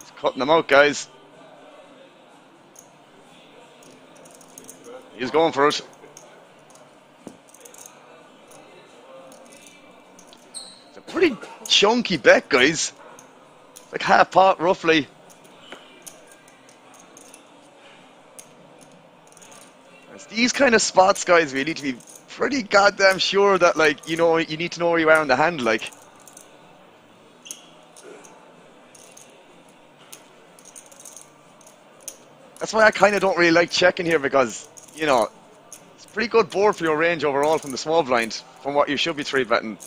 He's cutting them out, guys. He's going for it. It's a pretty chunky bet, guys. It's like half pot, roughly. It's these kind of spots, guys, where you need to be pretty goddamn sure that, like, you know, you need to know where you are on the hand, like. That's why I kind of don't really like checking here, because, you know, it's a pretty good board for your range overall from the small blind, from what you should be 3-betting.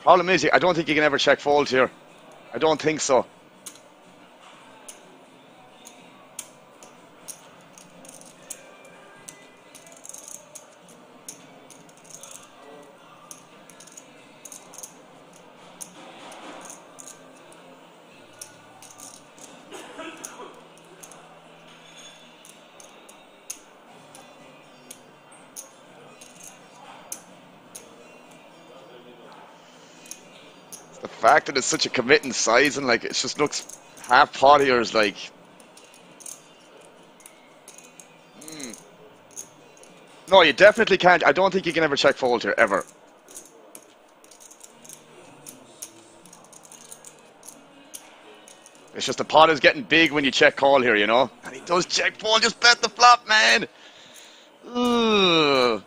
Problem is, I don't think you can ever check fold here. I don't think so. The fact that it's such a committing size and like it just looks half pot here is like No, you definitely can't. I don't think you can ever check fold here, ever. It's just the pot is getting big when you check call here, you know? And he does check fold, just bet the flop, man! Ugh.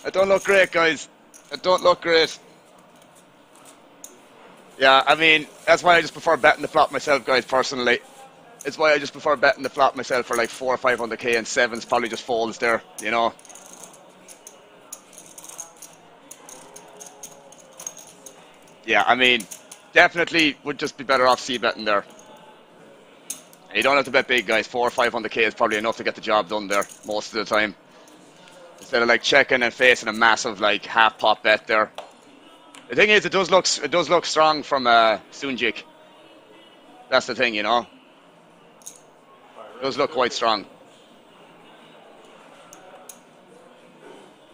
I don't look great, guys. I don't look great. Yeah, I mean, that's why I just prefer betting the flop myself, guys, personally. It's why I just prefer betting the flop myself for like 400 or 500k, and 7s probably just folds there, you know? Yeah, I mean, definitely would just be better off c-betting there. And you don't have to bet big, guys. 400 or 500k is probably enough to get the job done there most of the time. Instead of like checking and facing a massive like half pot bet there. The thing is, it does look strong from Sunjik. That's the thing, you know. It does look quite strong.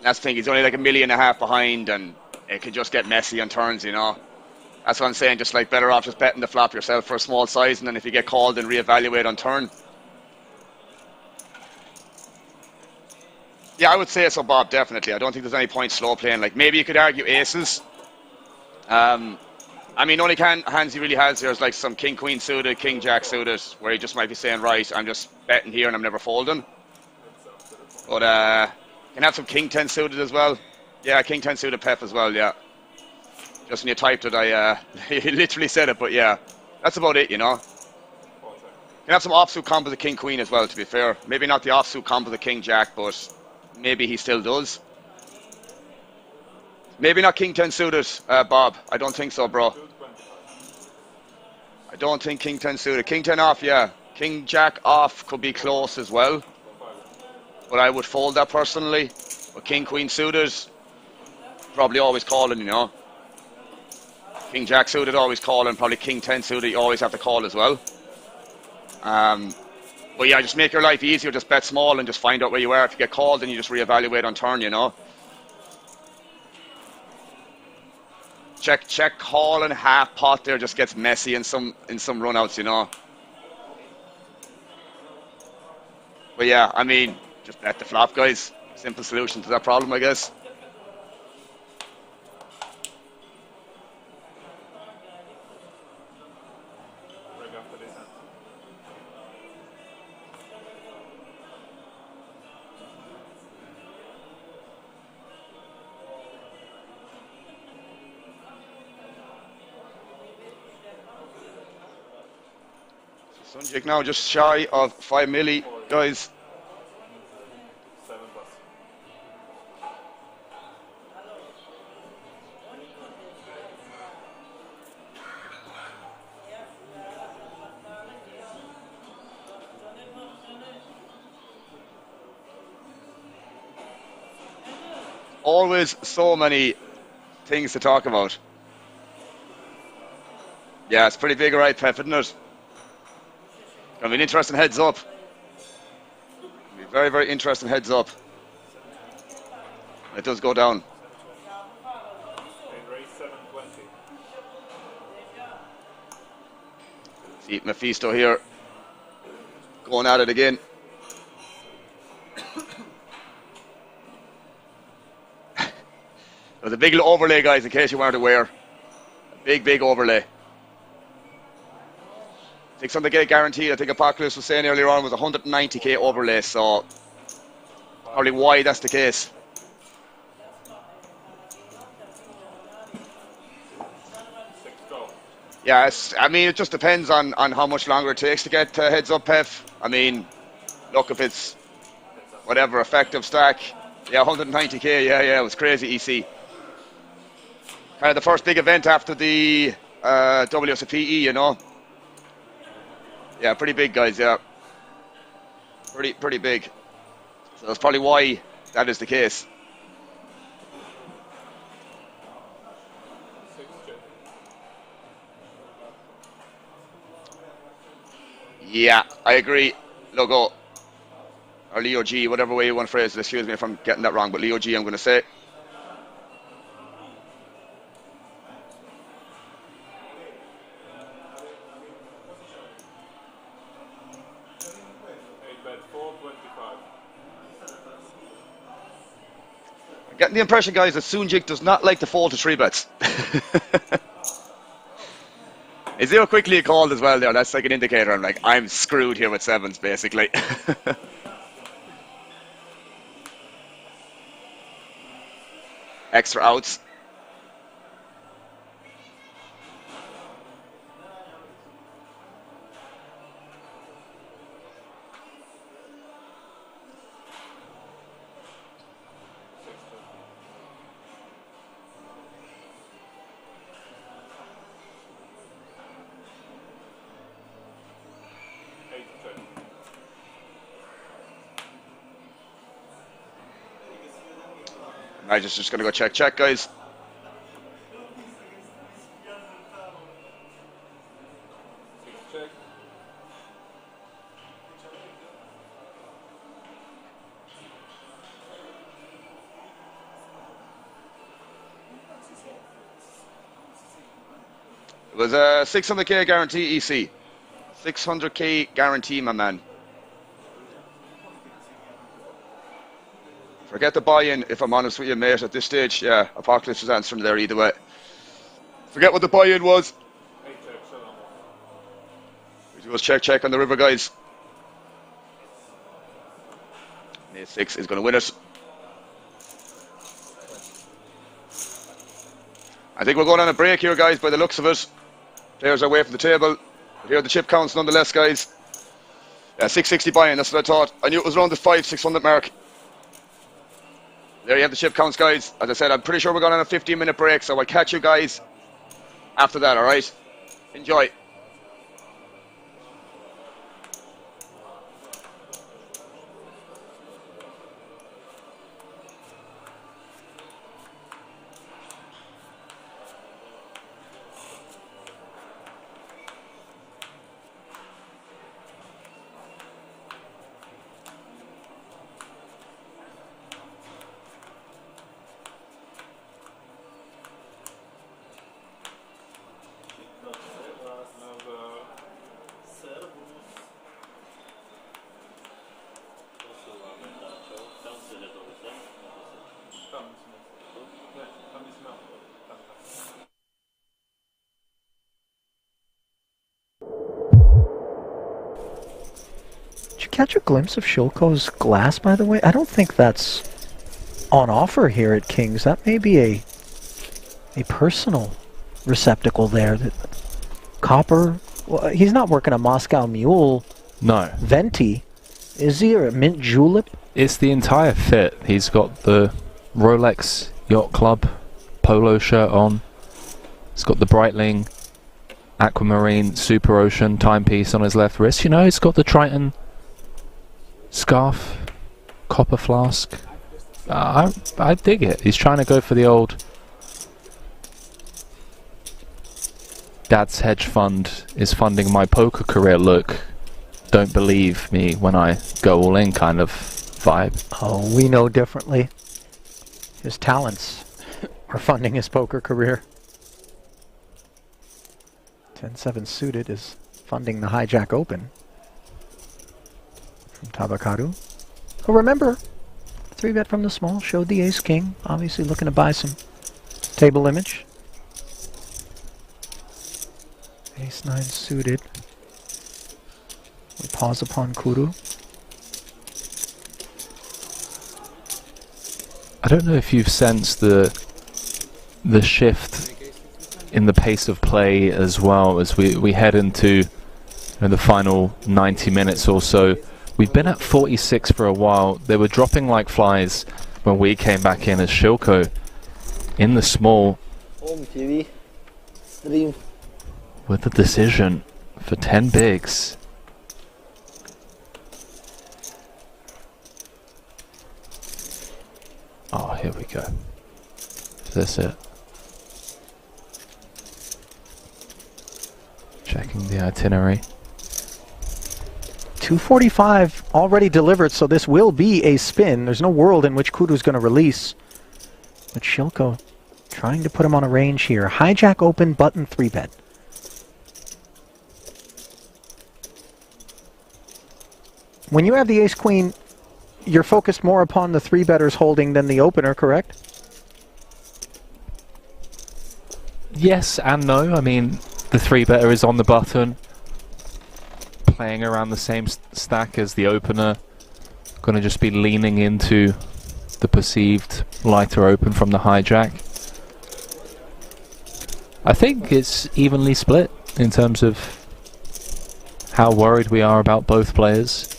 That's the thing. He's only like 1.5 million behind, and it can just get messy on turns, you know. That's what I'm saying. Just like better off just betting the flop yourself for a small size, and then if you get called, then reevaluate on turn. Yeah, I would say so, Bob. Definitely. I don't think there's any point slow playing. Like maybe you could argue aces. I mean, only hands he really has here is like some king queen suited, king jack suited, where he just might be saying, right, I'm just betting here and I'm never folding. But can have some king 10 suited as well. Yeah, king 10 suited pep as well. Yeah. Just when you typed it, I he literally said it, but yeah, that's about it, you know. Can have some offsuit combo the king queen as well. To be fair, maybe not the offsuit combo the king jack, but maybe he still does. Maybe not king 10 suited, Bob. I don't think so, bro. I don't think king 10 suited. King 10 off, yeah. King jack off could be close as well. But I would fold that personally. But king queen suited, probably always calling, you know. King jack suited, always calling. Probably king 10 suited, you always have to call as well. But yeah, just make your life easier. Just bet small and just find out where you are. If you get called, then you just reevaluate on turn, you know. Check call and half pot there just gets messy in some runouts, you know. But yeah, I mean, just bet the flop, guys. Simple solution to that problem, I guess. Sunjik now just shy of 5 milli, guys. Always so many things to talk about. Yeah, it's pretty big, right, Pep, isn't it? Gonna be an interesting heads up. Be very, very interesting heads up. It does go down. See Mephisto here going at it again. There's a big little overlay, guys, in case you weren't aware. A big overlay. 600k guaranteed. I think Apocalypse was saying earlier on was 190k overlay, so probably why that's the case. Yeah, I mean, it just depends on how much longer it takes to get heads up, Pep. I mean, look, if it's whatever effective stack, yeah, 190k, yeah, it was crazy, EC. Kind of the first big event after the WSOP, you know. Yeah, pretty big, guys, yeah. Pretty big. So that's probably why that is the case. Yeah, I agree. Logo. Or Leo G, whatever way you want to phrase it. Excuse me if I'm getting that wrong, but Leo G I'm going to say. I'm getting the impression, guys, that Sunjik does not like to fold to 3-bets. Is zero quickly called as well there? That's like an indicator. I'm like, I'm screwed here with sevens, basically. Extra outs. Alright, just gonna go check, guys. Check. It was a 600k guarantee EC. 600k guarantee, my man. Forget the buy-in, if I'm honest with you, mate, at this stage. Yeah, Apocalypse is answering there either way. Forget what the buy-in was. We just check on the river, guys. Ace 6 is going to win it. I think we're going on a break here, guys, by the looks of it. Players are away from the table. But here are the chip counts nonetheless, guys. Yeah, 660 buy-in, that's what I thought. I knew it was around the 500-600 mark. There you have the chip counts, guys. As I said, I'm pretty sure we're going on a 15-minute break, so I'll catch you guys after that, alright? Enjoy. Did you catch a glimpse of Shilko's glass, by the way? I don't think that's on offer here at King's. That may be a personal receptacle there. That copper. Well, he's not working a Moscow Mule. No. Venti. Is he, or a mint julep? It's the entire fit. He's got the Rolex Yacht Club polo shirt on. He's got the Breitling Aquamarine Super Ocean timepiece on his left wrist. You know, he's got the Triton scarf, copper flask. I dig it. He's trying to go for the old Dad's hedge fund is funding my poker career look. Don't believe me when I go all in kind of vibe. Oh, we know differently. His talents are funding his poker career. 10-7 suited is funding the Hijack Open from Tabakaru. Oh, remember, 3-bet from the small, showed the ace-king, obviously looking to buy some table image. Ace-9 suited. We pause upon Kuru. I don't know if you've sensed the shift in the pace of play as well as we head into the final 90 minutes or so. We've been at 46 for a while. They were dropping like flies when we came back in as Shilko in the small with the decision for 10 bigs. Oh, here we go. Is this it? Checking the itinerary. 245 already delivered, so this will be a spin. There's no world in which Kudu's going to release. But Shilko trying to put him on a range here. Hijack open, button 3-bet. When you have the ace-queen, you're focused more upon the 3-betters holding than the opener, correct? Yes and no. I mean, the 3-better is on the button, playing around the same stack as the opener. Going to just be leaning into the perceived lighter open from the hijack. I think it's evenly split in terms of how worried we are about both players.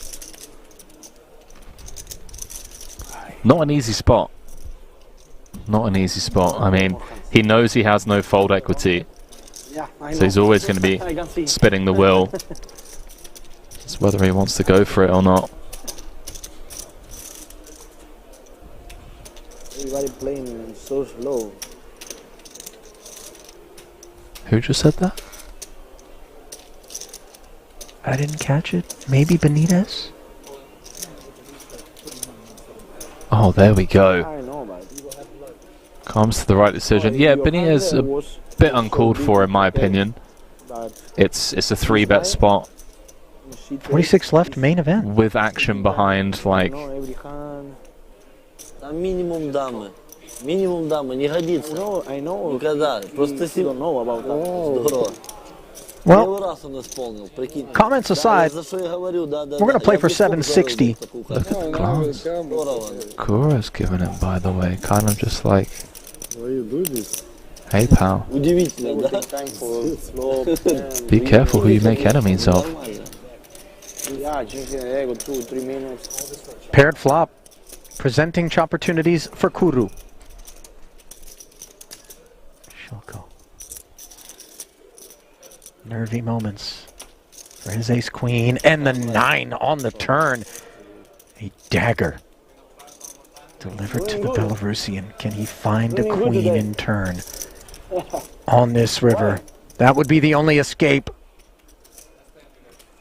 Not an easy spot. Not an easy spot. I mean, he knows he has no fold equity, so he's always going to be spinning the wheel. It's whether he wants to go for it or not. Everybody playing so slow. Who just said that? I didn't catch it. Maybe Benitez? Oh, there we go. I know, but Comes to the right decision. Yeah, Benitez a bit uncalled for in my opinion. It's a 3-bet spot 46 left, main event. with action behind, like Минимум дамы. Минимум дамы, не годится. I know. Никогда. Просто си... don't know about that. Здорово. Well, Первый раз он исполнил, прикинь. comments aside, За что я говорю, да, да. we're going to play for 760. look at the glance. Здорово. Kura's giving it, by the way, kind of just like, Why you do this? hey pal, Удивительно, да? be careful who you make enemies of. Yeah, ego, 2-3 minutes. Paired flop, presenting opportunities for Kuru. Shilko. Nervy moments for his ace-queen, and the 9 on the turn. A dagger delivered to the Belarusian. Can he find a queen in turn on this river? That would be the only escape.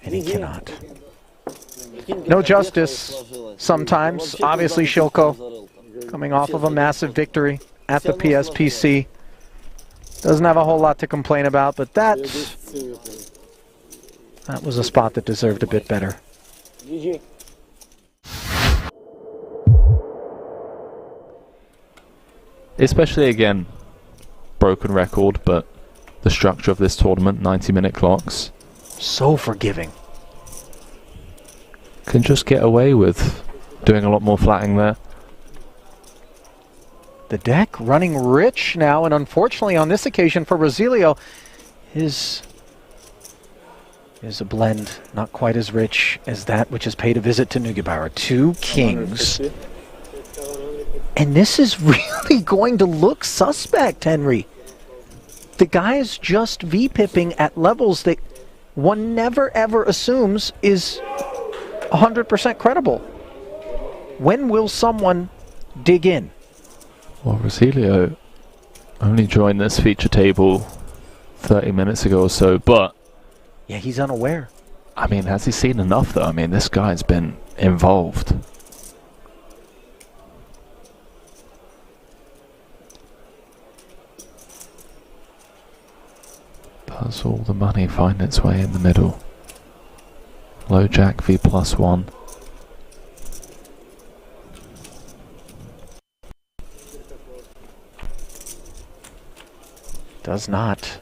And he cannot. No justice sometimes. Obviously, Shilko coming off of a massive victory at the PSPC. Doesn't have a whole lot to complain about, but that was a spot that deserved a bit better. Especially again, broken record, but the structure of this tournament, 90-minute clocks, So forgiving. can just get away with doing a lot more flatting there. The deck running rich now, and unfortunately on this occasion for Rosilio, his is a blend not quite as rich as that which has paid a visit to Neugebauer. 2 kings. And this is really going to look suspect, Henry. The guy is just V-pipping at levels that one never ever assumes is 100% credible. When will someone dig in? Well, Rosilio only joined this feature table 30 minutes ago or so, but Yeah, he's unaware. I mean, has he seen enough though? I mean, this guy's been involved. Does all the money find its way in the middle? Low jack v +1. Does not.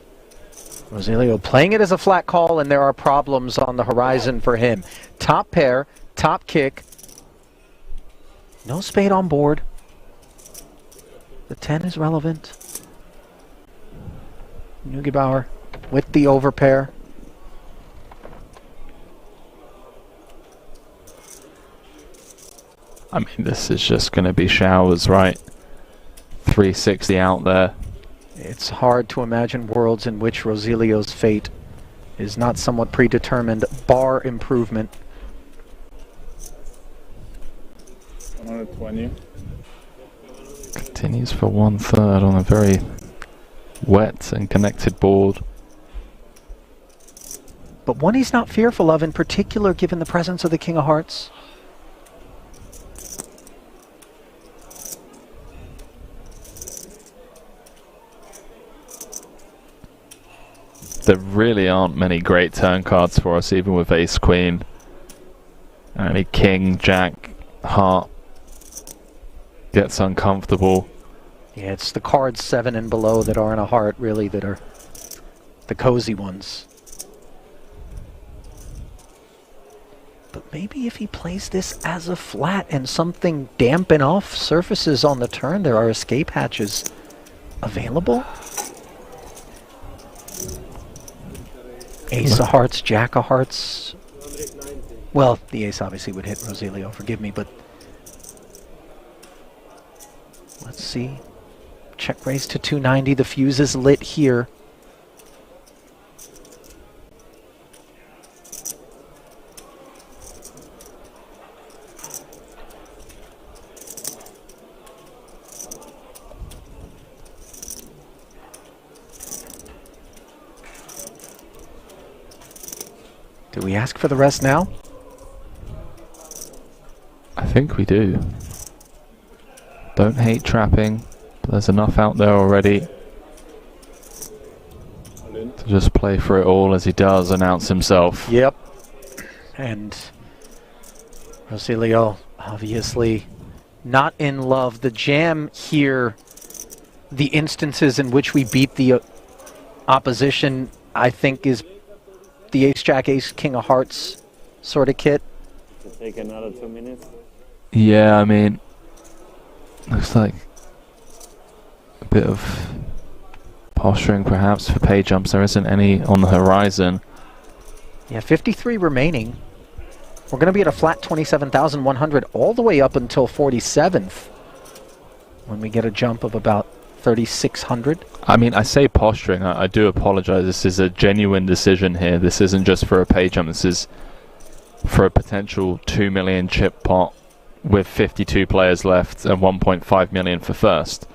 Rosilio playing it as a flat call, and there are problems on the horizon for him. Top pair, top kick. No spade on board. The 10 is relevant. Neugebauer with the overpair. I mean, this is just going to be showers, right? 360 out there. It's hard to imagine worlds in which Rosilio's fate is not somewhat predetermined, bar improvement. 120. Continues for 1/3 on a very wet and connected board. But one he's not fearful of, in particular given the presence of the King of Hearts. There really aren't many great turn cards for us, even with ace queen. Only king, jack, heart gets uncomfortable. Yeah, it's the cards 7 and below that are in a heart, really, that are the cozy ones. But maybe if he plays this as a flat and something dampen off surfaces on the turn, there are escape hatches available. Ace of hearts, jack of hearts. Well, the ace obviously would hit Rosilio, forgive me, but let's see. Check raise to 290. The fuse is lit here. Do we ask for the rest now? I think we do. Don't hate trapping, but there's enough out there already to just play for it all as he does announce himself. Yep. And Rosilio, obviously not in love. The jam here, the instances in which we beat the opposition, I think is the Ace-Jack, Ace-King of Hearts sort of kit. To take another 2 minutes. Yeah, I mean, looks like a bit of posturing perhaps for pay jumps. There isn't any on the horizon. Yeah, 53 remaining. We're going to be at a flat 27,100 all the way up until 47th when we get a jump of about 3,600. I mean, I say posturing. I do apologize. This is a genuine decision here. This isn't just for a pay jump. This is for a potential 2 million chip pot with 52 players left and 1.5 million for first.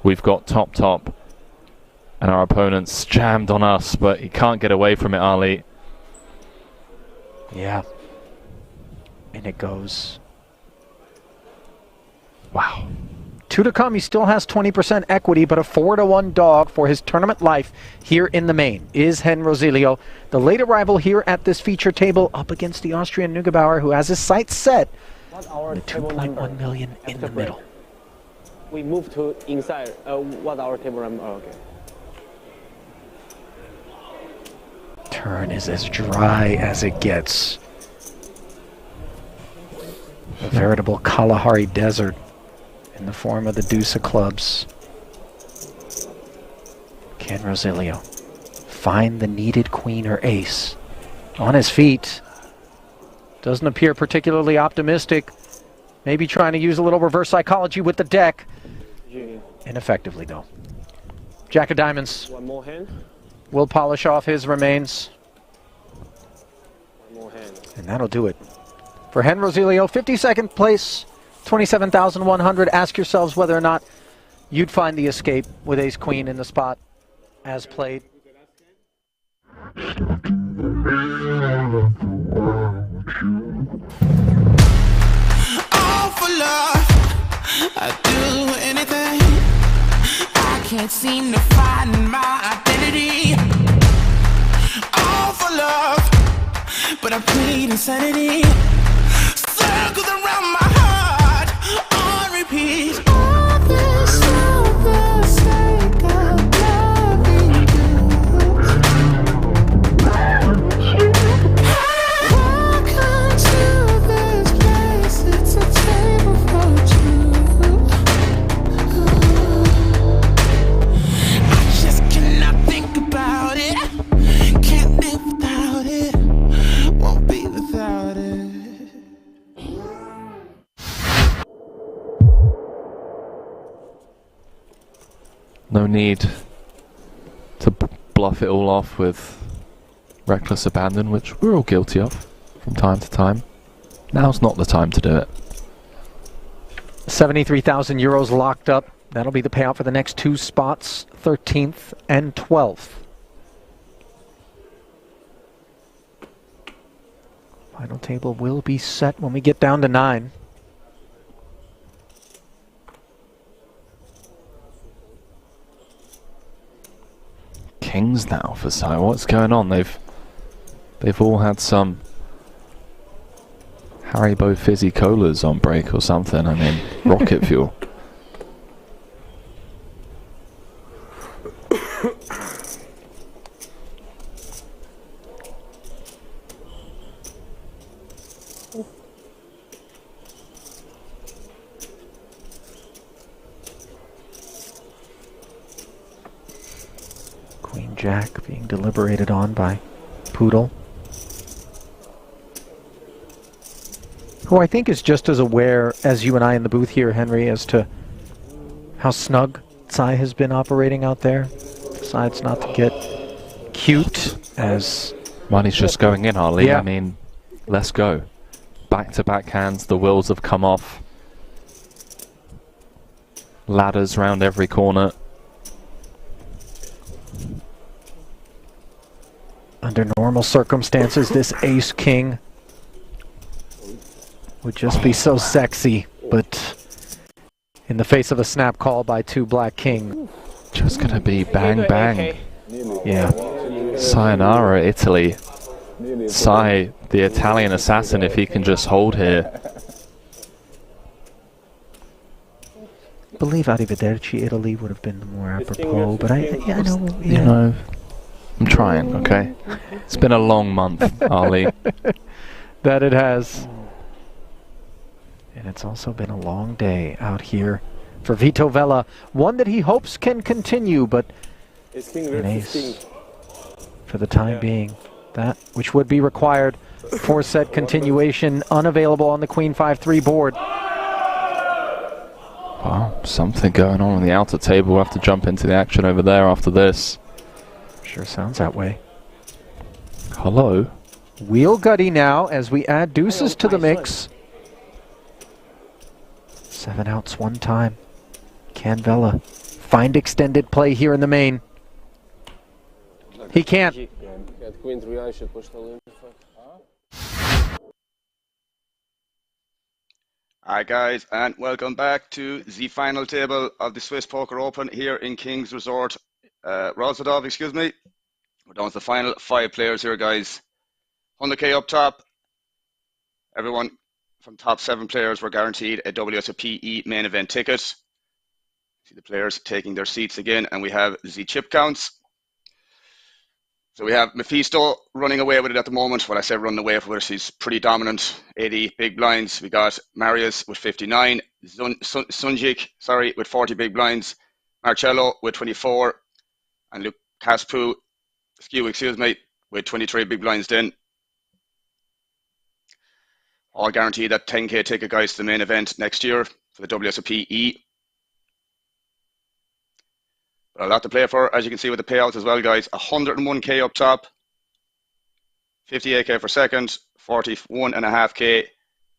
We've got top, and our opponent's jammed on us, but he can't get away from it, Ali. Yeah. And it goes. Wow. 2 to come. He still has 20% equity, but a 4-1 dog for his tournament life here in the main is Hen Rosilio, the late arrival here at this feature table up against the Austrian Neugebauer, who has his sights set on the 2.1 million in the middle. We move to inside. What our table number? Oh, okay. Turn is as dry as it gets. A veritable Kalahari desert in the form of the deuce of clubs. Can Rosilio find the needed queen or ace? On his feet. Doesn't appear particularly optimistic. Maybe trying to use a little reverse psychology with the deck. Ineffectively, though. Jack of diamonds. One more hand. Will polish off his remains. One more hand. And that'll do it. For Hen Rosilio, 52nd place, 27,100. Ask yourselves whether or not you'd find the escape with ace-queen in the spot as played. All for love, I'd do anything. I can't seem to find my identity. All for love, but I plead insanity. Circles around my heart on repeat. All this for the sake of loving you. Welcome to this place, it's a table for two. I just cannot think about it. Can't live without it. Won't be without it. No need to bluff it all off with reckless abandon, which we're all guilty of from time to time. Now's not the time to do it. 73,000 euros locked up. That'll be the payout for the next 2 spots, 13th and 12th. Final table will be set when we get down to 9. Kings now for Sai. What's going on? They've all had some Haribo fizzy colas on break or something. I mean, rocket fuel. Queen Jack being deliberated on by Poodle, who I think is just as aware as you and I in the booth here, Henry, as to how snug Tsai has been operating out there. Decides not to get cute as... Money's just going in, Ali. Yeah. I mean, let's go. Back-to-back hands, the wheels have come off. Ladders round every corner. Under normal circumstances, this ace-king would just be so sexy, but in the face of a snap call by 2 black king, Just gonna be bang bang. yeah. Sayonara, Italy. Sai, the Italian assassin, if he can just hold here. I believe Arrivederci Italy would have been the more apropos, but I know, You know, I'm trying, okay? It's been a long month, Ali. that it has. And it's also been a long day out here for Vito Vella. One that he hopes can continue, but an ace for the time being. That which would be required. 4-set continuation unavailable on the Queen 5-3 board. Wow, something going on the outer table. We'll have to jump into the action over there after this. Sure sounds that way. Hello? Wheel gutty now as we add deuces to the mix. 7 outs one time. Can Vella find extended play here in the main? He can't. Alright guys, and welcome back to the final table of the Swiss Poker Open here in King's Resort, Rosadov, excuse me. We're down to the final 5 players here, guys. 100k up top. Everyone from top 7 players were guaranteed a WSOP main event ticket. See the players taking their seats again, and we have the chip counts. So we have Mephisto running away with it at the moment. Well, I say running away with it, he's pretty dominant. 80 big blinds. We got Marius with 59. Sunjik, sorry, with 40 big blinds. Marcello with 24. And Luke Caspu, excuse me, with 23 big blinds then. All guaranteed that 10k ticket, guys, to the main event next year for the WSOP E. But a lot to play for, as you can see with the payouts as well, guys. 101k up top, 58k for second, 41.5k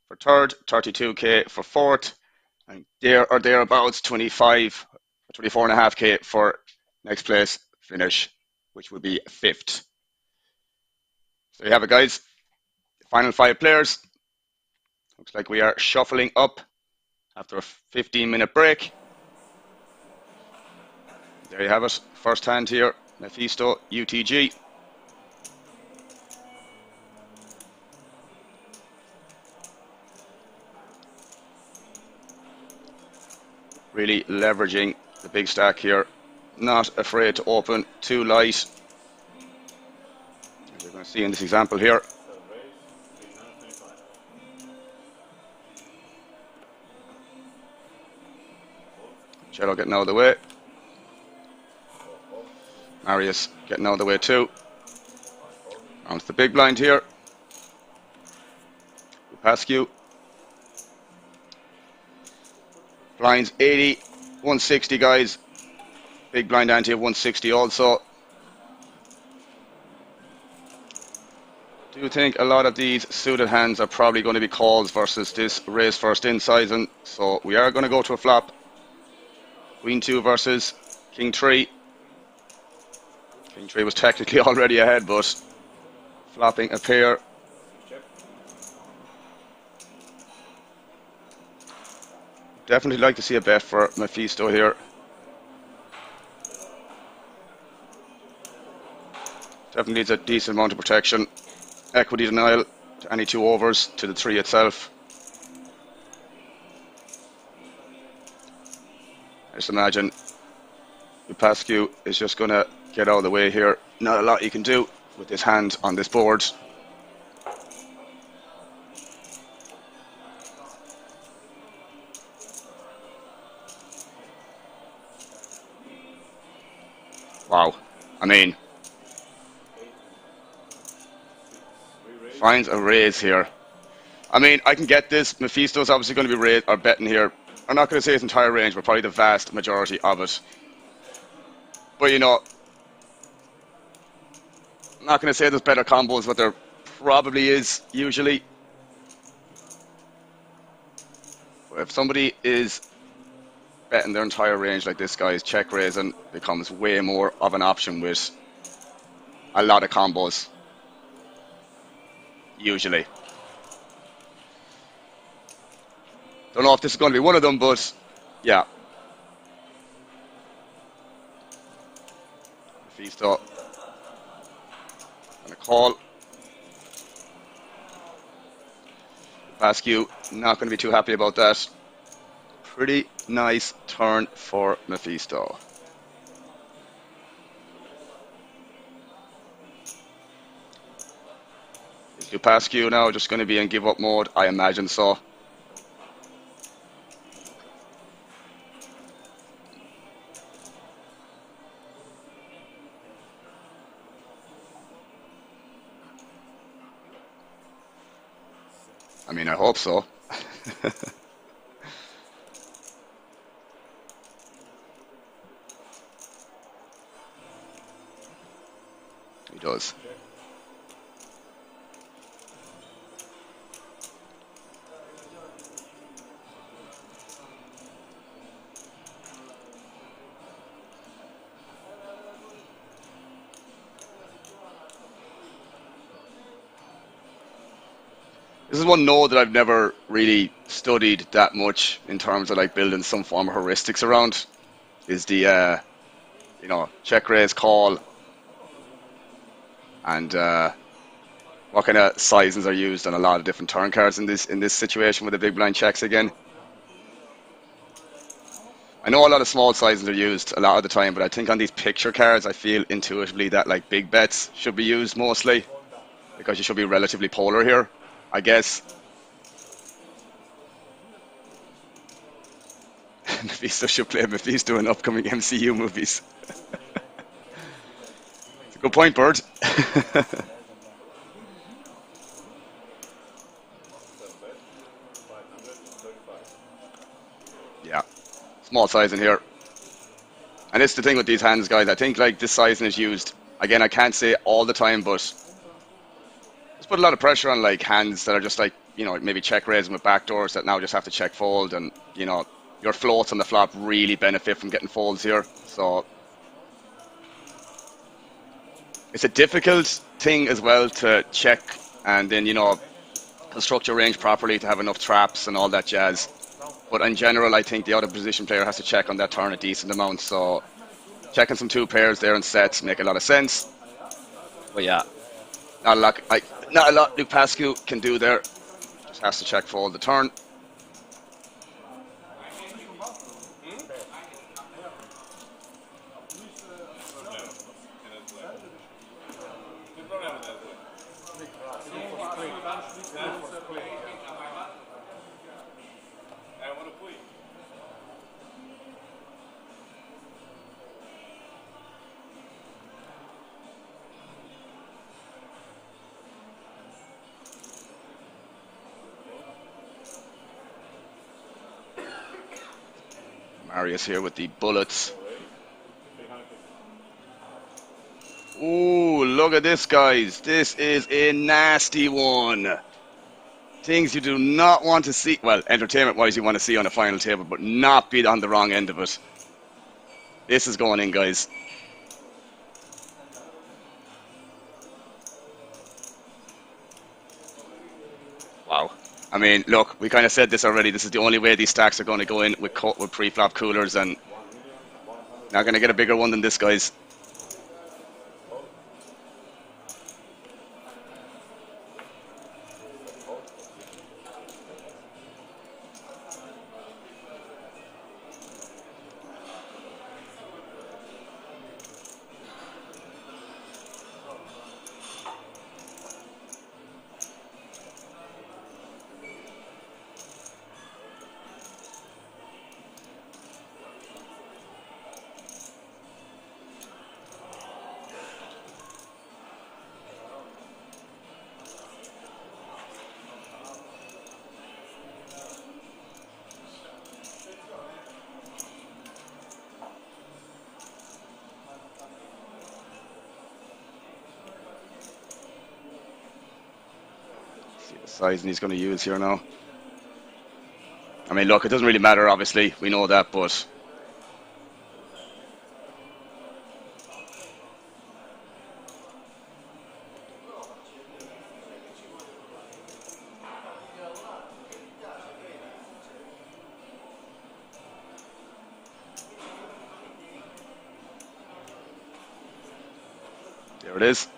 for third, 32k for fourth, and there or thereabouts 24.5k for next place finish, which would be fifth. So you have it, guys. Final 5 players. Looks like we are shuffling up after a 15-minute break. There you have it. First hand here, Mephisto, UTG. Really leveraging the big stack here. Not afraid to open too light. As you're going to see in this example here. Cello getting out of the way. Marius getting out of the way too. Onto the big blind here. Pascu. Blinds 80, 160, guys. Big blind ante of 160 also. Do think a lot of these suited hands are probably going to be calls versus this raise first in sizing. So we are going to go to a flop. Queen 2 versus King 3. King 3 was technically already ahead, but flopping a pair. Definitely like to see a bet for Mephisto here. Definitely needs a decent amount of protection. Equity denial to any 2 overs to the 3 itself. I just imagine Pascu is just going to get out of the way here. Not a lot you can do with this hand on this board. Wow. I mean, finds a raise here. I mean, I can get this. Mephisto's obviously going to be raised or betting here. I'm not going to say his entire range, but probably the vast majority of it. But you know, I'm not going to say there's better combos, but there probably is usually. But if somebody is betting their entire range like this, guys, check raising becomes way more of an option with a lot of combos. usually. Don't know if this is going to be one of them, but yeah. Mephisto. And a call. Pascu, not going to be too happy about that. Pretty nice turn for Mephisto. Is Pascu now just going to be in give up mode? I imagine so. I mean, I hope so. He does. This is one node that I've never really studied that much in terms of like building some form of heuristics around. Is the you know, check raise call and what kind of sizings are used on a lot of different turn cards in this situation with the big blind checks again. I know a lot of small sizings are used a lot of the time, but I think on these picture cards I feel intuitively that like big bets should be used mostly because you should be relatively polar here, I guess. Mephisto should play Mephisto in upcoming MCU movies. It's a good point, Bird. Yeah, small sizing here. And it's the thing with these hands, guys. I think like this sizing is used, again, I can't say all the time, but it's put a lot of pressure on like hands that are just like, you know, maybe check raising with backdoors that now just have to check fold, and, you know, your floats on the flop really benefit from getting folds here. So it's a difficult thing as well to check and then, you know, construct your range properly to have enough traps and all that jazz. But in general, I think the other position player has to check on that turn a decent amount. So checking some two pairs there in sets make a lot of sense. But yeah, not a lot Luke Pascu can do there. Just has to check fold the turn. Marius here with the bullets. Ooh, look at this, guys. This is a nasty one. Things you do not want to see. Well, entertainment-wise, you want to see on a final table, but not be on the wrong end of it. This is going in, guys. Wow. I mean, look, we kind of said this already. This is the only way these stacks are going to go in with pre-flop coolers, and not going to get a bigger one than this, guys. Sizing he's going to use here now. I mean, look, it doesn't really matter, obviously. We know that, but There it is.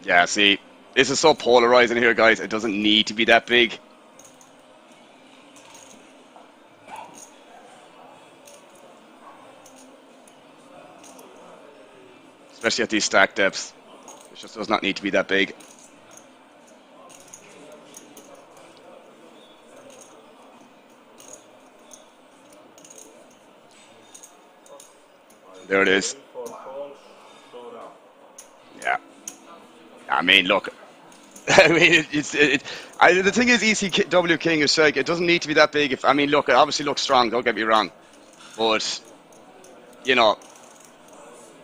Yeah, see, this is so polarizing here, guys. It doesn't need to be that big. Especially at these stack depths. It just does not need to be that big. There it is. Yeah. I mean, look. I mean, the thing is, ECW King is like, it doesn't need to be that big. I mean, look, it obviously looks strong, don't get me wrong. But, you know,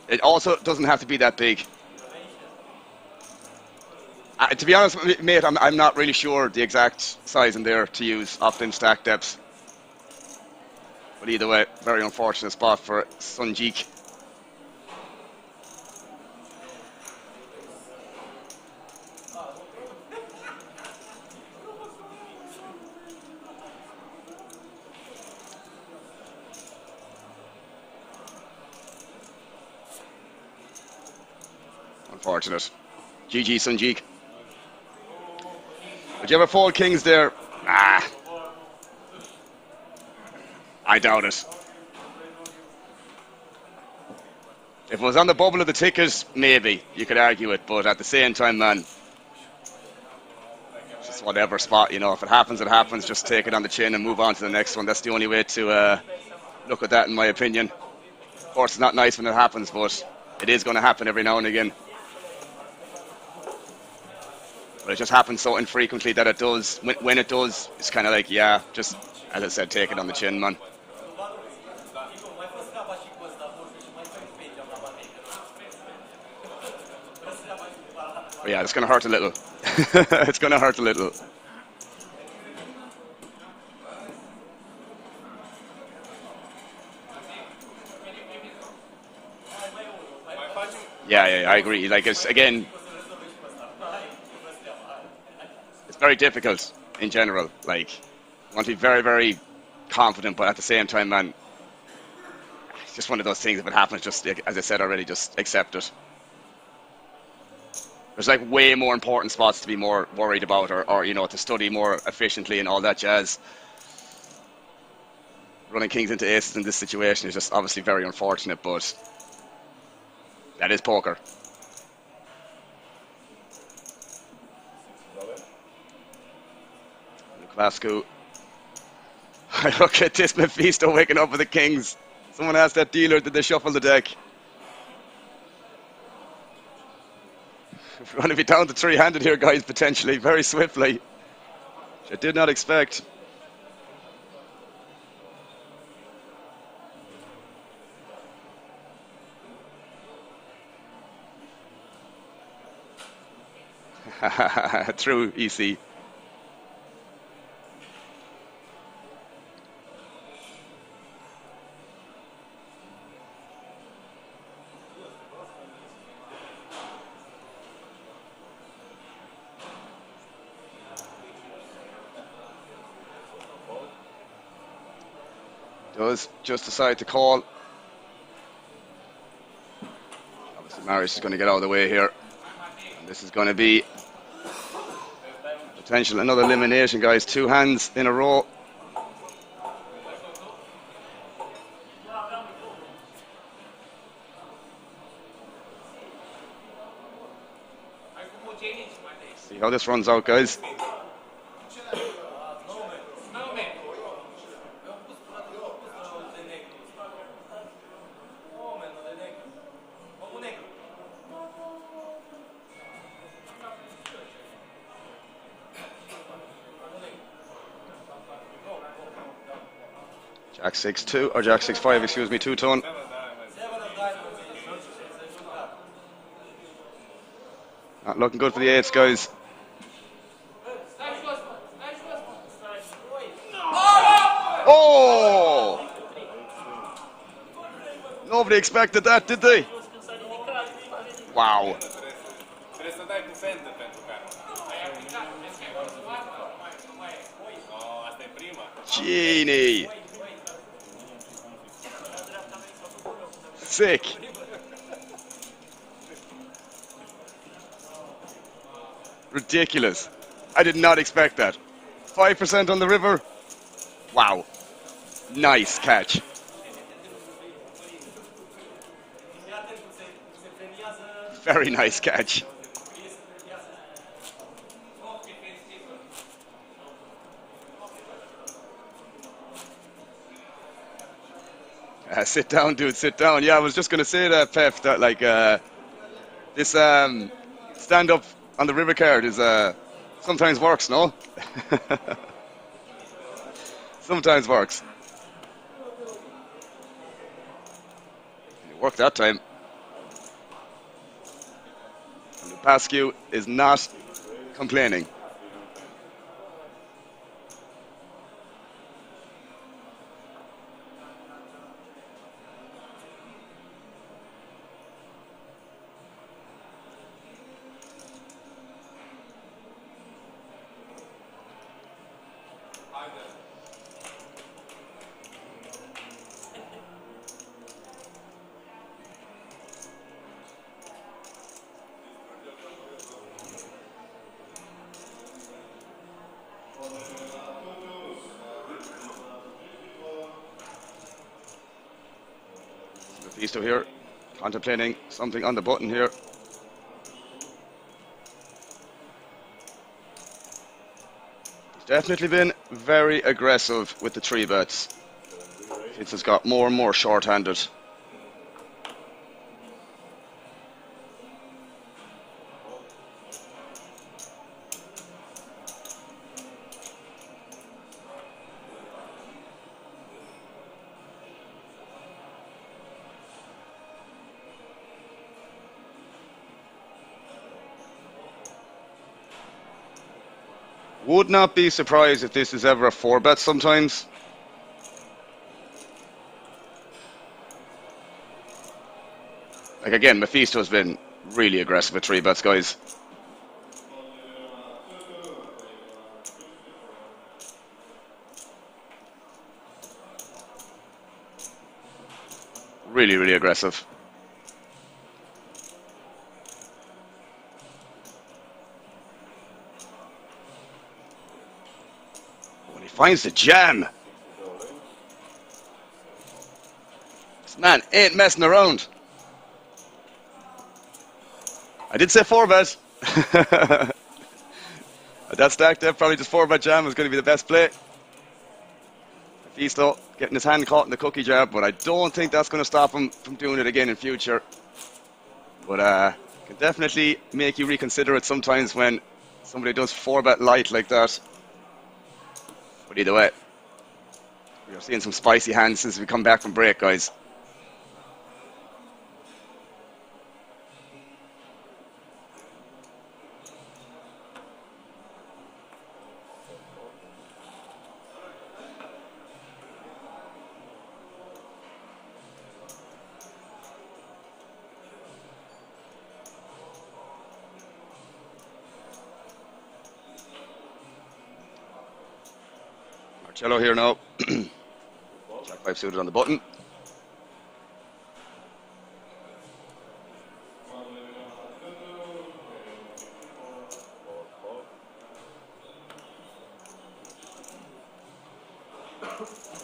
it also doesn't have to be that big. To be honest, mate, I'm not really sure the exact size in there to use off them stack depths. But either way, very unfortunate spot for Sunjik. Unfortunate. GG Sunjik. Would you ever fold kings there? Nah. I doubt it. If it was on the bubble of the ticket, maybe you could argue it, but at the same time, man, just whatever spot, you know, if it happens, it happens. Just take it on the chin and move on to the next one. That's the only way to look at that, in my opinion. Of course, it's not nice when it happens, but it is going to happen every now and again. But it just happens so infrequently that it does. When it does, it's kind of like, yeah, just, as I said, take it on the chin, man. But yeah, it's going to hurt a little. It's going to hurt a little. Yeah, I agree. Like, it's, again, it's very difficult in general. Like, you want to be very, very confident, but at the same time, man, it's just one of those things. If it happens, just, as I said already, just accept it. There's like way more important spots to be more worried about, or you know, to study more efficiently and all that jazz. Running kings into aces in this situation is just obviously very unfortunate, but that is poker. Vasco. Look at this, Mephisto waking up with the kings. Someone asked that dealer, did they shuffle the deck? We're going to be down to three-handed here, guys, potentially, very swiftly. Which I did not expect. True, EC. Does just decide to call. Obviously, Marius is going to get out of the way here. And this is going to be potential another elimination, guys. 2 hands in a row. See how this runs out, guys. Jack 6-2 or Jack 6-5, excuse me, two-tone. Not looking good for the eights, guys. Oh! Nobody expected that, did they? Wow. Genie. Sick. Ridiculous. I did not expect that. 5% on the river. Wow. Nice catch. Very nice catch. Sit down, dude, sit down. Yeah, I was just going to say that, Pef, that like this stand-up on the river card is sometimes works, no? Sometimes works. It worked that time. And Pascu is not complaining. Mephisto here, contemplating something on the button here. He's definitely been very aggressive with the 3-bets. Since he's got more and more short-handed. Would not be surprised if this is ever a 4-bet sometimes. Like again, Mephisto's been really aggressive with 3-bets, guys. Really, really aggressive. When he finds the jam. This man ain't messing around. I did say 4-bet. That stack there, probably just 4-bet jam is going to be the best play. Mephisto getting his hand caught in the cookie jar, but I don't think that's going to stop him from doing it again in future. But can definitely make you reconsider it sometimes when somebody does 4-bet light like that. But either way, we are seeing some spicy hands since we come back from break, guys. Marcello here now. Jack 5 suited on the button.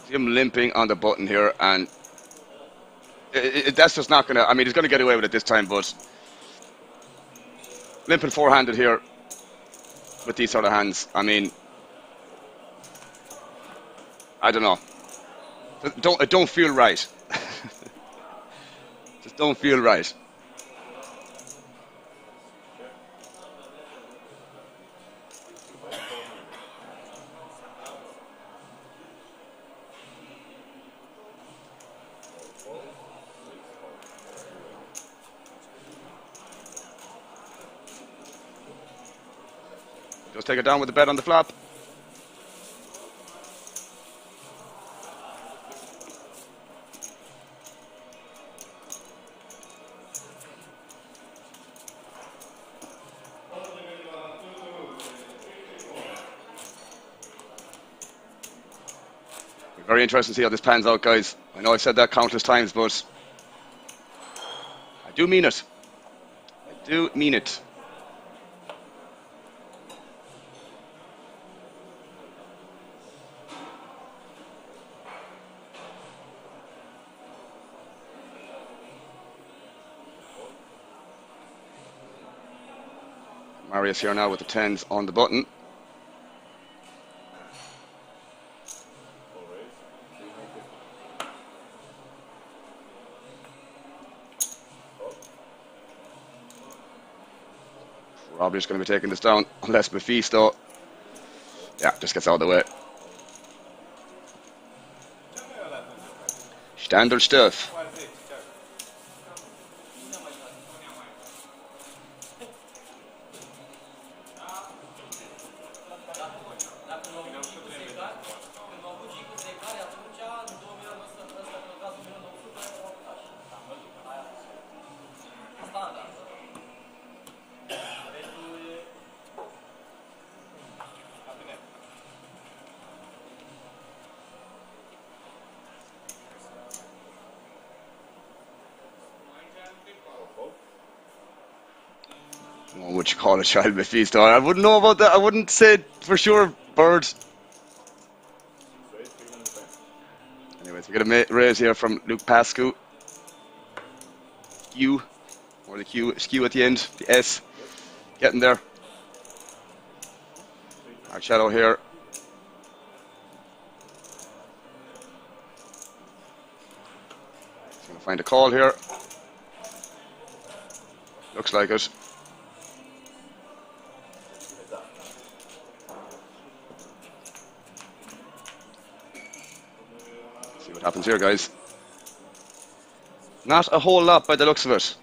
See him limping on the button here, and that's just not going to... I mean, he's going to get away with it this time, but limping four-handed here with these sort of hands, I mean, I don't know. It don't feel right. Just don't feel right. Just take it down with the bet on the flop. Very interesting to see how this pans out, guys. I know I've said that countless times, but I do mean it. I do mean it. Marius here now with the 10s on the button. Probably just going to be taking this down, unless Mephisto, yeah, just gets out of the way. Standard stuff. What you call a child Mephisto? I wouldn't know about that. I wouldn't say for sure, Bird. Anyways, we get a raise here from Luke Pascu. Skew, or the Q, skew at the end, the S, getting there. Our shadow here. He's going to find a call here. Looks like it. See what happens here, guys. Not a whole lot by the looks of it.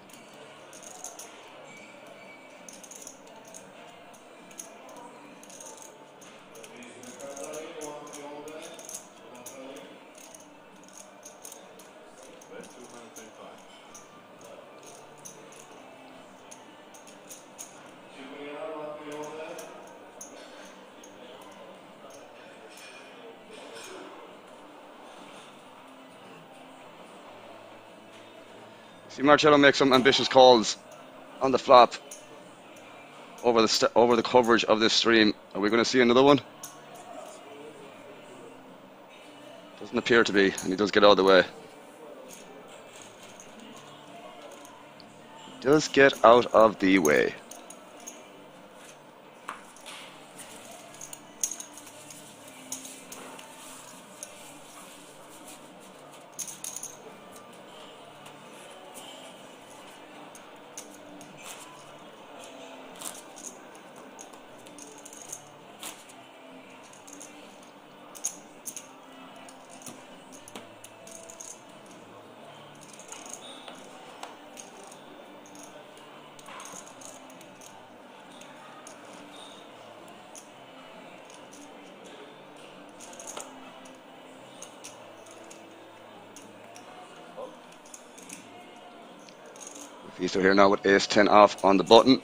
See Marcello make some ambitious calls on the flop over the coverage of this stream. Are we going to see another one? Doesn't appear to be, and he does get out of the way. He does get out of the way. Mephisto here now with ace-10 off on the button.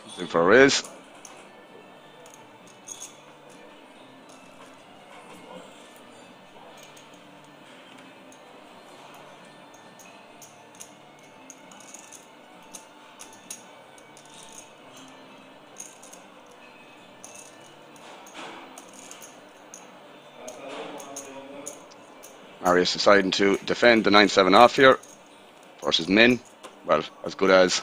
He's in for a raise. Marius deciding to defend the 9-7 off here versus Min. Well, as good as.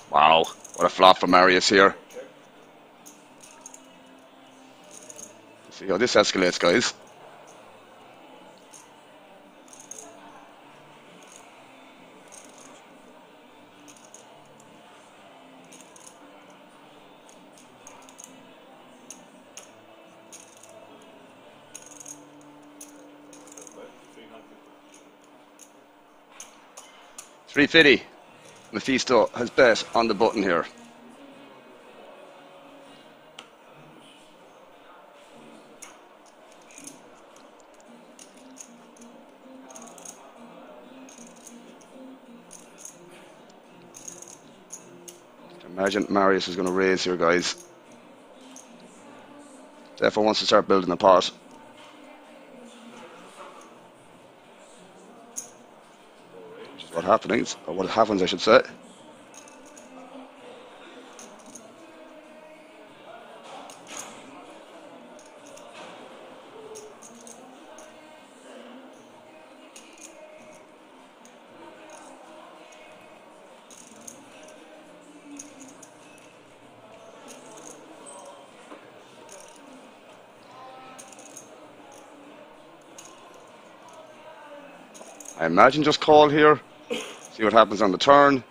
Wow, what a flop for Marius here. Let's see how this escalates, guys. $350. Mephisto has bet on the button here. Imagine Marius is going to raise here, guys. Therefore wants to start building the pot. Which is what happens, or what happens, I should say. I imagine just call here, see what happens on the turn.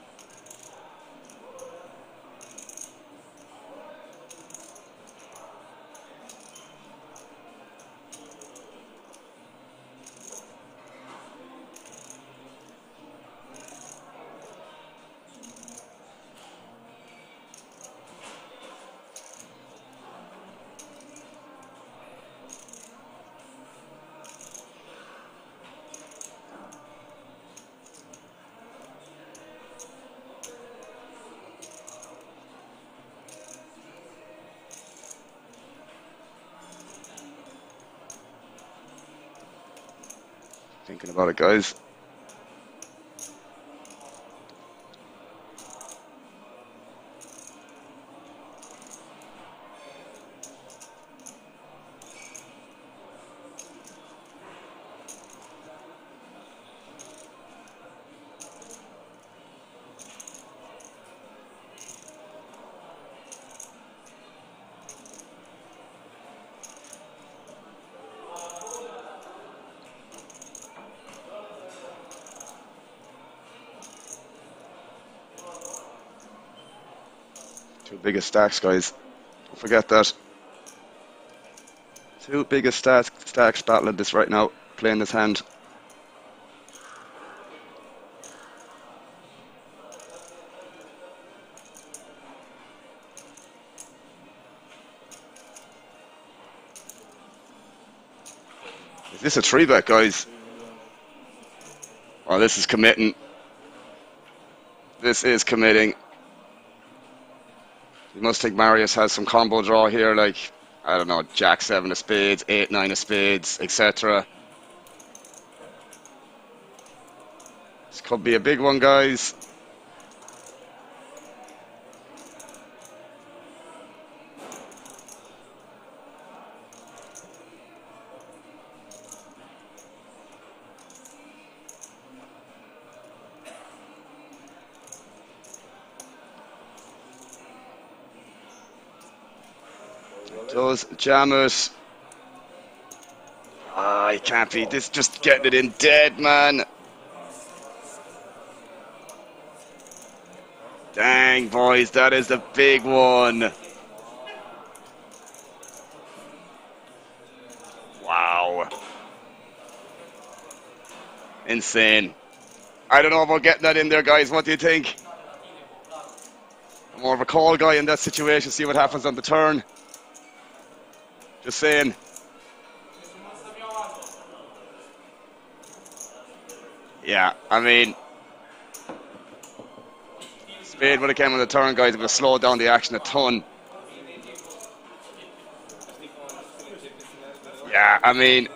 Thinking about it, guys. Two biggest stacks, guys. Don't forget that. Two biggest stacks battling this right now, playing this hand. Is this a 3-bet, guys? Oh, this is committing. This is committing. You must think Marius has some combo draw here, like, I don't know, Jack 7 of spades, 8, 9 of spades, etc. This could be a big one, guys. Does jam it. Ah, he can't be. This just getting it in dead, man. Dang, boys, that is the big one. Wow. Insane. I don't know about getting that in there, guys. What do you think? I'm more of a call guy in that situation. See what happens on the turn. Just saying. Yeah, I mean, spade would have came on the turn, guys. It would have slowed down the action a ton. Yeah, I mean,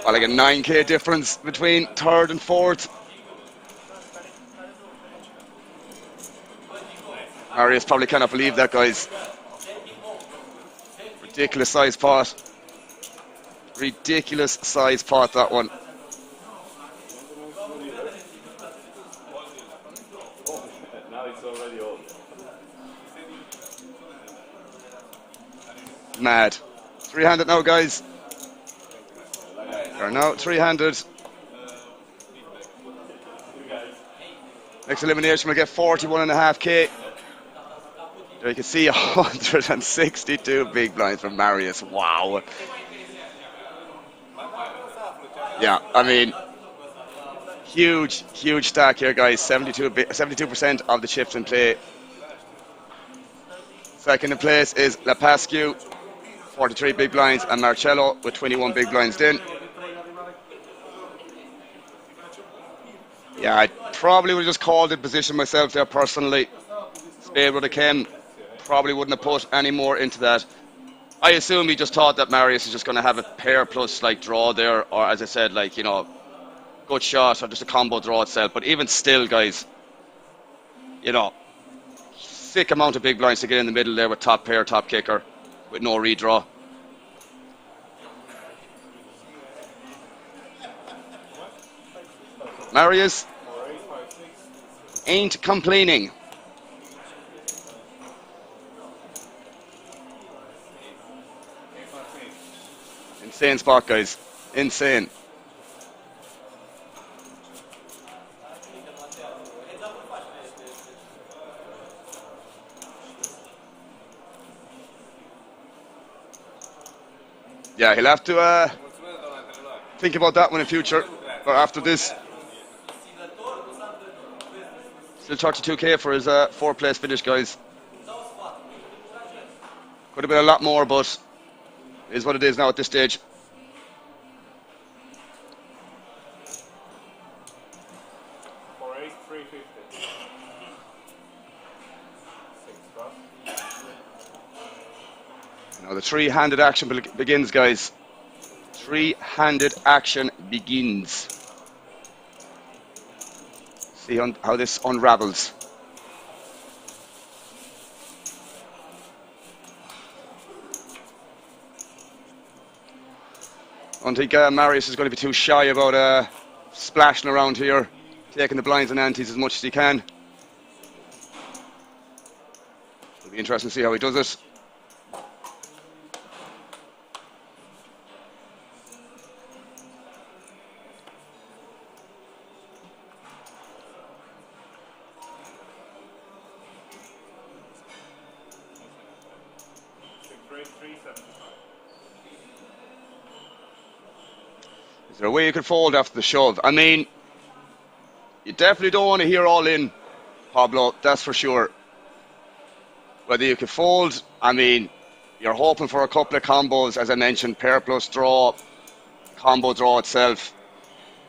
well, like a 9k difference between third and fourth. Marius probably cannot believe that, guys. Ridiculous size pot. Ridiculous size pot, that one. Now it's already old. Mad. Three-handed now, guys. Or now three-handed. Next elimination will get 41.5k. There you can see 162 big blinds from Marius. Wow. Yeah, I mean, huge stack here, guys. 72% of the chips in play. Second in place is Lapascu, 43 big blinds, and Marcello with 21 big blinds in. Yeah, I'd probably would have just called it position myself there personally. Spade would have came. Probably wouldn't have put any more into that. I assume he just thought that Marius is just going to have a pair plus like draw there, or as I said, like, you know, good shot or just a combo draw itself. But even still, guys, you know, sick amount of big blinds to get in the middle there with top pair, top kicker, with no redraw. Marius ain't complaining. Insane spot, guys. Insane. Yeah, he'll have to think about that one in future. Or after this. Still 32k for his 4th place finish, guys. Could have been a lot more, but it is what it is now at this stage. Now the three-handed action begins, guys. Three-handed action begins. See how this unravels. I don't think Marius is going to be too shy about splashing around here, taking the blinds and antes as much as he can. It'll be interesting to see how he does it. Is there a way you could fold after the shove? I mean, you definitely don't want to hear all in, Pablo, that's for sure. Whether you could fold, I mean, you're hoping for a couple of combos, as I mentioned, pair plus draw, combo draw itself.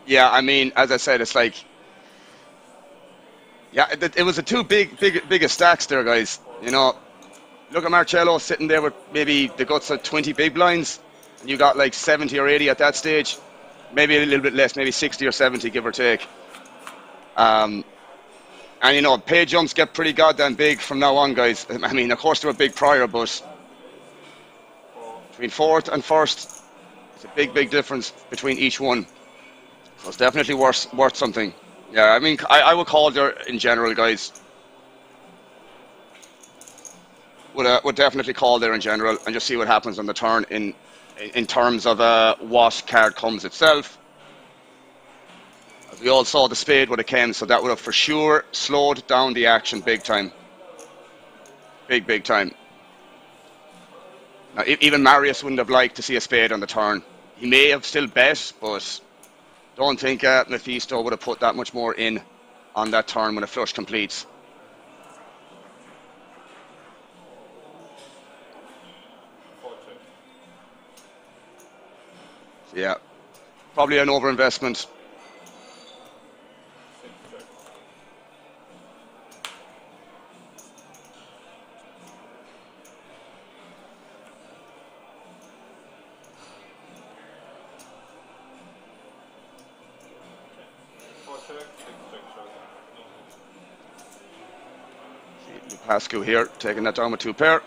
Yeah, I mean, as I said, it's like, yeah, it was the two biggest stacks there, guys. You know, look at Marcello sitting there with maybe the guts of 20 big blinds, and you got like 70 or 80 at that stage. Maybe a little bit less, maybe 60 or 70, give or take. And, you know, pay jumps get pretty goddamn big from now on, guys. I mean, of course, they were big prior, but between 4th and 1st, it's a big difference between each one. So it's definitely worth something. Yeah, I mean, I would call there in general, guys. Would definitely call there in general and just see what happens on the turn in terms of what card comes itself. As we all saw, the spade would have came, so that would have for sure slowed down the action big time. Big time. Now, even Marius wouldn't have liked to see a spade on the turn. He may have still bet, but don't think Mephisto would have put that much more in on that turn when a flush completes. So yeah, probably an overinvestment. Pascu here, taking that down with 2 pair.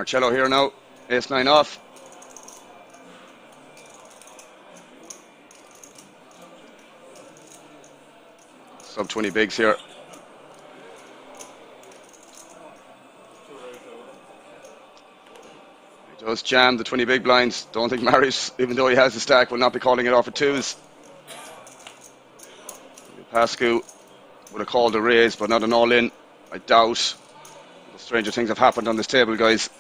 Marcello here now. Ace-9 off. Sub 20 bigs here. He does jam the 20 big blinds. Don't think Marius, even though he has the stack, will not be calling it off for twos. Pascu would have called a raise, but not an all-in. I doubt. Stranger things have happened on this table, guys.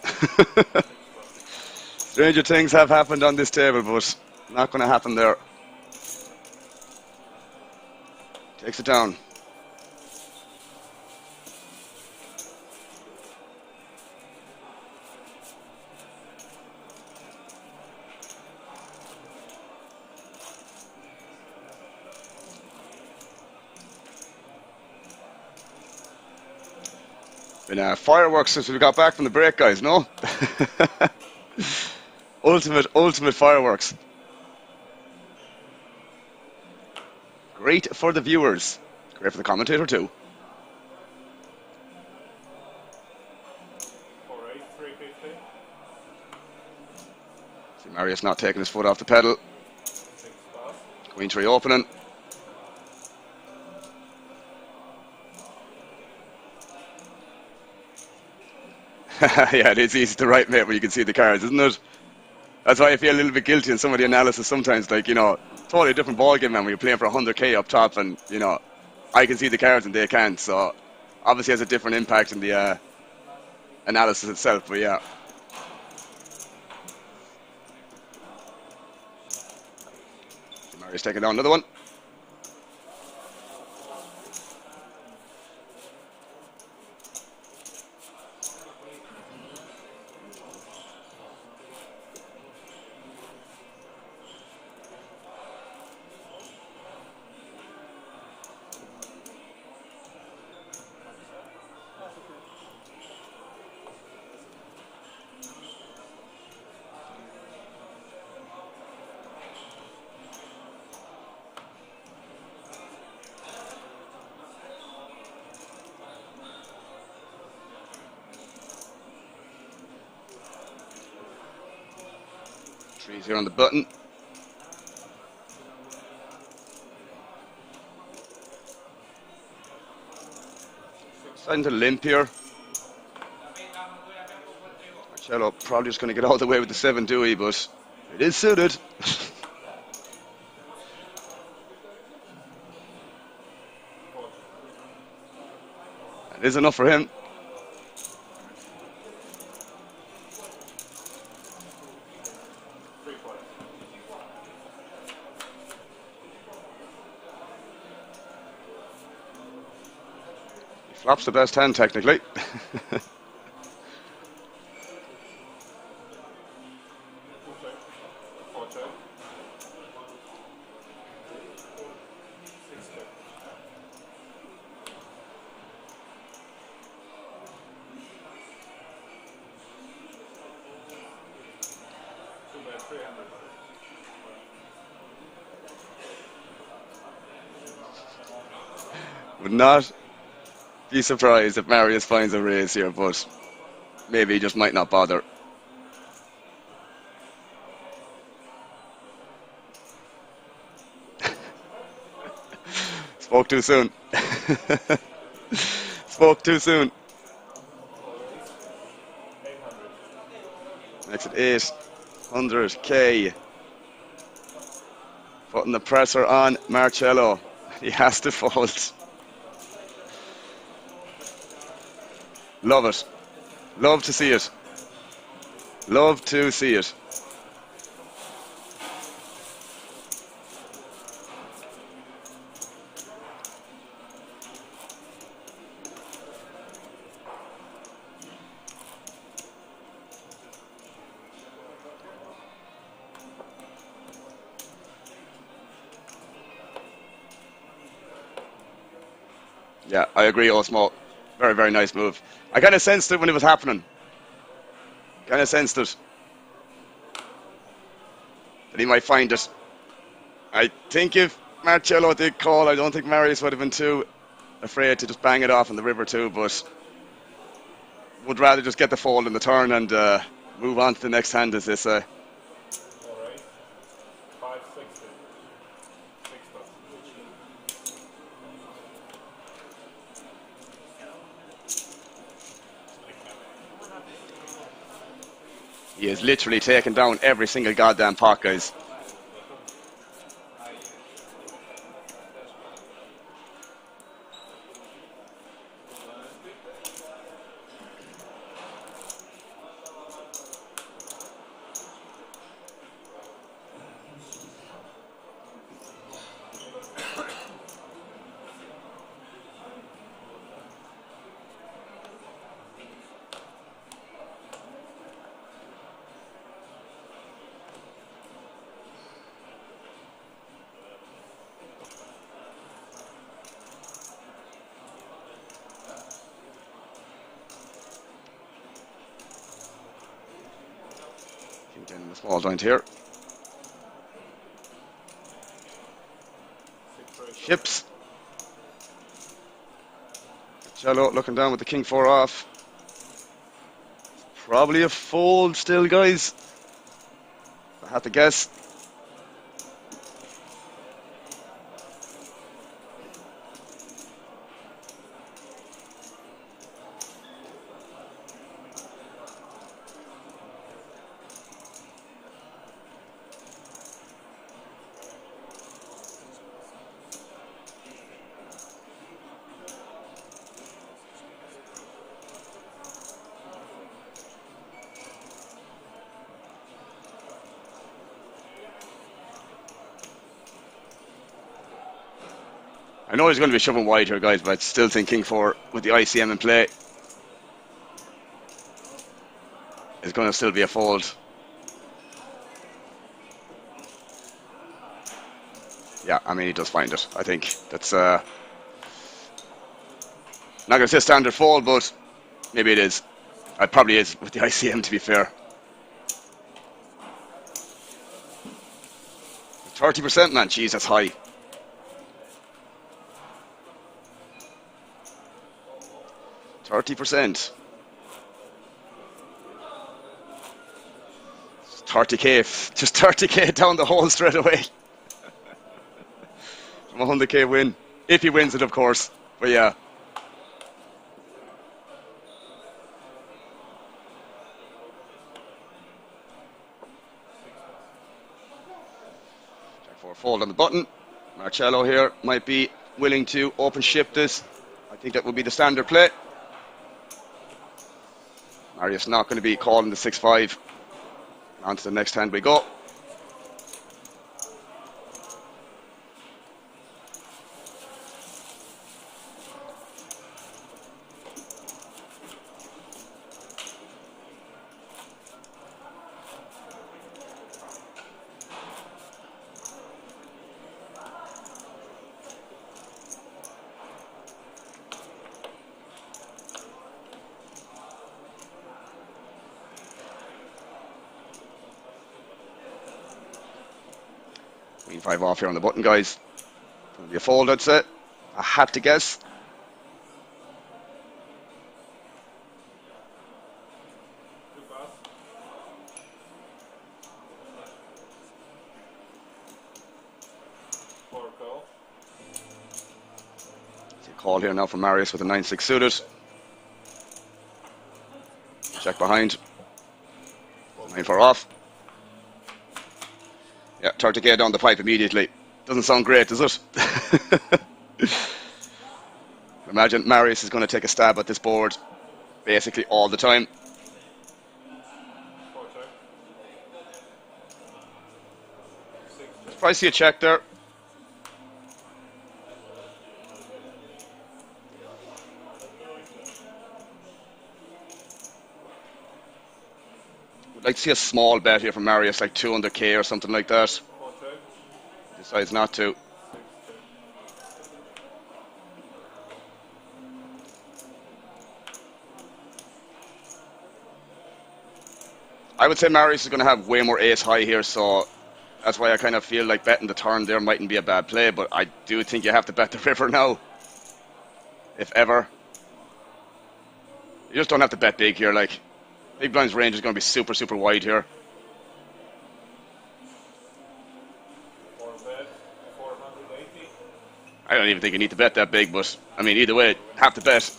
Stranger things have happened on this table, but not going to happen there. Takes it down. Been fireworks since we got back from the break, guys, no? ultimate fireworks. Great for the viewers. Great for the commentator too. 4-8, 350. See Marius not taking his foot off the pedal. Queen 3 opening. Yeah, it is easy to write, mate, when you can see the cards, isn't it? That's why I feel a little bit guilty in some of the analysis sometimes. Like, you know, totally different ball game, man, when you're playing for 100k up top and, you know, I can see the cards and they can't. So, obviously has a different impact in the analysis itself, but yeah. Marius taking down another one. Trees here on the button. Starting to limp here. Marcello probably just going to get all the way with the 7 Dewey, but it is suited. It is enough for him. Flops the best hand, technically. Would not be surprised if Marius finds a raise here, but maybe he just might not bother. Spoke too soon. Spoke too soon. Makes it 800k. Putting the pressure on Marcello. He has to fold. Love it. Love to see it. Love to see it. Yeah, I agree, Osmo. Very, very nice move. I kind of sensed it when it was happening. Kind of sensed it. That he might find it. I think if Marcello did call, I don't think Marius would have been too afraid to just bang it off in the river too, but would rather just get the fold in the turn and move on to the next hand, as they say. Alright. 560. 60. He is literally taking down every single goddamn pot, guys. Down the small blind here. Chips. Cello looking down with the king 4 off. Probably a fold still, guys. I have to guess. I know he's going to be shoving wide here, guys, but I still think king 4 with the ICM in play is going to still be a fold. Yeah, I mean, he does find it. I think that's not going to say standard fold, but maybe it is. It probably is with the ICM, to be fair. 30%, man. Jeez, that's high. 30%. 30k, just 30k down the hole straight away. From a 100k win. If he wins it, of course. But yeah. Jack 4 fold on the button. Marcello here might be willing to open ship this. I think that would be the standard play. Marius not going to be calling the 6-5. On to the next hand we go. Queen 5 off here on the button, guys. Going to be a fold, I'd say. I had to guess. See a call here now from Marius with a 9-6 suited. Check behind. 9-4 off. Yeah, 30k down the pipe immediately. Doesn't sound great, does it? Imagine Marius is going to take a stab at this board basically all the time. Probably see a check there. Would like to see a small bet here from Marius, like 200k or something like that. Decides not to. I would say Marius is going to have way more ace high here, so that's why I kind of feel like betting the turn there mightn't be a bad play, but I do think you have to bet the river now. If ever. You just don't have to bet big here. Like, big blind's range is going to be super, super wide here. I don't even think you need to bet that big, but I mean, either way, have to bet.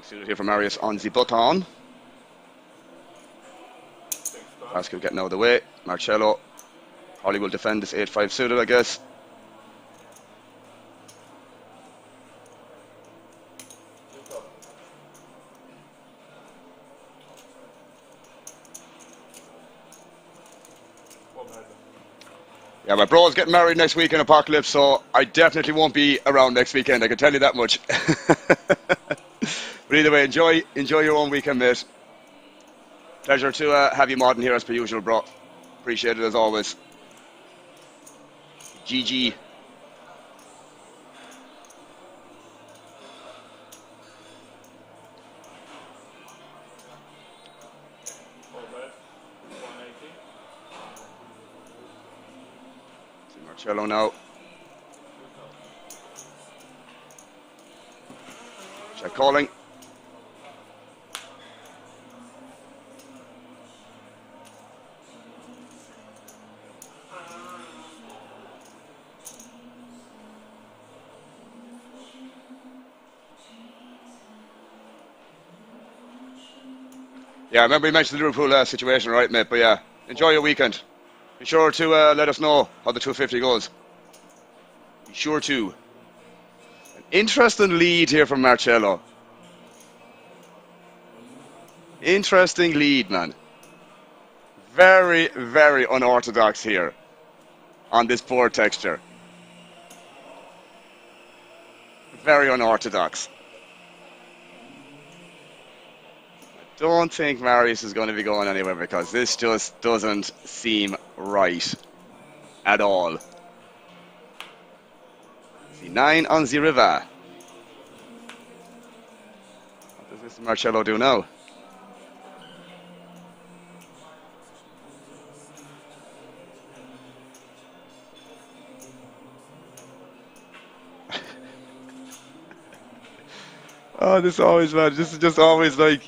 Suited here from Marius on the button. Pascal getting out of the way. Marcello probably will defend this 8-5 suited, I guess. Yeah, my bro's getting married next week in Apocalypse, so I definitely won't be around next weekend, I can tell you that much. But either way, enjoy your own weekend, mate. Pleasure to have you modding here as per usual, bro. Appreciate it as always. GG. See Marcello now. Check calling. Yeah, I remember you mentioned the Liverpool situation, right, mate? But yeah, enjoy your weekend. Be sure to let us know how the 250 goes. Be sure to. An interesting lead here from Marcello. Interesting lead, man. Very, very unorthodox here on this board texture. Very unorthodox. Don't think Marius is going to be going anywhere because this just doesn't seem right at all. C9 on the river. What does this Marcello do now? Oh, this is always, man. This is just always like.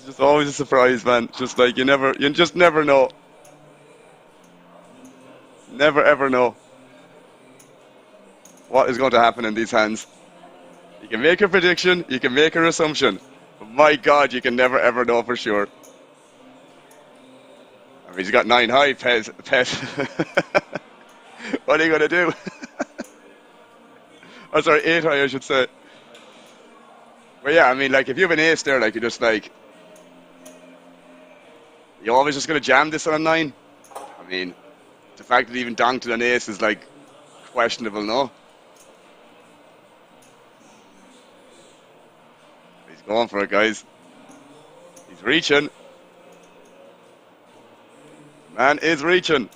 Just always a surprise, man. Just like you just never know. Never ever know what is going to happen in these hands. You can make a prediction, you can make an assumption, but my God, you can never ever know for sure. I mean, he's got 9 high, Pet. What are you gonna do? Oh, sorry, 8 high, I should say. But yeah, I mean, like if you have an ace there, like you're just like. You're always just going to jam this on a 9? I mean, the fact that even donked an ace is like questionable, no? He's going for it, guys. He's reaching. Man is reaching.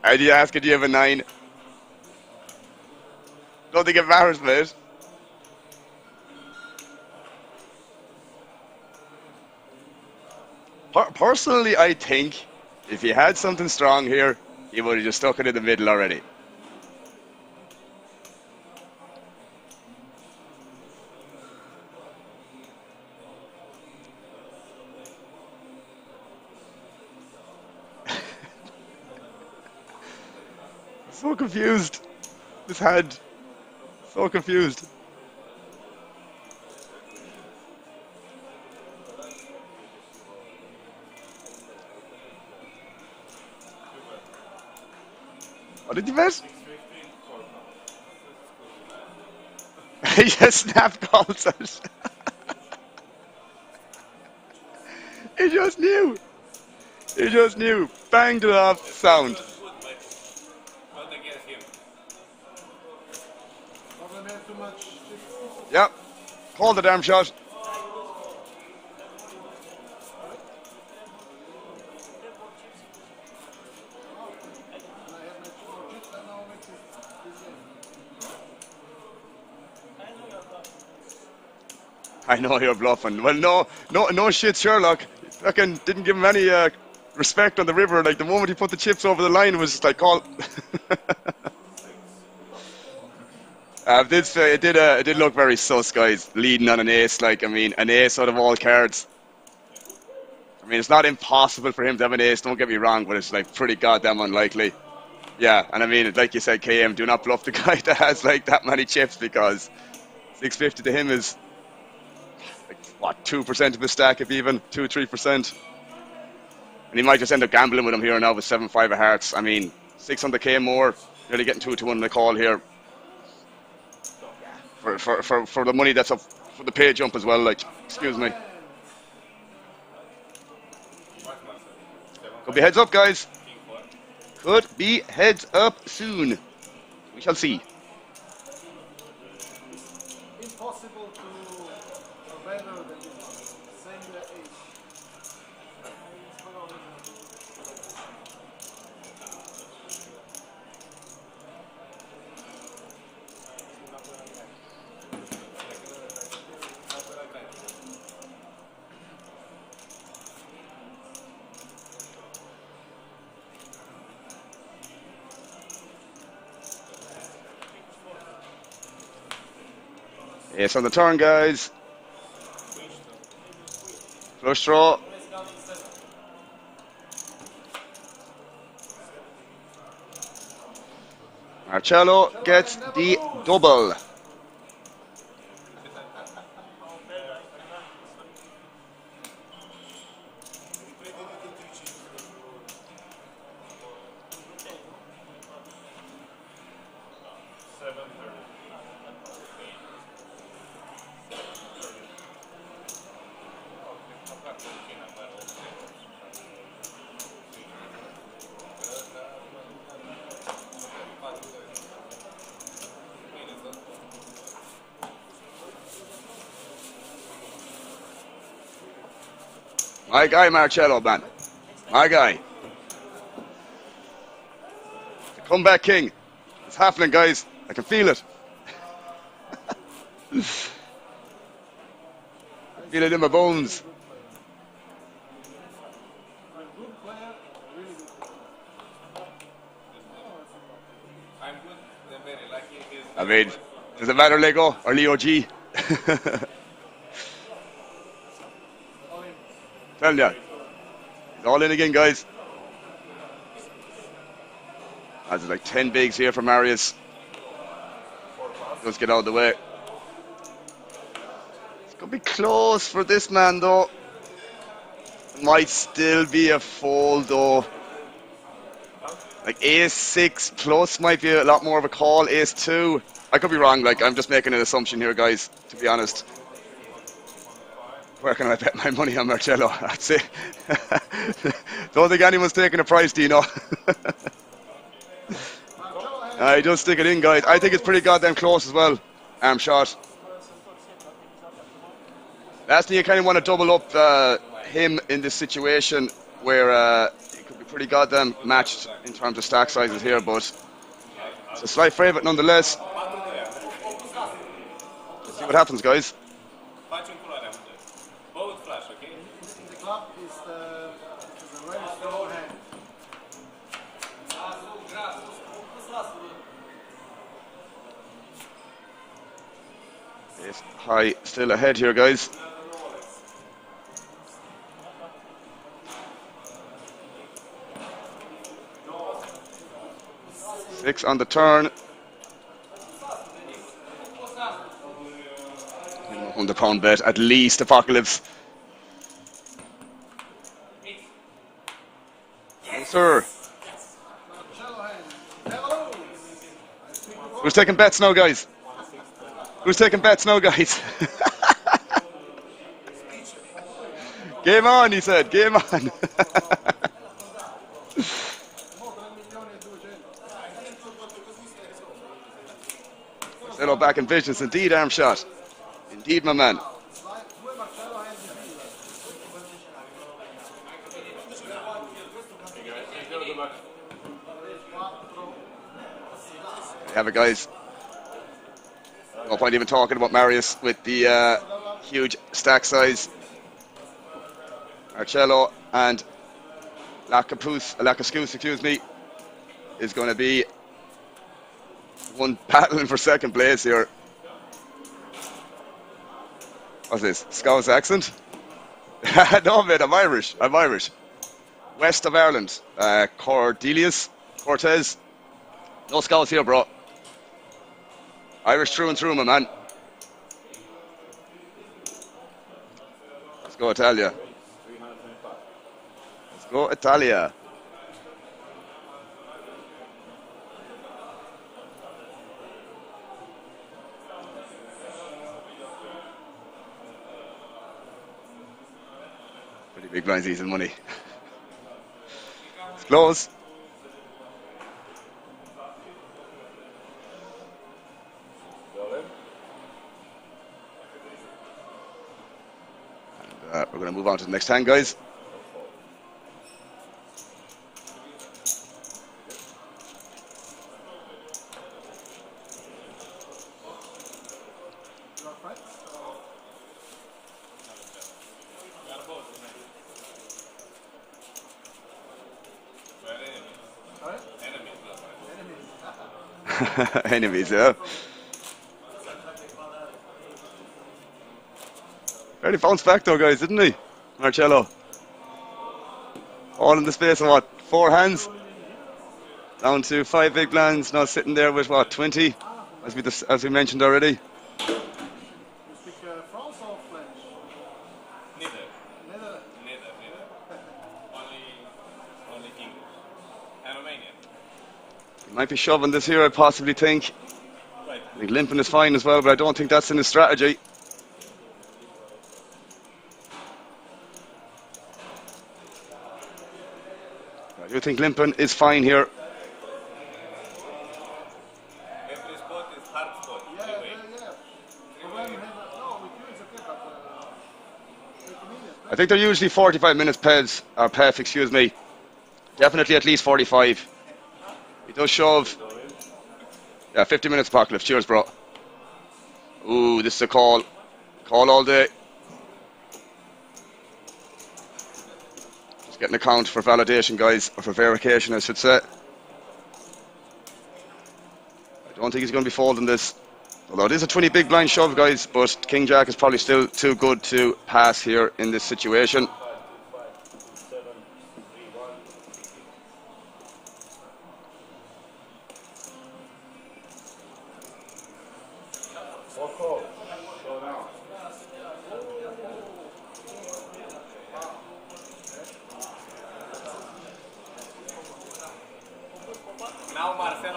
How do you ask it? Do you have a 9? Don't think it matters, mate. Personally, I think if he had something strong here, he would have just stuck it in the middle already. So confused. This hand. So confused. What did you bet? He just snap calls it. He just knew. He just knew. Banged it off. Sound. Yep. Call the damn shot. I know you're bluffing. Well, no shit, Sherlock. Fucking didn't give him any respect on the river. Like the moment he put the chips over the line, it was just like call. It did look very sus, guys. Leading on an ace, like I mean, an ace out of all cards. I mean, it's not impossible for him to have an ace. Don't get me wrong, but it's like pretty goddamn unlikely. Yeah, and I mean, like you said, KM, do not bluff the guy that has like that many chips because 650 to him is like what 2% of the stack, if even 2-3%. And he might just end up gambling with him here now with 7-5 of hearts. I mean, 600k more, nearly getting 2-1 in the call here. For the money that's up for the pay jump as well, like, excuse me. Could be heads up, guys. Could be heads up soon. We shall see. Impossible to better than this one. Send the ace. Ace on the turn, guys. Flush draw. Marcello gets the double. My guy, Marcello, man. My guy. The comeback king. It's happening, guys. I can feel it. Feel it in my bones. I mean, does it matter, Lego or Leo G? Tell ya. He's all in again, guys. That's like 10 bigs here for Marius. Let's get out of the way. It's going to be close for this man, though. Might still be a fold, though. Like ace 6 plus might be a lot more of a call. Ace 2. I could be wrong. Like, I'm just making an assumption here, guys, to be honest. Where can I bet my money on Marcello? That's it. Don't think anyone's taking a price, Dino. I just stick it in, guys. I think it's pretty goddamn close as well. Arm shot. Last thing, you kind of want to double up him in this situation where it could be pretty goddamn matched in terms of stack sizes here, but it's a slight favourite nonetheless. Let's see what happens, guys. High still ahead here, guys. 6 on the turn. £100 bet, at least, Apocalypse. Yes, sir. Who's taking bets now, guys? Who's taking bets now, guys? Game on, he said. Game on. Marcelo back in visions. Indeed, arm shot. Indeed, my man. Have it, guys. No point even talking about Marius with the huge stack size. Marcello and Lacascus, excuse me, is going to be one battling for second place here. What's this? Scouse accent? No, mate, I'm Irish. West of Ireland. Cortez. No Scouse here, bro. Irish through and through, my man. Let's go, Italia. Let's go, Italia. Pretty big blinds, easy money. It's close. We're going to move on to the next hand, guys. Enemies, yeah. Very bounced back though, guys, didn't he? Marcello. All in the space of what? 4 hands? Down to 5 big blinds, now sitting there with what? 20? As we mentioned already. You speak France or French? Neither. Neither. Only English. And Romanian. He might be shoving this here, I possibly think. Right. I think limping is fine as well, but I don't think that's in his strategy. I do think limping is fine here. Every spot is hard spot. Yeah. Anyway. Problem have, no, with you it's okay, but 30 minutes. I think they're usually 45 minutes PEFs, or PEF, excuse me. Definitely at least 45. He does shove. Yeah, 50 minutes Apocalypse. Cheers, bro. Ooh, this is a call. Call all day. Just getting a count for validation, guys. Or for verification, I should say. I don't think he's going to be folding this. Although it is a 20 big blind shove, guys. But King Jack is probably still too good to pass here in this situation.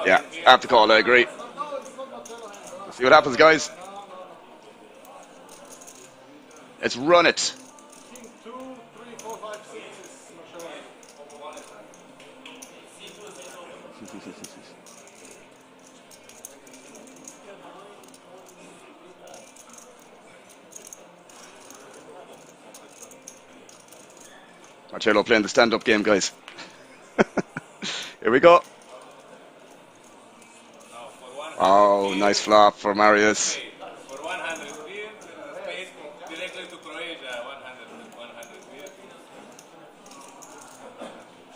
Yeah, after call, I agree. Let's see what happens, guys. Let's run it. King 2, 3, 4, 5, 6 is Marcello playing the stand-up game, guys. Here we go. Oh, nice flop for Marius. For 100 beer, space directly to Croatia, 100 beer.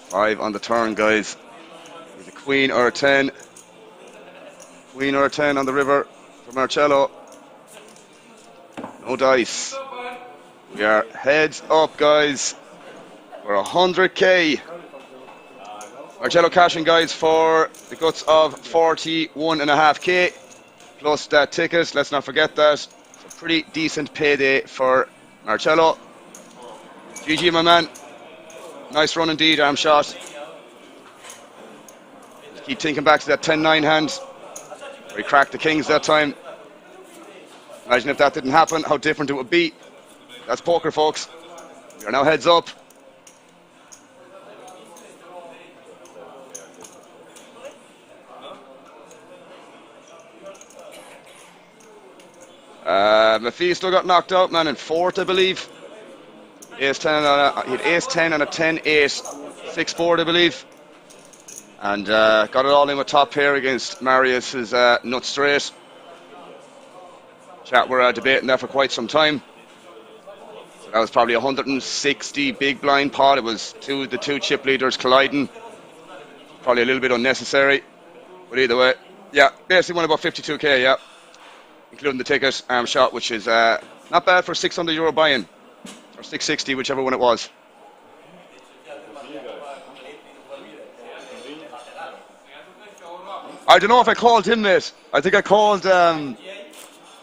5 on the turn, guys. Is a queen or a 10? Queen or a 10 on the river for Marcello. No dice. We are heads up, guys. For 100k. Marcello cashing, guys, for the guts of 41.5k plus that ticket. Let's not forget that. It's a pretty decent payday for Marcello. GG, my man. Nice run indeed, arm shot. Keep thinking back to that 10-9 hand where he cracked the kings that time. Imagine if that didn't happen, how different it would be. That's poker, folks. We are now heads up. Mephisto got knocked out, man, in fourth, I believe. Ace-10 on he had ace-10 and a 10-8, 6-board, I believe. And got it all in with top pair against Marius's nut straight. Chat were debating that for quite some time. So that was probably 160 big blind pot. It was the two chip leaders colliding. Probably a little bit unnecessary. But either way, yeah, basically won about 52k, yeah. Including the ticket, arm shot, which is not bad for €600 buy-in. Or 660, whichever one it was. I don't know if I called him, mate. I think I called...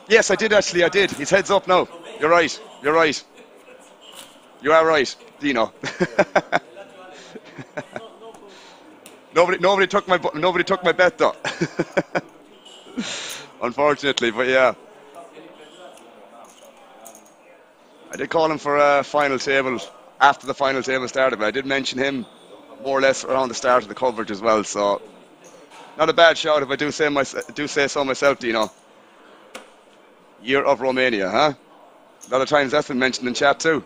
yes, I did actually, I did. He's heads up now. You're right, you're right. You are right, Dino. Nobody took my bet though. Unfortunately, but yeah. I did call him for a final table after the final table started, but I did mention him more or less around the start of the coverage as well, so not a bad shout if I do say so myself, Dino. Year of Romania, huh? A lot of times that's been mentioned in chat too.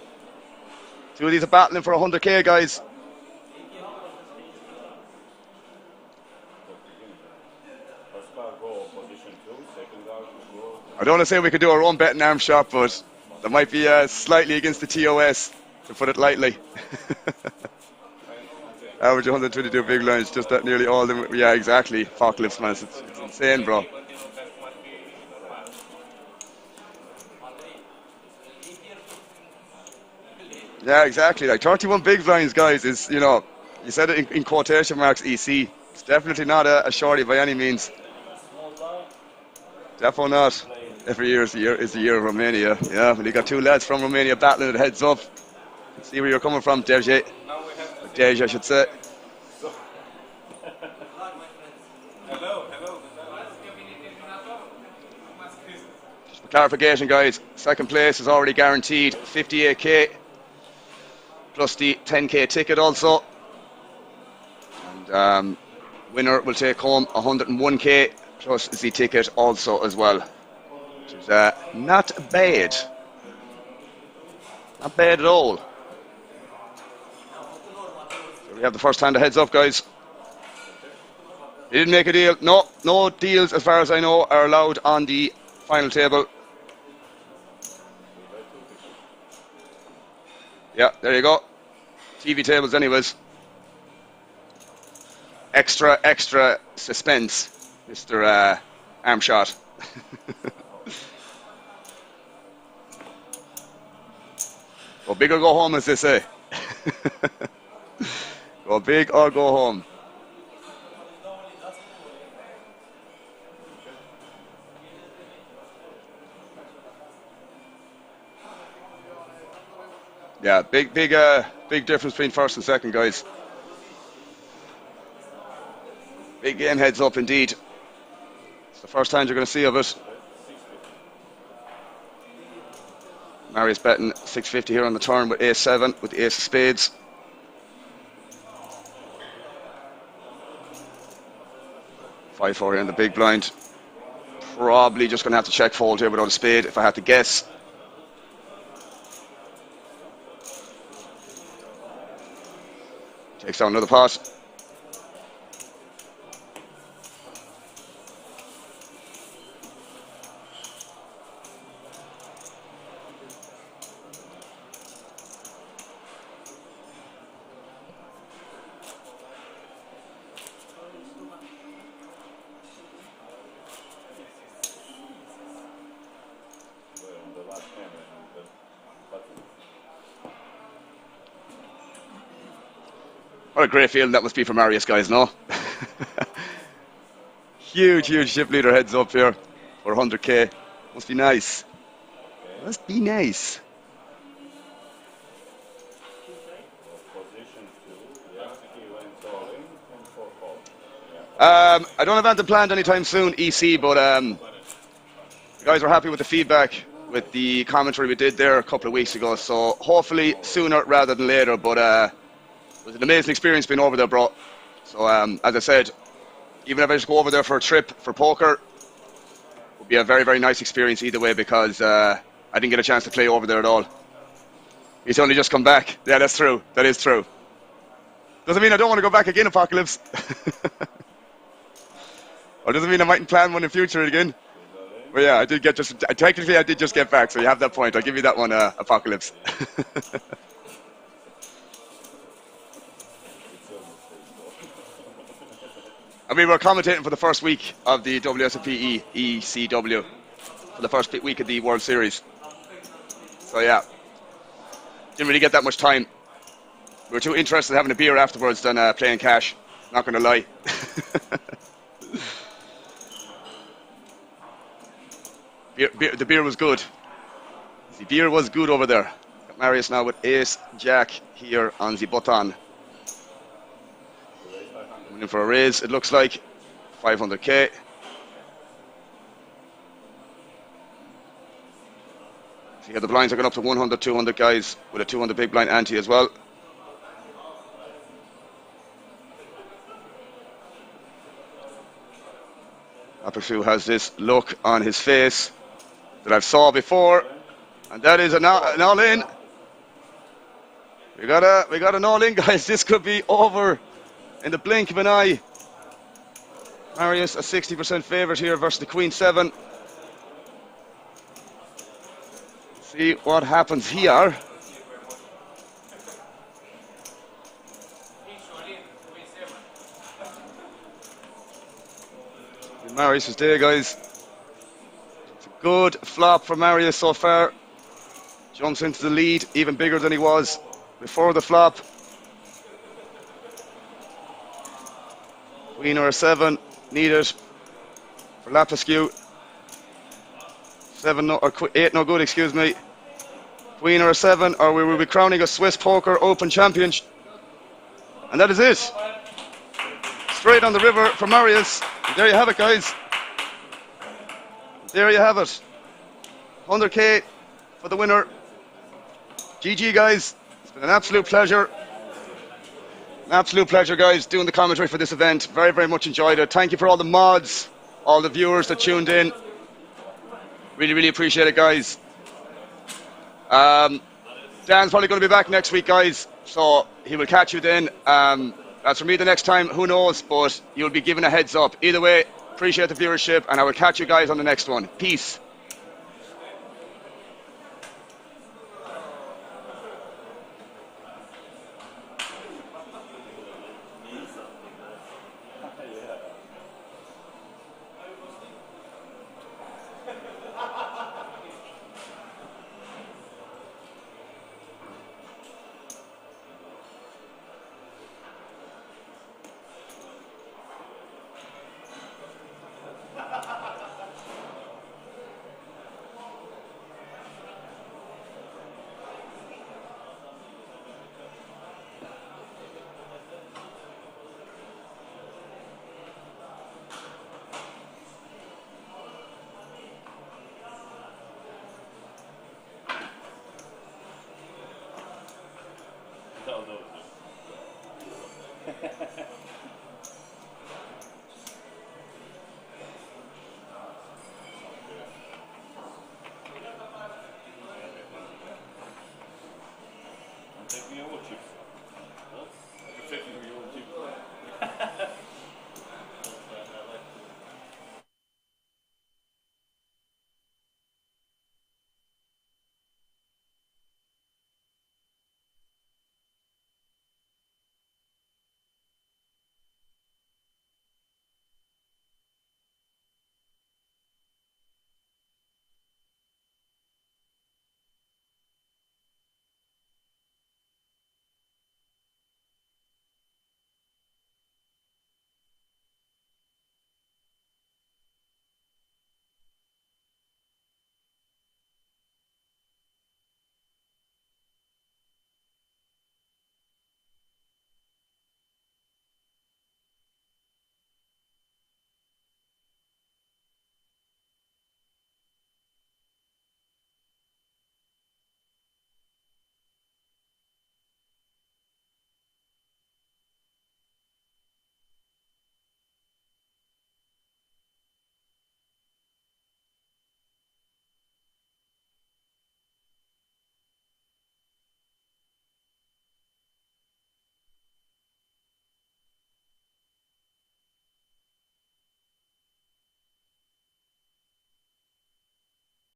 Two of these are battling for 100k, guys. I don't want to say we could do our own betting arm shot, but that might be slightly against the TOS, to put it lightly. Average 122 big lines, just that nearly all of them. Yeah, exactly. Apocalypse, man. It's insane, bro. Yeah, exactly. Like 31 big blinds, guys, is, you know, you said it in quotation marks, EC. It's definitely not a shorty by any means. Definitely not. Every year is the year of Romania. Yeah, when you got two lads from Romania battling it heads up. See where you're coming from, Dej. Dej, I should say. Just for clarification, guys, second place is already guaranteed 58k plus the 10k ticket also. And winner will take home 101k plus the ticket also as well. Which is not bad. Not bad at all. So we have the first hand of heads up, guys. He didn't make a deal. No deals as far as I know are allowed on the final table. Yeah, there you go. TV tables anyways. Extra suspense, Mr. Armshot. Go big or go home, as they say. Go big or go home. Yeah, big difference between first and second, guys. Big game heads up indeed. It's the first time you're going to see of it. Marius betting 650 here on the turn with ace-7 with the ace of spades. Five four here in the big blind. Probably just going to have to check fold here without a spade if I had to guess. Takes down another pot. What a great feeling that must be for Marius, guys, no? Huge ship leader heads up here for 100k. Must be nice. Must be nice. I don't have anything planned anytime soon, EC, but the guys are happy with the feedback, with the commentary we did there a couple of weeks ago, so hopefully sooner rather than later, but it was an amazing experience being over there, bro. So as I said, even if I just go over there for a trip for poker, it would be a very, very nice experience either way, because I didn't get a chance to play over there at all. He's only just come back. Yeah, that's true. That is true. Doesn't mean I don't want to go back again, Apocalypse. Or doesn't mean I mightn't plan one in future again. But yeah, technically I did just get back, so you have that point. I'll give you that one, Apocalypse. I mean, we're commentating for the first week of the WSOP ECW, for the first week of the World Series. So yeah, didn't really get that much time. We were too interested in having a beer afterwards than playing cash, not going to lie. The beer was good. The beer was good over there. Got Marius now with Ace Jack here on the button. Coming in for a raise, it looks like 500k. See how the blinds are going up to 100, 200 guys with a 200 big blind ante as well. Aperfu has this look on his face that I've saw before, and that is an all-in. We got an all-in, guys. This could be over in the blink of an eye. Marius a 60% favourite here versus the Queen 7. See what happens here. Marius is there, guys. It's a good flop for Marius so far. Jumps into the lead, even bigger than he was before the flop. Queen or a 7, needed for Lapascu. 7 no, or 8 no good, excuse me. Queen or a 7, or we will be crowning a Swiss Poker Open champion. And that is it. Straight on the river for Marius. And there you have it, guys. There you have it. 100k for the winner. GG, guys. It's been an absolute pleasure. An absolute pleasure, guys, doing the commentary for this event. Very, very much enjoyed it. Thank you for all the mods, all the viewers that tuned in. Really, really appreciate it, guys. Dan's probably going to be back next week, guys, so he will catch you then. As for me the next time, who knows, but you'll be given a heads up. Either way, appreciate the viewership, and I will catch you guys on the next one. Peace. Take me over, Chief. Huh?